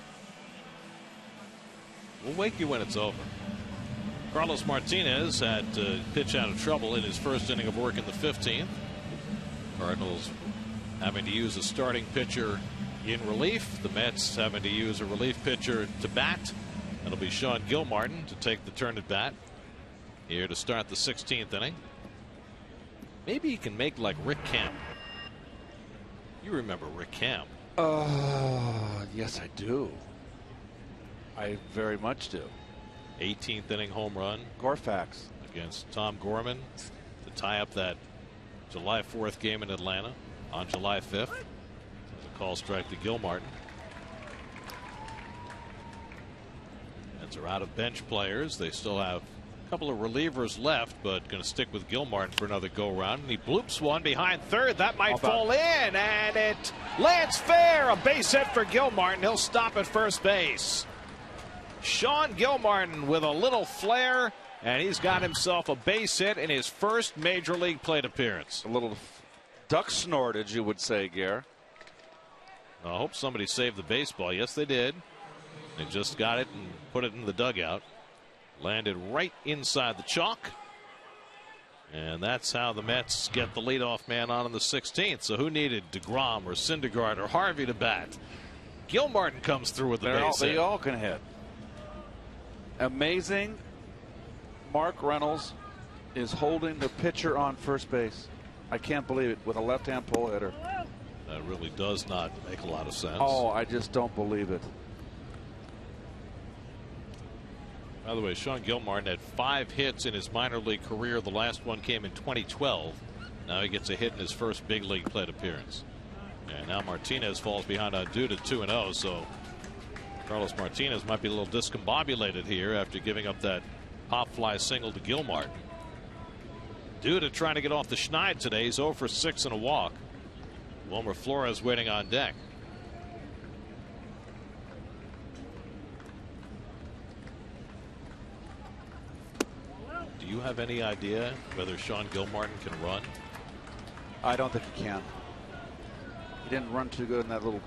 We'll wake you when it's over. Carlos Martinez had to pitch out of trouble in his first inning of work in the 15th. Cardinals having to use a starting pitcher in relief. The Mets having to use a relief pitcher to bat. That'll be Sean Gilmartin to take the turn at bat here to start the 16th inning. Maybe he can make like Rick Camp. You remember Rick Camp? Yes, I do. I very much do. 18th inning home run. Gorfax against Tom Gorman to tie up that July 4th game in Atlanta on July 5th. A call strike to Gilmartin. Mets are out of bench players. They still have a couple of relievers left, but going to stick with Gilmartin for another go round. And he bloops one behind third. That might fall in, and it lands fair. A base hit for Gilmartin. He'll stop at first base. Sean Gilmartin with a little flair, and he's got himself a base hit in his first major league plate appearance. A little duck snorted, you would say, Gare. I hope somebody saved the baseball. Yes, they did. They just got it and put it in the dugout. Landed right inside the chalk. And that's how the Mets get the leadoff man on in the 16th. So who needed DeGrom or Syndergaard or Harvey to bat? Gilmartin comes through with the base hit. They all can hit. Amazing. Mark Reynolds is holding the pitcher on first base. I can't believe it, with a left-hand pull hitter. That really does not make a lot of sense. Oh, I just don't believe it. By the way, Sean Gilmartin had 5 hits in his minor league career. The last one came in 2012. Now he gets a hit in his first big league plate appearance. And now Martinez falls behind on Duda 2-0. So Carlos Martinez might be a little discombobulated here after giving up that pop fly single to Gilmartin. Duda trying to get off the schneid today. He's 0 for 6 and a walk. Wilmer Flores waiting on deck. Do you have any idea whether Sean Gilmartin can run? I don't think he can. He didn't run too good in that little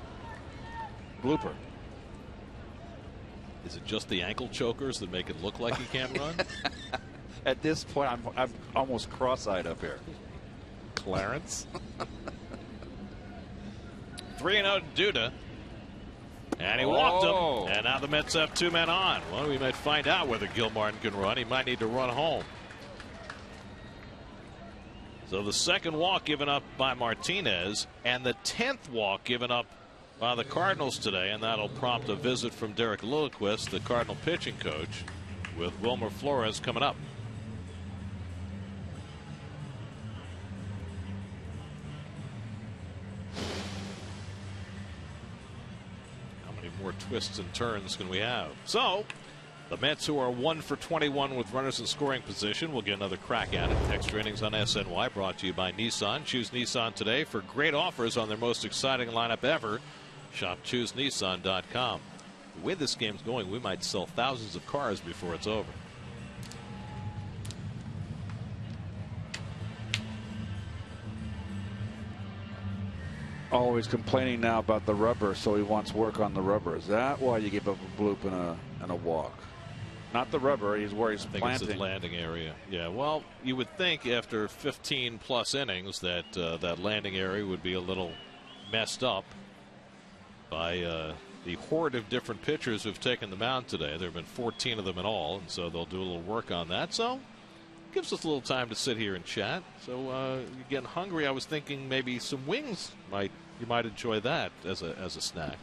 blooper. Is it just the ankle chokers that make it look like he can't run? At this point, I'm almost cross-eyed up here. Clarence. 3-0 Duda. And he walked him. And now the Mets have 2 men on. Well, we might find out whether Gilmartin can run. He might need to run home. So the second walk given up by Martinez, and the 10th walk given up by the Cardinals today, and that'll prompt a visit from Derek Lilliquist, the Cardinal pitching coach, with Wilmer Flores coming up. How many more twists and turns can we have? So the Mets, who are 1 for 21 with runners in scoring position, will get another crack at it. Extra innings on SNY, brought to you by Nissan. Choose Nissan today for great offers on their most exciting lineup ever. Shop ChooseNissan.com. The way this game's going, we might sell thousands of cars before it's over. Always complaining now about the rubber, so he wants work on the rubber. Is that why you give up a bloop and a walk? Not the rubber. He's where he's planting. I think it's his landing area. Yeah, well, you would think after 15 plus innings that that landing area would be a little messed up by the horde of different pitchers who've taken the mound today. There have been 14 of them in all, and so they'll do a little work on that. So it gives us a little time to sit here and chat. So you're getting hungry. I was thinking maybe some wings you might enjoy that as a snack.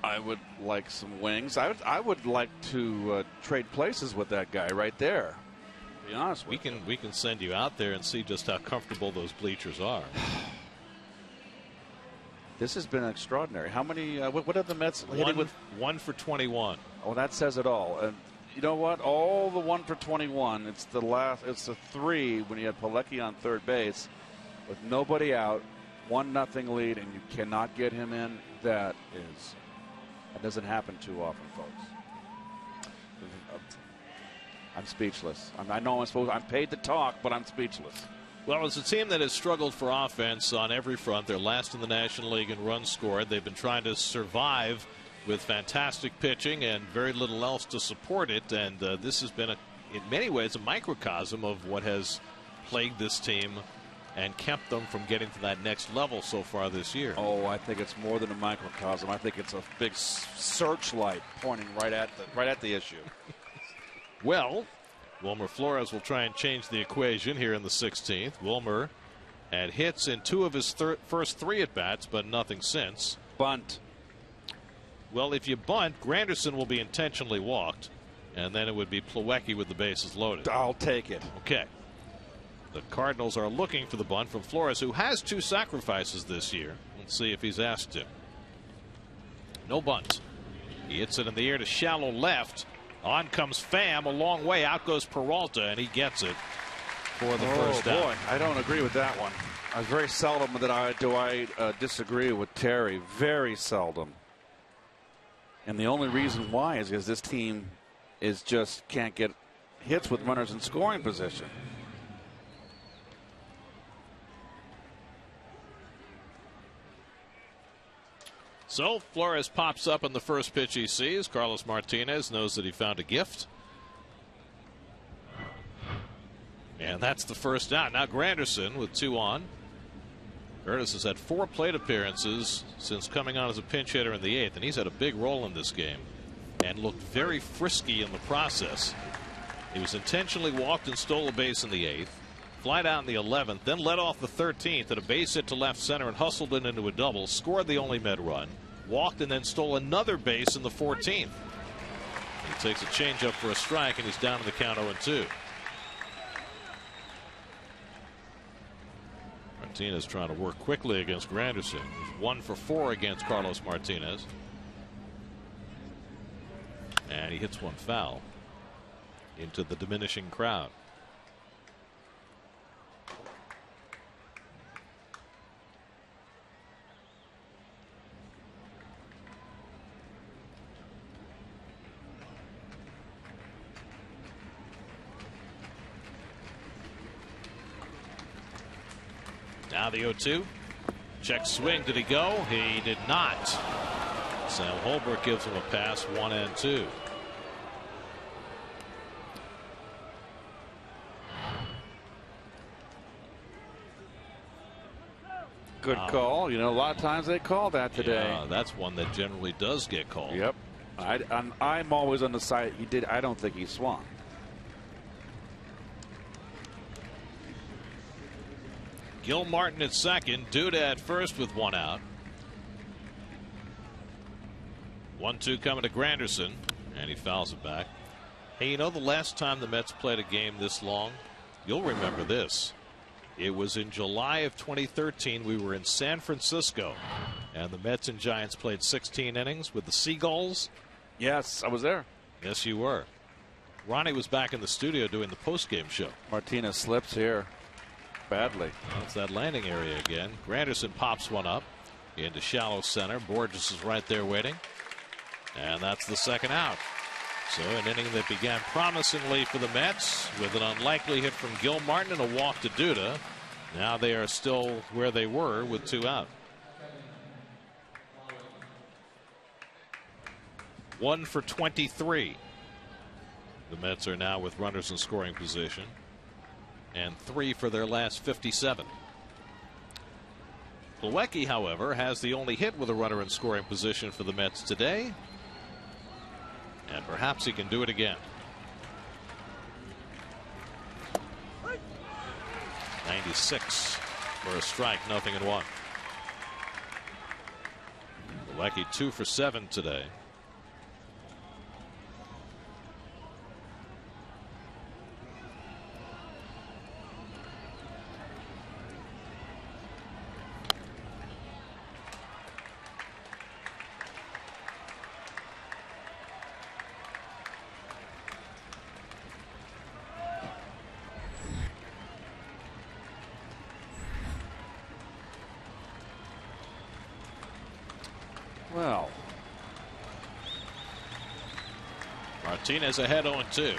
I would like some wings. I would like to trade places with that guy right there. To be honest with you. We can send you out there and see just how comfortable those bleachers are. This has been extraordinary. How many? What have the Mets hitting with? 1 for 21. Oh, that says it all. And you know what? All the 1 for 21. It's the 3 when you had Pilecki on third base with nobody out, 1-0 lead, and you cannot get him in. That doesn't happen too often, folks. I'm speechless. I know I'm paid to talk, but I'm speechless. Well, it's a team that has struggled for offense on every front. They're last in the National League in runs scored. They've been trying to survive with fantastic pitching and very little else to support it. And this has been, in many ways, a microcosm of what has plagued this team and kept them from getting to that next level so far this year. Oh, I think it's more than a microcosm. I think it's a big searchlight pointing right at the issue. Well, Wilmer Flores will try and change the equation here in the 16th. Wilmer had hits in 2 of his first 3 at-bats, but nothing since. Bunt. Well, if you bunt, Granderson will be intentionally walked, and then it would be Plawecki with the bases loaded. I'll take it. Okay. The Cardinals are looking for the bunt from Flores, who has 2 sacrifices this year. Let's see if he's asked to. No bunt. He hits it in the air to shallow left. On comes Pham a long way. Out goes Peralta, and he gets it for the first down. Boy, I don't agree with that one. Very seldom that I disagree with Terry. Very seldom. And the only reason why is because this team can't get hits with runners in scoring position. So Flores pops up on the first pitch he sees. Carlos Martinez knows that he found a gift. And that's the first down. Now Granderson with 2 on. Curtis has had 4 plate appearances since coming on as a pinch hitter in the 8th, and he's had a big role in this game and looked very frisky in the process. He was intentionally walked and stole a base in the 8th, flied out in the 11th, then led off the 13th at a base hit to left center and hustled it into a double, scored the only Med run, walked and then stole another base in the 14th. He takes a changeup for a strike, and he's down to the count 0-2. Martinez trying to work quickly against Granderson. He's 1 for 4 against Carlos Martinez. And he hits one foul into the diminishing crowd. Now the 0-2. Check swing. Did he go? He did not. Sam Holbrook gives him a pass, 1-2. Good call. You know, a lot of times they call that today. Yeah, that's one that generally does get called. Yep. I'm always on the side. He did. I don't think he swung. Gil Martin at second. Duda at first with 1 out. 1-2 coming to Granderson, and he fouls it back. Hey, you know, the last time the Mets played a game this long, you'll remember this. It was in July of 2013. We were in San Francisco, and the Mets and Giants played 16 innings with the Seagulls. Yes, I was there. Yes, you were. Ronnie was back in the studio doing the post-game show. Martinez slips here badly. That's that landing area again. Granderson pops one up into shallow center. Borges is right there waiting. And that's the second out. So an inning that began promisingly for the Mets with an unlikely hit from Gil Martin and a walk to Duda. Now they are still where they were with 2 out. 1 for 23. The Mets are now with runners in scoring position, and 3 for their last 57. Plawecki, however, has the only hit with a runner in scoring position for the Mets today, and perhaps he can do it again. 96 for a strike, 0-1. Plawecki 2 for 7 today. Well, Martinez ahead 0-2.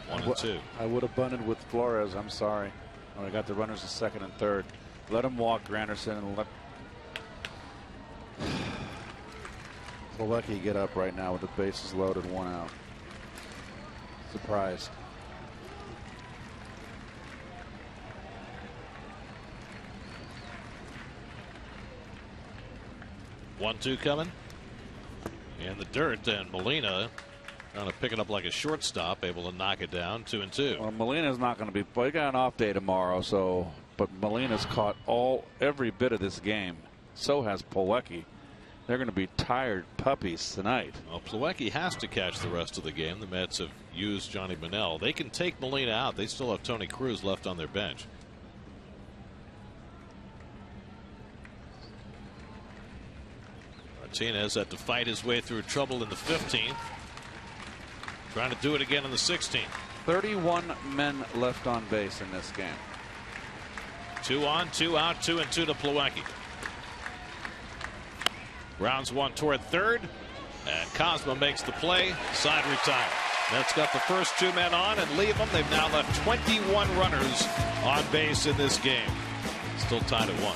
1 and 2. I would have bunted with Flores. I'm sorry. When I got the runners at second and third. Let him walk Granderson and let Milwaukee get up right now with the bases loaded, 1 out. Surprise. One, two coming. In the dirt, and Molina kind of pick it up like a shortstop, able to knock it down. 2 and 2. Well, Molina's not going to be. Well, he got an off day tomorrow, so. But Molina's caught every bit of this game. So has Plawecki. They're going to be tired puppies tonight. Well, Plawecki has to catch the rest of the game. The Mets have used Johnny Bunnell. They can take Molina out. They still have Tony Cruz left on their bench. Martinez had to fight his way through trouble in the 15th. Trying to do it again in the 16th. 31 men left on base in this game. 2 on, 2 out, 2 and 2 to Plawecki. Rounds one toward third, and Cosma makes the play. Side retired. Mets got the first 2 men on and leave them. They've now left 21 runners on base in this game. Still tied at 1.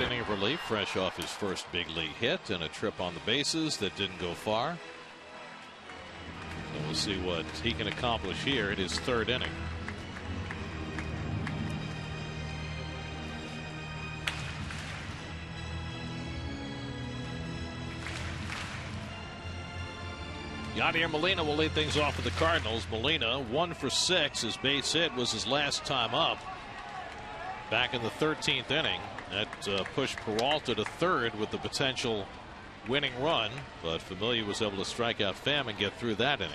Inning of relief, fresh off his first big league hit and a trip on the bases that didn't go far. So we'll see what he can accomplish here in his 3rd inning. Yadier Molina will lead things off with the Cardinals. Molina 1 for 6. His base hit was his last time up back in the 13th inning. That pushed Peralta to third with the potential winning run, but Familia was able to strike out Pham and get through that inning.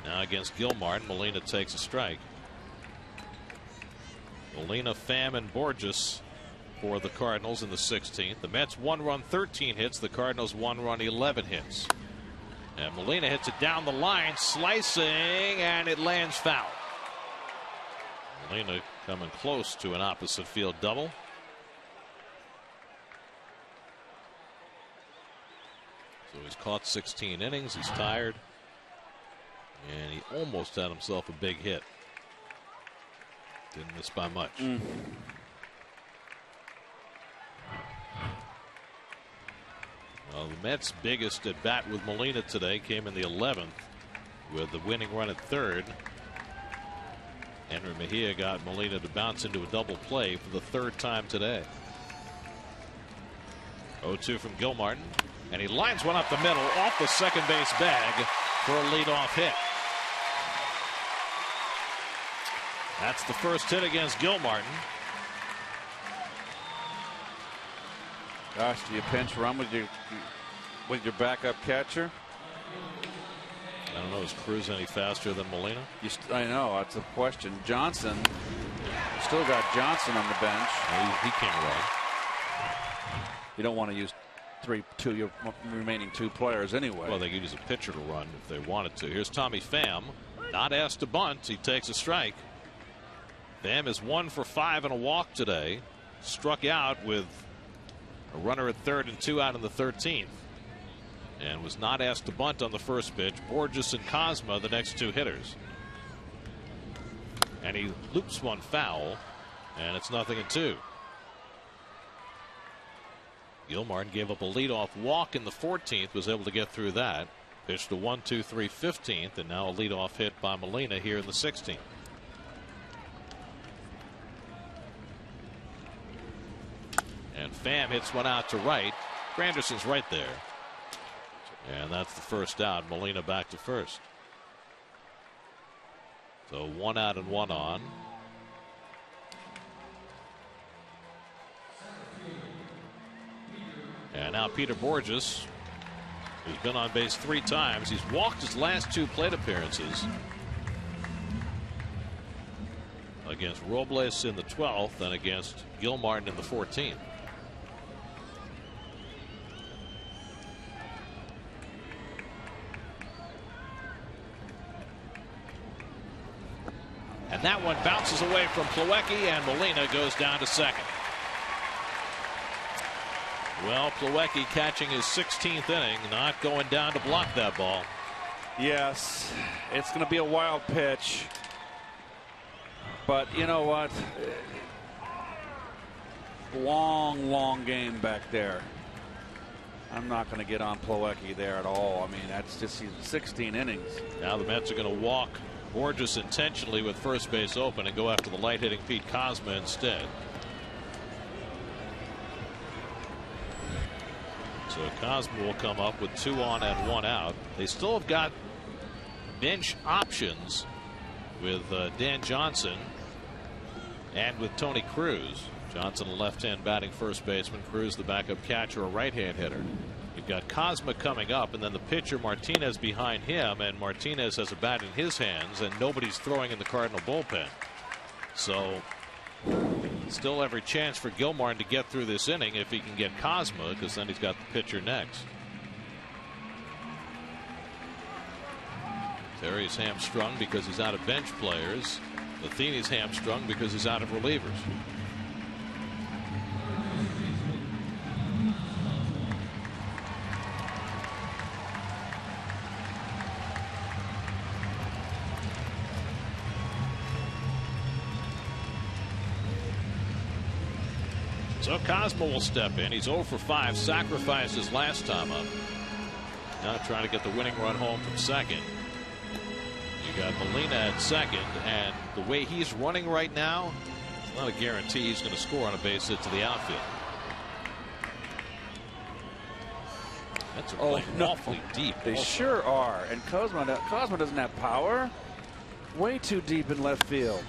Now against Gilmartin, Molina takes a strike. Molina, Pham, and Borges for the Cardinals in the 16th. The Mets 1 run, 13 hits. The Cardinals 1 run, 11 hits. And Molina hits it down the line, slicing, and it lands foul. Molina coming close to an opposite field double. So he's caught 16 innings. He's tired. And he almost had himself a big hit. Didn't miss by much. Well, the Mets' biggest at bat with Molina today came in the 11th with the winning run at third. Henry Mejia got Molina to bounce into a double play for the 3rd time today. 0-2 from Gilmartin. And he lines one up the middle off the second base bag for a leadoff hit. That's the first hit against Gilmartin. Gosh, do you pinch run with your backup catcher? I don't know. Is Cruz any faster than Molina? I know, that's a question. Johnson, still got Johnson on the bench. He can't run. You don't want to use your remaining two players anyway. Well, they could use a pitcher to run if they wanted to. Here's Tommy Pham, not asked to bunt. He takes a strike. Pham is 1 for 5 and a walk today. Struck out with a runner at third and 2 out in the 13th. And was not asked to bunt on the first pitch. Borges and Cosma, the next two hitters. And he loops one foul, and it's 0-2. Gilmartin gave up a leadoff walk in the 14th, was able to get through that. Pitched a 1-2-3 15th, and now a leadoff hit by Molina here in the 16th. And Pham hits one out to right. Granderson's right there. And that's the first out. Molina back to first. So 1 out and 1 on. And now Peter Borges, who's been on base 3 times. He's walked his last 2 plate appearances against Robles in the 12th and against Gilmartin in the 14th. And that one bounces away from Plawecki, and Molina goes down to second. Well, Plawecki catching his 16th inning, not going down to block that ball. Yes, it's going to be a wild pitch. But you know what? Long game back there. I'm not going to get on Plawecki there at all. I mean, that's just 16 innings. Now the Mets are going to walk Borges intentionally with first base open and go after the light hitting Pete Cosma instead. So Cosma will come up with 2 on and 1 out. They still have got bench options with Dan Johnson and with Tony Cruz. Johnson, a left-hand batting first baseman. Cruz, the backup catcher, a right-hand hitter. You've got Cosma coming up, and then the pitcher Martinez behind him, and Martinez has a bat in his hands, and nobody's throwing in the Cardinal bullpen. So still every chance for Gilmartin to get through this inning if he can get Cosma, because then he's got the pitcher next. Terry's hamstrung because he's out of bench players. Matheny's hamstrung because he's out of relievers. So Cosma will step in. He's 0 for 5, sacrificed his last time up. Now trying to get the winning run home from second. You got Molina at second, and the way he's running right now, it's not a guarantee he's going to score on a base hit to the outfield. That's awfully deep. They sure are. And Cosma doesn't have power. Way too deep in left field.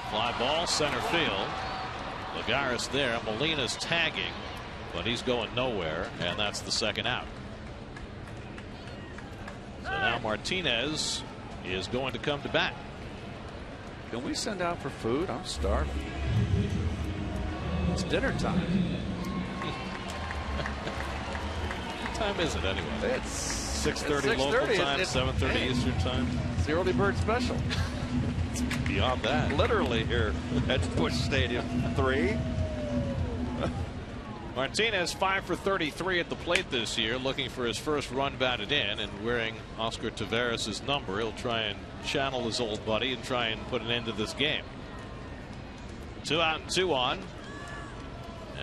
Fly ball, center field. Lagares there. Molina's tagging, but he's going nowhere, and that's the second out. So now Martinez is going to come to bat. Can we send out for food? I'm starving. It's dinner time. What time is it anyway? It's 6:30 local time, 7:30 Eastern time. It's the early bird special. It's beyond that. Literally here at Busch Stadium. 3. Martinez 5 for 33 at the plate this year, looking for his first run batted in, and wearing Oscar Taveras' number. He'll try and channel his old buddy and try and put an end to this game. 2 out and 2 on,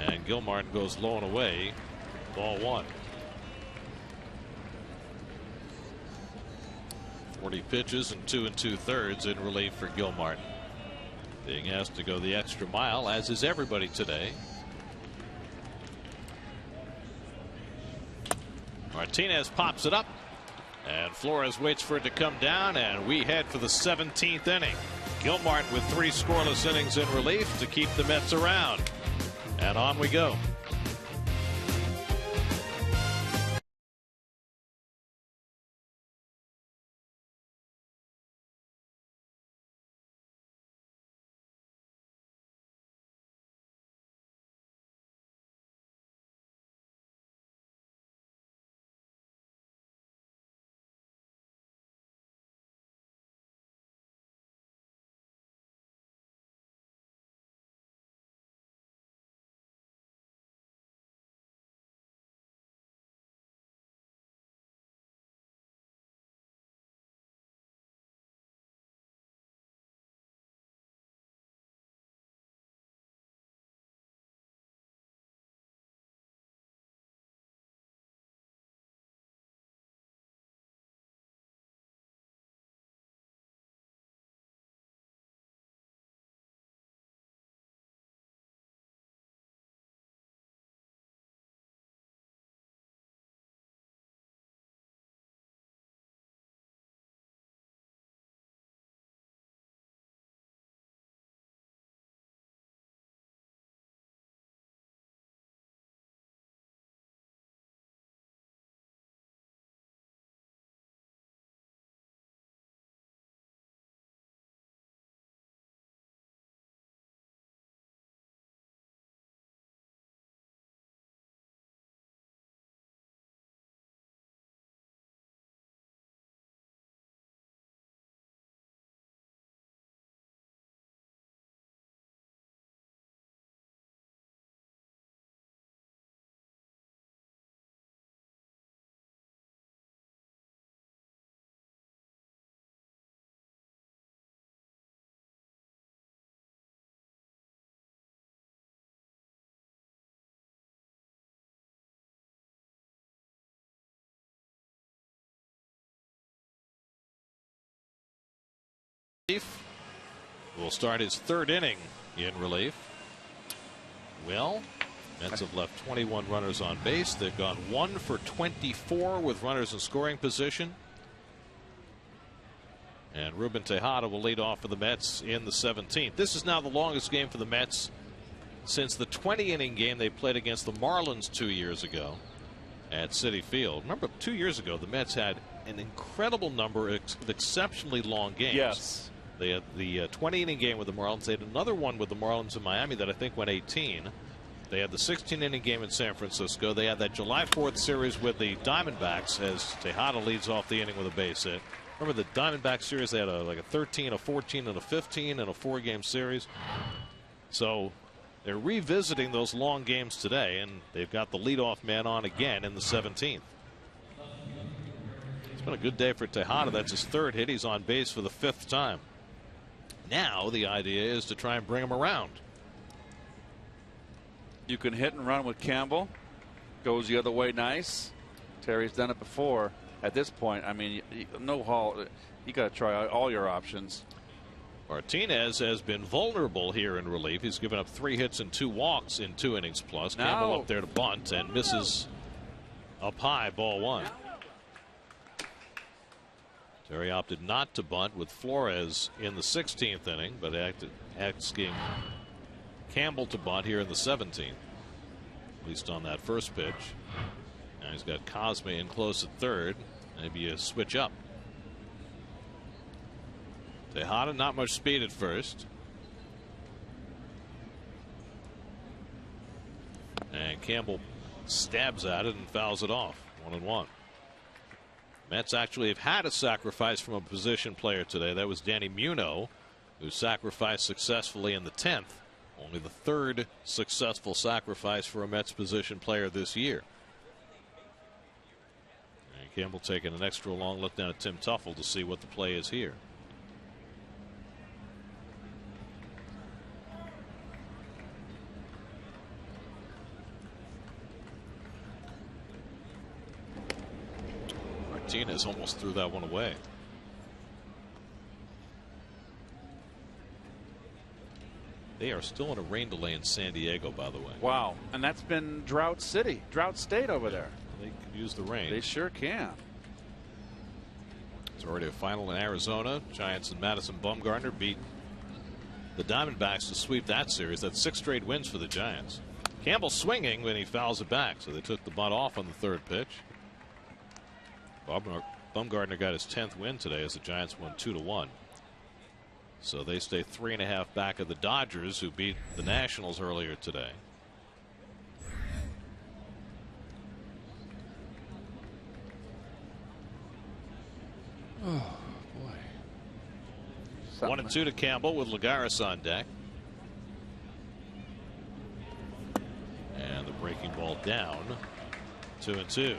and Gilmartin goes low and away. Ball 1. 40 pitches and 2 2/3 in relief for Gilmartin. Being asked to go the extra mile, as is everybody today. Martinez pops it up, and Flores waits for it to come down, and we head for the 17th inning. Gilmartin with 3 scoreless innings in relief to keep the Mets around. And on we go. Will start his 3rd inning in relief. Well, Mets have left 21 runners on base. They've gone 1 for 24 with runners in scoring position. And Ruben Tejada will lead off for the Mets in the 17th. This is now the longest game for the Mets since the 20-inning game they played against the Marlins 2 years ago at Citi Field. Remember, 2 years ago, the Mets had an incredible number of exceptionally long games. Yes. They had the 20-inning game with the Marlins. They had another one with the Marlins in Miami that I think went 18. They had the 16-inning game in San Francisco. They had that July 4th series with the Diamondbacks as Tejada leads off the inning with a base hit. Remember the Diamondback series? They had like a 13, a 14, and a 15 in a 4-game series. So they're revisiting those long games today, and they've got the leadoff man on again in the 17th. It's been a good day for Tejada. That's his 3rd hit. He's on base for the 5th time. Now the idea is to try and bring him around. You can hit and run with Campbell. Goes the other way nice. Terry's done it before. At this point, I mean, no haul. You got to try all your options. Martinez has been vulnerable here in relief. He's given up 3 hits and 2 walks in 2 innings plus. Now, Campbell up there to bunt and misses up high, ball 1. Terry opted not to bunt with Flores in the 16th inning, but asking Campbell to bunt here in the 17th, at least on that first pitch. Now he's got Cosme in close at 3rd. Maybe a switch up. Tejada, not much speed at first. And Campbell stabs at it and fouls it off. 1-1. Mets actually have had a sacrifice from a position player today. That was Danny Muno, who sacrificed successfully in the 10th. Only the 3rd successful sacrifice for a Mets position player this year. And Campbell taking an extra long look down at Tim Tuffle to see what the play is here. Martinez almost threw that one away. They are still in a rain delay in San Diego, by the way. Wow. And that's been drought city, drought state over there. They can use the rain. They sure can. It's already a final in Arizona. Giants and Madison Bumgarner beat the Diamondbacks to sweep that series. That's 6 straight wins for the Giants. Campbell swinging when he fouls it back, so they took the bunt off on the 3rd pitch. Bumgarner got his 10th win today as the Giants won 2-1. So they stay 3.5 back of the Dodgers, who beat the Nationals earlier today. Oh boy. 1-2 to Campbell with Lagares on deck. And the breaking ball down. 2-2.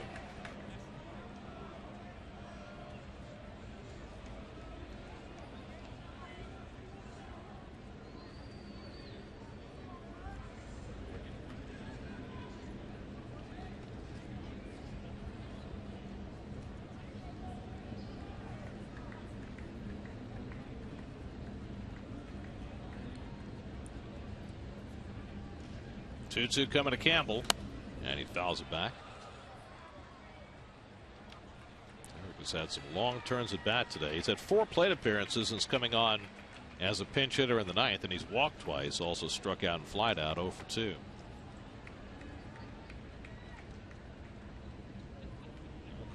Two coming to Campbell, and he fouls it back. Eric has had some long turns at bat today. He's had 4 plate appearances since coming on as a pinch hitter in the 9th, and he's walked twice, also struck out and flied out 0 for 2.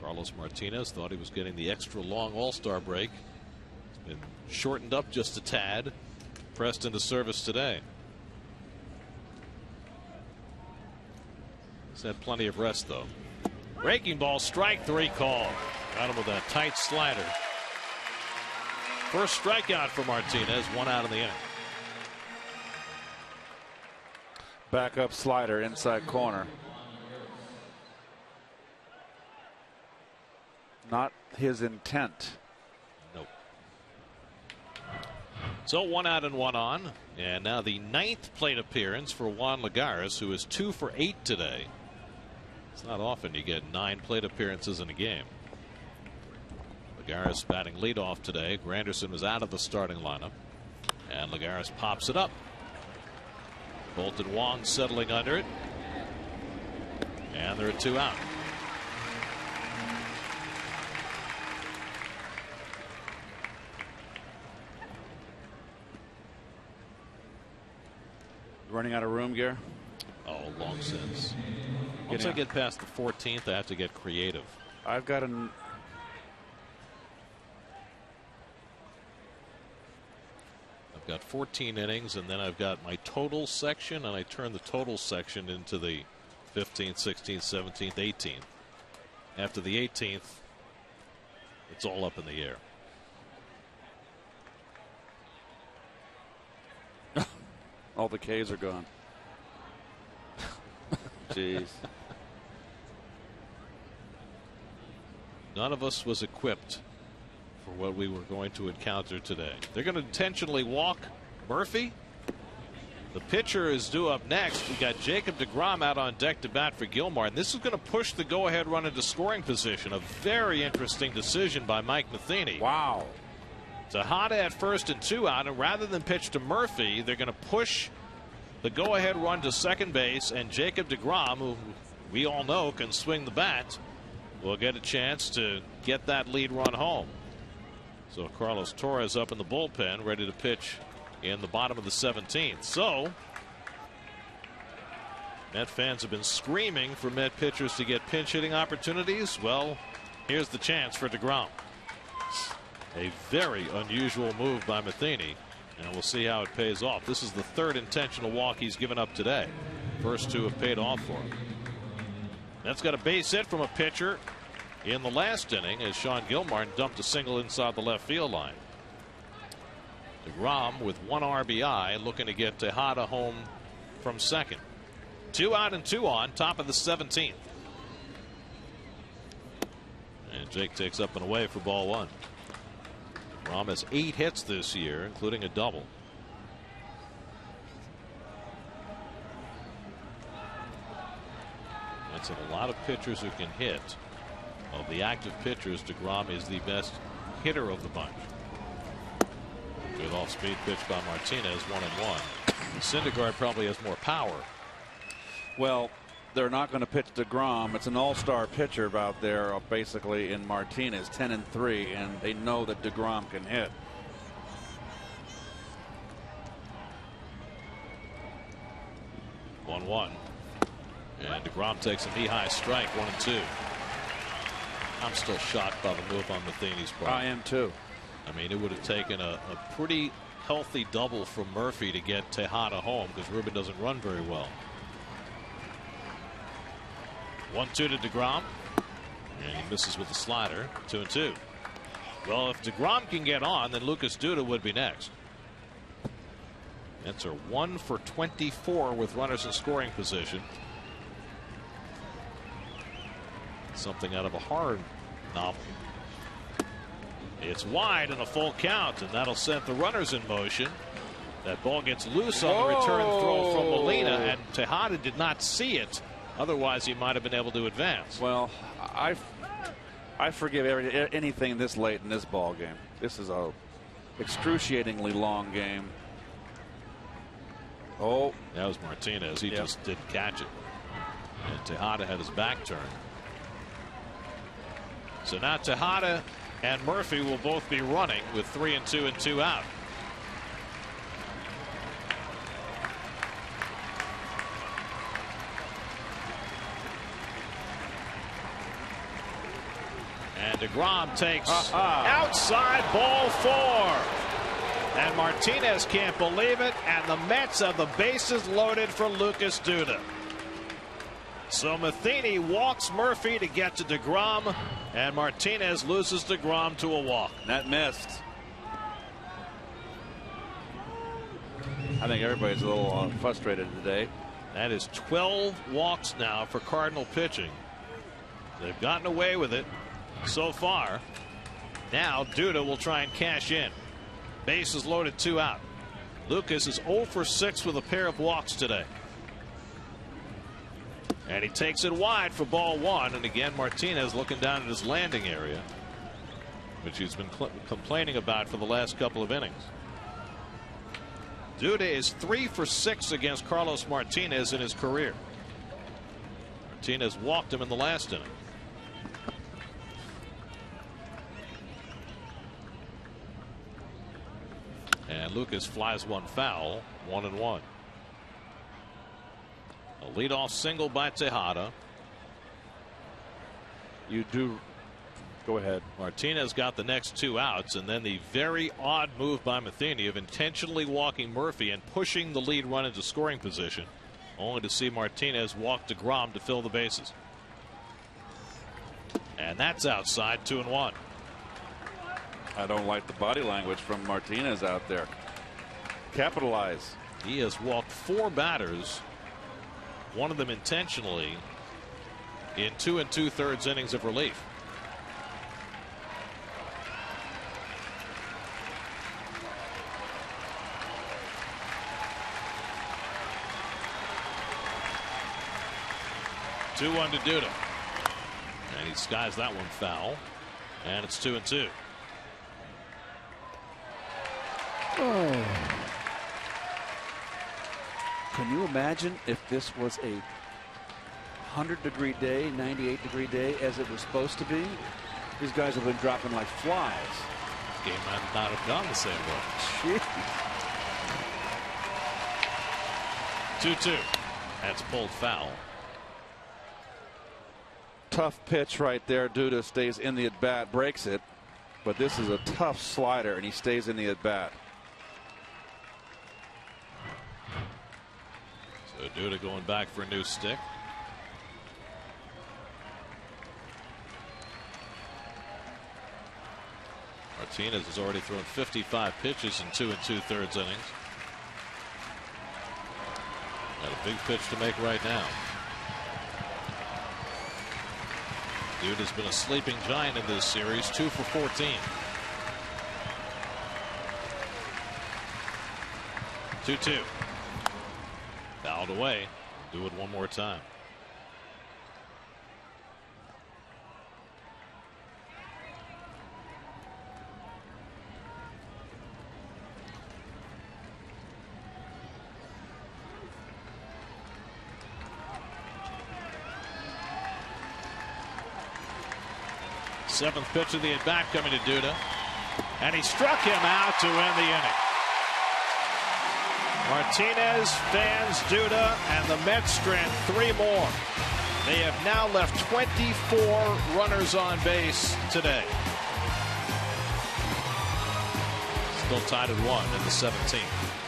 Carlos Martinez thought he was getting the extra long All-Star break. It's been shortened up just a tad, pressed into service today. Had plenty of rest, though. Breaking ball, strike 3 call. Got him with a tight slider. First strikeout for Martinez, 1 out in the inning. Backup slider inside corner. Not his intent. Nope. So 1 out and 1 on. And now the 9th plate appearance for Juan Lagares, who is 2 for 8 today. It's not often you get 9 plate appearances in a game. Lagares batting leadoff today. Granderson was out of the starting lineup. And Lagares pops it up. Bolton Wong settling under it. And there are 2 out. Running out of room, Gare? Oh, long since. Once I get past the 14th, I have to get creative. I've got I've got 14 innings, and then I've got my total section, and I turn the total section into the 15th, 16th, 17th, 18th. After the 18th, it's all up in the air. all the K's are gone. Jeez. None of us was equipped for what we were going to encounter today. They're going to intentionally walk Murphy. The pitcher is due up next. We got Jacob deGrom out on deck to bat for Gilmore, and this is going to push the go-ahead run into scoring position. A very interesting decision by Mike Matheny. Wow. Tejada at first and 2 out, and rather than pitch to Murphy, they're going to push the go-ahead run to second base, and Jacob deGrom, who we all know can swing the bat, will get a chance to get that lead run home. So Carlos Torres up in the bullpen, ready to pitch in the bottom of the 17th. So Met fans have been screaming for Met pitchers to get pinch hitting opportunities. Well, here's the chance for deGrom. A very unusual move by Matheny, and we'll see how it pays off. This is the 3rd intentional walk he's given up today. First 2 have paid off for him. That's got a base hit from a pitcher in the last inning as Sean Gilmore dumped a single inside the left field line. deGrom with 1 RBI looking to get Tejada home from second. 2 out and 2 on, top of the 17th. And Jake takes up and away for ball 1. deGrom has 8 hits this year, including a double. That's a lot of pitchers who can hit. Of the active pitchers, deGrom is the best hitter of the bunch. Good off-speed pitch by Martinez, 1-1. Syndergaard probably has more power. Well, they're not going to pitch DeGrom. It's an all-star pitcher out there, basically, in Martinez, 10-3, and they know that DeGrom can hit. One. And DeGrom takes a knee-high strike, 1-2. I'm still shocked by the move on Matheny's part. I am too. I mean, it would have taken a pretty healthy double from Murphy to get Tejada home because Ruben doesn't run very well. 1-2 to DeGrom. And he misses with the slider. 2-2. Well, if DeGrom can get on, then Lucas Duda would be next. Mets are 1 for 24 with runners in scoring position. Something out of a horror novel. It's wide and a full count, and that'll send the runners in motion. That ball gets loose on the return throw from Molina, and Tejada did not see it. Otherwise, he might have been able to advance. Well, I forgive anything this late in this ball game. This is a excruciatingly long game. Oh, that was Martinez. He just didn't catch it. And Tejada had his back turned. So now Tejada and Murphy will both be running with 3-2 and 2 out. And DeGrom takes outside, ball 4. And Martinez can't believe it, and the Mets have the bases loaded for Lucas Duda. So Matheny walks Murphy to get to DeGrom, and Martinez loses DeGrom to a walk. That missed. I think everybody's a little frustrated today. That is 12 walks now for Cardinal pitching. They've gotten away with it so far. Now Duda will try and cash in. Bases loaded, 2 out. Lucas is 0 for 6 with a pair of walks today. And he takes it wide for ball 1. And again, Martinez looking down at his landing area, which he's been complaining about for the last couple of innings. Duda is 3 for 6 against Carlos Martinez in his career. Martinez walked him in the last inning. And Lucas flies one foul, 1-1. A leadoff single by Tejada. You do. Go ahead. Martinez got the next 2 outs, and then the very odd move by Matheny of intentionally walking Murphy and pushing the lead run into scoring position, only to see Martinez walk DeGrom to fill the bases. And that's outside, 2-1. I don't like the body language from Martinez out there. Capitalize. He has walked 4 batters, one of them intentionally, in 2 2/3 innings of relief. Two-1 to Duda, and he skies that one foul, and it's 2-2. Can you imagine if this was a 100-degree day, 98-degree day, as it was supposed to be? These guys have been dropping like flies. Game might not have gone the same way. Jeez. 2-2. That's pulled foul. Tough pitch right there. Duda stays in the at-bat, breaks it. But this is a tough slider, and he stays in the at-bat. So Duda going back for a new stick. Martinez has already thrown 55 pitches in 2 2/3 innings. Got a big pitch to make right now. Duda's been a sleeping giant in this series, 2 for 14. 2-2. Fouled away. Do it one more time. Seventh pitch of the at bat coming to Duda, and he struck him out to end the inning. Martinez, fans, Duda, and the Mets strand 3 more. They have now left 24 runners on base today. Still tied at 1 in the 17th.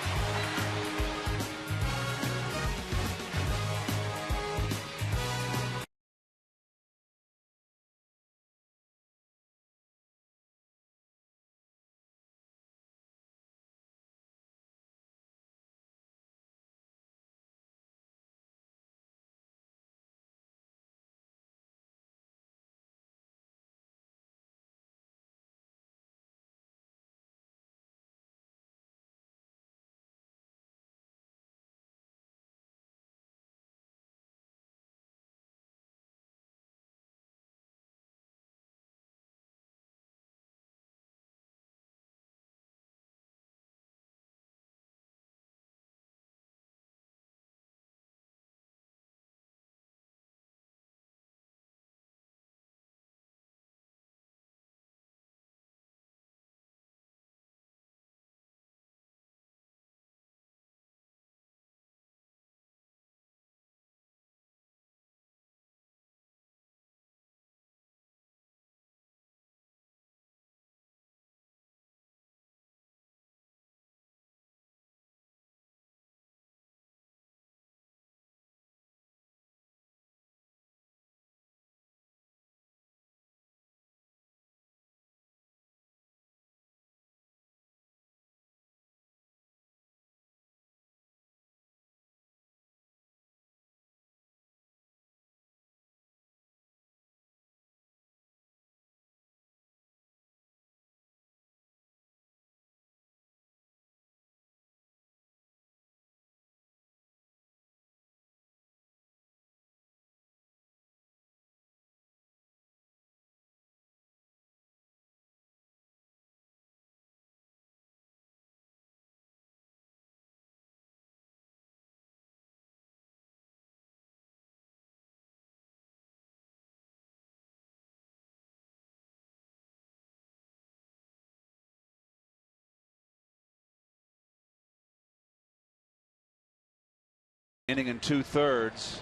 Inning and 2/3.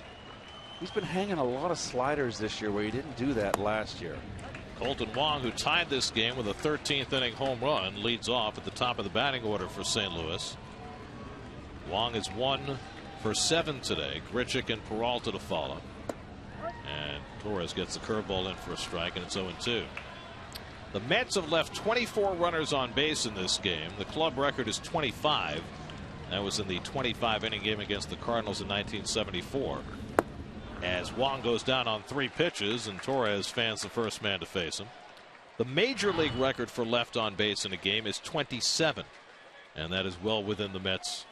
He's been hanging a lot of sliders this year where he didn't do that last year. Colton Wong, who tied this game with a 13th inning home run, leads off at the top of the batting order for St. Louis. Wong is 1 for 7 today. Grichuk and Peralta to follow. And Torres gets the curveball in for a strike, and it's 0-2. The Mets have left 24 runners on base in this game. The club record is 25. That was in the 25-inning game against the Cardinals in 1974. As Wong goes down on 3 pitches, and Torres fans the first man to face him. The major league record for left on base in a game is 27, and that is well within the Mets'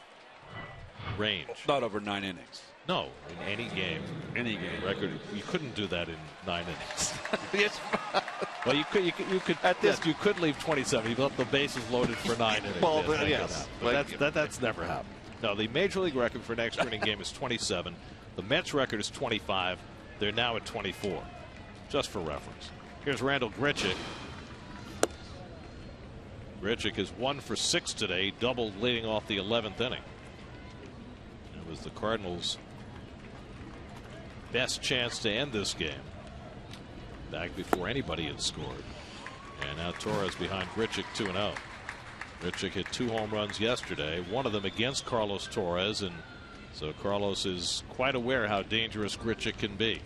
range. Not over 9 innings. No, in any game. Any game. Record. You couldn't do that in 9 innings. Yes. Well, you could at this you could leave 27. You left the bases loaded for 9 innings. Well, yes, but that's never happened. No, the major league record for an extra inning game is 27. The Mets record is 25. They're now at 24. Just for reference. Here's Randall Grichuk. Grichuk is 1 for 6 today, doubled leading off the 11th inning. It was the Cardinals' best chance to end this game back before anybody had scored. And now Torres behind Grichuk 2-0. Grichuk hit 2 home runs yesterday, one of them against Carlos Torres, and so Carlos is quite aware how dangerous Grichuk can be.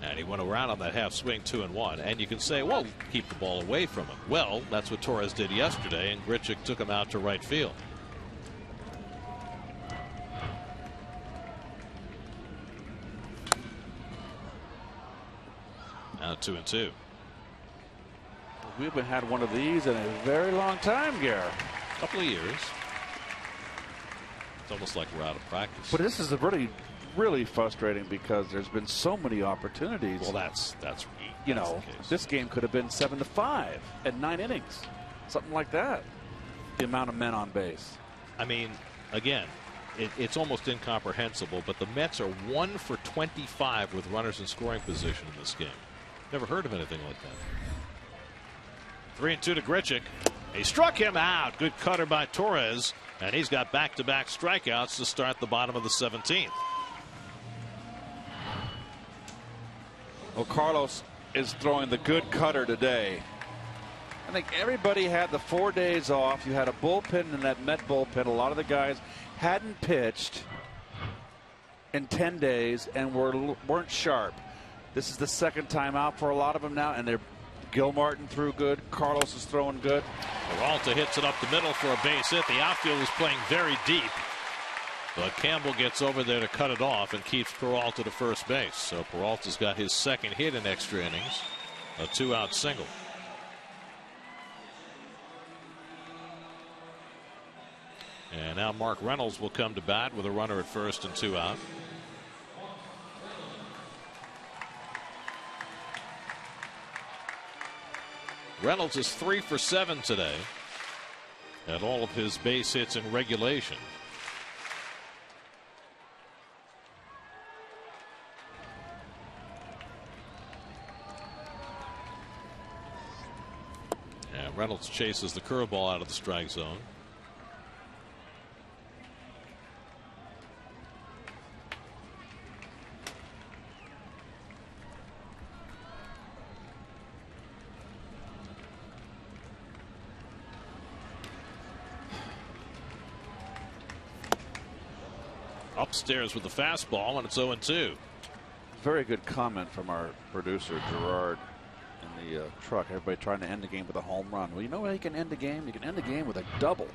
And he went around on that half swing 2-1, and you can say, well, keep the ball away from him. Well, that's what Torres did yesterday, and Grichuk took him out to right field. Now 2-2. We haven't had one of these in a very long time, Gary. A couple of years. It's almost like we're out of practice. But this is a really frustrating because there's been so many opportunities. Well, that's you know, this game could have been 7-5 at 9 innings, something like that. The amount of men on base. I mean, again, it's almost incomprehensible, but the Mets are 1 for 25 with runners in scoring position in this game. Never heard of anything like that. 3-2 to Grichuk. He struck him out. Good cutter by Torres, and he's got back-to-back strikeouts to start the bottom of the 17th. Well, Carlos is throwing the good cutter today. I think everybody had the 4 days off. You had a bullpen in that Met bullpen. A lot of the guys hadn't pitched in 10 days and weren't sharp. This is the second time out for a lot of them now, and Gil Martin threw good. Carlos is throwing good. Peralta hits it up the middle for a base hit. The outfield is playing very deep, but Campbell gets over there to cut it off and keeps Peralta to first base. So Peralta's got his second hit in extra innings, a 2-out single. And now Mark Reynolds will come to bat with a runner at first and 2 out. Reynolds is 3 for 7 today, and all of his base hits in regulation. And Reynolds chases the curveball out of the strike zone. Upstairs with the fastball, and it's 0-2. Very good comment from our producer Gerard in the truck. Everybody trying to end the game with a home run. Well, you know how you can end the game? You can end the game with a double.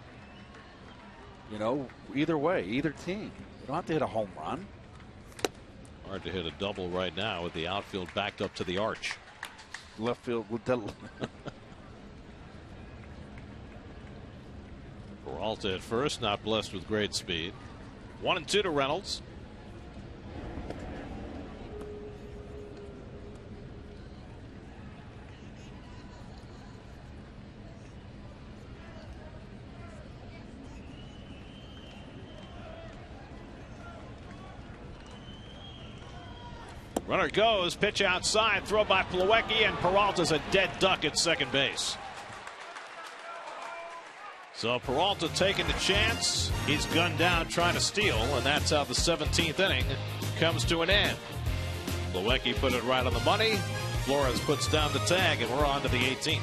You know, either way, either team. You don't have to hit a home run. Hard to hit a double right now with the outfield backed up to the arch. Left field with Peralta at first, not blessed with great speed. 1-2 to Reynolds. Runner goes, pitch outside, throw by Plawecki, and Peralta's a dead duck at second base. So Peralta taking the chance. He's gunned down trying to steal, and that's how the 17th inning comes to an end. Plawecki put it right on the money. Flores puts down the tag, and we're on to the 18th.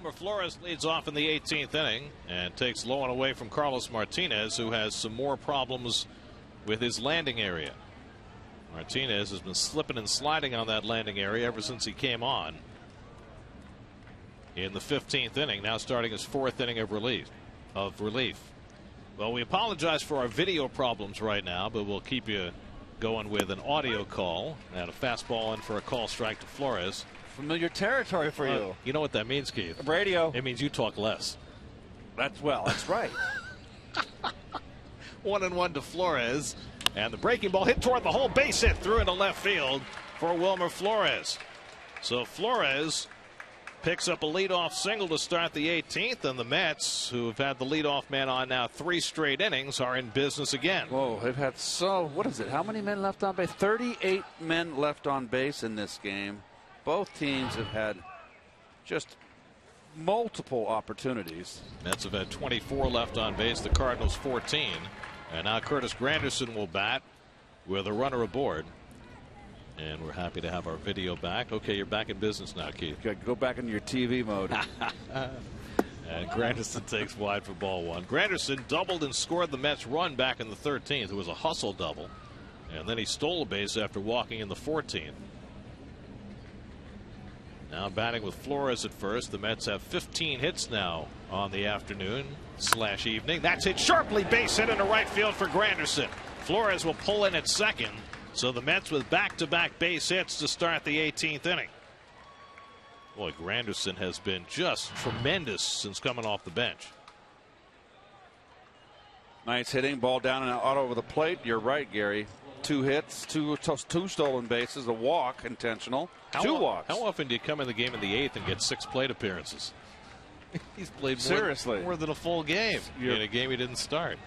Wilmer Flores leads off in the 18th inning and takes low and away from Carlos Martinez, who has some more problems with his landing area. Martinez has been slipping and sliding on that landing area ever since he came on in the 15th inning, now starting his 4th inning of relief. Well, we apologize for our video problems right now, but we'll keep you going with an audio call and a fastball in for a call strike to Flores. Familiar territory for you. You know what that means, Keith? Radio. It means you talk less. That's right. 1-1 to Flores, and the breaking ball hit toward the hole, base hit through into left field for Wilmer Flores. So Flores picks up a leadoff single to start the 18th, and the Mets, who have had the leadoff man on now 3 straight innings, are in business again. Whoa, they've had what is it? How many men left on base? 38 men left on base in this game. Both teams have had just multiple opportunities. Mets have had 24 left on base, the Cardinals 14. And now Curtis Granderson will bat with a runner aboard. And we're happy to have our video back. Okay, you're back in business now, Keith. Go back into your TV mode. And Granderson takes wide for ball 1. Granderson doubled and scored the Mets run back in the 13th. It was a hustle double. And then he stole a base after walking in the 14th. Now batting with Flores at first. The Mets have 15 hits now on the afternoon/evening. That's hit sharply, base hit into right field for Granderson. Flores will pull in at second. So the Mets with back-to-back base hits to start the 18th inning. Boy, Granderson has been just tremendous since coming off the bench. Nice hitting, ball down and out over the plate. You're right, Gary. 2 hits, two stolen bases, a walk intentional, 2 walks. How often do you come in the game in the 8th and get 6 plate appearances? He's played more than a full game in a game he didn't start.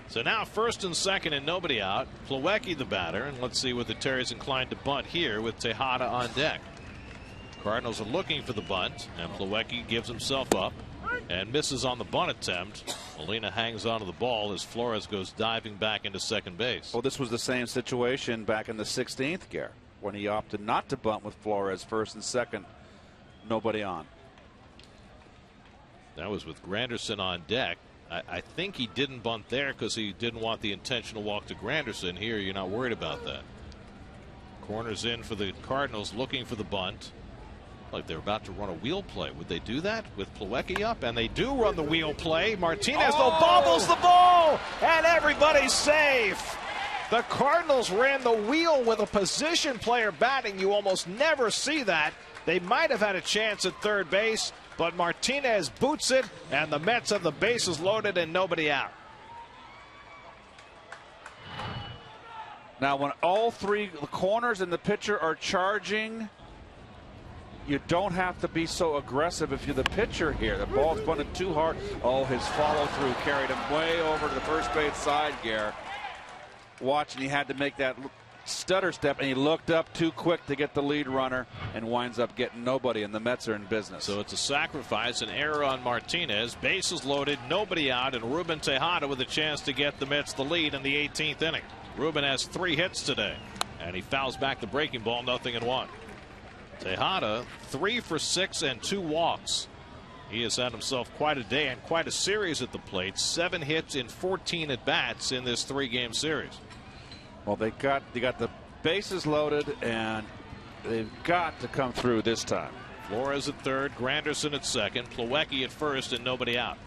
So now first and second and nobody out. Plawecki the batter, and let's see what the Terry's inclined to bunt here with Tejada on deck. Cardinals are looking for the bunt, and Plawecki gives himself up and misses on the bunt attempt. Molina hangs onto the ball as Flores goes diving back into second base. Well, this was the same situation back in the 16th, Gary, when he opted not to bunt with Flores first and second, nobody on. That was with Granderson on deck. I think he didn't bunt there because he didn't want the intentional walk to Granderson. Here, you're not worried about that. Corners in for the Cardinals, looking for the bunt. Like they're about to run a wheel play. Would they do that with Plawecki up? And they do run the wheel play. Martinez though bobbles the ball, and everybody's safe. The Cardinals ran the wheel with a position player batting. You almost never see that. They might have had a chance at third base, but Martinez boots it, and the Mets have the bases loaded and nobody out. Now, when all 3 the corners and the pitcher are charging, you don't have to be so aggressive if you're the pitcher here. The ball's bunted too hard. Oh, his follow through carried him way over to the first base side, Gare. Watch, and he had to make that stutter step, and he looked up too quick to get the lead runner and winds up getting nobody, and the Mets are in business. So it's a sacrifice, an error on Martinez. Bases loaded, nobody out, and Ruben Tejada with a chance to get the Mets the lead in the 18th inning. Ruben has 3 hits today, and he fouls back the breaking ball, 0-1. Tejada 3 for 6 and 2 walks. He has had himself quite a day and quite a series at the plate. 7 hits in 14 at bats in this 3-game series. Well, they got the bases loaded, and they've got to come through this time. Flores at third, Granderson at second, Plawecki at first, and nobody out.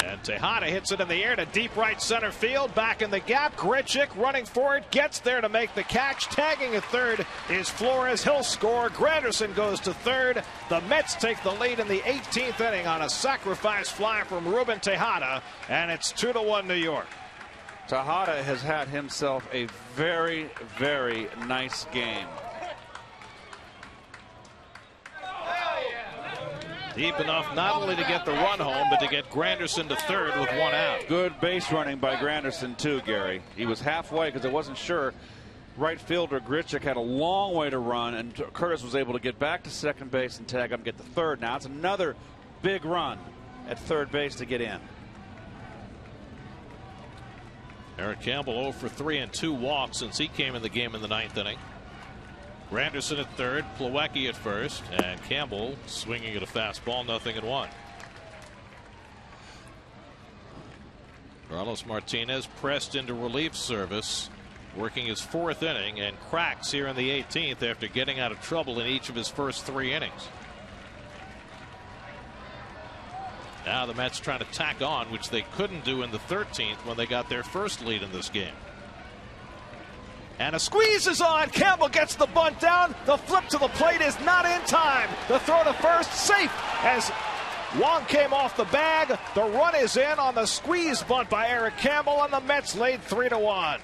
And Tejada hits it in the air to deep right center field. Back in the gap. Grichuk running forward. Gets there to make the catch. Tagging at third is Flores. He'll score. Granderson goes to third. The Mets take the lead in the 18th inning on a sacrifice fly from Ruben Tejada. And it's 2-1 New York. Tejada has had himself a very, very nice game. Deep enough not only to get the run home, but to get Granderson to third with 1 out. Good base running by Granderson, too, Gary. He was halfway because I wasn't sure. Right fielder Grichuk had a long way to run, and Curtis was able to get back to second base and tag him, get to third. Now it's another big run at third base to get in. Eric Campbell 0 for 3 and 2 walks since he came in the game in the 9th inning. Granderson at third, Plawecki at first, and Campbell swinging at a fastball, 0-1. Carlos Martinez pressed into relief service, working his 4th inning, and cracks here in the 18th after getting out of trouble in each of his first 3 innings. Now the Mets trying to tack on, which they couldn't do in the 13th when they got their first lead in this game. And a squeeze is on. Campbell gets the bunt down. The flip to the plate is not in time. The throw to first, safe as Wong came off the bag. The run is in on the squeeze bunt by Eric Campbell, and the Mets lead 3-1.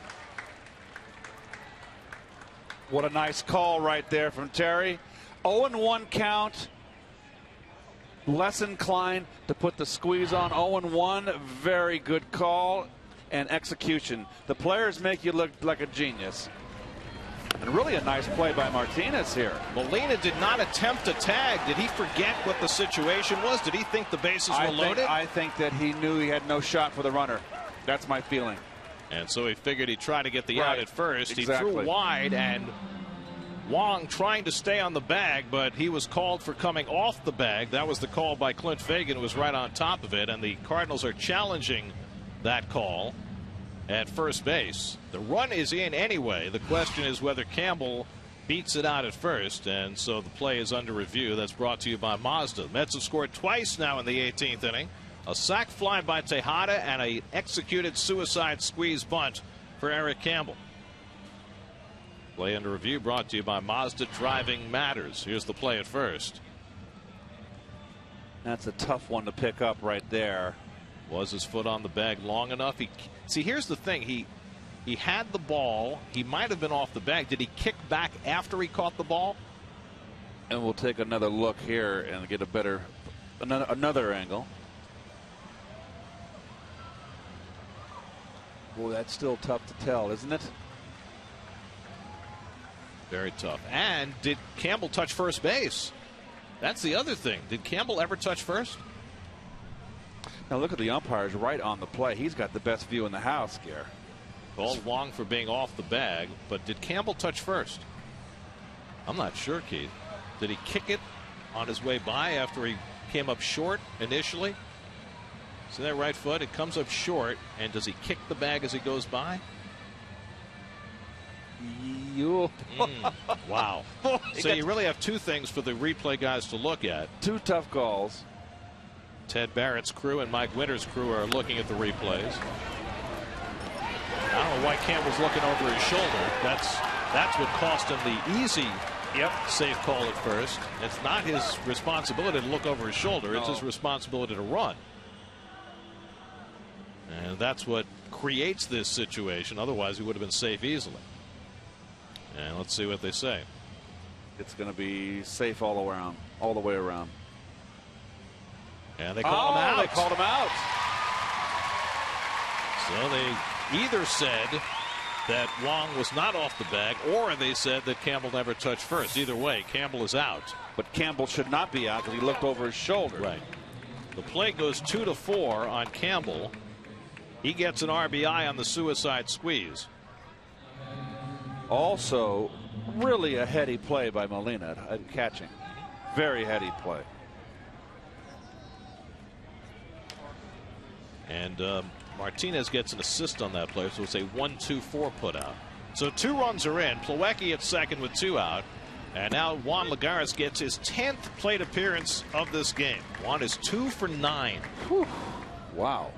What a nice call right there from Terry. 0-1 count. Less inclined to put the squeeze on. 0-1. Very good call and execution. The players make you look like a genius. And really a nice play by Martinez here. Molina did not attempt to tag. Did he forget what the situation was? Did he think the bases were loaded? I think that he knew he had no shot for the runner. That's my feeling. And so he figured he'd try to get the out at first. Exactly. He threw wide, and Wong trying to stay on the bag, but he was called for coming off the bag. That was the call by Clint Fagan, who was right on top of it, and the Cardinals are challenging that call at first base. The run is in anyway. The question is whether Campbell beats it out at first, and so the play is under review. That's brought to you by Mazda. The Mets have scored twice now in the 18th inning. A sac fly by Tejada and a executed suicide squeeze bunt for Eric Campbell. Play under review brought to you by Mazda. Driving matters. Here's the play at first. That's a tough one to pick up right there. Was his foot on the bag long enough? See, here's the thing. He had the ball. He might have been off the bag. Did he kick back after he caught the ball? And we'll take another look here and get a better another angle. Boy, that's still tough to tell, isn't it? Very tough. And did Campbell touch first base? That's the other thing. Did Campbell ever touch first? Now look at the umpires right on the play. He's got the best view in the house, Gare. Called Wong for being off the bag, but did Campbell touch first? I'm not sure, Keith. Did he kick it on his way by after he came up short initially? See that right foot? It comes up short, and does he kick the bag as he goes by? Wow. So you really have two things for the replay guys to look at. Two tough calls. Ted Barrett's crew and Mike Winter's crew are looking at the replays. I don't know why Campbell's looking over his shoulder. That's what cost him the easy safe call at first. It's not his responsibility to look over his shoulder. It's his responsibility to run. And that's what creates this situation. Otherwise, he would have been safe easily. And let's see what they say. It's going to be safe all around, all the way around. And they called him out. They called him out. So they either said that Wong was not off the bag, or they said that Campbell never touched first. Either way, Campbell is out. But Campbell should not be out because he looked over his shoulder. Right. The play goes 2-4 on Campbell. He gets an RBI on the suicide squeeze. Also, really a heady play by Molina at catching. Very heady play. And Martinez gets an assist on that play, so it's a 1-2-4 put out. So 2 runs are in. Plawecki at second with 2 out. And now Juan Lagares gets his 10th plate appearance of this game. Juan is 2 for 9. Whew. Wow.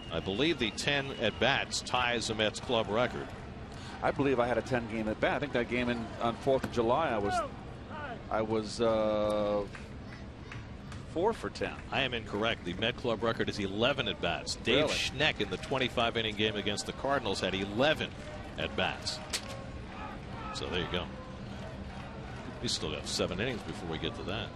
I believe the 10 at bats ties the Mets club record. I believe I had a 10 game at bat. I think that game on 4th of July I was 4 for 10. I am incorrect. The Met club record is 11 at bats. Dave Schneck in the 25 inning game against the Cardinals had 11 at bats. So there you go. We still have 7 innings before we get to that.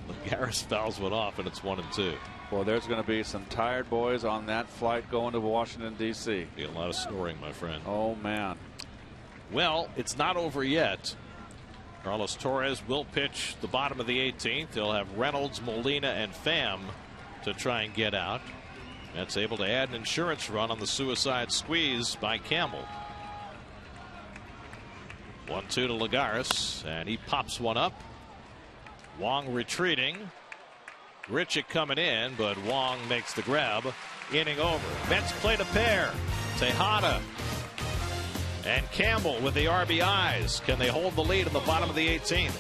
Lagares fouls one off, and it's 1-2. Well, there's going to be some tired boys on that flight going to Washington, D.C. Be a lot of snoring, my friend. Oh, man. Well, it's not over yet. Carlos Torres will pitch the bottom of the 18th. They'll have Reynolds, Molina, and Pham to try and get out. Mets able to add an insurance run on the suicide squeeze by Campbell. 1-2 to Lagares, and he pops one up. Wong retreating. Richik coming in, but Wong makes the grab. Inning over. Mets played a pair. Tejada and Campbell with the RBIs. Can they hold the lead in the bottom of the 18th?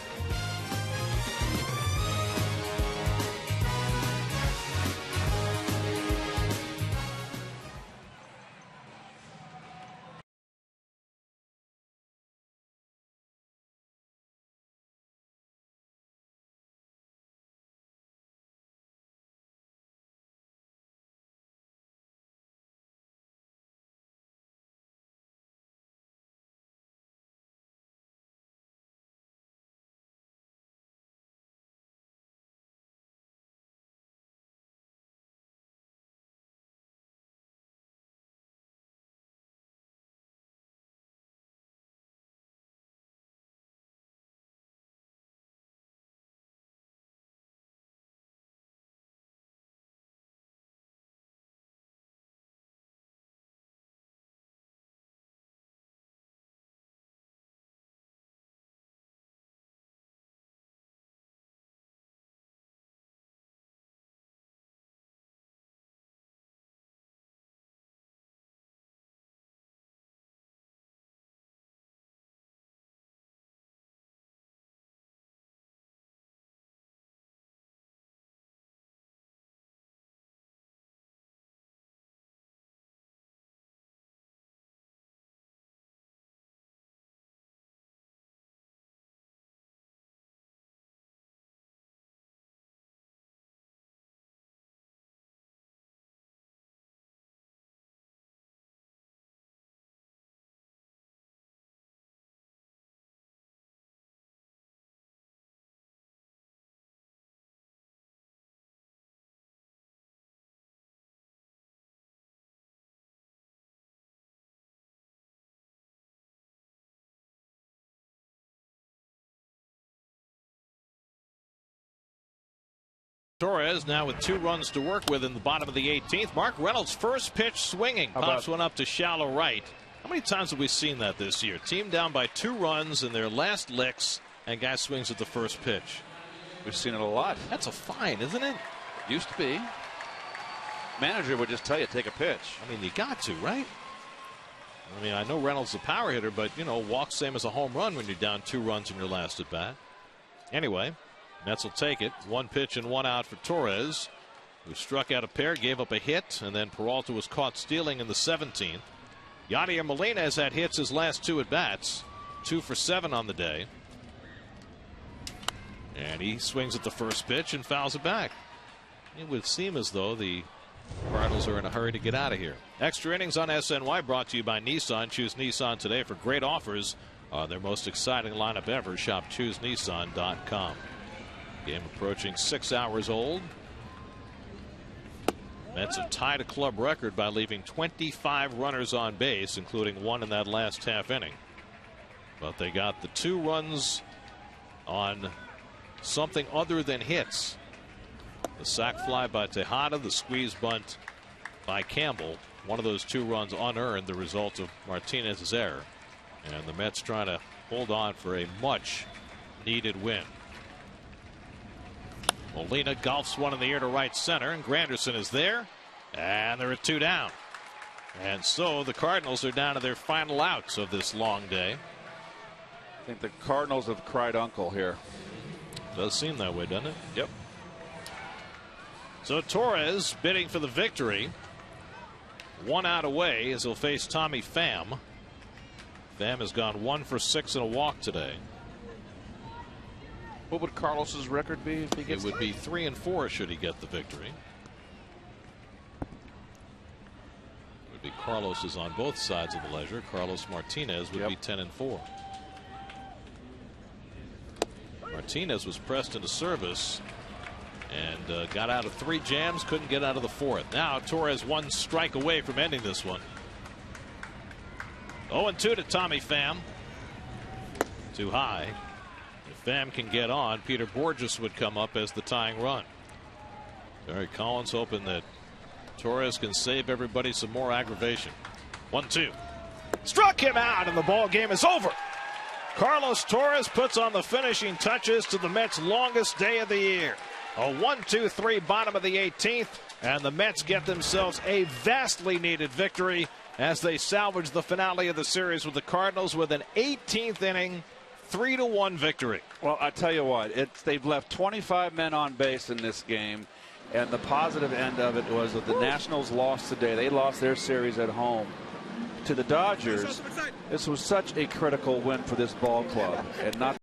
Torres now with 2 runs to work with in the bottom of the 18th. Mark Reynolds' first pitch swinging. Pops one up to shallow right. How many times have we seen that this year? Team down by 2 runs in their last licks, and guy swings at the first pitch. We've seen it a lot. That's a fine, isn't it? Used to be. Manager would just tell you, take a pitch. I mean, you got to, right? I mean, I know Reynolds is a power hitter, but, you know, walk same as a home run when you're down 2 runs in your last at bat. Anyway, Mets will take it. 1 pitch and 1 out for Torres, who struck out a pair, gave up a hit, and then Peralta was caught stealing in the 17th. Yadier Molina has had hits his last 2 at bats, 2 for 7 on the day. And he swings at the first pitch and fouls it back. It would seem as though the Cardinals are in a hurry to get out of here. Extra innings on SNY brought to you by Nissan. Choose Nissan today for great offers. Their most exciting lineup ever. Shop ChooseNissan.com. Game approaching 6 hours old. Mets have tied a club record by leaving 25 runners on base, including 1 in that last half inning. But they got the 2 runs on something other than hits. The sac fly by Tejada, the squeeze bunt by Campbell. One of those 2 runs unearned, the result of Martinez's error. And the Mets trying to hold on for a much needed win. Molina golfs one in the air to right center, and Granderson is there, and there are 2 down. And so the Cardinals are down to their final outs of this long day. I think the Cardinals have cried uncle here. Does seem that way, doesn't it? Yep. So Torres bidding for the victory. 1 out away as he'll face Tommy Pham. Pham has gone 1 for 6 and a walk today. What would Carlos's record be if he gets? It would be 3 and 4 should he get the victory. It would be Carlos's on both sides of the ledger. Carlos Martinez would be 10 and 4. Martinez was pressed into service and got out of 3 jams, couldn't get out of the 4th. Now Torres 1 strike away from ending this one. 0-2 to Tommy Pham. Too high. If Pham can get on, Peter Borges would come up as the tying run. Terry Collins hoping that Torres can save everybody some more aggravation. 1-2. Struck him out, and the ball game is over. Carlos Torres puts on the finishing touches to the Mets' longest day of the year. A 1-2-3 bottom of the 18th, and the Mets get themselves a vastly needed victory as they salvage the finale of the series with the Cardinals with an 18th inning 3-1 victory. Well, I tell you what, they've left 25 men on base in this game, and the positive end of it was that the Nationals lost today. They lost their series at home to the Dodgers. This was such a critical win for this ball club, and not